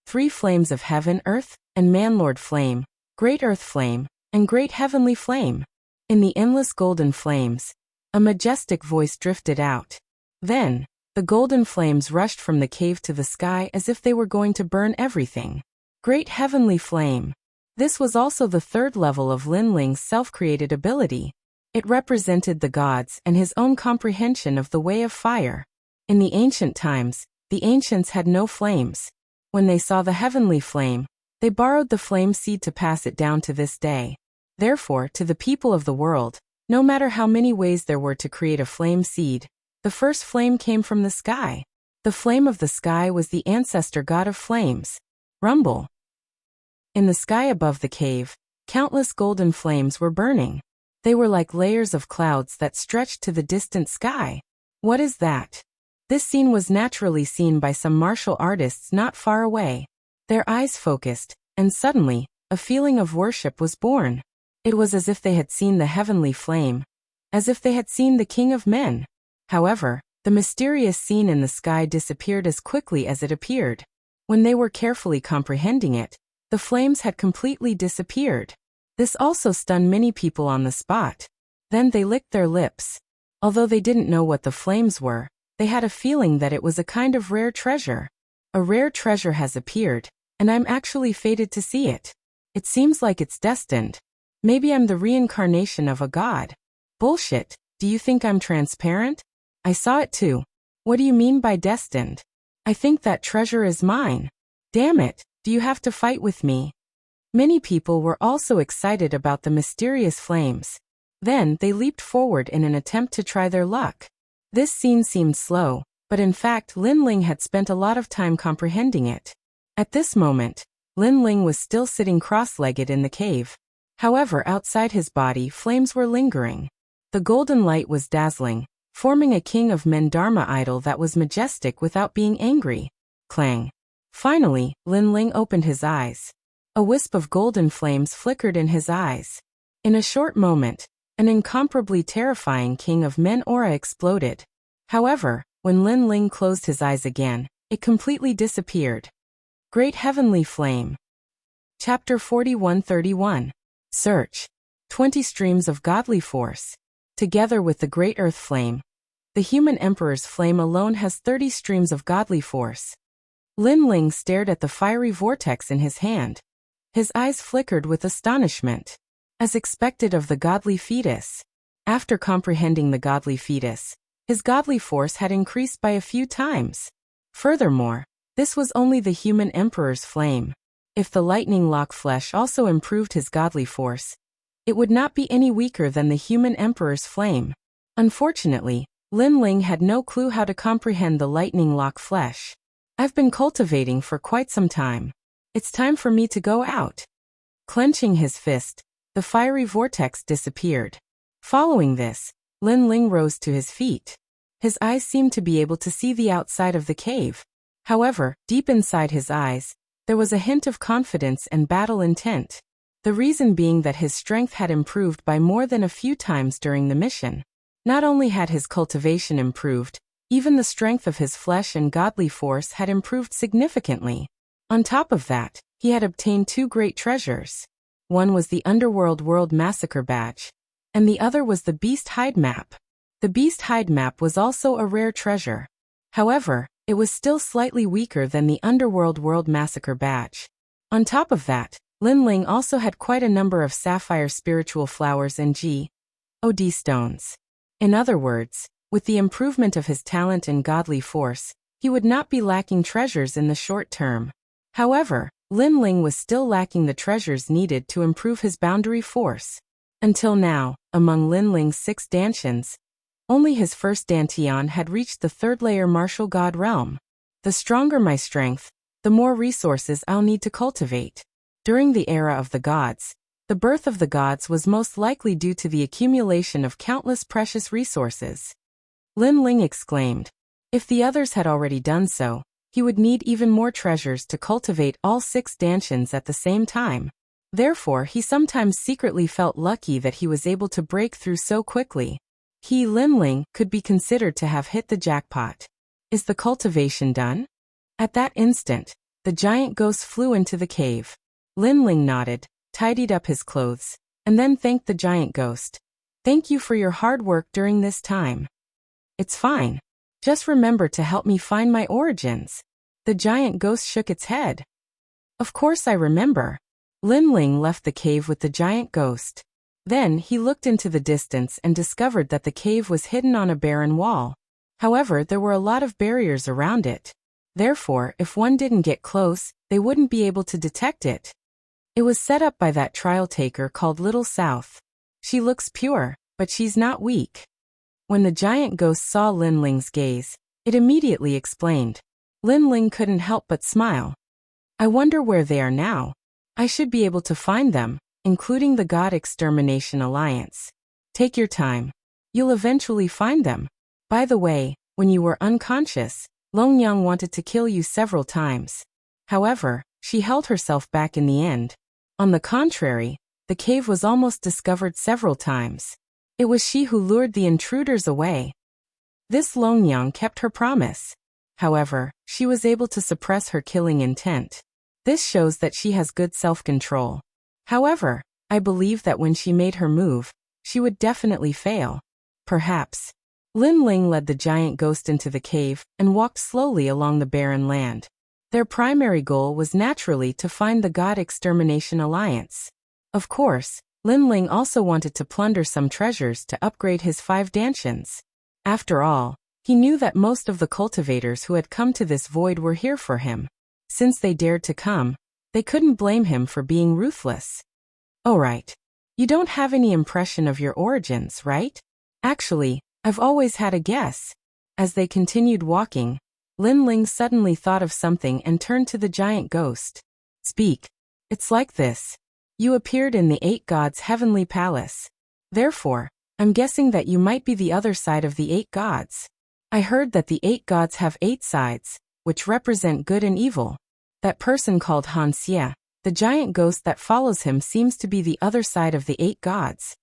3 flames of heaven, earth, and manlord flame, great earth flame, and great heavenly flame. In the endless golden flames, a majestic voice drifted out. Then, the golden flames rushed from the cave to the sky as if they were going to burn everything. Great heavenly flame. This was also the 3rd level of Lin Ling's self-created ability. It represented the gods and his own comprehension of the way of fire. In the ancient times, the ancients had no flames. When they saw the heavenly flame, they borrowed the flame seed to pass it down to this day. Therefore, to the people of the world, no matter how many ways there were to create a flame seed, the first flame came from the sky. The flame of the sky was the ancestor god of flames. Rumble. In the sky above the cave, countless golden flames were burning. They were like layers of clouds that stretched to the distant sky. What is that? This scene was naturally seen by some martial artists not far away. Their eyes focused, and suddenly, a feeling of worship was born. It was as if they had seen the heavenly flame, as if they had seen the King of Men. However, the mysterious scene in the sky disappeared as quickly as it appeared. When they were carefully comprehending it, the flames had completely disappeared. This also stunned many people on the spot. Then they licked their lips. Although they didn't know what the flames were, they had a feeling that it was a kind of rare treasure. A rare treasure has appeared, and I'm actually fated to see it. It seems like it's destined. Maybe I'm the reincarnation of a god. Bullshit, do you think I'm transparent? I saw it too. What do you mean by destined? I think that treasure is mine. Damn it, do you have to fight with me? Many people were also excited about the mysterious flames. Then they leaped forward in an attempt to try their luck. This scene seemed slow, but in fact Lin Ling had spent a lot of time comprehending it. At this moment, Lin Ling was still sitting cross-legged in the cave. However, outside his body flames were lingering. The golden light was dazzling, forming a King of Men Dharma idol that was majestic without being angry. Clang. Finally, Lin Ling opened his eyes. A wisp of golden flames flickered in his eyes. In a short moment, an incomparably terrifying King of Men aura exploded. However, when Lin Ling closed his eyes again, it completely disappeared. Great Heavenly Flame. Chapter 41-31. Search. 20 streams of godly force. Together with the Great Earth Flame, the human Emperor's flame alone has 30 streams of godly force. Lin Ling stared at the fiery vortex in his hand. His eyes flickered with astonishment. As expected of the godly fetus. After comprehending the godly fetus, his godly force had increased by a few times. Furthermore, this was only the human Emperor's flame. If the lightning lock flesh also improved his godly force, it would not be any weaker than the human Emperor's flame. Unfortunately, Lin Ling had no clue how to comprehend the lightning lock flesh. I've been cultivating for quite some time. It's time for me to go out. Clenching his fist, the fiery vortex disappeared. Following this, Lin Ling rose to his feet. His eyes seemed to be able to see the outside of the cave. However, deep inside his eyes, there was a hint of confidence and battle intent. The reason being that his strength had improved by more than a few times during the mission. Not only had his cultivation improved, even the strength of his flesh and godly force had improved significantly. On top of that, he had obtained 2 great treasures. One was the Underworld World Massacre Badge, and the other was the Beast Hide Map. The Beast Hide Map was also a rare treasure. However, It was still slightly weaker than the Underworld World Massacre badge. On top of that, Linling also had quite a number of sapphire spiritual flowers and G.O.D. stones. In other words, with the improvement of his talent and godly force, he would not be lacking treasures in the short term. However, Linling was still lacking the treasures needed to improve his boundary force. Until now, among Linling's 6 dantians, only his first dantian had reached the 3rd layer martial god realm. The stronger my strength, the more resources I'll need to cultivate. During the era of the gods, the birth of the gods was most likely due to the accumulation of countless precious resources. Linling exclaimed. If the others had already done so, he would need even more treasures to cultivate all 6 dantians at the same time. Therefore, he sometimes secretly felt lucky that he was able to break through so quickly. He, Linling, could be considered to have hit the jackpot. Is the cultivation done? At that instant, the giant ghost flew into the cave. Linling nodded, tidied up his clothes, and then thanked the giant ghost. Thank you for your hard work during this time. It's fine. Just remember to help me find my origins. The giant ghost shook its head. Of course I remember. Linling left the cave with the giant ghost. Then he looked into the distance and discovered that the cave was hidden on a barren wall. However, there were a lot of barriers around it. Therefore, if one didn't get close, they wouldn't be able to detect it. It was set up by that trial taker called Little South. She looks pure, but she's not weak. When the giant ghost saw Linling's gaze, it immediately explained. Linling couldn't help but smile. I wonder where they are now. I should be able to find them, including the God Extermination Alliance. Take your time. You'll eventually find them. By the way, when you were unconscious, Longyang wanted to kill you several times. However, she held herself back in the end. On the contrary, the cave was almost discovered several times. It was she who lured the intruders away. This Longyang kept her promise. However, she was able to suppress her killing intent. This shows that she has good self-control. However, I believe that when she made her move, she would definitely fail. Perhaps. Linling led the giant ghost into the cave and walked slowly along the barren land. Their primary goal was naturally to find the God Extermination Alliance. Of course, Linling also wanted to plunder some treasures to upgrade his 5 dantians. After all, he knew that most of the cultivators who had come to this void were here for him. Since they dared to come, they couldn't blame him for being ruthless. Oh right. You don't have any impression of your origins, right? Actually, I've always had a guess. As they continued walking, Linling suddenly thought of something and turned to the giant ghost. Speak. It's like this. You appeared in the 8 gods' heavenly palace. Therefore, I'm guessing that you might be the other side of the 8 gods. I heard that the 8 gods have 8 sides, which represent good and evil. That person called Hanxia, the giant ghost that follows him, seems to be the other side of the 8 gods.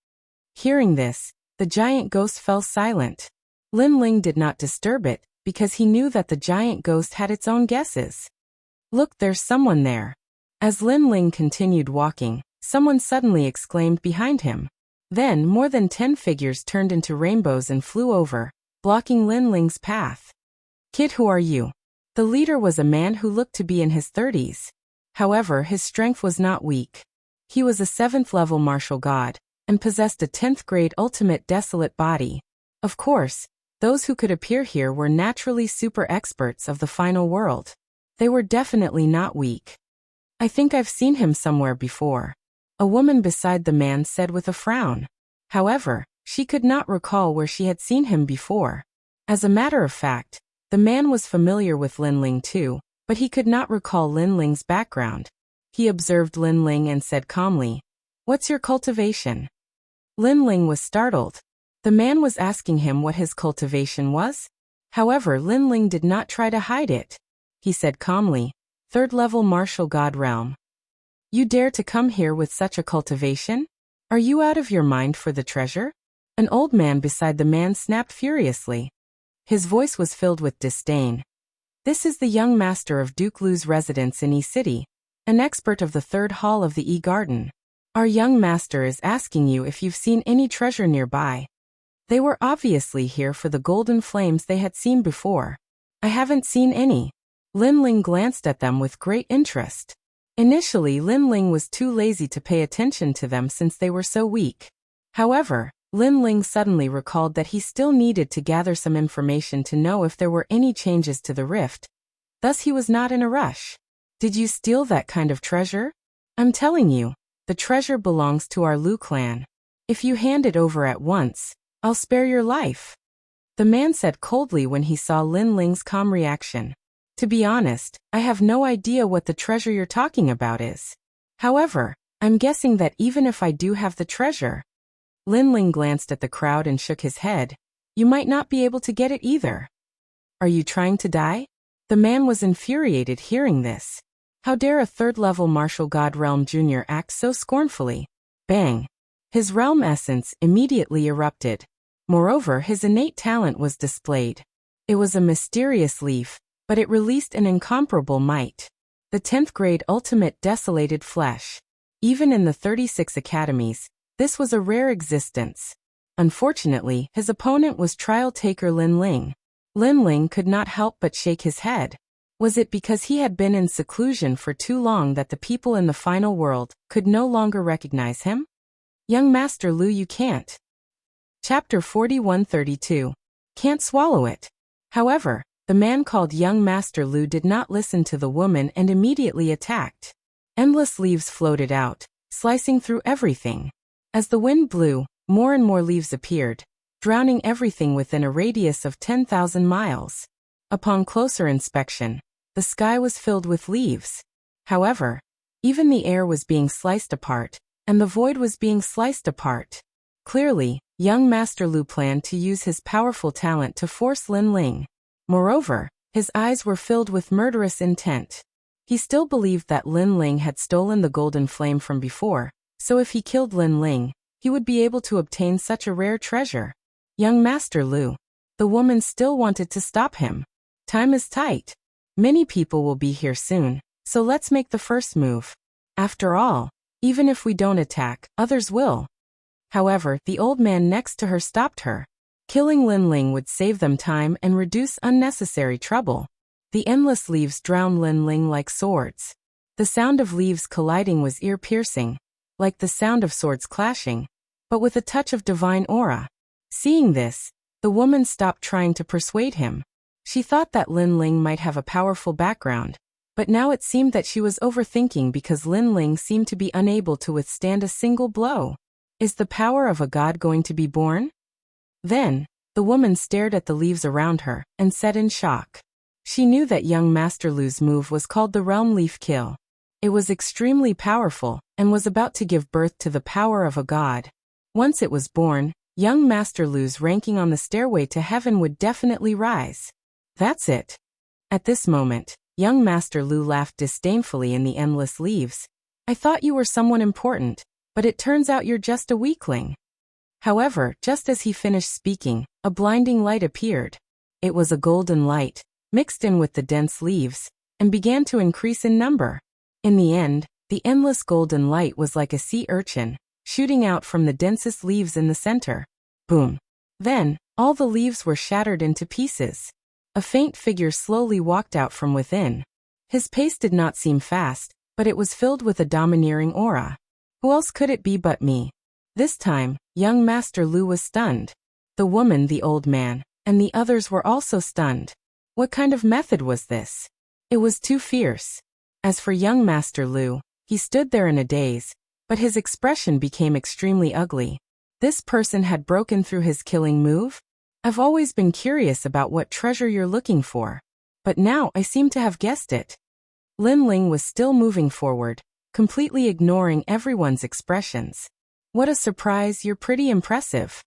Hearing this, the giant ghost fell silent. Linling did not disturb it, because he knew that the giant ghost had its own guesses. Look, there's someone there. As Linling continued walking, someone suddenly exclaimed behind him. Then more than 10 figures turned into rainbows and flew over, blocking Linling's path. Kid, who are you? The leader was a man who looked to be in his 30s. However, his strength was not weak. He was a 7th level martial god, and possessed a 10th grade ultimate desolate body. Of course, those who could appear here were naturally super experts of the final world. They were definitely not weak. I think I've seen him somewhere before. A woman beside the man said with a frown. However, she could not recall where she had seen him before. As a matter of fact, the man was familiar with Linling too, but he could not recall Linling's background. He observed Linling and said calmly, "What's your cultivation?" Linling was startled. The man was asking him what his cultivation was. However, Linling did not try to hide it. He said calmly, 3rd level martial god realm. You dare to come here with such a cultivation? Are you out of your mind for the treasure? An old man beside the man snapped furiously. His voice was filled with disdain. This is the young master of Duke Lu's residence in E-City, an expert of the 3rd hall of the E-Garden. Our young master is asking you if you've seen any treasure nearby. They were obviously here for the golden flames they had seen before. I haven't seen any. Lin Ling glanced at them with great interest. Initially, Lin Ling was too lazy to pay attention to them since they were so weak. However, Lin Ling suddenly recalled that he still needed to gather some information to know if there were any changes to the rift. Thus he was not in a rush. Did you steal that kind of treasure? I'm telling you, the treasure belongs to our Lu clan. If you hand it over at once, I'll spare your life. The man said coldly when he saw Lin Ling's calm reaction. To be honest, I have no idea what the treasure you're talking about is. However, I'm guessing that even if I do have the treasure. Lin Ling glanced at the crowd and shook his head. You might not be able to get it either. Are you trying to die? The man was infuriated hearing this. How dare a third-level martial god realm junior act so scornfully? Bang! His realm essence immediately erupted. Moreover, his innate talent was displayed. It was a mysterious leaf, but it released an incomparable might. The 10th grade ultimate desolated flesh. Even in the 36 academies, this was a rare existence. Unfortunately, his opponent was trial taker Lin Ling. Lin Ling could not help but shake his head. Was it because he had been in seclusion for too long that the people in the final world could no longer recognize him? Young Master Lu, you can't. Chapter 4132. Can't swallow it. However, the man called Young Master Lu did not listen to the woman and immediately attacked. Endless leaves floated out, slicing through everything. As the wind blew, more and more leaves appeared, drowning everything within a radius of 10,000 miles. Upon closer inspection, the sky was filled with leaves. However, even the air was being sliced apart, and the void was being sliced apart. Clearly, young Master Lu planned to use his powerful talent to force Lin Ling. Moreover, his eyes were filled with murderous intent. He still believed that Lin Ling had stolen the golden flame from before, so if he killed Lin Ling, he would be able to obtain such a rare treasure. Young Master Lu. The woman still wanted to stop him. Time is tight. Many people will be here soon, so let's make the first move. After all, even if we don't attack, others will. However, the old man next to her stopped her. Killing Lin Ling would save them time and reduce unnecessary trouble. The endless leaves drowned Lin Ling like swords. The sound of leaves colliding was ear-piercing, like the sound of swords clashing, but with a touch of divine aura. Seeing this, the woman stopped trying to persuade him. She thought that Lin Ling might have a powerful background, but now it seemed that she was overthinking because Lin Ling seemed to be unable to withstand a single blow. Is the power of a god going to be born? Then, the woman stared at the leaves around her and said in shock. She knew that young Master Lu's move was called the Realm Leaf Kill. It was extremely powerful and was about to give birth to the power of a god. Once it was born, young Master Lu's ranking on the stairway to heaven would definitely rise. That's it. At this moment, young Master Lu laughed disdainfully in the endless leaves. I thought you were someone important, but it turns out you're just a weakling. However, just as he finished speaking, a blinding light appeared. It was a golden light, mixed in with the dense leaves, and began to increase in number. In the end, the endless golden light was like a sea urchin, shooting out from the densest leaves in the center. Boom. Then, all the leaves were shattered into pieces. A faint figure slowly walked out from within. His pace did not seem fast, but it was filled with a domineering aura. Who else could it be but me? This time, young Master Lu was stunned. The woman, the old man, and the others were also stunned. What kind of method was this? It was too fierce. As for young Master Lu, he stood there in a daze, but his expression became extremely ugly. This person had broken through his killing move? I've always been curious about what treasure you're looking for, but now I seem to have guessed it. Lin Ling was still moving forward, completely ignoring everyone's expressions. What a surprise, you're pretty impressive.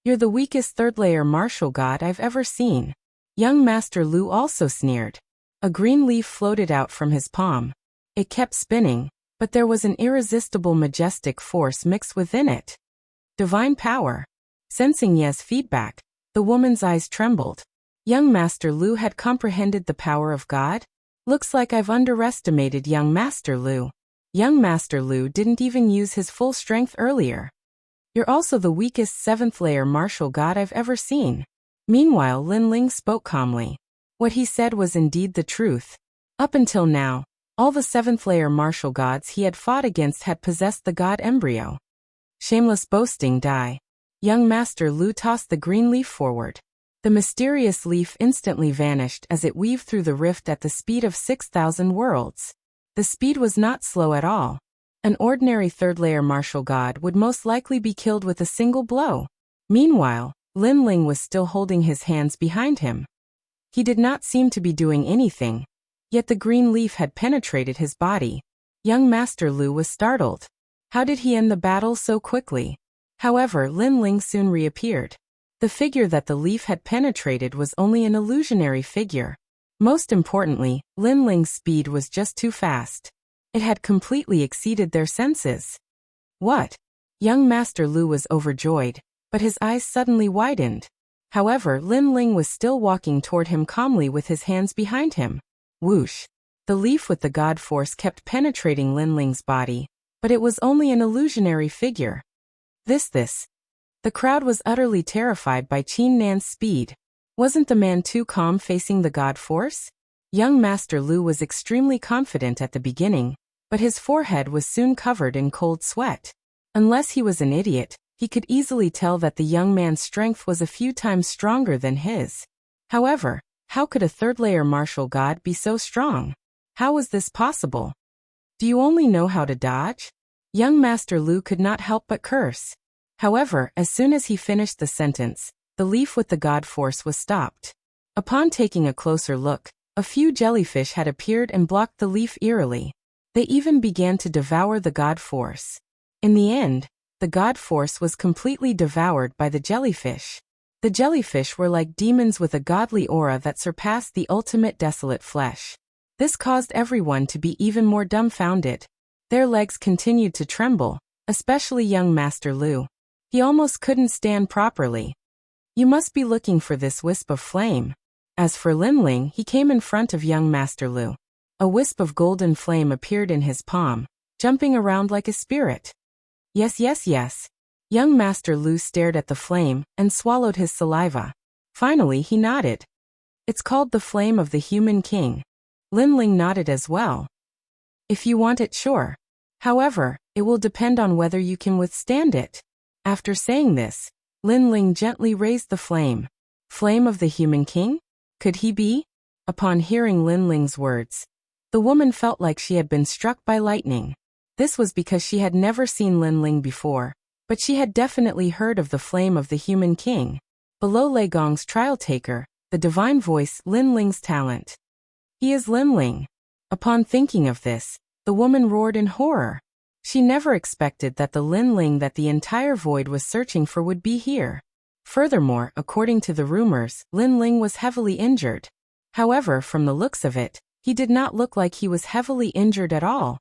You're the weakest third-layer martial god I've ever seen. Young Master Lu also sneered. A green leaf floated out from his palm. It kept spinning, but there was an irresistible majestic force mixed within it. Divine power. Sensing Ye's feedback, the woman's eyes trembled. Young Master Lu had comprehended the power of God? Looks like I've underestimated young Master Lu. Young Master Lu didn't even use his full strength earlier. You're also the weakest 7th-layer martial god I've ever seen. Meanwhile, Lin Ling spoke calmly. What he said was indeed the truth. Up until now, all the seventh-layer martial gods he had fought against had possessed the god embryo. Shameless boasting, die. Young Master Lu tossed the green leaf forward. The mysterious leaf instantly vanished as it weaved through the rift at the speed of 6,000 worlds. The speed was not slow at all. An ordinary third-layer martial god would most likely be killed with a single blow. Meanwhile, Lin Ling was still holding his hands behind him. He did not seem to be doing anything, yet the green leaf had penetrated his body. Young Master Lu was startled. How did he end the battle so quickly? However, Lin Ling soon reappeared. The figure that the leaf had penetrated was only an illusionary figure. Most importantly, Lin Ling's speed was just too fast. It had completely exceeded their senses. What? Young Master Lu was overjoyed, but his eyes suddenly widened. However, Lin Ling was still walking toward him calmly with his hands behind him. Whoosh! The leaf with the god force kept penetrating Lin Ling's body, but it was only an illusionary figure. This. The crowd was utterly terrified by Qin Nan's speed. Wasn't the man too calm facing the god force? Young Master Lu was extremely confident at the beginning, but his forehead was soon covered in cold sweat. Unless he was an idiot, he could easily tell that the young man's strength was a few times stronger than his. However, how could a third-layer martial god be so strong? How was this possible? Do you only know how to dodge? Young Master Lu could not help but curse. However, as soon as he finished the sentence, the leaf with the god force was stopped. Upon taking a closer look, a few jellyfish had appeared and blocked the leaf eerily. They even began to devour the god force. In the end, the god force was completely devoured by the jellyfish. The jellyfish were like demons with a godly aura that surpassed the ultimate desolate flesh. This caused everyone to be even more dumbfounded. Their legs continued to tremble, especially young Master Lu. He almost couldn't stand properly. You must be looking for this wisp of flame. As for Lin Ling, he came in front of young Master Lu. A wisp of golden flame appeared in his palm, jumping around like a spirit. Yes. Young Master Lu stared at the flame and swallowed his saliva. Finally, he nodded. It's called the Flame of the Human King. Lin Ling nodded as well. If you want it, sure. However, it will depend on whether you can withstand it. After saying this, Lin Ling gently raised the flame. Flame of the Human King? Could he be? Upon hearing Lin Ling's words, the woman felt like she had been struck by lightning. This was because she had never seen Lin Ling before, but she had definitely heard of the Flame of the Human King. Below Lei Gong's trial taker, the divine voice, Lin Ling's talent. He is Lin Ling. Upon thinking of this, the woman roared in horror. She never expected that the Lin Ling that the entire void was searching for would be here. Furthermore, according to the rumors, Lin Ling was heavily injured. However, from the looks of it, he did not look like he was heavily injured at all.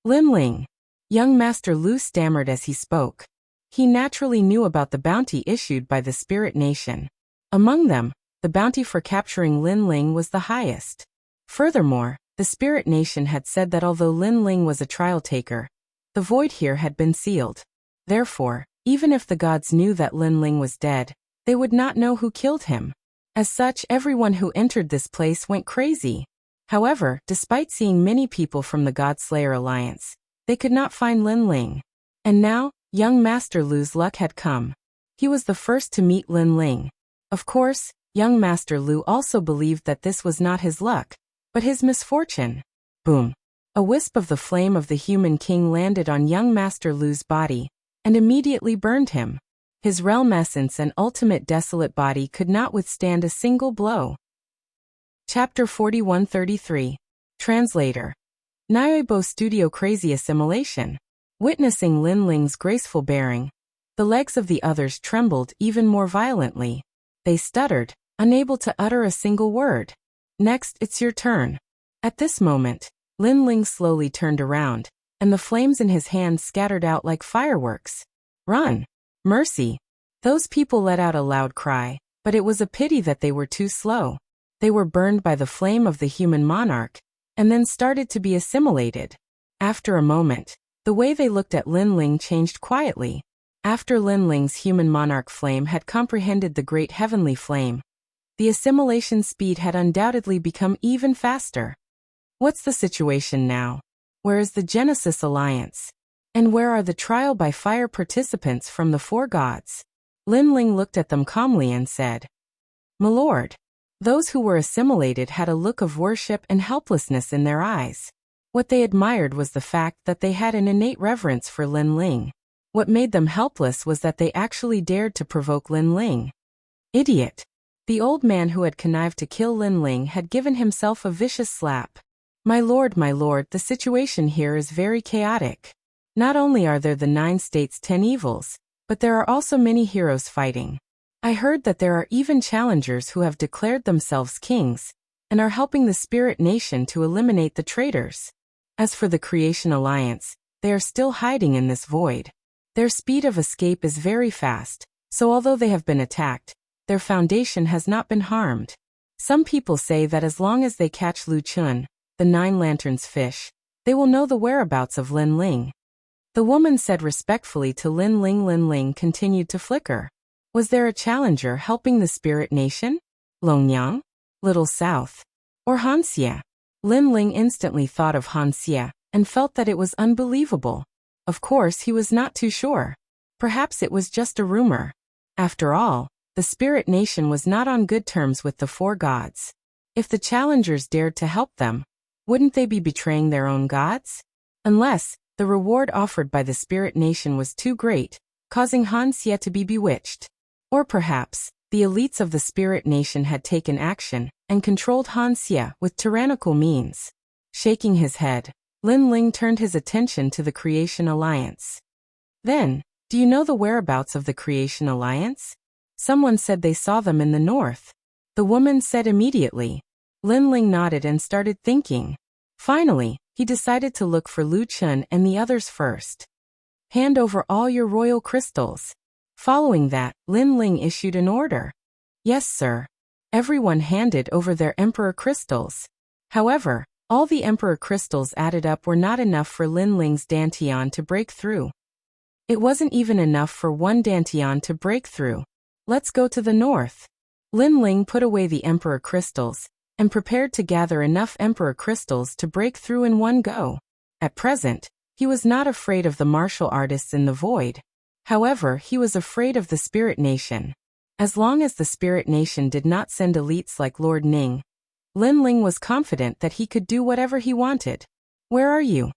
Lin Ling. Young Master Lu stammered as he spoke. He naturally knew about the bounty issued by the Spirit Nation. Among them, the bounty for capturing Lin Ling was the highest. Furthermore, the Spirit Nation had said that although Lin Ling was a trial taker, the void here had been sealed. Therefore, even if the gods knew that Lin Ling was dead, they would not know who killed him. As such, everyone who entered this place went crazy. However, despite seeing many people from the God-Slayer Alliance, they could not find Lin Ling. And now, young Master Lu's luck had come. He was the first to meet Lin Ling. Of course, young Master Lu also believed that this was not his luck, but his misfortune. Boom. A wisp of the Flame of the Human King landed on young Master Lu's body, and immediately burned him. His realm essence and ultimate desolate body could not withstand a single blow. Chapter 4133. Translator. Nyoibo Studio Crazy Assimilation. Witnessing Lin Ling's graceful bearing, the legs of the others trembled even more violently. They stuttered, unable to utter a single word. Next, it's your turn. At this moment, Lin Ling slowly turned around, and the flames in his hands scattered out like fireworks. Run! Mercy! Those people let out a loud cry, but it was a pity that they were too slow. They were burned by the flame of the human monarch, and then started to be assimilated. After a moment, the way they looked at Lin Ling changed quietly. After Lin Ling's human monarch flame had comprehended the great heavenly flame, The assimilation speed had undoubtedly become even faster. What's the situation now? Where is the Genesis Alliance? And where are the trial by fire participants from the four gods? Lin Ling looked at them calmly and said, "My lord." Those who were assimilated had a look of worship and helplessness in their eyes. What they admired was the fact that they had an innate reverence for Lin Ling. What made them helpless was that they actually dared to provoke Lin Ling. Idiot! The old man who had connived to kill Lin Ling had given himself a vicious slap. My lord, the situation here is very chaotic. Not only are there the 9 states 10 evils, but there are also many heroes fighting. I heard that there are even challengers who have declared themselves kings, and are helping the Spirit Nation to eliminate the traitors. As for the Creation Alliance, they are still hiding in this void. Their speed of escape is very fast, so although they have been attacked, their foundation has not been harmed. Some people say that as long as they catch Lu Chun, the 9 lanterns fish, they will know the whereabouts of Lin Ling. The woman said respectfully to Lin Ling. Lin Ling continued to flicker. Was there a challenger helping the Spirit Nation? Longyang? Little South? Or Hanxia? Lin Ling instantly thought of Hanxia, and felt that it was unbelievable. Of course he was not too sure. Perhaps it was just a rumor. After all, the Spirit Nation was not on good terms with the four gods. If the challengers dared to help them, wouldn't they be betraying their own gods? Unless the reward offered by the Spirit Nation was too great, causing Hanxia to be bewitched. Or perhaps the elites of the Spirit Nation had taken action and controlled Hanxia with tyrannical means. Shaking his head, Lin Ling turned his attention to the Creation Alliance. Then, do you know the whereabouts of the Creation Alliance? Someone said they saw them in the north. The woman said immediately. Lin Ling nodded and started thinking. Finally, he decided to look for Lu Chun and the others first. Hand over all your royal crystals. Following that, Lin Ling issued an order. Yes, sir. Everyone handed over their Emperor crystals. However, all the Emperor crystals added up were not enough for Lin Ling's dantian to break through. It wasn't even enough for one dantian to break through. Let's go to the north. Lin Ling put away the Emperor crystals, and prepared to gather enough Emperor crystals to break through in one go. At present, he was not afraid of the martial artists in the void. However, he was afraid of the Spirit Nation. As long as the Spirit Nation did not send elites like Lord Ning, Lin Ling was confident that he could do whatever he wanted. Where are you?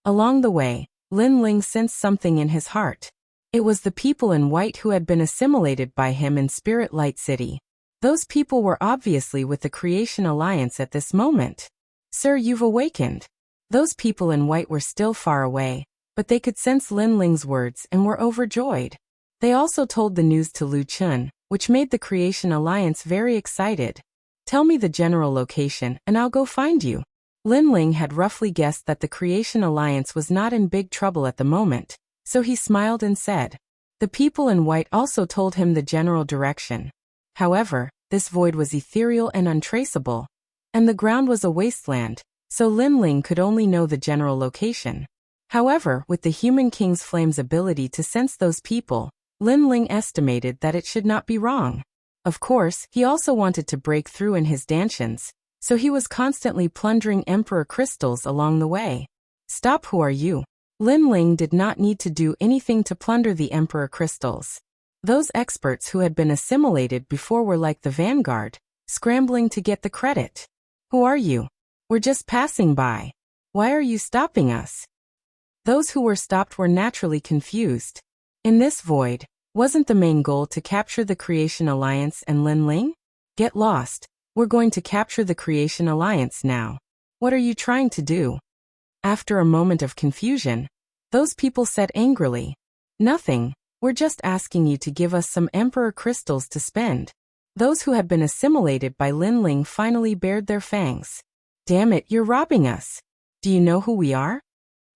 Along the way, Lin Ling sensed something in his heart. It was the people in white who had been assimilated by him in Spirit Light City. Those people were obviously with the Creation Alliance at this moment. Sir, you've awakened. Those people in white were still far away, but they could sense Lin Ling's words and were overjoyed. They also told the news to Lu Chun, which made the Creation Alliance very excited. Tell me the general location and I'll go find you. Lin Ling had roughly guessed that the Creation Alliance was not in big trouble at the moment, so he smiled and said. The people in white also told him the general direction. However, this void was ethereal and untraceable, and the ground was a wasteland, so Lin Ling could only know the general location. However, with the Human King's Flame's ability to sense those people, Lin Ling estimated that it should not be wrong. Of course, he also wanted to break through in his dantians, so he was constantly plundering Emperor crystals along the way. Stop, who are you? Lin Ling did not need to do anything to plunder the Emperor crystals. Those experts who had been assimilated before were like the vanguard, scrambling to get the credit. Who are you? We're just passing by. Why are you stopping us? Those who were stopped were naturally confused. In this void, wasn't the main goal to capture the Creation Alliance and Lin Ling? Get lost. We're going to capture the Creation Alliance now. What are you trying to do? After a moment of confusion, those people said angrily. Nothing. We're just asking you to give us some Emperor crystals to spend. Those who had been assimilated by Lin Ling finally bared their fangs. Damn it, you're robbing us. Do you know who we are?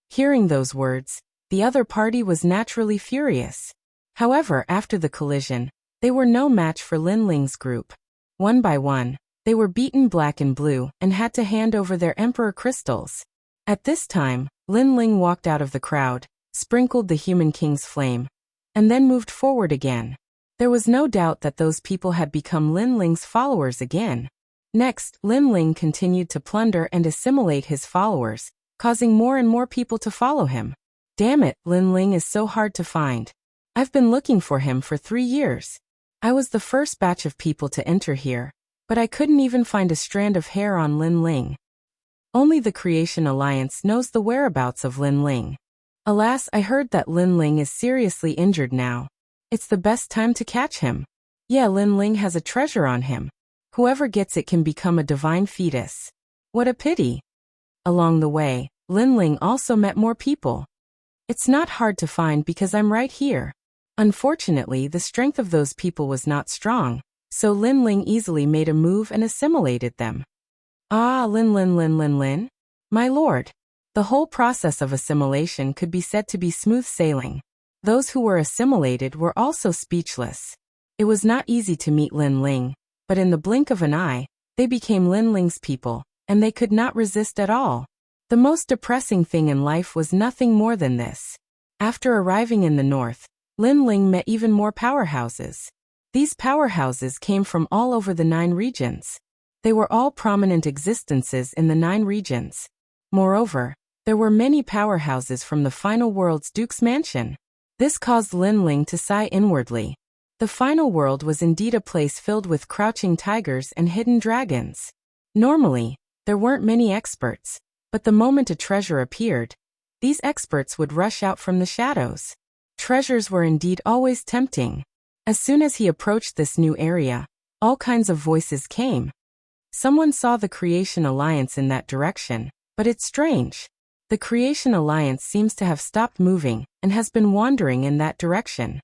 Hearing those words, the other party was naturally furious. However, after the collision, they were no match for Lin Ling's group. One by one, they were beaten black and blue and had to hand over their Emperor crystals. At this time, Lin Ling walked out of the crowd, sprinkled the Human King's Flame, and then moved forward again. There was no doubt that those people had become Lin Ling's followers again. Next, Lin Ling continued to plunder and assimilate his followers, causing more and more people to follow him. Damn it, Lin Ling is so hard to find. I've been looking for him for 3 years. I was the first batch of people to enter here, but I couldn't even find a strand of hair on Lin Ling. Only the Creation Alliance knows the whereabouts of Lin Ling. Alas, I heard that Lin Ling is seriously injured now. It's the best time to catch him. Yeah, Lin Ling has a treasure on him. Whoever gets it can become a divine fetus. What a pity. Along the way, Lin Ling also met more people. It's not hard to find because I'm right here. Unfortunately, the strength of those people was not strong, so Lin Ling easily made a move and assimilated them. Ah, Lin. My lord. The whole process of assimilation could be said to be smooth sailing. Those who were assimilated were also speechless. It was not easy to meet Lin Ling, but in the blink of an eye, they became Lin Ling's people, and they could not resist at all. The most depressing thing in life was nothing more than this. After arriving in the north, Lin Ling met even more powerhouses. These powerhouses came from all over the 9 regions. They were all prominent existences in the 9 regions. Moreover, there were many powerhouses from the final world's Duke's mansion. This caused Lin Ling to sigh inwardly. The final world was indeed a place filled with crouching tigers and hidden dragons. Normally, there weren't many experts, but the moment a treasure appeared, these experts would rush out from the shadows. Treasures were indeed always tempting. As soon as he approached this new area, all kinds of voices came. Someone saw the Creation Alliance in that direction, but it's strange. The Creation Alliance seems to have stopped moving and has been wandering in that direction.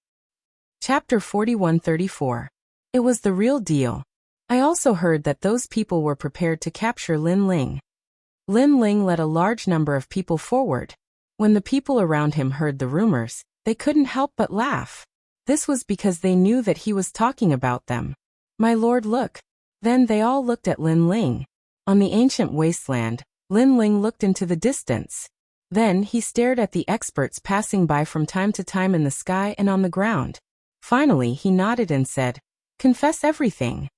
Chapter 4134. It was the real deal. I also heard that those people were prepared to capture Lin Ling. Lin Ling led a large number of people forward. When the people around him heard the rumors, they couldn't help but laugh. This was because they knew that he was talking about them. My lord, look. Then they all looked at Lin Ling. On the ancient wasteland, Lin Ling looked into the distance. Then he stared at the experts passing by from time to time in the sky and on the ground. Finally, he nodded and said, "Confess everything."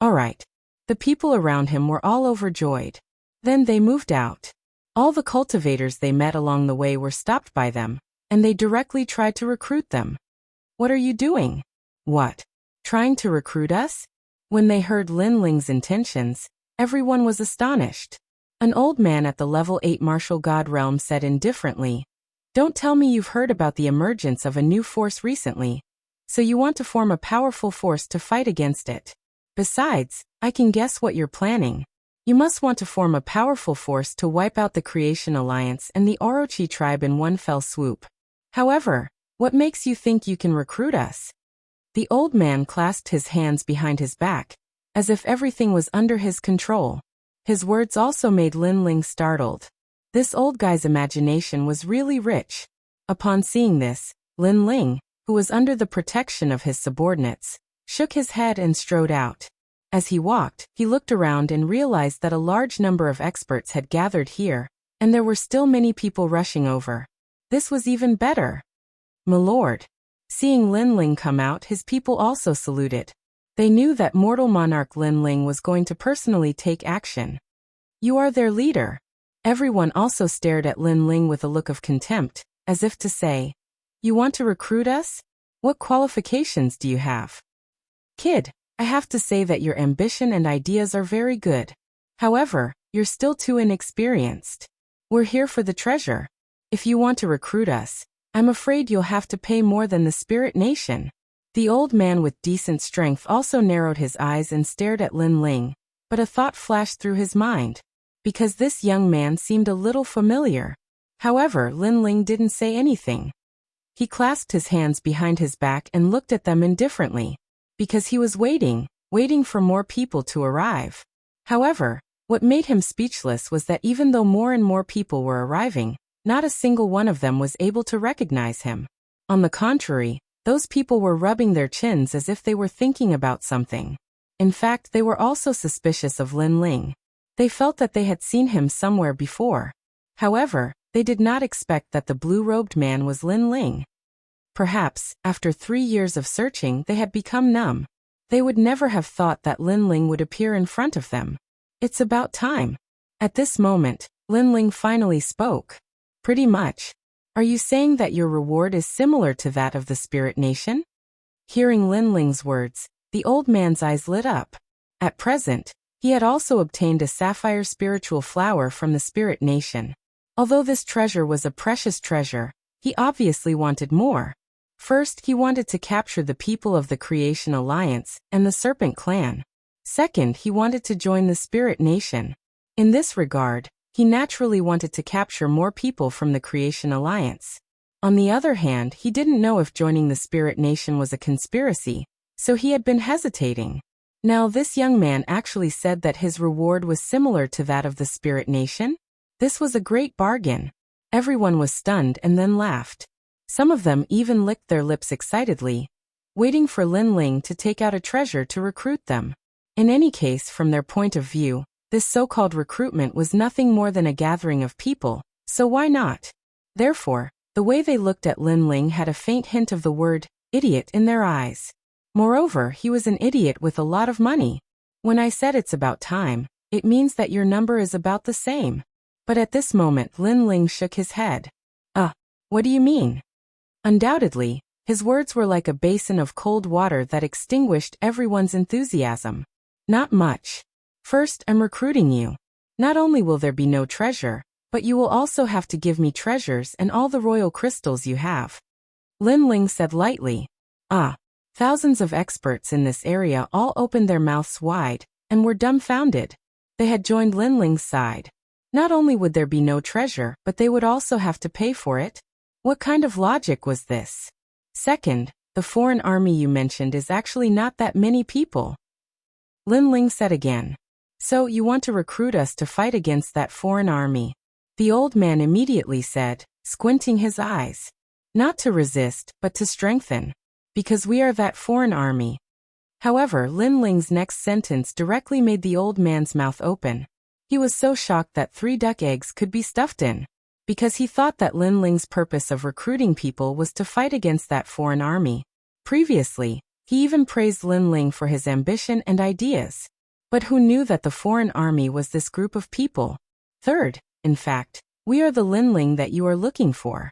All right. The people around him were all overjoyed. Then they moved out. All the cultivators they met along the way were stopped by them, and they directly tried to recruit them. What are you doing? What? Trying to recruit us? When they heard Lin Ling's intentions, everyone was astonished. An old man at the level 8 martial god realm said indifferently, "Don't tell me you've heard about the emergence of a new force recently. So you want to form a powerful force to fight against it. Besides, I can guess what you're planning. You must want to form a powerful force to wipe out the Creation Alliance and the Orochi tribe in one fell swoop. However, what makes you think you can recruit us?" The old man clasped his hands behind his back, as if everything was under his control. His words also made Lin Ling startled. This old guy's imagination was really rich. Upon seeing this, Lin Ling, who was under the protection of his subordinates, shook his head and strode out. As he walked, he looked around and realized that a large number of experts had gathered here, and there were still many people rushing over. This was even better. "My lord." Seeing Lin Ling come out, his people also saluted. They knew that mortal monarch Lin Ling was going to personally take action. "You are their leader." Everyone also stared at Lin Ling with a look of contempt, as if to say, "You want to recruit us? What qualifications do you have?" "Kid, I have to say that your ambition and ideas are very good. However, you're still too inexperienced. We're here for the treasure. If you want to recruit us, I'm afraid you'll have to pay more than the Spirit Nation." The old man with decent strength also narrowed his eyes and stared at Lin Ling, but a thought flashed through his mind. Because this young man seemed a little familiar. However, Lin Ling didn't say anything. He clasped his hands behind his back and looked at them indifferently. Because he was waiting for more people to arrive. However, what made him speechless was that even though more and more people were arriving, not a single one of them was able to recognize him. On the contrary, those people were rubbing their chins as if they were thinking about something. In fact, they were also suspicious of Lin Ling. They felt that they had seen him somewhere before. However, they did not expect that the blue-robed man was Lin Ling. Perhaps, after 3 years of searching, they had become numb. They would never have thought that Lin Ling would appear in front of them. It's about time. At this moment, Lin Ling finally spoke. Pretty much. Are you saying that your reward is similar to that of the Spirit Nation? Hearing Lin Ling's words, the old man's eyes lit up. At present, he had also obtained a sapphire spiritual flower from the Spirit Nation. Although this treasure was a precious treasure, he obviously wanted more. First, he wanted to capture the people of the Creation Alliance and the Serpent Clan. Second, he wanted to join the Spirit Nation. In this regard, he naturally wanted to capture more people from the Creation Alliance. On the other hand, he didn't know if joining the Spirit Nation was a conspiracy, so he had been hesitating. Now this young man actually said that his reward was similar to that of the Spirit Nation? This was a great bargain. Everyone was stunned and then laughed. Some of them even licked their lips excitedly, waiting for Lin Ling to take out a treasure to recruit them. In any case, from their point of view, this so-called recruitment was nothing more than a gathering of people, so why not? Therefore, the way they looked at Lin Ling had a faint hint of the word idiot in their eyes. Moreover, he was an idiot with a lot of money. When I said it's about time, it means that your number is about the same. But at this moment Lin Ling shook his head. What do you mean? Undoubtedly, his words were like a basin of cold water that extinguished everyone's enthusiasm. Not much. First, I'm recruiting you. Not only will there be no treasure, but you will also have to give me treasures and all the royal crystals you have. Lin Ling said lightly. Thousands of experts in this area all opened their mouths wide and were dumbfounded. They had joined Lin Ling's side. Not only would there be no treasure, but they would also have to pay for it. What kind of logic was this? Second, the foreign army you mentioned is actually not that many people. Lin Ling said again. So you want to recruit us to fight against that foreign army? The old man immediately said, squinting his eyes. Not to resist, but to strengthen. Because we are that foreign army. However, Lin Ling's next sentence directly made the old man's mouth open. He was so shocked that 3 duck eggs could be stuffed in. Because he thought that Lin Ling's purpose of recruiting people was to fight against that foreign army. Previously, he even praised Lin Ling for his ambition and ideas. But who knew that the foreign army was this group of people? Third, in fact, we are the Lin Ling that you are looking for.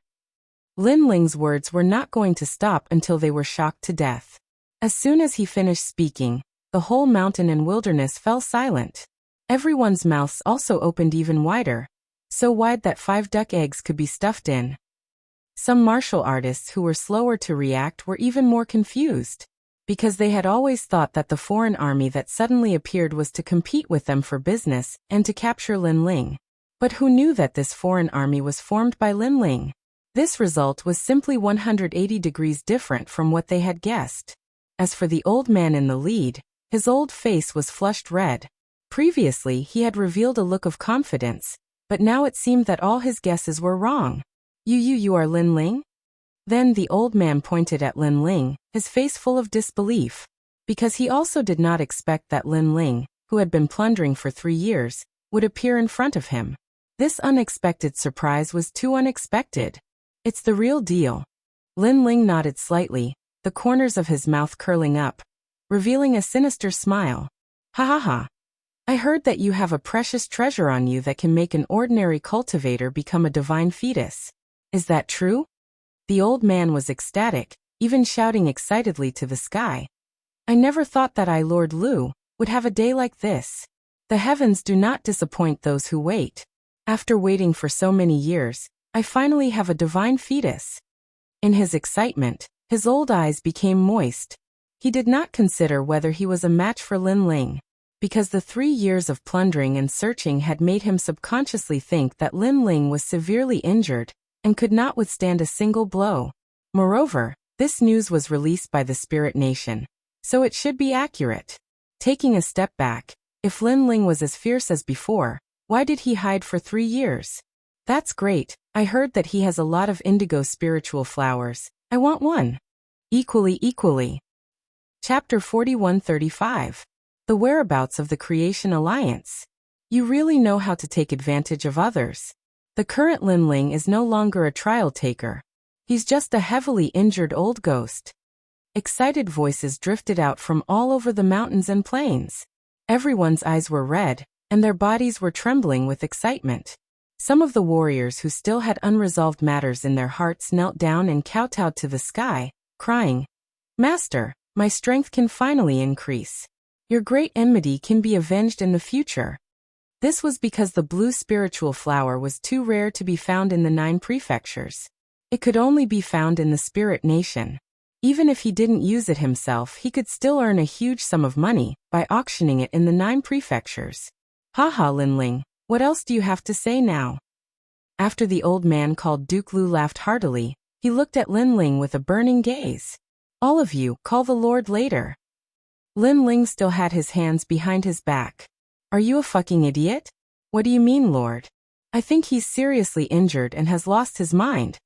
Lin Ling's words were not going to stop until they were shocked to death. As soon as he finished speaking, the whole mountain and wilderness fell silent. Everyone's mouths also opened even wider. So wide that 5 duck eggs could be stuffed in. Some martial artists who were slower to react were even more confused, because they had always thought that the foreign army that suddenly appeared was to compete with them for business and to capture Lin Ling. But who knew that this foreign army was formed by Lin Ling? This result was simply 180 degrees different from what they had guessed. As for the old man in the lead, his old face was flushed red. Previously he had revealed a look of confidence, but now it seemed that all his guesses were wrong. You are Lin Ling? Then the old man pointed at Lin Ling, his face full of disbelief, because he also did not expect that Lin Ling, who had been plundering for 3 years, would appear in front of him. This unexpected surprise was too unexpected. It's the real deal. Lin Ling nodded slightly, the corners of his mouth curling up, revealing a sinister smile. Ha ha ha. I heard that you have a precious treasure on you that can make an ordinary cultivator become a divine fetus. Is that true? The old man was ecstatic, even shouting excitedly to the sky. I never thought that I, Lord Lu, would have a day like this. The heavens do not disappoint those who wait. After waiting for so many years, I finally have a divine fetus. In his excitement, his old eyes became moist. He did not consider whether he was a match for Lin Ling, because the 3 years of plundering and searching had made him subconsciously think that Lin Ling was severely injured and could not withstand a single blow. Moreover, this news was released by the Spirit Nation, so it should be accurate. Taking a step back, if Lin Ling was as fierce as before, why did he hide for 3 years? That's great. I heard that he has a lot of indigo spiritual flowers. I want one. Equally. Chapter 4135. The whereabouts of the Creation Alliance. You really know how to take advantage of others. The current Lin Ling is no longer a trial taker. He's just a heavily injured old ghost. Excited voices drifted out from all over the mountains and plains. Everyone's eyes were red, and their bodies were trembling with excitement. Some of the warriors who still had unresolved matters in their hearts knelt down and kowtowed to the sky, crying, "Master, my strength can finally increase. Your great enmity can be avenged in the future." This was because the blue spiritual flower was too rare to be found in the 9 prefectures. It could only be found in the spirit nation. Even if he didn't use it himself, he could still earn a huge sum of money by auctioning it in the 9 prefectures. Haha, Linling, what else do you have to say now? After the old man called Duke Lu laughed heartily, he looked at Linling with a burning gaze. All of you, call the Lord later. Linling still had his hands behind his back. Are you a fucking idiot? What do you mean, Lord? I think he's seriously injured and has lost his mind.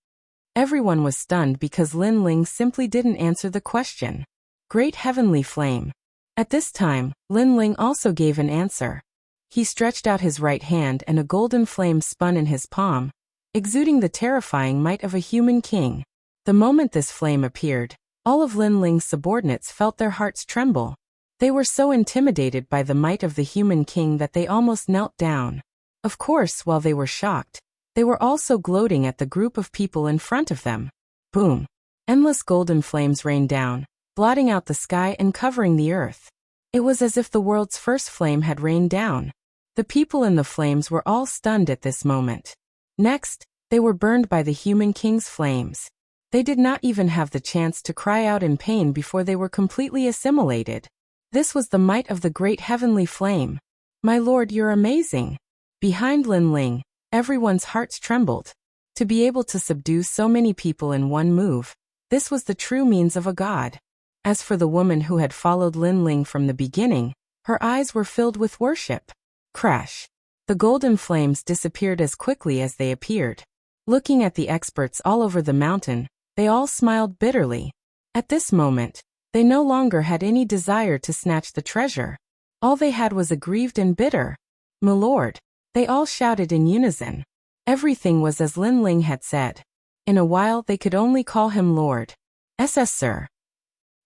Everyone was stunned because Linling simply didn't answer the question. Great heavenly flame. At this time, Linling also gave an answer. He stretched out his right hand and a golden flame spun in his palm, exuding the terrifying might of a human king. The moment this flame appeared, all of Linling's subordinates felt their hearts tremble. They were so intimidated by the might of the human king that they almost knelt down. Of course, while they were shocked, they were also gloating at the group of people in front of them. Boom! Endless golden flames rained down, blotting out the sky and covering the earth. It was as if the world's first flame had rained down. The people in the flames were all stunned at this moment. Next, they were burned by the human king's flames. They did not even have the chance to cry out in pain before they were completely assimilated. This was the might of the great heavenly flame. My lord, you're amazing. Behind Linling, everyone's hearts trembled. To be able to subdue so many people in one move, this was the true means of a god. As for the woman who had followed Linling from the beginning, her eyes were filled with worship. Crash! The golden flames disappeared as quickly as they appeared. Looking at the experts all over the mountain, they all smiled bitterly. At this moment, they no longer had any desire to snatch the treasure. All they had was aggrieved and bitter. "My lord," they all shouted in unison. Everything was as Linling had said. In a while they could only call him Lord. "SS sir."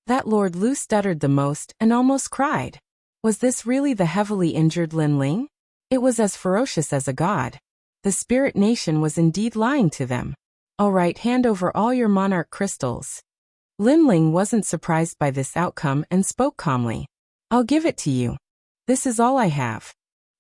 That Lord Lu stuttered the most and almost cried. Was this really the heavily injured Linling? It was as ferocious as a god. The spirit nation was indeed lying to them. "All right, hand over all your monarch crystals." Linling wasn't surprised by this outcome and spoke calmly. "I'll give it to you. This is all I have.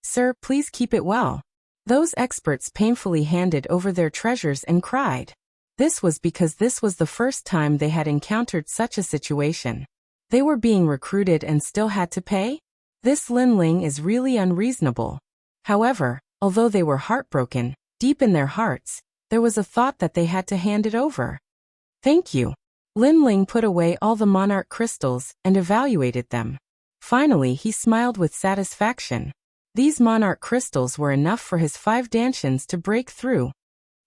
Sir, please keep it well." Those experts painfully handed over their treasures and cried. This was because this was the first time they had encountered such a situation. They were being recruited and still had to pay? This Linling is really unreasonable. However, although they were heartbroken, deep in their hearts, there was a thought that they had to hand it over. "Thank you." Linling put away all the monarch crystals and evaluated them. Finally, he smiled with satisfaction. These monarch crystals were enough for his 5 dantians to break through.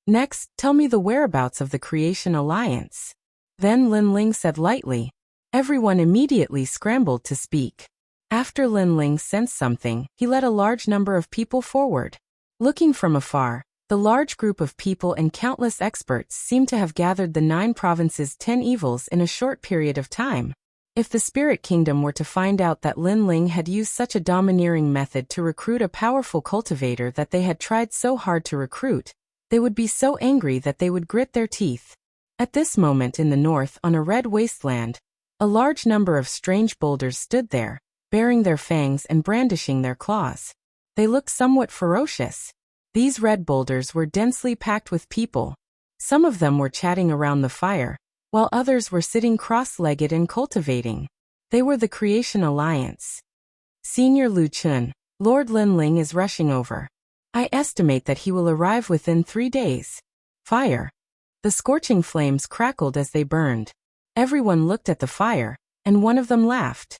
"Next, tell me the whereabouts of the Creation Alliance." Then Linling said lightly. Everyone immediately scrambled to speak. After Linling sensed something, he led a large number of people forward. Looking from afar, the large group of people and countless experts seemed to have gathered the 9 provinces' 10 evils in a short period of time. If the Spirit Kingdom were to find out that Linling had used such a domineering method to recruit a powerful cultivator that they had tried so hard to recruit, they would be so angry that they would grit their teeth. At this moment in the north on a red wasteland, a large number of strange boulders stood there, baring their fangs and brandishing their claws. They looked somewhat ferocious. These red boulders were densely packed with people. Some of them were chatting around the fire, while others were sitting cross-legged and cultivating. They were the Creation Alliance. "Senior Lu Chun, Lord Linling is rushing over. I estimate that he will arrive within 3 days. Fire." The scorching flames crackled as they burned. Everyone looked at the fire, and one of them laughed.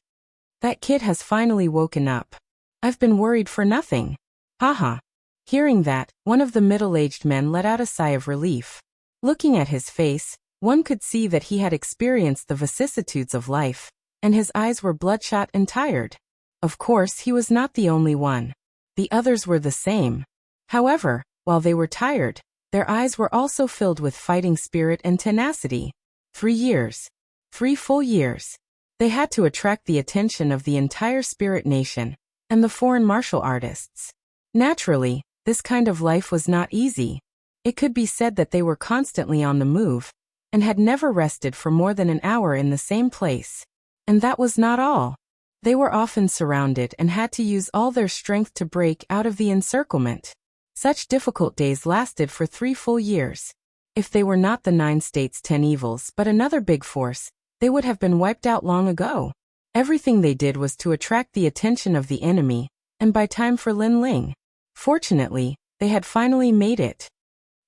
"That kid has finally woken up. I've been worried for nothing. Haha." Hearing that, one of the middle-aged men let out a sigh of relief. Looking at his face, one could see that he had experienced the vicissitudes of life, and his eyes were bloodshot and tired. Of course, he was not the only one. The others were the same. However, while they were tired, Their eyes were also filled with fighting spirit and tenacity. 3 years. 3 full years. They had to attract the attention of the entire spirit nation and the foreign martial artists. Naturally, this kind of life was not easy. It could be said that they were constantly on the move and had never rested for more than an hour in the same place. And that was not all. They were often surrounded and had to use all their strength to break out of the encirclement. Such difficult days lasted for 3 full years. If they were not the 9 states 10 evils but another big force, they would have been wiped out long ago. Everything they did was to attract the attention of the enemy, and buy time for Lin Ling. Fortunately, they had finally made it.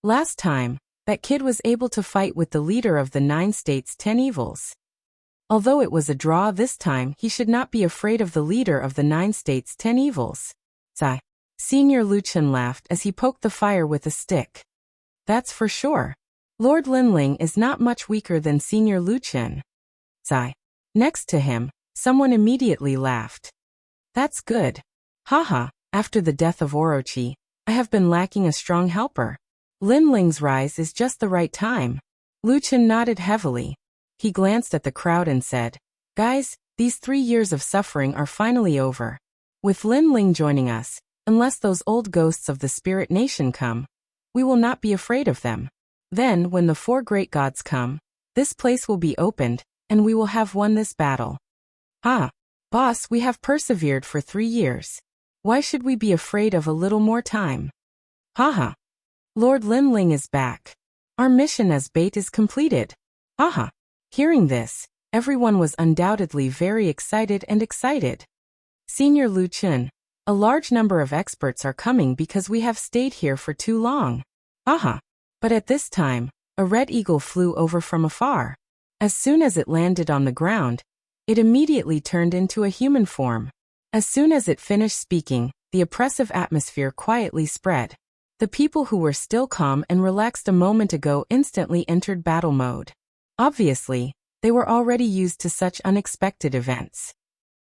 Last time, that kid was able to fight with the leader of the 9 states 10 evils. Although it was a draw this time, he should not be afraid of the leader of the 9 states 10 evils. Zai. Senior Luchin laughed as he poked the fire with a stick. That's for sure. Lord Linling is not much weaker than Senior Luchin. Zai. Next to him, someone immediately laughed. That's good. Haha, after the death of Orochi, I have been lacking a strong helper. Linling's rise is just the right time. Luchin nodded heavily. He glanced at the crowd and said, Guys, these 3 years of suffering are finally over. With Lin Ling joining us, unless those old ghosts of the spirit nation come, we will not be afraid of them. Then, when the 4 great gods come, this place will be opened, and we will have won this battle. Boss, we have persevered for 3 years. Why should we be afraid of a little more time? Haha. Lord Lin Ling is back. Our mission as bait is completed. Haha. Hearing this, everyone was undoubtedly very excited. Senior Lu Chun, a large number of experts are coming because we have stayed here for too long. Haha. But at this time, a red eagle flew over from afar. As soon as it landed on the ground, it immediately turned into a human form. As soon as it finished speaking, the oppressive atmosphere quietly spread. The people who were still calm and relaxed a moment ago instantly entered battle mode. Obviously, they were already used to such unexpected events.